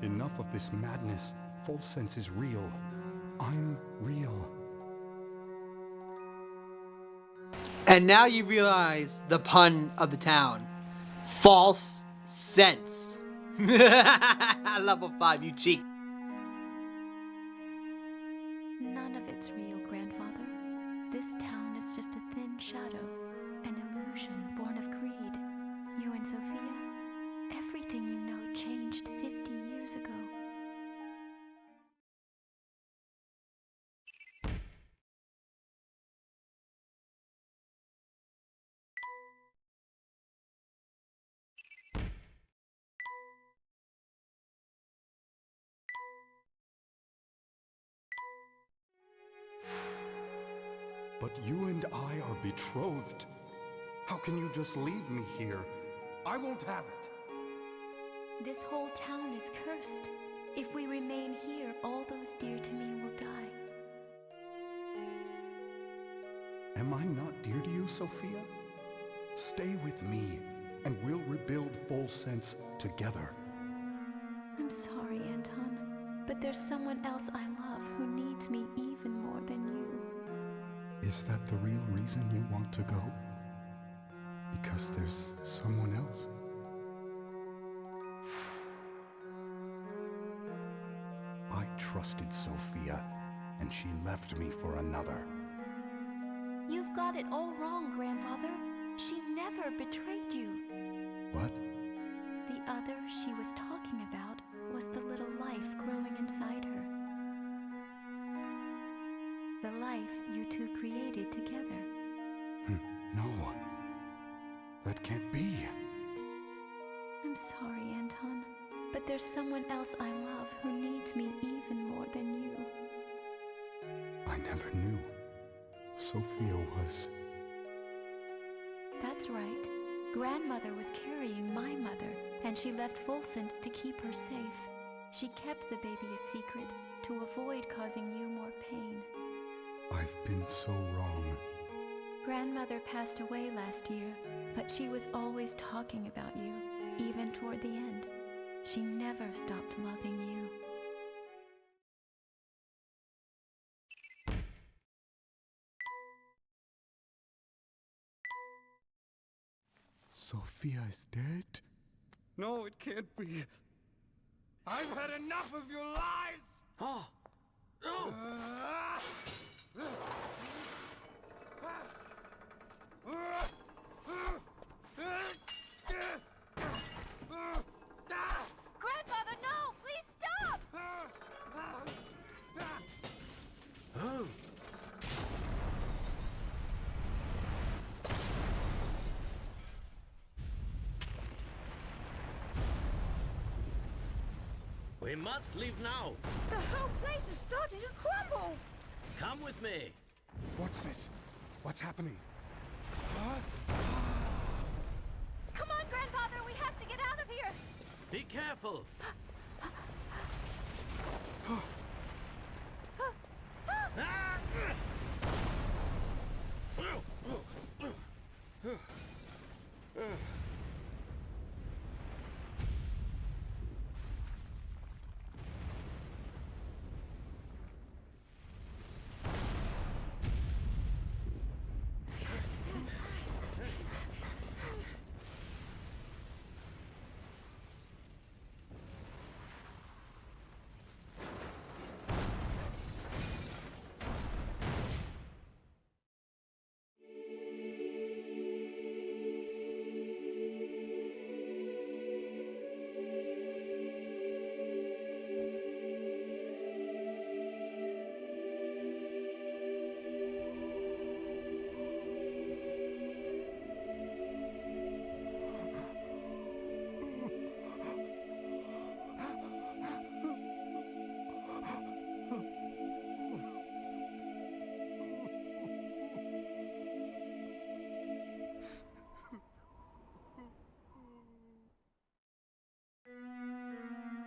Enough of this madness. Folsense is real. I'm real. And now you realize the pun of the town. False sense. Level 5, you cheek. None of it's real, Grandfather. This town is just a thin shadow, an illusion born of greed. You But you and I are betrothed. How can you just leave me here? I won't have it. This whole town is cursed. If we remain here, all those dear to me will die. Am I not dear to you, Sophia? Stay with me, and we'll rebuild Folsense together. I'm sorry, Anton, but there's someone else I love who needs me even more than you. Is that the real reason you want to go? Because there's someone else? I trusted Sophia, and she left me for another. You've got it all wrong, Grandfather. She never betrayed you. What? The other she was talking about was the little life growing inside her. The life you two created together. No. That can't be. I'm sorry, Anton, but there's someone else I love who needs me even more than you. I never knew. Sophia was... That's right. Grandmother was carrying my mother, and she left Folsense to keep her safe. She kept the baby a secret to avoid causing you more pain. I've been so wrong. Grandmother passed away last year, but she was always talking about you, even toward the end. She never stopped loving you. Sophia is dead? No, it can't be. I've had enough of your lies! Oh! No! Grandfather, no! Please stop! Oh! We must leave now. The whole place is starting to crumble. Come with me. What's this? What's happening? Come on, Grandfather, we have to get out of here! Be careful.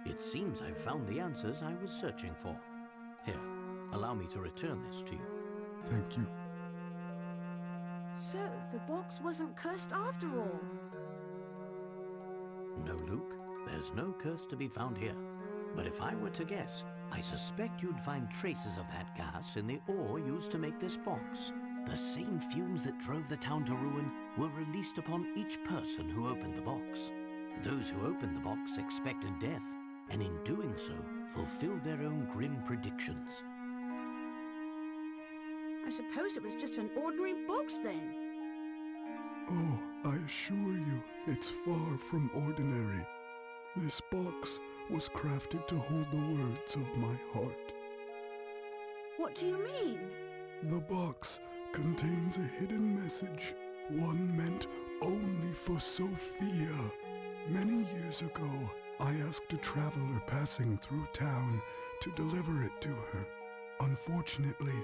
It seems I've found the answers I was searching for. Here, allow me to return this to you. Thank you. So, the box wasn't cursed after all. No, Luke, there's no curse to be found here. But if I were to guess, I suspect you'd find traces of that gas in the ore used to make this box. The same fumes that drove the town to ruin were released upon each person who opened the box. Those who opened the box expected death, and in doing so, fulfilled their own grim predictions. I suppose it was just an ordinary box then. Oh, I assure you, it's far from ordinary. This box was crafted to hold the words of my heart. What do you mean? The box contains a hidden message, one meant only for Sophia. Many years ago, I asked a traveler passing through town to deliver it to her. Unfortunately,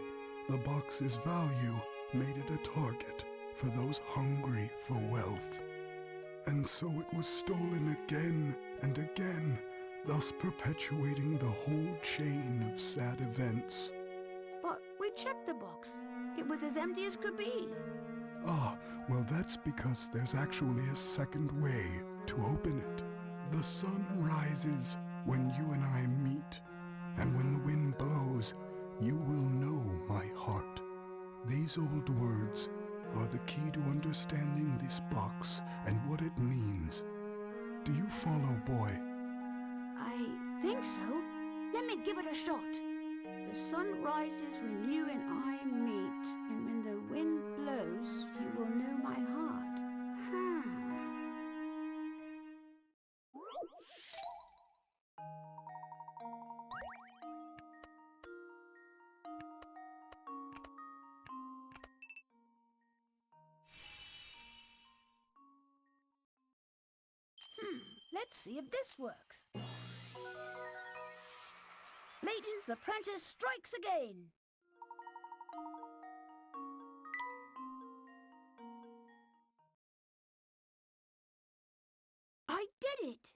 the box's value made it a target for those hungry for wealth. And so it was stolen again and again, thus perpetuating the whole chain of sad events. But we checked the box. It was as empty as could be. Ah, well that's because there's actually a second way to open it. The sun rises when you and I meet, and when the wind blows, you will know my heart. These old words are the key to understanding this box and what it means. Do you follow, boy? I think so. Let me give it a shot. The sun rises when you and I meet, and when the wind blows, you will know my heart. Let's see if this works. Layton's apprentice strikes again. I did it!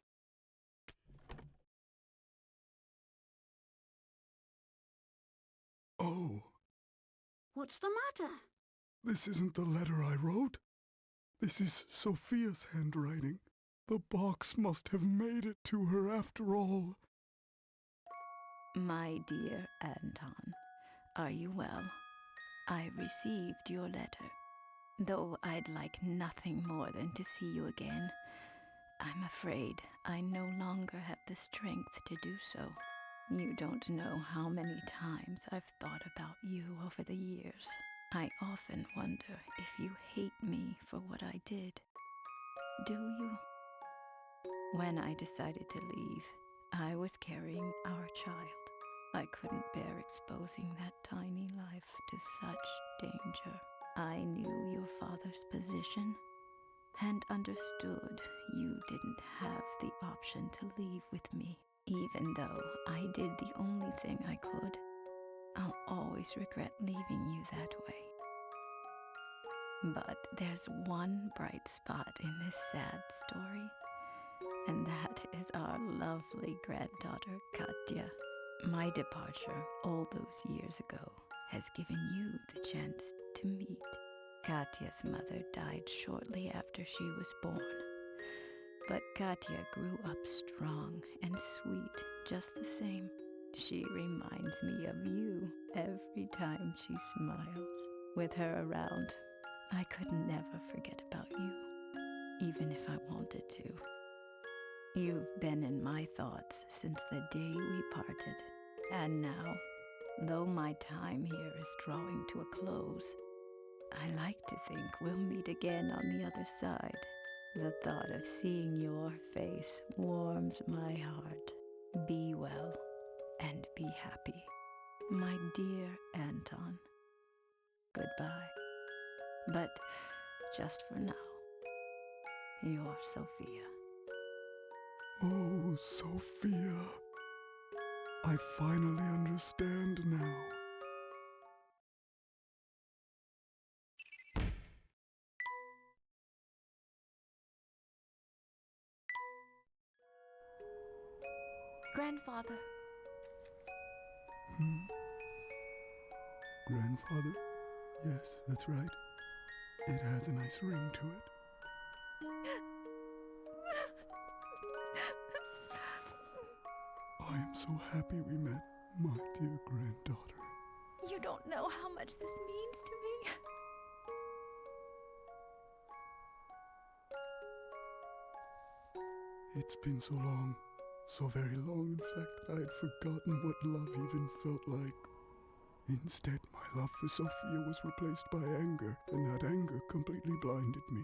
Oh, What's the matter? this isn't the letter I wrote. This is Sophia's handwriting. The box must have made it to her after all. My dear Anton, are you well? I received your letter, though I'd like nothing more than to see you again. I'm afraid I no longer have the strength to do so. You don't know how many times I've thought about you over the years. I often wonder if you hate me for what I did. Do you? When I decided to leave, I was carrying our child. I couldn't bear exposing that tiny life to such danger. I knew your father's position and understood you didn't have the option to leave with me. Even though I did the only thing I could, I'll always regret leaving you that way. But there's one bright spot in this sad story, and that is our lovely granddaughter, Katya. My departure all those years ago has given you the chance to meet. Katya's mother died shortly after she was born, but Katya grew up strong and sweet just the same. She reminds me of you every time she smiles. With her around, I could never forget about you, even if I wanted to. You've been in my thoughts since the day we parted, and now, though my time here is drawing to a close, I like to think we'll meet again on the other side. The thought of seeing your face warms my heart. Be well and be happy, my dear Anton. Goodbye. But just for now, your Sophia. Oh, Sophia. I finally understand now. Grandfather. Grandfather? Yes, that's right. It has a nice ring to it. I am so happy we met, my dear granddaughter. You don't know how much this means to me. It's been so long, so very long in fact, that I had forgotten what love even felt like. Instead, my love for Sophia was replaced by anger, and that anger completely blinded me.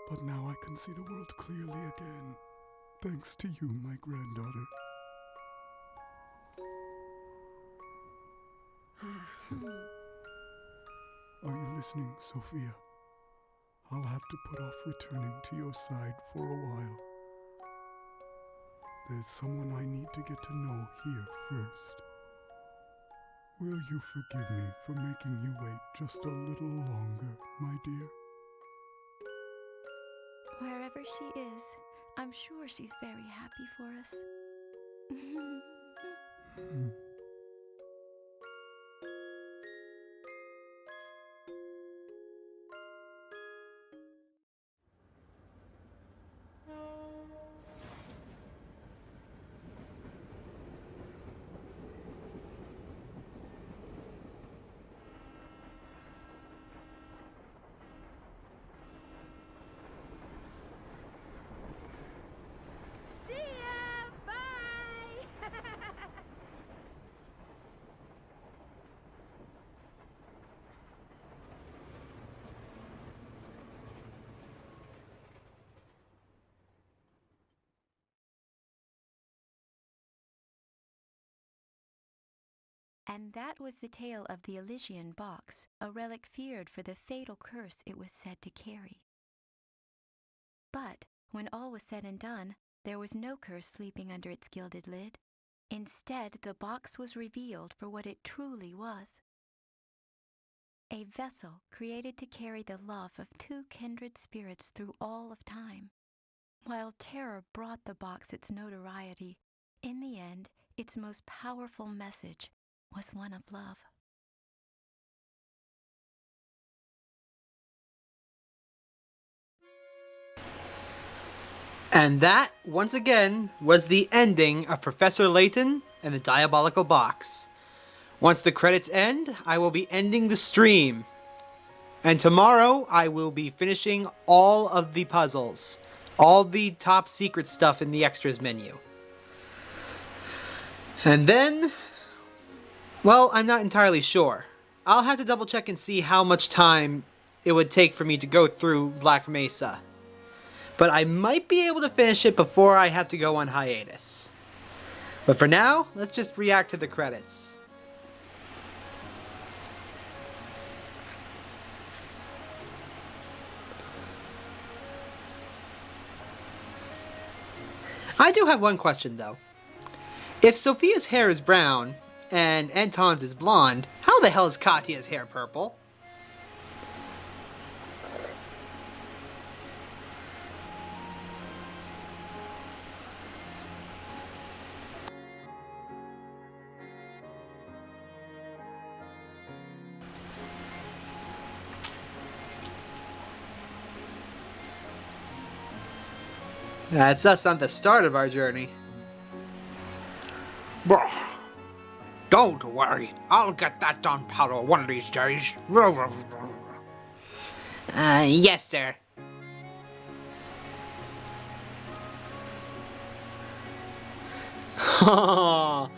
But now I can see the world clearly again, thanks to you, my granddaughter. Are you listening, Sophia? I'll have to put off returning to your side for a while. There's someone I need to get to know here first. Will you forgive me for making you wait just a little longer, my dear? Wherever she is, I'm sure she's very happy for us. Hmm. See ya! Bye! And that was the tale of the Elysian Box, a relic feared for the fatal curse it was said to carry. But when all was said and done, there was no curse sleeping under its gilded lid. Instead, the box was revealed for what it truly was. A vessel created to carry the love of two kindred spirits through all of time. While terror brought the box its notoriety, in the end, its most powerful message was one of love. And that, once again, was the ending of Professor Layton and the Diabolical Box. Once the credits end, I will be ending the stream. And tomorrow, I will be finishing all of the puzzles. All the top secret stuff in the extras menu. And then, well, I'm not entirely sure. I'll have to double check and see how much time it would take for me to go through Black Mesa. But I might be able to finish it before I have to go on hiatus. But for now, let's just react to the credits. I do have one question though. If Sophia's hair is brown and Anton's is blonde, how the hell is Katya's hair purple? That's us on the start of our journey. Don't worry, I'll get that Don Paolo one of these days. Yes, sir. Oh.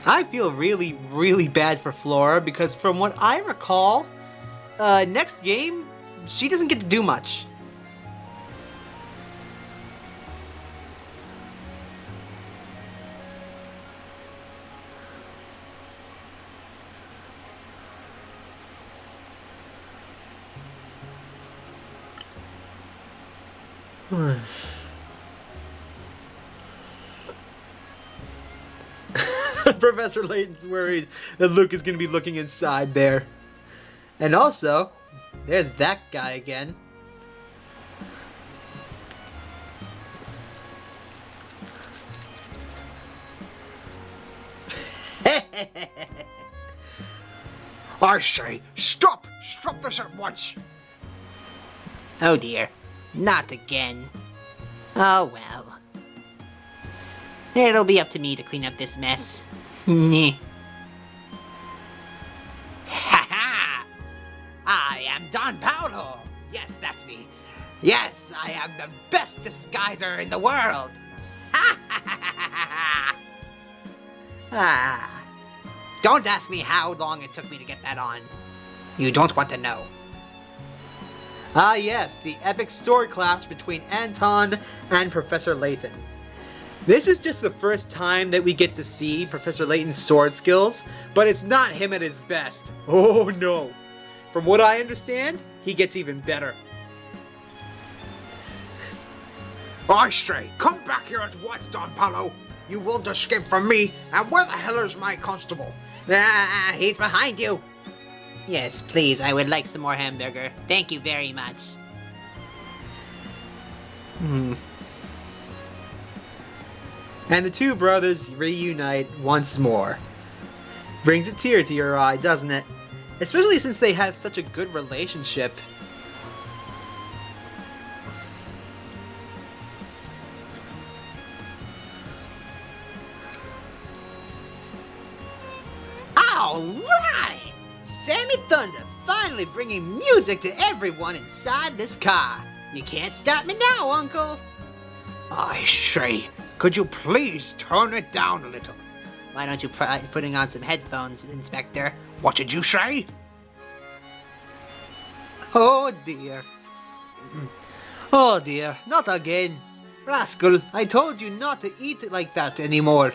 I feel really, really bad for Flora because from what I recall, next game, she doesn't get to do much. Professor Layton's worried that Luke is going to be looking inside there. And also, there's that guy again. I say, stop! Stop this at once! Oh dear, not again. Oh well. It'll be up to me to clean up this mess. Ha ha! I am Don Paolo! Yes, that's me. Yes, I am the best disguiser in the world! Ha ha ha ha ha! Don't ask me how long it took me to get that on. You don't want to know. Ah yes, the epic sword clash between Anton and Professor Layton. This is just the first time that we get to see Professor Layton's sword skills, but it's not him at his best. Oh no. From what I understand, he gets even better. I say, come back here at once, Don Paolo. You won't escape from me. And where the hell is my constable? He's behind you. Yes, please, I would like some more hamburger. Thank you very much. And the two brothers reunite once more. Brings a tear to your eye, doesn't it? Especially since they have such a good relationship. Alright! Sammy Thunder finally bringing music to everyone inside this car. You can't stop me now, Uncle. I say, could you please turn it down a little? Why don't you try putting on some headphones, Inspector? What did you say? Oh dear. Oh dear, not again. Rascal, I told you not to eat it like that anymore.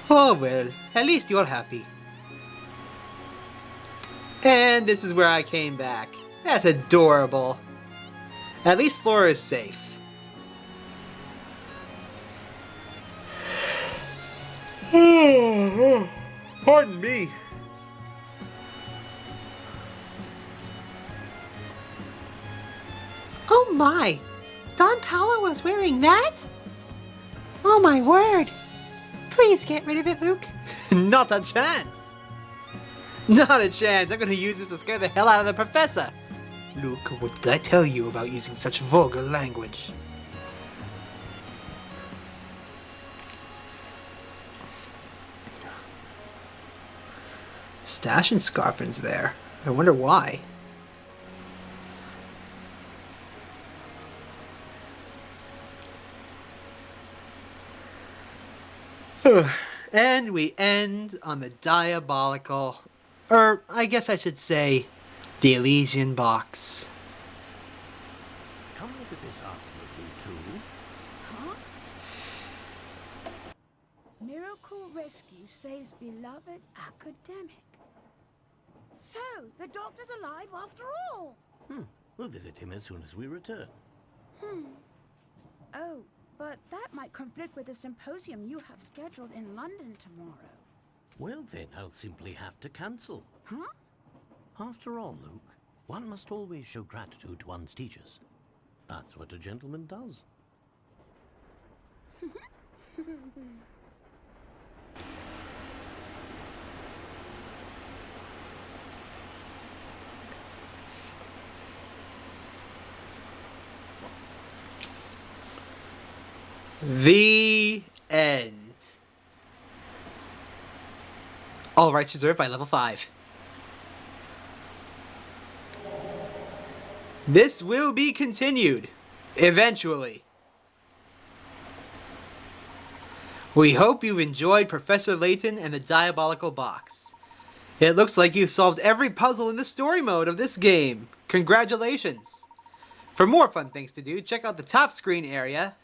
Oh well, at least you're happy. And this is where I came back. That's adorable. At least Flora is safe. Pardon me. Oh my! Don Paolo was wearing that? Oh my word! Please get rid of it, Luke. Not a chance. Not a chance. I'm gonna use this to scare the hell out of the professor. Luke, what did I tell you about using such vulgar language? Stash and Scarfin's there. I wonder why. And we end on the diabolical, or I guess I should say, the Elysian Box. Come look at this artwork, you two. Huh? Miracle rescue saves beloved academic. So, the doctor's alive after all. We'll visit him as soon as we return. Oh, but that might conflict with the symposium you have scheduled in London tomorrow. Well then, I'll simply have to cancel. Huh? After all, Luke, one must always show gratitude to one's teachers. That's what a gentleman does. The end. All rights reserved by level 5. This will be continued. Eventually. We hope you enjoyed Professor Layton and the Diabolical Box. It looks like you've solved every puzzle in the story mode of this game. Congratulations. For more fun things to do, check out the top screen area,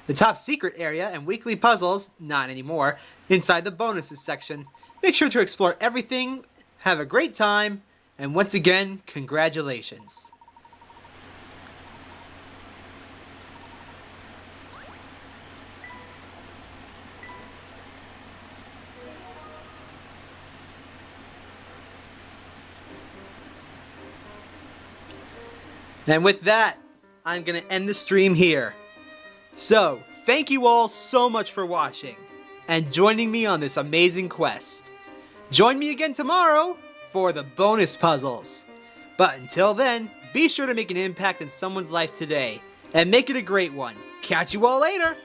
the top secret area, and weekly puzzles, not anymore, inside the bonuses section. Make sure to explore everything, have a great time, and once again, congratulations. And with that, I'm going to end the stream here. So, thank you all so much for watching and joining me on this amazing quest. Join me again tomorrow for the bonus puzzles. But until then, be sure to make an impact in someone's life today and make it a great one. Catch you all later!